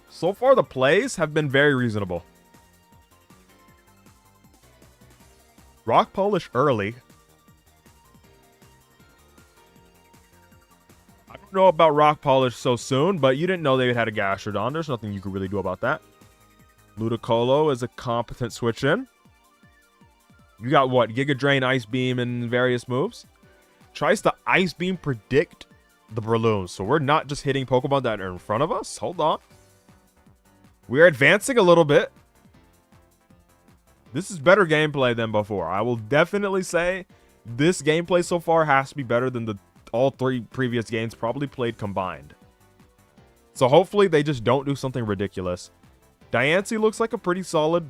So far, the plays have been very reasonable. Rock Polish early. I don't know about Rock Polish so soon, but you didn't know they had a Gastrodon. There's nothing you could really do about that. Ludicolo is a competent switch in. You got what? Giga Drain, Ice Beam, and various moves. Tries to Ice Beam predict the Breloom. So we're not just hitting Pokemon that are in front of us. Hold on. We're advancing a little bit. This is better gameplay than before. I will definitely say this gameplay so far has to be better than all 3 previous games probably played combined. So hopefully they just don't do something ridiculous. Diancie looks like a pretty solid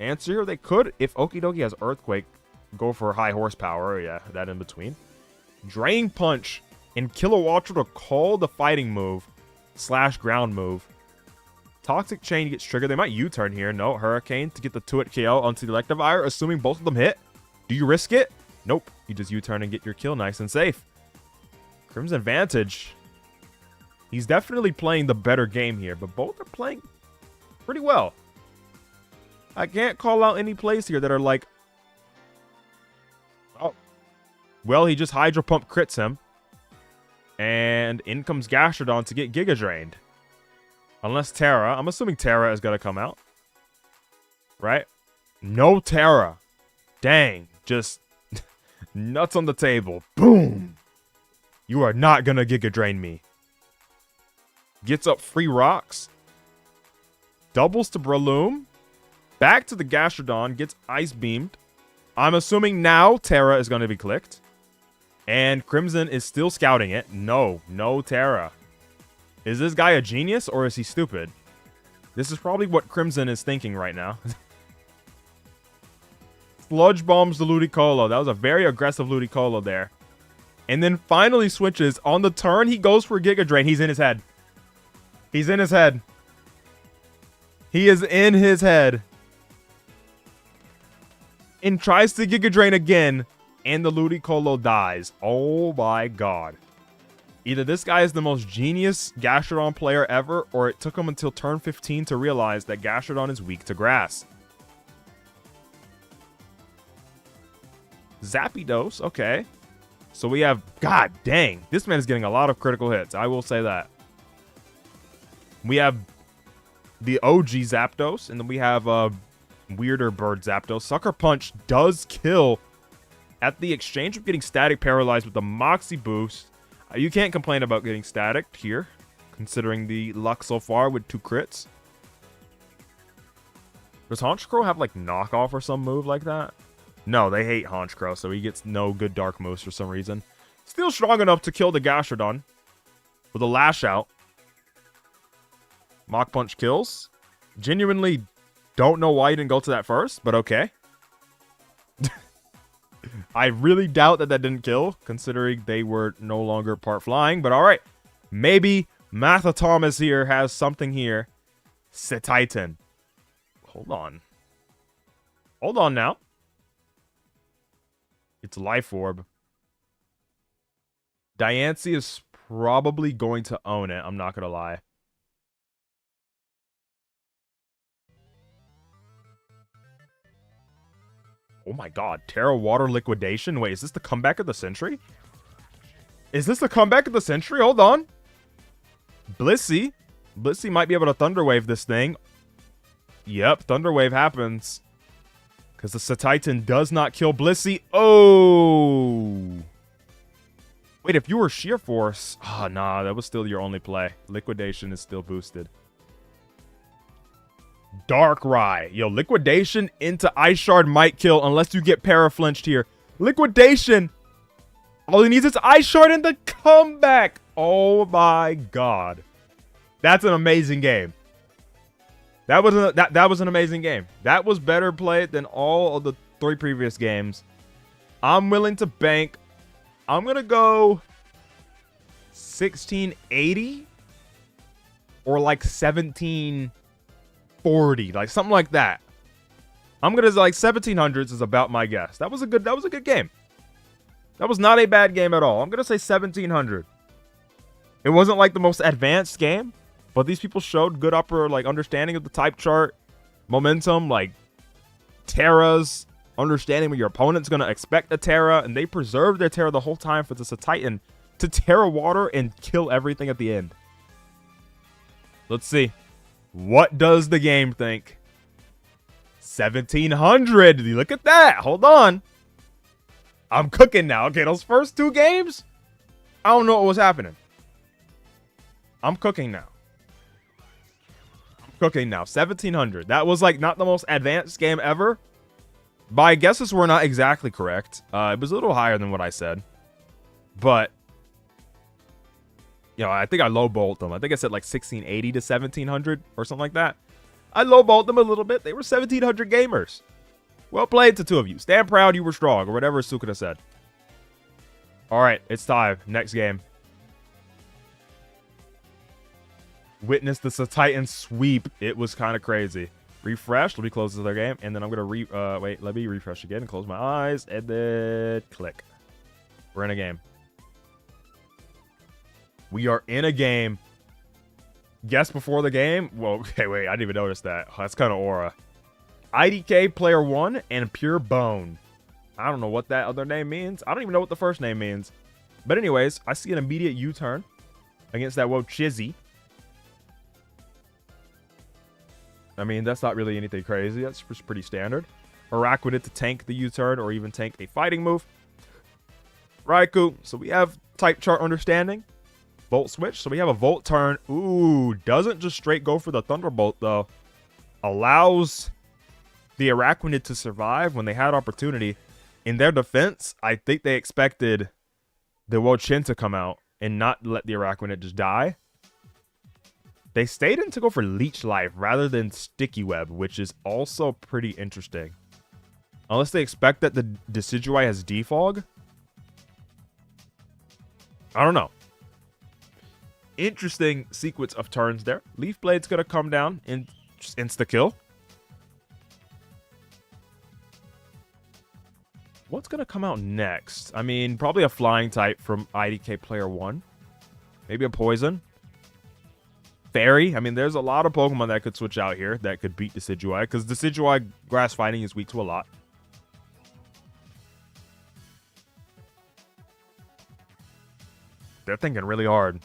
answer here. They could, if Okidoki has Earthquake, go for high horsepower. Yeah, that in between. Drain Punch and Kilowattrel to call the fighting move / ground move. Toxic Chain gets triggered. They might U-turn here. No, Hurricane to get the 2-hit KO onto the Electivire, assuming both of them hit. Do you risk it? Nope. You just U-turn and get your kill nice and safe. Crimson Vantage. He's definitely playing the better game here, but both are playing pretty well. I can't call out any plays here that are like... Oh. Well, he just Hydro Pump crits him. And in comes Gastrodon to get Giga Drained. Unless Terra. I'm assuming Terra is going to come out. Right? No Terra. Dang. Just nuts on the table. Boom. You are not going to Giga Drain me. Gets up free rocks. Doubles to Breloom. Back to the Gastrodon. Gets Ice Beamed. I'm assuming now Terra is going to be clicked. And Crimson is still scouting it. No Terra. Is this guy a genius or is he stupid? This is probably what Crimson is thinking right now. Sludge Bombs the Ludicolo. That was a very aggressive Ludicolo there. And then finally switches. On the turn, he goes for Giga Drain. He's in his head. He's in his head. He is in his head. And tries to Giga Drain again. And the Ludicolo dies. Oh my god. Either this guy is the most genius Gastrodon player ever, or it took him until turn 15 to realize that Gastrodon is weak to grass. Zapdos, okay. So we have... God dang. This man is getting a lot of critical hits. I will say that. We have the OG Zapdos, and then we have weirder bird Zapdos. Sucker Punch does kill at the exchange of getting static paralyzed with the Moxie boost. You can't complain about getting static here, considering the luck so far with 2 crits. Does Honchkrow have like knockoff or some move like that? No, they hate Honchkrow, so he gets no good dark moves for some reason. Still strong enough to kill the Gastrodon with a Lash Out. Mach Punch kills. Genuinely don't know why you didn't go to that first, but okay. I really doubt that didn't kill, considering they were no longer part flying. But alright, maybe Mathathomas here has something here. Setitan. Hold on. Hold on now. It's Life Orb. Diancie is probably going to own it, I'm not going to lie. Oh my god, Terra Water Liquidation? Wait, is this the comeback of the century? Is this the comeback of the century? Hold on. Blissey. Blissey might be able to Thunder Wave this thing. Yep, Thunder Wave happens. Because the Setitan does not kill Blissey. Oh! Wait, if you were Sheer Force... Oh, nah, that was still your only play. Liquidation is still boosted. Darkrai. Yo, Liquidation into Ice Shard might kill unless you get Paraflinched here. Liquidation. All he needs is Ice Shard in the comeback. Oh my god. That's an amazing game. That was an amazing game. That was better played than all of the 3 previous games. I'm willing to bank. I'm going to go 1680 or like 1740, like something like that. I'm going to like 1700s is about my guess. That was a good game. That was not a bad game at all. I'm going to say 1700. It wasn't like the most advanced game, but these people showed good upper like understanding of the type chart, momentum, like Terras, understanding what your opponent's going to expect a Terra, and they preserved their Terra the whole time for this a Titan to Terra Water and kill everything at the end. Let's see. What does the game think? 1700. Look at that. Hold on. I'm cooking now. Okay, those first 2 games, I don't know what was happening. I'm cooking now. I'm cooking now. 1700. That was like not the most advanced game ever. My guesses were not exactly correct. It was a little higher than what I said. But, you know, I think I lowballed them. I think I said like 1680 to 1700 or something like that. I lowballed them a little bit. They were 1700 gamers. Well played to 2 of you. Stand proud you were strong, or whatever Sukuna said. All right, it's time. Next game. witnessed the Titan sweep. It was kind of crazy. Refresh. Let me close this other game, and then I'm gonna wait. Let me refresh again and close my eyes, and then click. We're in a game. We are in a game. Guess before the game. Well, okay, wait. I didn't even notice that. Oh, that's kind of aura. IDK player 1 and Pure Bone. I don't know what that other name means. I don't even know what the first name means. But anyways, I see an immediate U-turn against that Wochizzy. I mean, that's not really anything crazy. That's just pretty standard. Araquanid to tank the U-turn or even tank a fighting move. Raikou. So we have type chart understanding. Volt switch. So we have a Volt turn. Ooh, doesn't just straight go for the Thunderbolt, though. Allows the Araquanid to survive when they had opportunity. In their defense, I think they expected the Wo-Chien to come out and not let the Araquanid just die. They stayed in to go for Leech Life rather than Sticky Web, which is also pretty interesting. Unless they expect that the Decidueye has Defog. I don't know. Interesting sequence of turns there. Leaf Blade's going to come down and just insta-kill. What's going to come out next? I mean, probably a flying type from IDK player 1. Maybe a poison. Fairy. I mean, there's a lot of Pokemon that could switch out here that could beat Decidueye, because Decidueye grass fighting is weak to a lot. They're thinking really hard.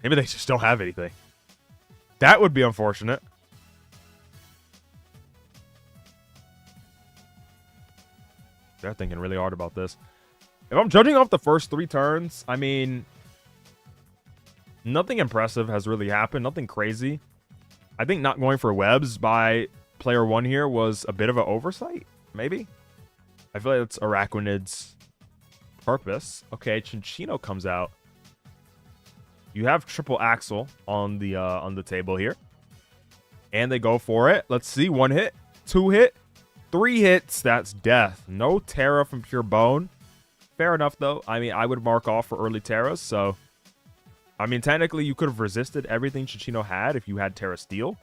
Maybe they just don't have anything. That would be unfortunate. They're thinking really hard about this. If I'm judging off the first 3 turns, I mean, nothing impressive has really happened. Nothing crazy. I think not going for webs by player 1 here was a bit of an oversight, maybe. I feel like it's Araquanid's purpose. Okay, Chinchino comes out. You have triple Axel on the table here. And they go for it. Let's see. 1 hit, 2 hit, 3 hits. That's death. No Terra from Pure Bone. Fair enough, though. I mean, I would mark off for early Terras, so I mean, technically, you could have resisted everything Chinchino had if you had Terra Steel.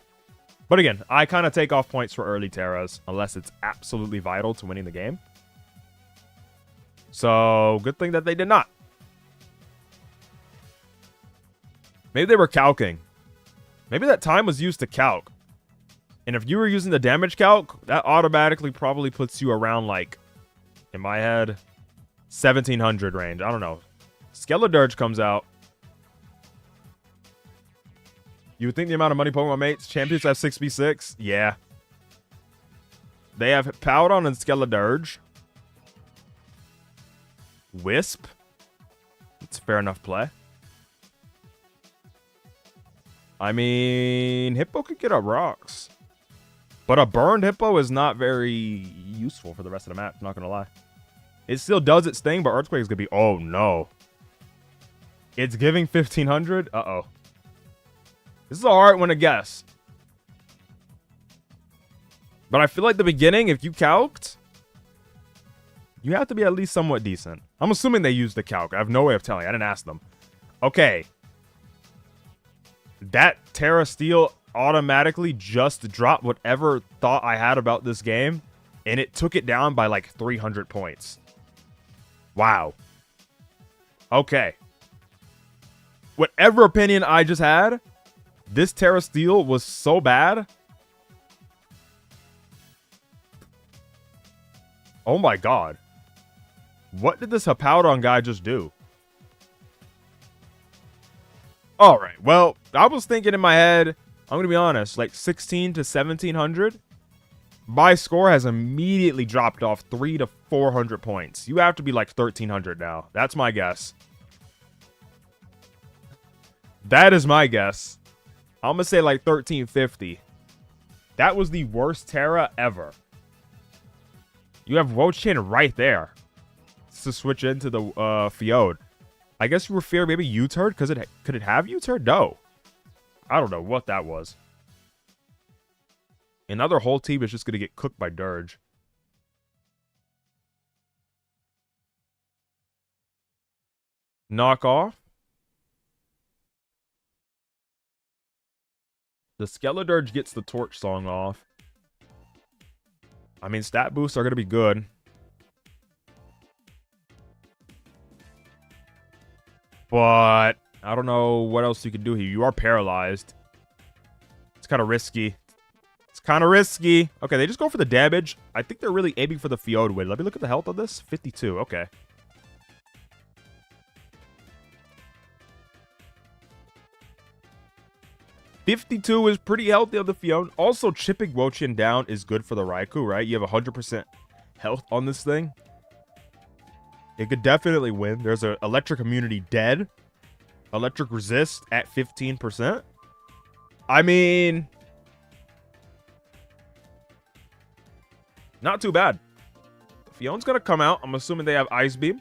But again, I kind of take off points for early Terras unless it's absolutely vital to winning the game. So, good thing that they did not. Maybe they were calcing. Maybe that time was used to calc. And if you were using the damage calc, that automatically probably puts you around, like, in my head, 1700 range. I don't know. Skeledirge comes out. You would think the amount of money Pokemon mates champions have 6v6? Yeah. They have Powdon and Skeledirge. Wisp. It's fair enough play. I mean, Hippo could get up rocks. But a burned Hippo is not very useful for the rest of the match, not going to lie. It still does its thing, but Earthquake is going to be... Oh, no. It's giving 1500? Uh-oh. This is a hard one to guess. But I feel like the beginning, if you calced, you have to be at least somewhat decent. I'm assuming they used the calc. I have no way of telling. I didn't ask them. Okay. That Terra Steel automatically just dropped whatever thought I had about this game, and it took it down by like 300 points. Wow. Okay. Whatever opinion I just had, this Terra Steel was so bad. Oh my god. What did this Hippowdon guy just do? Alright, well, I was thinking in my head, I'm going to be honest, like 16 to 1700. My score has immediately dropped off 300 to 400 points. You have to be like 1300 now. That's my guess. That is my guess. I'm going to say like 1350. That was the worst Terra ever. You have Wo-Chien right there to switch into the Feode. I guess you were fearing maybe U-turn because could it have U-turn? No. I don't know what that was. And now their whole team is just going to get cooked by Dirge. Knock off. The Skeledirge gets the Torch Song off. I mean, stat boosts are going to be good. But I don't know what else you can do here. You are paralyzed. It's kind of risky. It's kind of risky. Okay, they just go for the damage. I think they're really aiming for the Feodwid. Let me look at the health of this. 52. Okay. $52 is pretty healthy of the Fiona. Also, chipping Wochian down is good for the Raikou, right? You have 100% health on this thing. It could definitely win. There's an electric immunity dead. Electric resist at 15%. I mean, not too bad. The Fiona's going to come out. I'm assuming they have Ice Beam.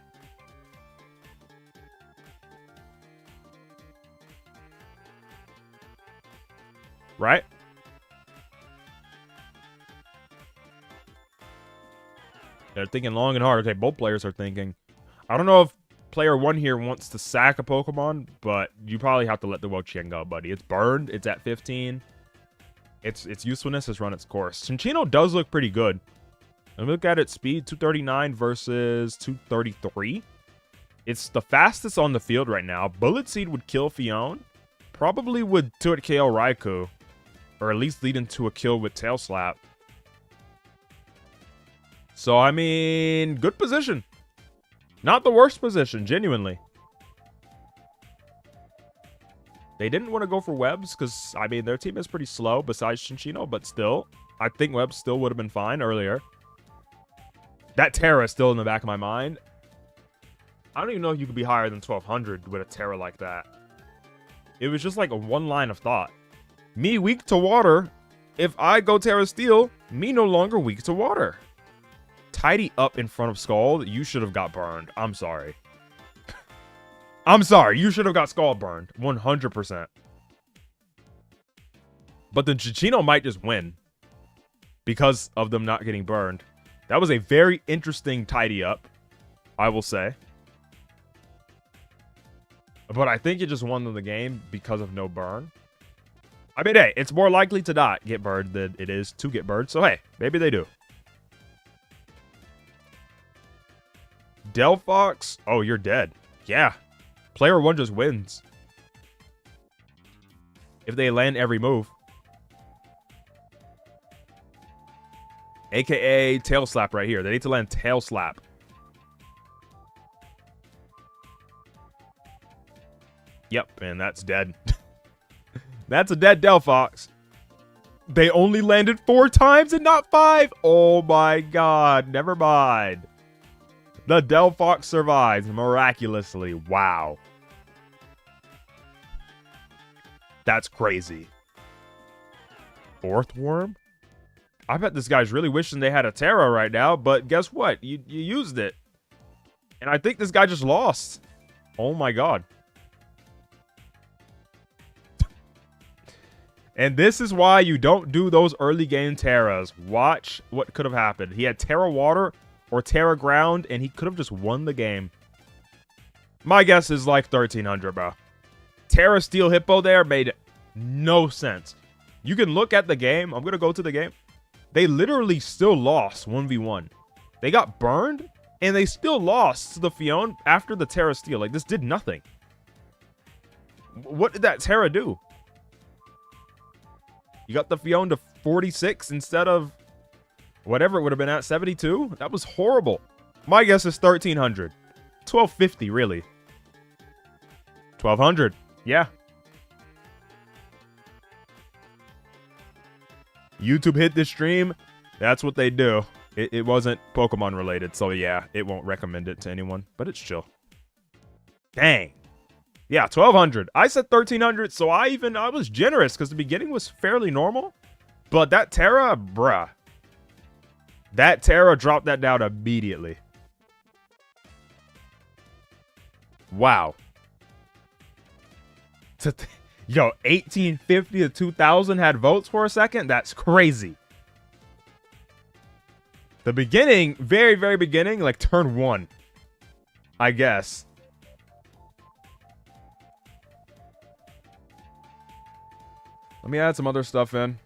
Right? They're thinking long and hard. Okay, both players are thinking. I don't know if player 1 here wants to sack a Pokemon, but you probably have to let the Wochian go, buddy. It's burned. It's at 15. Its usefulness has run its course. Cinccino does look pretty good. Let me look at its speed. 239 versus 233. It's the fastest on the field right now. Bullet Seed would kill Fiona. Probably would 2-hit KO Raikou. Or at least lead into a kill with Tail Slap. So, I mean, good position. Not the worst position, genuinely. They didn't want to go for webs because, I mean, their team is pretty slow besides Cinccino, but still, I think webs still would have been fine earlier. That Terra is still in the back of my mind. I don't even know if you could be higher than 1200 with a Terra like that. It was just like a one line of thought. Me weak to water. If I go Terra Steel, me no longer weak to water. Tidy up in front of Scald. You should have got burned. I'm sorry. I'm sorry. You should have got Scald burned. 100%. But then Cinccino might just win. Because of them not getting burned. That was a very interesting tidy up, I will say. But I think it just won them the game because of no burn. I mean, hey, it's more likely to not get burned than it is to get burned. So, hey, maybe they do. Delphox. Oh, you're dead. Yeah. Player 1 just wins. If they land every move. AKA Tail Slap right here. They need to land Tail Slap. Yep, and that's dead. That's a dead Delphox. They only landed 4 times and not 5. Oh my god. Never mind. The Delphox survives miraculously. Wow. That's crazy. 4th worm? I bet this guy's really wishing they had a Terra right now, but guess what? You used it. And I think this guy just lost. Oh my god. And this is why you don't do those early game Terras. Watch what could have happened. He had Terra Water or Terra Ground, and he could have just won the game. My guess is like 1300, bro. Terra Steel Hippo there made no sense. You can look at the game. I'm going to go to the game. They literally still lost 1v1. They got burned, and they still lost to the Fiona after the Terra Steel. Like, this did nothing. What did that Terra do? You got the Fiona to 46 instead of whatever it would have been at, 72? That was horrible. My guess is 1300. 1250, really. 1200. Yeah. YouTube hit this stream. That's what they do. It wasn't Pokemon related, so yeah, it won't recommend it to anyone, but it's chill. Dang. Yeah, 1200. I said 1300, so I was generous because the beginning was fairly normal. But that Terra, bruh. That Terra dropped that down immediately. Wow. Yo, 1850 to 2000 had votes for a second? That's crazy. The beginning, very, very beginning, like turn 1. I guess. Let me add some other stuff in.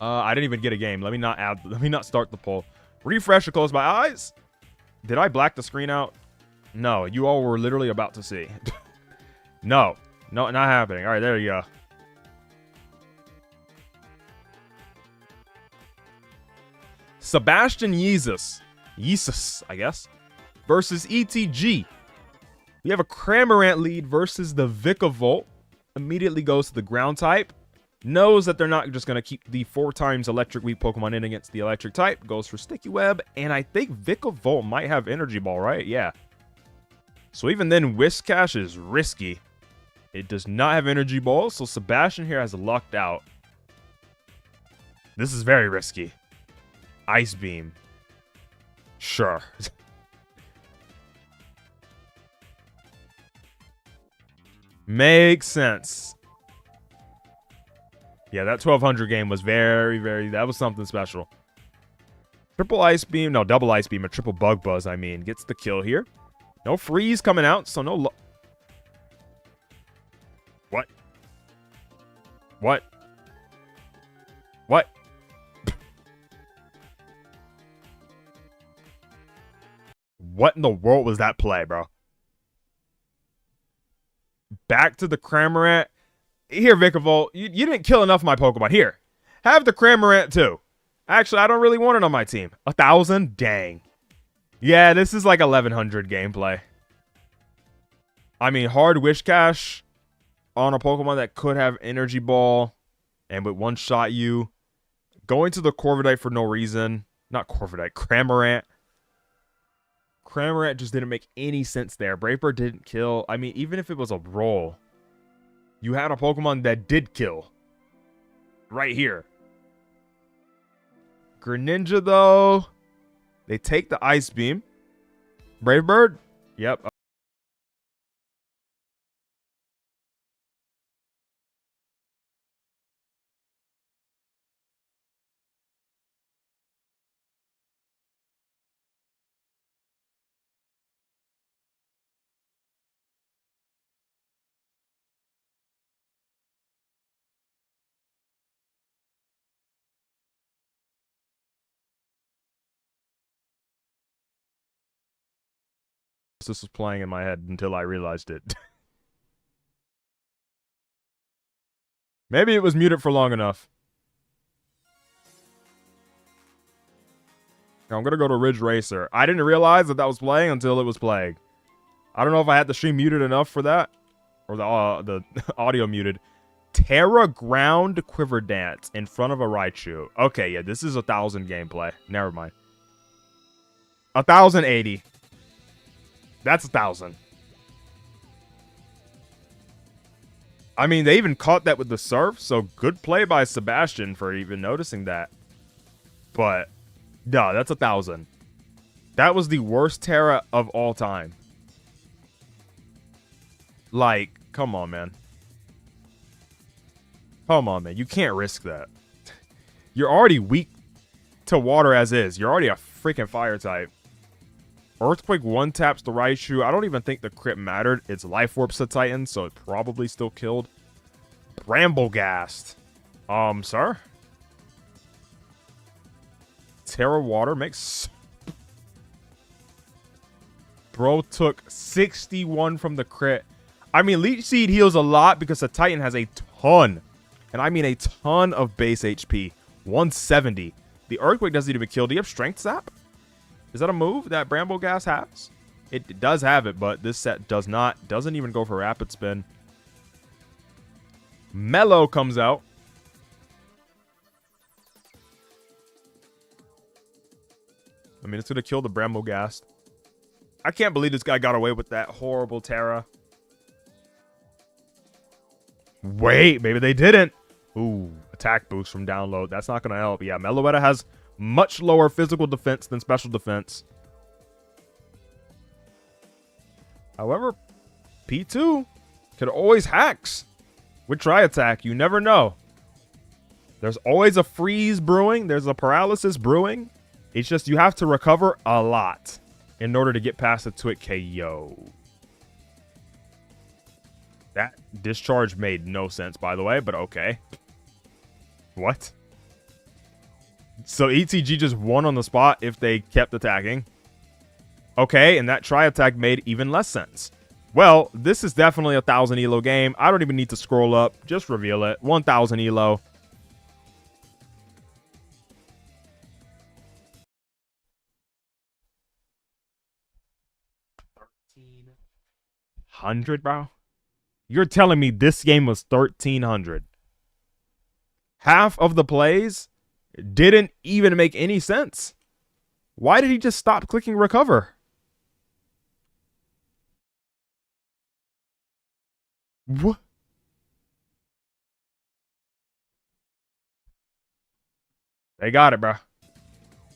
I didn't even get a game. Let me not start the poll. Refresh to close my eyes. Did I black the screen out? No, you all were literally about to see. No, not happening. All right, there you go. Sebastian Yeezus, I guess, versus ETG. We have a Cramorant lead versus the Vikavolt. Immediately goes to the ground type. Knows that they're not just going to keep the 4 times electric weak Pokemon in against the electric type. Goes for Sticky Web. And I think Vikavolt might have Energy Ball, right? Yeah. So even then, Whiscash is risky. It does not have Energy Ball. So Sebastian here has lucked out. This is very risky. Ice Beam. Sure. Makes sense. Yeah, that 1200 game was that was something special. Triple Ice Beam, no, double Ice Beam, a triple Bug Buzz, I mean, gets the kill here. No freeze coming out, so no... What? What? What? What in the world was that play, bro? Back to the Cramorant. Here, Vikavolt, you didn't kill enough of my Pokemon. Here, have the Cramorant too. Actually, I don't really want it on my team. 1,000? Dang. Yeah, this is like 1,100 gameplay. I mean, hard Whiscash on a Pokemon that could have Energy Ball and would one-shot you. Going to the Corviknight for no reason. Not Corviknight, Cramorant. Cramorant just didn't make any sense there. Brave Bird didn't kill. I mean, even if it was a roll, you had a Pokemon that did kill. Right here. Greninja, though. They take the Ice Beam. Brave Bird? Yep. This was playing in my head until I realized it. Maybe it was muted for long enough. Now I'm going to go to Ridge Racer. I didn't realize that was playing until it was playing. I don't know if I had the stream muted enough for that. Or the audio muted. Terra Ground Quiver Dance in front of a Raichu. Okay, yeah, this is 1,000 gameplay. Never mind. 1,080. That's 1,000. I mean, they even caught that with the Surf, so good play by Sebastian for even noticing that. But, no, that's 1,000. That was the worst Terra of all time. Like, come on, man. Come on, man. You can't risk that. You're already weak to water as is. You're already a freaking fire type. Earthquake one taps the Raichu. I don't even think the crit mattered. It's Life Orb to Titan, so it probably still killed. Bramblegast. Sir? Terra Water makes... Bro took 61 from the crit. I mean, Leech Seed heals a lot because the Titan has a ton. And I mean a ton of base HP. 170. The Earthquake doesn't even kill. Do you have Strength Sap? Is that a move that Bramblegast has? It does have it, but this set does not. Doesn't even go for Rapid Spin. Mellow comes out. I mean, it's going to kill the Bramblegast. I can't believe this guy got away with that horrible Terra. Wait, maybe they didn't. Ooh, attack boost from download. That's not going to help. Yeah, Meloetta has much lower physical defense than special defense. However, P2 could always hacks with Tri-Attack. You never know. There's always a freeze brewing. There's a paralysis brewing. It's just you have to recover a lot in order to get past the Twit KO. That discharge made no sense, by the way, but okay. What? So ETG just won on the spot if they kept attacking. Okay, and that try attack made even less sense. Well, this is definitely a 1,000 elo game. I don't even need to scroll up. Just reveal it. 1,000 elo. $1,300, bro? You're telling me this game was 1,300? Half of the plays didn't even make any sense. Why did he just stop clicking recover? What? They got it, bro.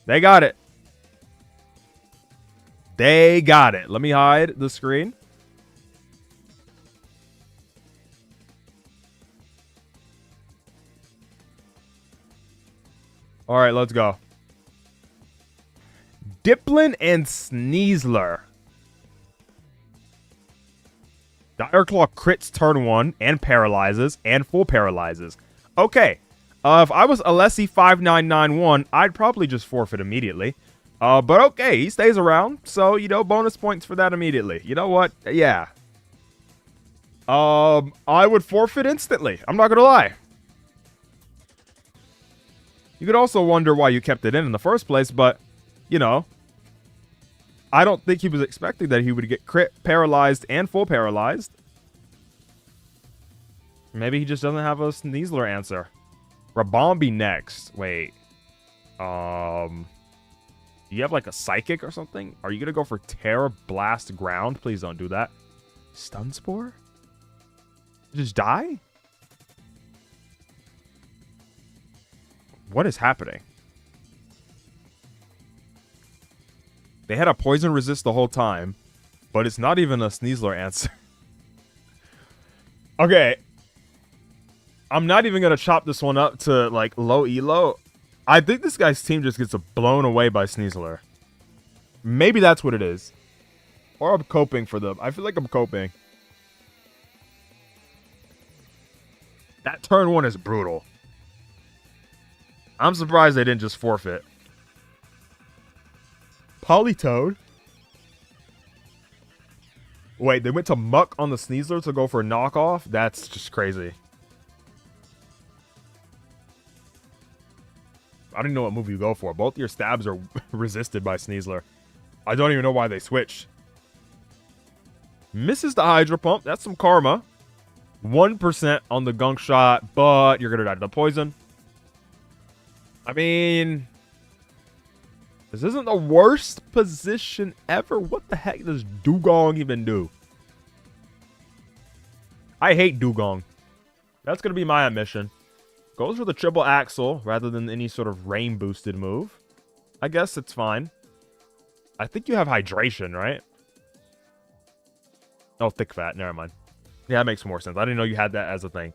They got it. They got it. Let me hide the screen. All right, let's go. Diplin and Sneasler. Dire Claw crits turn 1 and paralyzes and full paralyzes. Okay. If I was Alessi 5991, I'd probably just forfeit immediately. But okay, he stays around. So, you know, bonus points for that immediately. You know what? Yeah. I would forfeit instantly. I'm not gonna lie. You could also wonder why you kept it in the first place, but, you know, I don't think he was expecting that he would get crit, paralyzed, and full paralyzed. Maybe he just doesn't have a Sneasler answer. Rabombi next. Wait. Do you have like a Psychic or something? Are you going to go for Terra Blast Ground? Please don't do that. Stun Spore? Just die? What is happening? They had a poison resist the whole time, but it's not even a Sneasler answer. Okay. I'm not even going to chop this one up to, like, low elo. I think this guy's team just gets blown away by Sneasler. Maybe that's what it is. Or I'm coping for them. I feel like I'm coping. That turn 1 is brutal. I'm surprised they didn't just forfeit. Politoed. Wait, they went to Muck on the Sneasler to go for a knockoff? That's just crazy. I don't even know what move you go for. Both your stabs are resisted by Sneasler. I don't even know why they switched. Misses the Hydro Pump. That's some karma. 1% on the Gunk Shot, but you're going to die to the poison. I mean, this isn't the worst position ever. What the heck does Dugong even do? I hate Dugong. That's going to be my admission. Goes for the triple axle rather than any sort of rain boosted move. I guess it's fine. I think you have hydration, right? Oh, thick fat. Never mind. Yeah, that makes more sense. I didn't know you had that as a thing.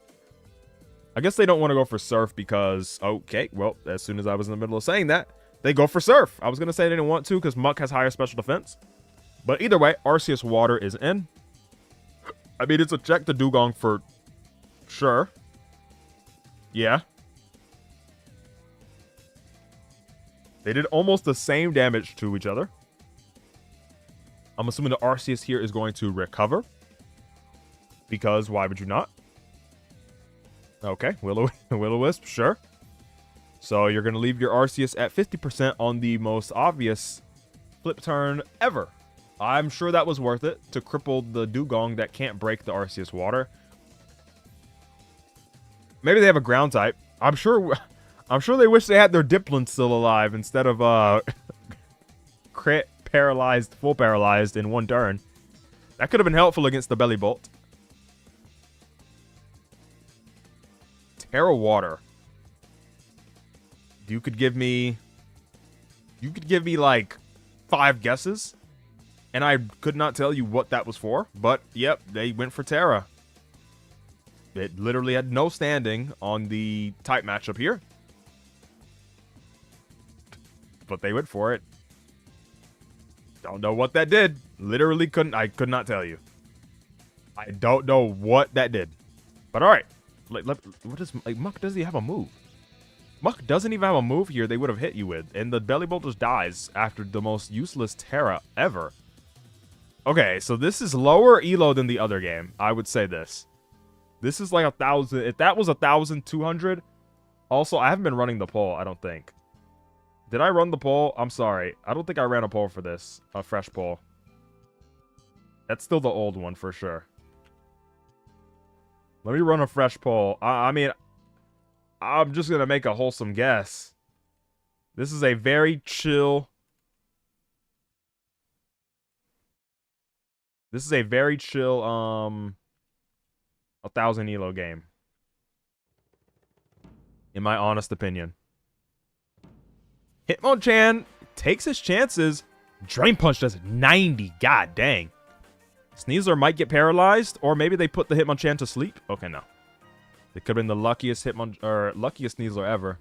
I guess they don't want to go for Surf because... Okay, well, as soon as I was in the middle of saying that, they go for Surf. I was going to say they didn't want to because Muck has higher special defense. But either way, Arceus Water is in. I mean, it's a check to Dugong for sure. Yeah. They did almost the same damage to each other. I'm assuming the Arceus here is going to recover. Because why would you not? Okay, Will-O-Wisp, sure. So you're going to leave your Arceus at 50% on the most obvious flip turn ever. I'm sure that was worth it to cripple the Dugong that can't break the Arceus Water. Maybe they have a ground type. I'm sure they wish they had their Diplin still alive instead of crit paralyzed, full paralyzed in one turn. That could have been helpful against the Belly Bolt. Terra Water. You could give me like 5 guesses, and I could not tell you what that was for. But yep, they went for Terra. It literally had no standing on the type matchup here, but they went for it. Don't know what that did. Literally couldn't. I could not tell you. I don't know what that did. But alright. What is... Like, Muck doesn't even have a move. Muck doesn't even have a move here they would have hit you with. And the Belly Bolt just dies after the most useless Terra ever. Okay, so this is lower elo than the other game. I would say this. This is like 1,000. If that was 1,200... Also, I haven't been running the poll, I don't think. Did I run the poll? I'm sorry. I don't think I ran a poll for this. A fresh poll. That's still the old one for sure. Let me run a fresh poll. I mean, I'm just going to make a wholesome guess. This is a very chill... This is a very chill, 1,000 elo game. In my honest opinion. Hitmonchan takes his chances. Drain Punch does 90. God dang. Sneasler might get paralyzed, or maybe they put the Hitmonchan to sleep. Okay, no. It could have been the luckiest luckiest Sneasler ever.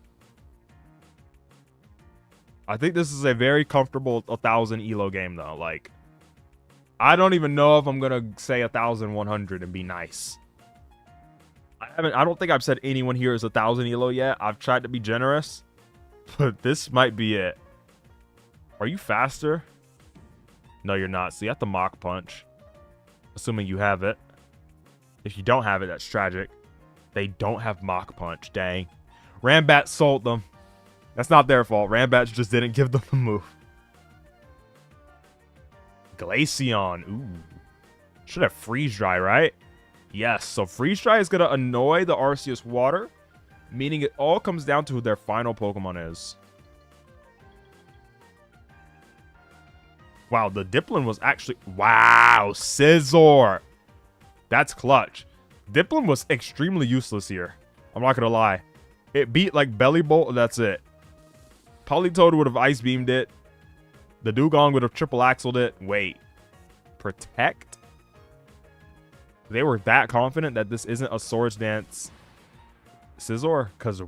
I think this is a very comfortable 1,000 elo game though. Like, I don't even know if I'm gonna say 1,100 and be nice. I don't think I've said anyone here is 1,000 elo yet. I've tried to be generous, but this might be it. Are you faster? No, you're not. So you have to Mach Punch. Assuming you have it. If you don't have it, that's tragic. They don't have Mach Punch. Dang. Rambat sold them. That's not their fault. Rambat just didn't give them the move. Glaceon. Ooh. Should have Freeze Dry, right? Yes. So Freeze Dry is going to annoy the Arceus Water. Meaning it all comes down to who their final Pokemon is. Wow, the Dipplin was actually... Wow, Scizor. That's clutch. Dipplin was extremely useless here. I'm not going to lie. It beat like Belly Bolt, and that's it. Politoed would have Ice Beamed it. The Dugong would have Triple Axled it. Wait. Protect? They were that confident that this isn't a Swords Dance Scizor? Because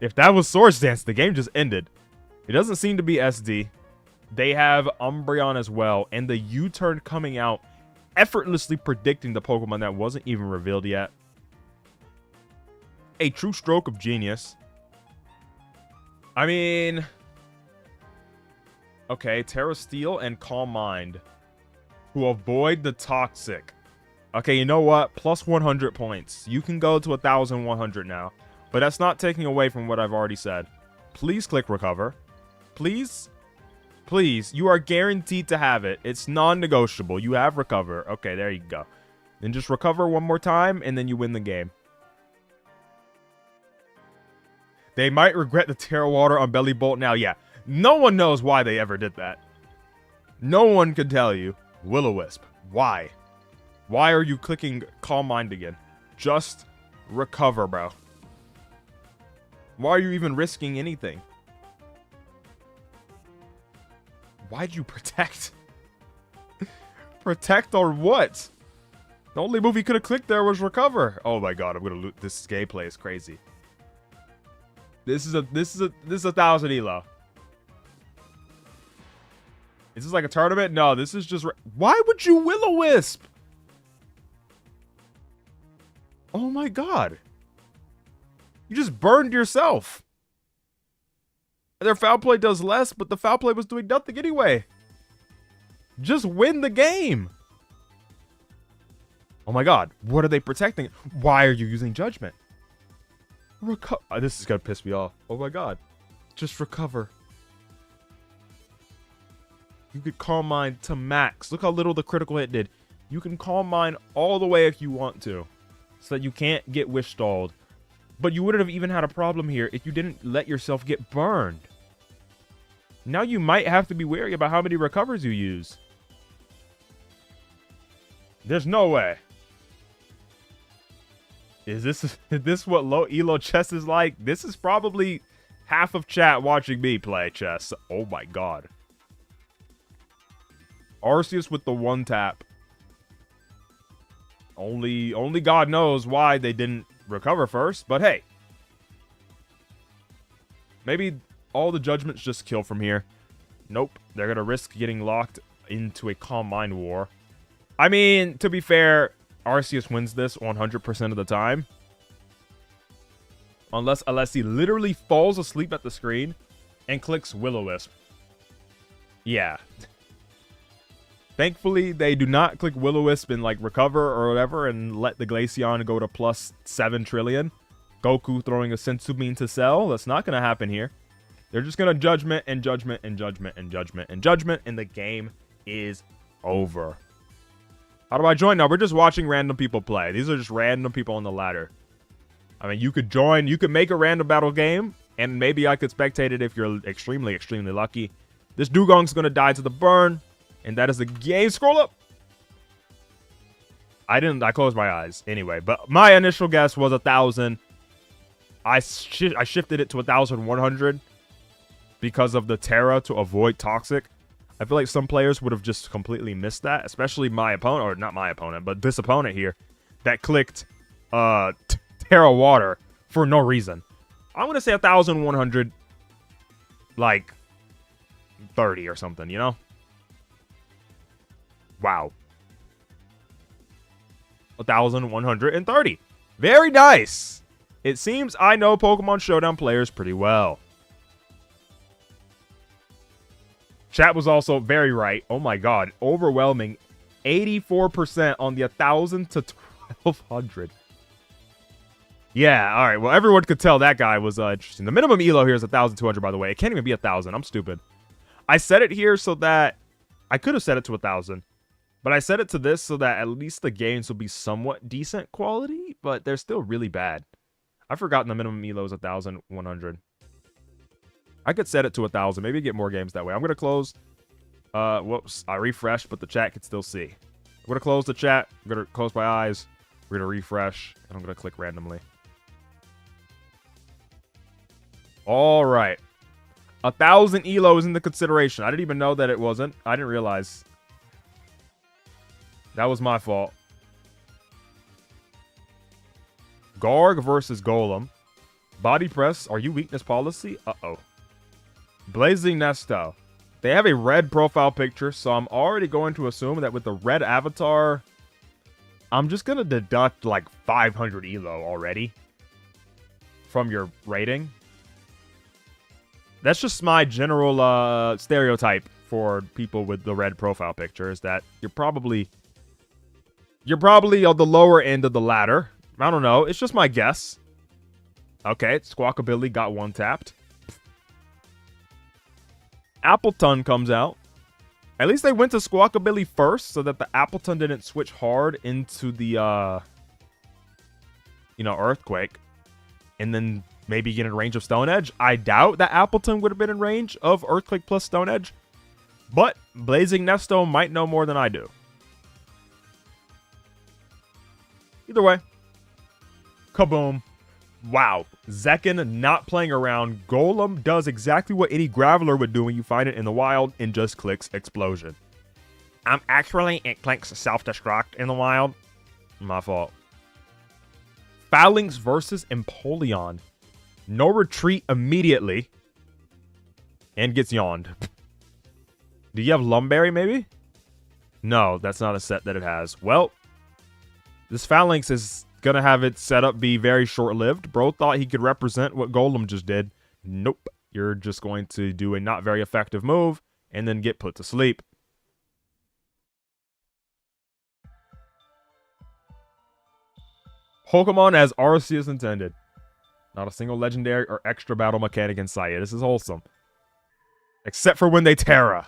if that was Swords Dance, the game just ended. It doesn't seem to be SD. They have Umbreon as well, and the U-turn coming out, effortlessly predicting the Pokemon that wasn't even revealed yet. A true stroke of genius. I mean... Okay, Terra Steel and Calm Mind to avoid the Toxic. Okay, you know what? Plus 100 points. You can go to 1,100 now, but that's not taking away from what I've already said. Please click Recover. Please? Please, you are guaranteed to have it. It's non-negotiable. You have Recover. Okay, there you go. Then just Recover one more time, and then you win the game. They might regret the Terra Water on Belly Bolt now. Yeah, no one knows why they ever did that. No one can tell you. Will-O-Wisp, why? Why are you clicking Calm Mind again? Just Recover, bro. Why are you even risking anything? Why'd you Protect? Protect or what? The only move he could have clicked there was Recover. Oh my god, I'm gonna loot. This gameplay is crazy. This is 1,000 elo. Is this like a tournament? No, this is just... Why would you Will-O-Wisp? Oh my god. You just burned yourself. Their foul play does less, but the foul play was doing nothing anyway. Just win the game. Oh my god. What are they protecting? Why are you using Judgment? This is gonna piss me off. Oh my god. Just Recover. You could Calm Mind to max. Look how little the critical hit did. You can Calm Mind all the way if you want to, so that you can't get Wish Stalled. But you wouldn't have even had a problem here if you didn't let yourself get burned. Now you might have to be wary about how many Recovers you use. There's no way. Is this what low elo chess is like? This is probably half of chat watching me play chess. Oh my god. Arceus with the one tap. Only God knows why they didn't Recover first, but hey. Maybe all the Judgments just kill from here. Nope. They're gonna risk getting locked into a Calm Mind war. I mean, to be fair, Arceus wins this 100% of the time. Unless he literally falls asleep at the screen and clicks Will-O-Wisp. Yeah. Thankfully, they do not click Will-O-Wisp and, like, recover or whatever and let the Glaceon go to plus 7 trillion. Goku throwing a Senzu Bean to Cell. That's not going to happen here. They're just going to Judgment and Judgment and Judgment and Judgment and Judgment, and the game is over. How do I join now? We're just watching random people play. These are just random people on the ladder. I mean, you could join. You could make a random battle game, and maybe I could spectate it if you're extremely, extremely lucky. This Dugong's going to die to the burn, and that is the game. Scroll up. I closed my eyes. Anyway, but my initial guess was 1,000. I shifted it to 1,100 because of the Terra to avoid Toxic. I feel like some players would have just completely missed that, especially my opponent, or not my opponent, but this opponent here that clicked Terra Water for no reason. I'm going to say 1,100, like 30 or something, you know? Wow. 1,130. Very nice. It seems I know Pokemon Showdown players pretty well. Chat was also very right. Oh my god. Overwhelming. 84% on the 1,000 to 1,200. Yeah, alright. Well, everyone could tell that guy was interesting. The minimum elo here is 1,200, by the way. It can't even be 1,000. I'm stupid. I set it here so that... I could have set it to 1,000. But I set it to this so that at least the games will be somewhat decent quality. But they're still really bad. I've forgotten the minimum elo is 1,100. I could set it to 1,000. Maybe get more games that way. I'm going to close. Whoops. I refreshed, but the chat can still see. I'm going to close the chat. I'm going to close my eyes. We're going to refresh. And I'm going to click randomly. All right. 1,000 elo is in the consideration. I didn't even know that it wasn't. I didn't realize. That was my fault. Garg versus Golem. Body press. Are you weakness policy? Uh-oh. Blazing Nesto. They have a red profile picture, so I'm already going to assume that with the red avatar, I'm just going to deduct like 500 elo already from your rating. That's just my general stereotype for people with the red profile picture, is that you're probably on the lower end of the ladder. I don't know. It's just my guess. Okay, Squawkabilly got one tapped. Appleton comes out. At least they went to Squawkabilly first so that the Appleton didn't switch hard into the, Earthquake. And then maybe get in range of Stone Edge. I doubt that Appleton would have been in range of Earthquake plus Stone Edge. But Blazing Nesto might know more than I do. Either way. Kaboom. Wow. Zekin not playing around. Golem does exactly what any Graveler would do when you find it in the wild and just clicks Explosion. Actually, it clicks Self-Destruct in the wild. My fault. Phalanx versus Empoleon. No retreat immediately. And gets yawned. Do you have Lumberry, maybe? No, that's not a set that it has. Well, this Phalanx is gonna have its setup be very short-lived. Bro thought he could represent what Golem just did. Nope. You're just going to do a not very effective move and then get put to sleep. Pokemon as Arceus intended. Not a single legendary or extra battle mechanic in sight. This is wholesome. Except for when they Terra.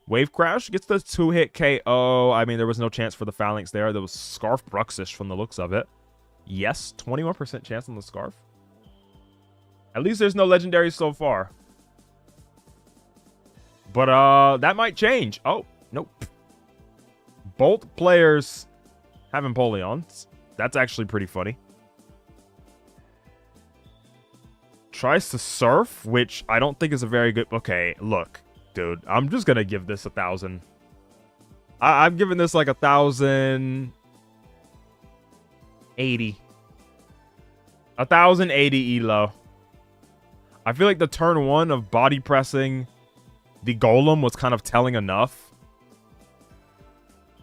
Wave Crash gets the 2-hit KO. I mean, there was no chance for the Phalanx there. There was Scarf Bruxish from the looks of it. Yes, 21% chance on the Scarf. At least there's no legendaries so far. But that might change. Oh, nope. Both players have Empoleons. That's actually pretty funny. Tries to Surf, which I don't think is a very good... Okay, look. Dude, I'm just gonna give this 1,000. I'm giving this like 1,080. 1,080 elo. I feel like the turn 1 of body pressing the Golem was kind of telling enough.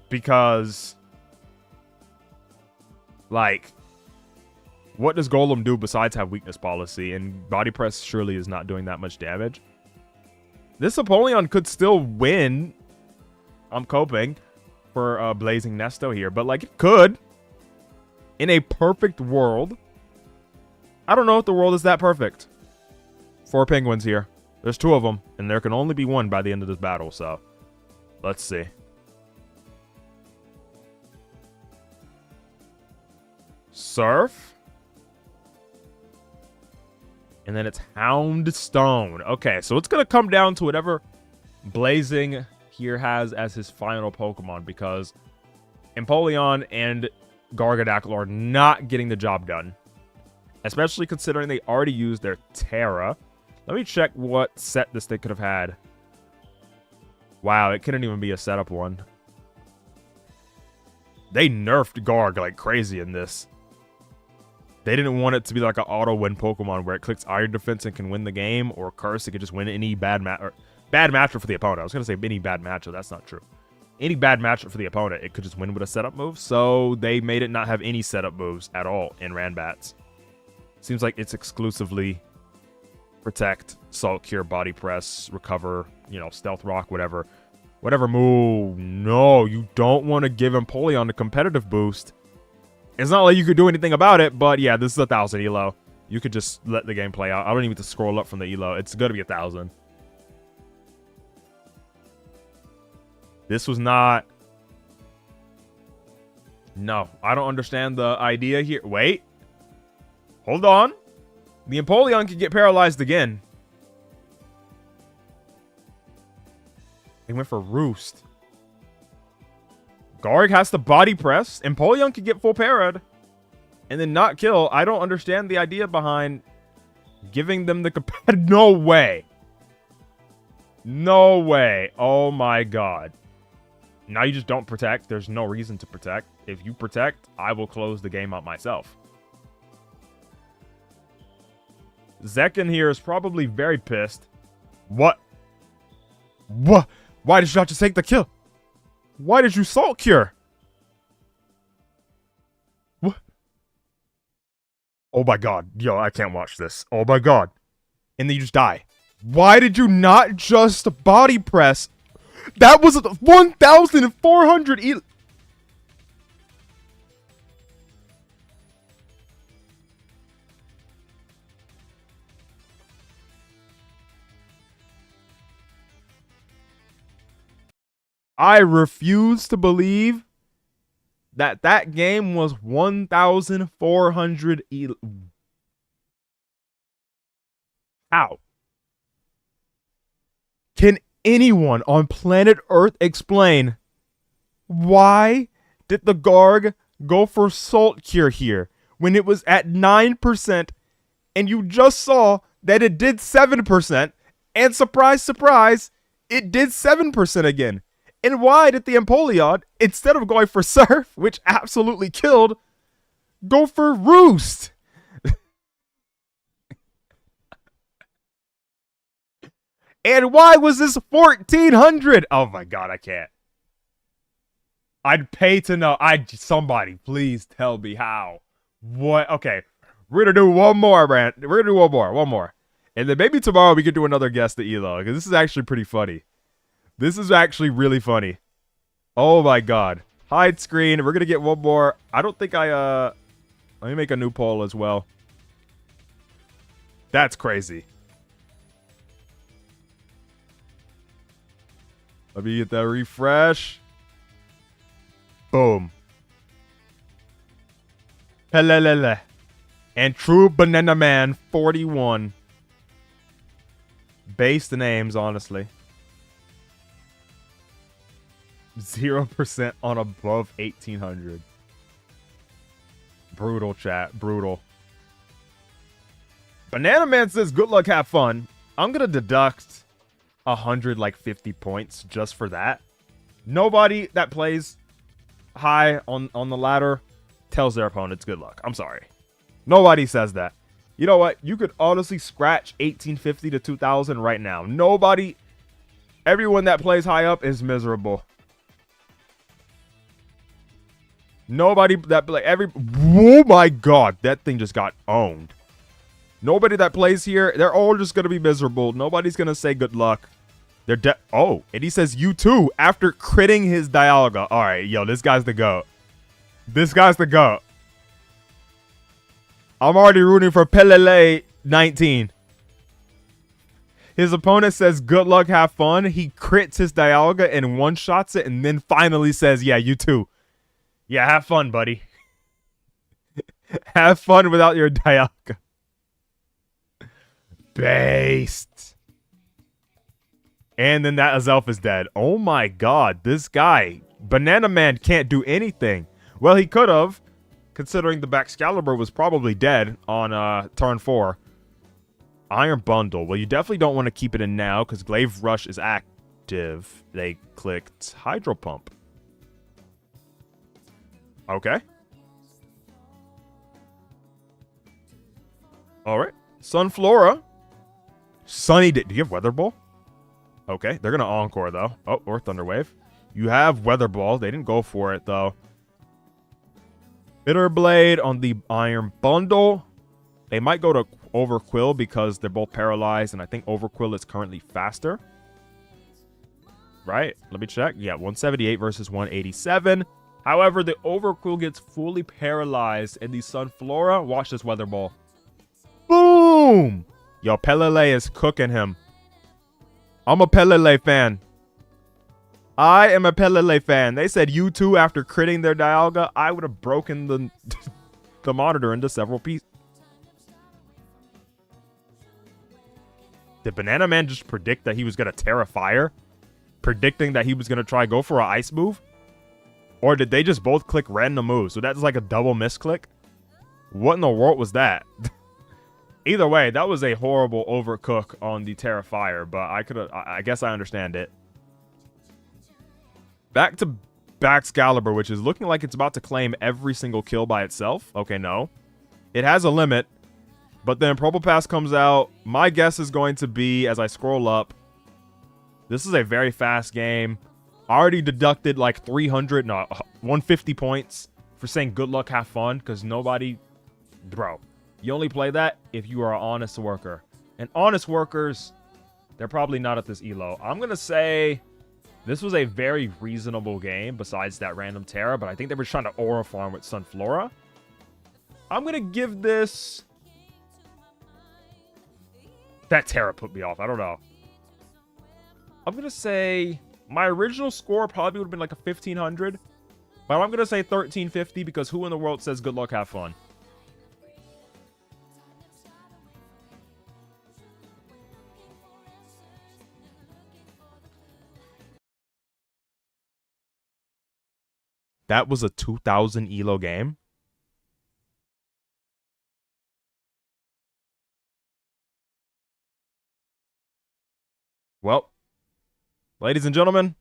Because, like, what does Golem do besides have weakness policy? And Body Press surely is not doing that much damage. This Apollyon could still win. I'm coping for Blazing Nesto here. But, like, it could. In a perfect world. I don't know if the world is that perfect. 4 penguins here. There's 2 of them. And there can only be 1 by the end of this battle. So, let's see. Surf. And then it's Houndstone. Okay, so it's going to come down to whatever Blazing here has as his final Pokemon. Because Empoleon and Gargadactyl are not getting the job done. Especially considering they already used their Terra. Let me check what set this thing could have had. Wow, it couldn't even be a setup one. They nerfed Garg like crazy in this. They didn't want it to be like an auto-win Pokemon where it clicks Iron Defense and can win the game, or Curse, it could just win any bad matchup for the opponent. I was going to say any bad matchup, that's not true. Any bad matchup for the opponent, it could just win with a setup move, so they made it not have any setup moves at all in Ranbats. Seems like it's exclusively Protect, Salt Cure, Body Press, Recover, you know, Stealth Rock, whatever. Whatever move. No, you don't want to give Empoleon a competitive boost. It's not like you could do anything about it, but yeah, this is 1,000 elo. You could just let the game play out. I don't even have to scroll up from the elo. It's going to be 1,000. This was not... No, I don't understand the idea here. Wait. Hold on. The Empoleon could get paralyzed again. They went for Roost. Garg has to Body Press. Empoleon could get full parried. And then not kill. I don't understand the idea behind giving them the... No way. No way. Oh my god. Now you just don't protect. There's no reason to protect. If you protect, I will close the game out myself. Zekin here is probably very pissed. What? What? Why did you not just take the kill? Why did you Salt Cure? What? Oh my god. Yo, I can't watch this. Oh my god. And then you just die. Why did you not just Body Press? That was 1,400 I refuse to believe that that game was 1,400 How? Can anyone on planet Earth explain why did the Garg go for Salt Cure here when it was at 9% and you just saw that it did 7% and surprise, surprise, it did 7% again? And why did the Empoleon, instead of going for Surf, which absolutely killed, go for Roost? And why was this 1,400? Oh my god, I can't. I'd pay to know. Somebody, please tell me how. What? Okay, we're gonna do one more, Brand. We're gonna do one more. And then maybe tomorrow we could do another guess the elo, because this is actually pretty funny. This is actually really funny. Oh my god. Hide screen. We're gonna get one more. I don't think let me make a new poll as well. That's crazy. Let me get that refresh. Boom. Helelele. And True Banana Man 41. Base the names, honestly. 0% on above 1,800. Brutal, chat. Brutal. Banana Man says, good luck, have fun. I'm going to deduct 150 points just for that. Nobody that plays high on the ladder tells their opponents good luck. I'm sorry. Nobody says that. You know what? You could honestly scratch 1,850 to 2,000 right now. Nobody Everyone that plays high up is miserable. Nobody that play oh my god, that thing just got owned. Nobody that plays here, they're all just gonna be miserable. Nobody's gonna say good luck. They're oh, and he says you too after critting his Dialga. All right, yo, this guy's the GOAT. This guy's the GOAT. I'm already rooting for Pelele 19. His opponent says good luck, have fun. He crits his Dialga and one-shots it and then finally says, yeah, you too. Yeah, have fun, buddy. Have fun without your Dialga. Based. And then that Azelf is dead. Oh my god, this guy, Banana Man, can't do anything. Well, he could have, considering the Baxcalibur was probably dead on turn 4. Iron Bundle. Well, you definitely don't want to keep it in now because Glaive Rush is active. They clicked Hydro Pump. Okay. All right. Sunflora. Sunny. Do you have Weather Ball? Okay. They're going to Encore, though. Oh, or Thunder Wave. You have Weather Ball. They didn't go for it, though. Bitter Blade on the Iron Bundle. They might go to Overquill because they're both paralyzed, and I think Overquill is currently faster. Right? Let me check. Yeah, 178 versus 187. However, the Overquill gets fully paralyzed, and the Sunflora, watch this Weather Ball. Boom! Yo, Pelele is cooking him. I'm a Pelele fan. I am a Pelele fan. They said you too after critting their Dialga. I would have broken the monitor into several pieces. Did Banana Man just predict that he was going to Terra Fire? Predicting that he was going to try go for an ice move? Or did they just both click random moves? So that's like a double misclick? What in the world was that? Either way, that was a horrible overcook on the Terra Fire, but I guess I understand it. Back to Baxcalibur, which is looking like it's about to claim every single kill by itself. Okay, no. It has a limit, but then Purple Pass comes out. My guess is going to be, as I scroll up, this is a very fast game. I already deducted like 150 points for saying good luck, have fun, because nobody... Bro, you only play that if you are an honest worker. And honest workers, they're probably not at this elo. I'm going to say this was a very reasonable game besides that random Terra, but I think they were trying to Aura Farm with Sunflora. I'm going to give this... That Terra put me off. I don't know. I'm going to say... My original score probably would have been like a 1,500. But I'm going to say 1,350 because who in the world says good luck, have fun? That was a 2,000 elo game? Well, ladies and gentlemen,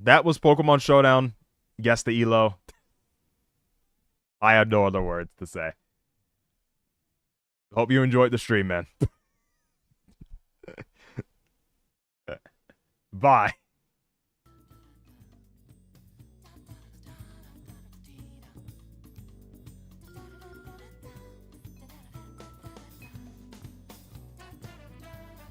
that was Pokemon Showdown. Guess the elo. I have no other words to say. Hope you enjoyed the stream, man. Bye.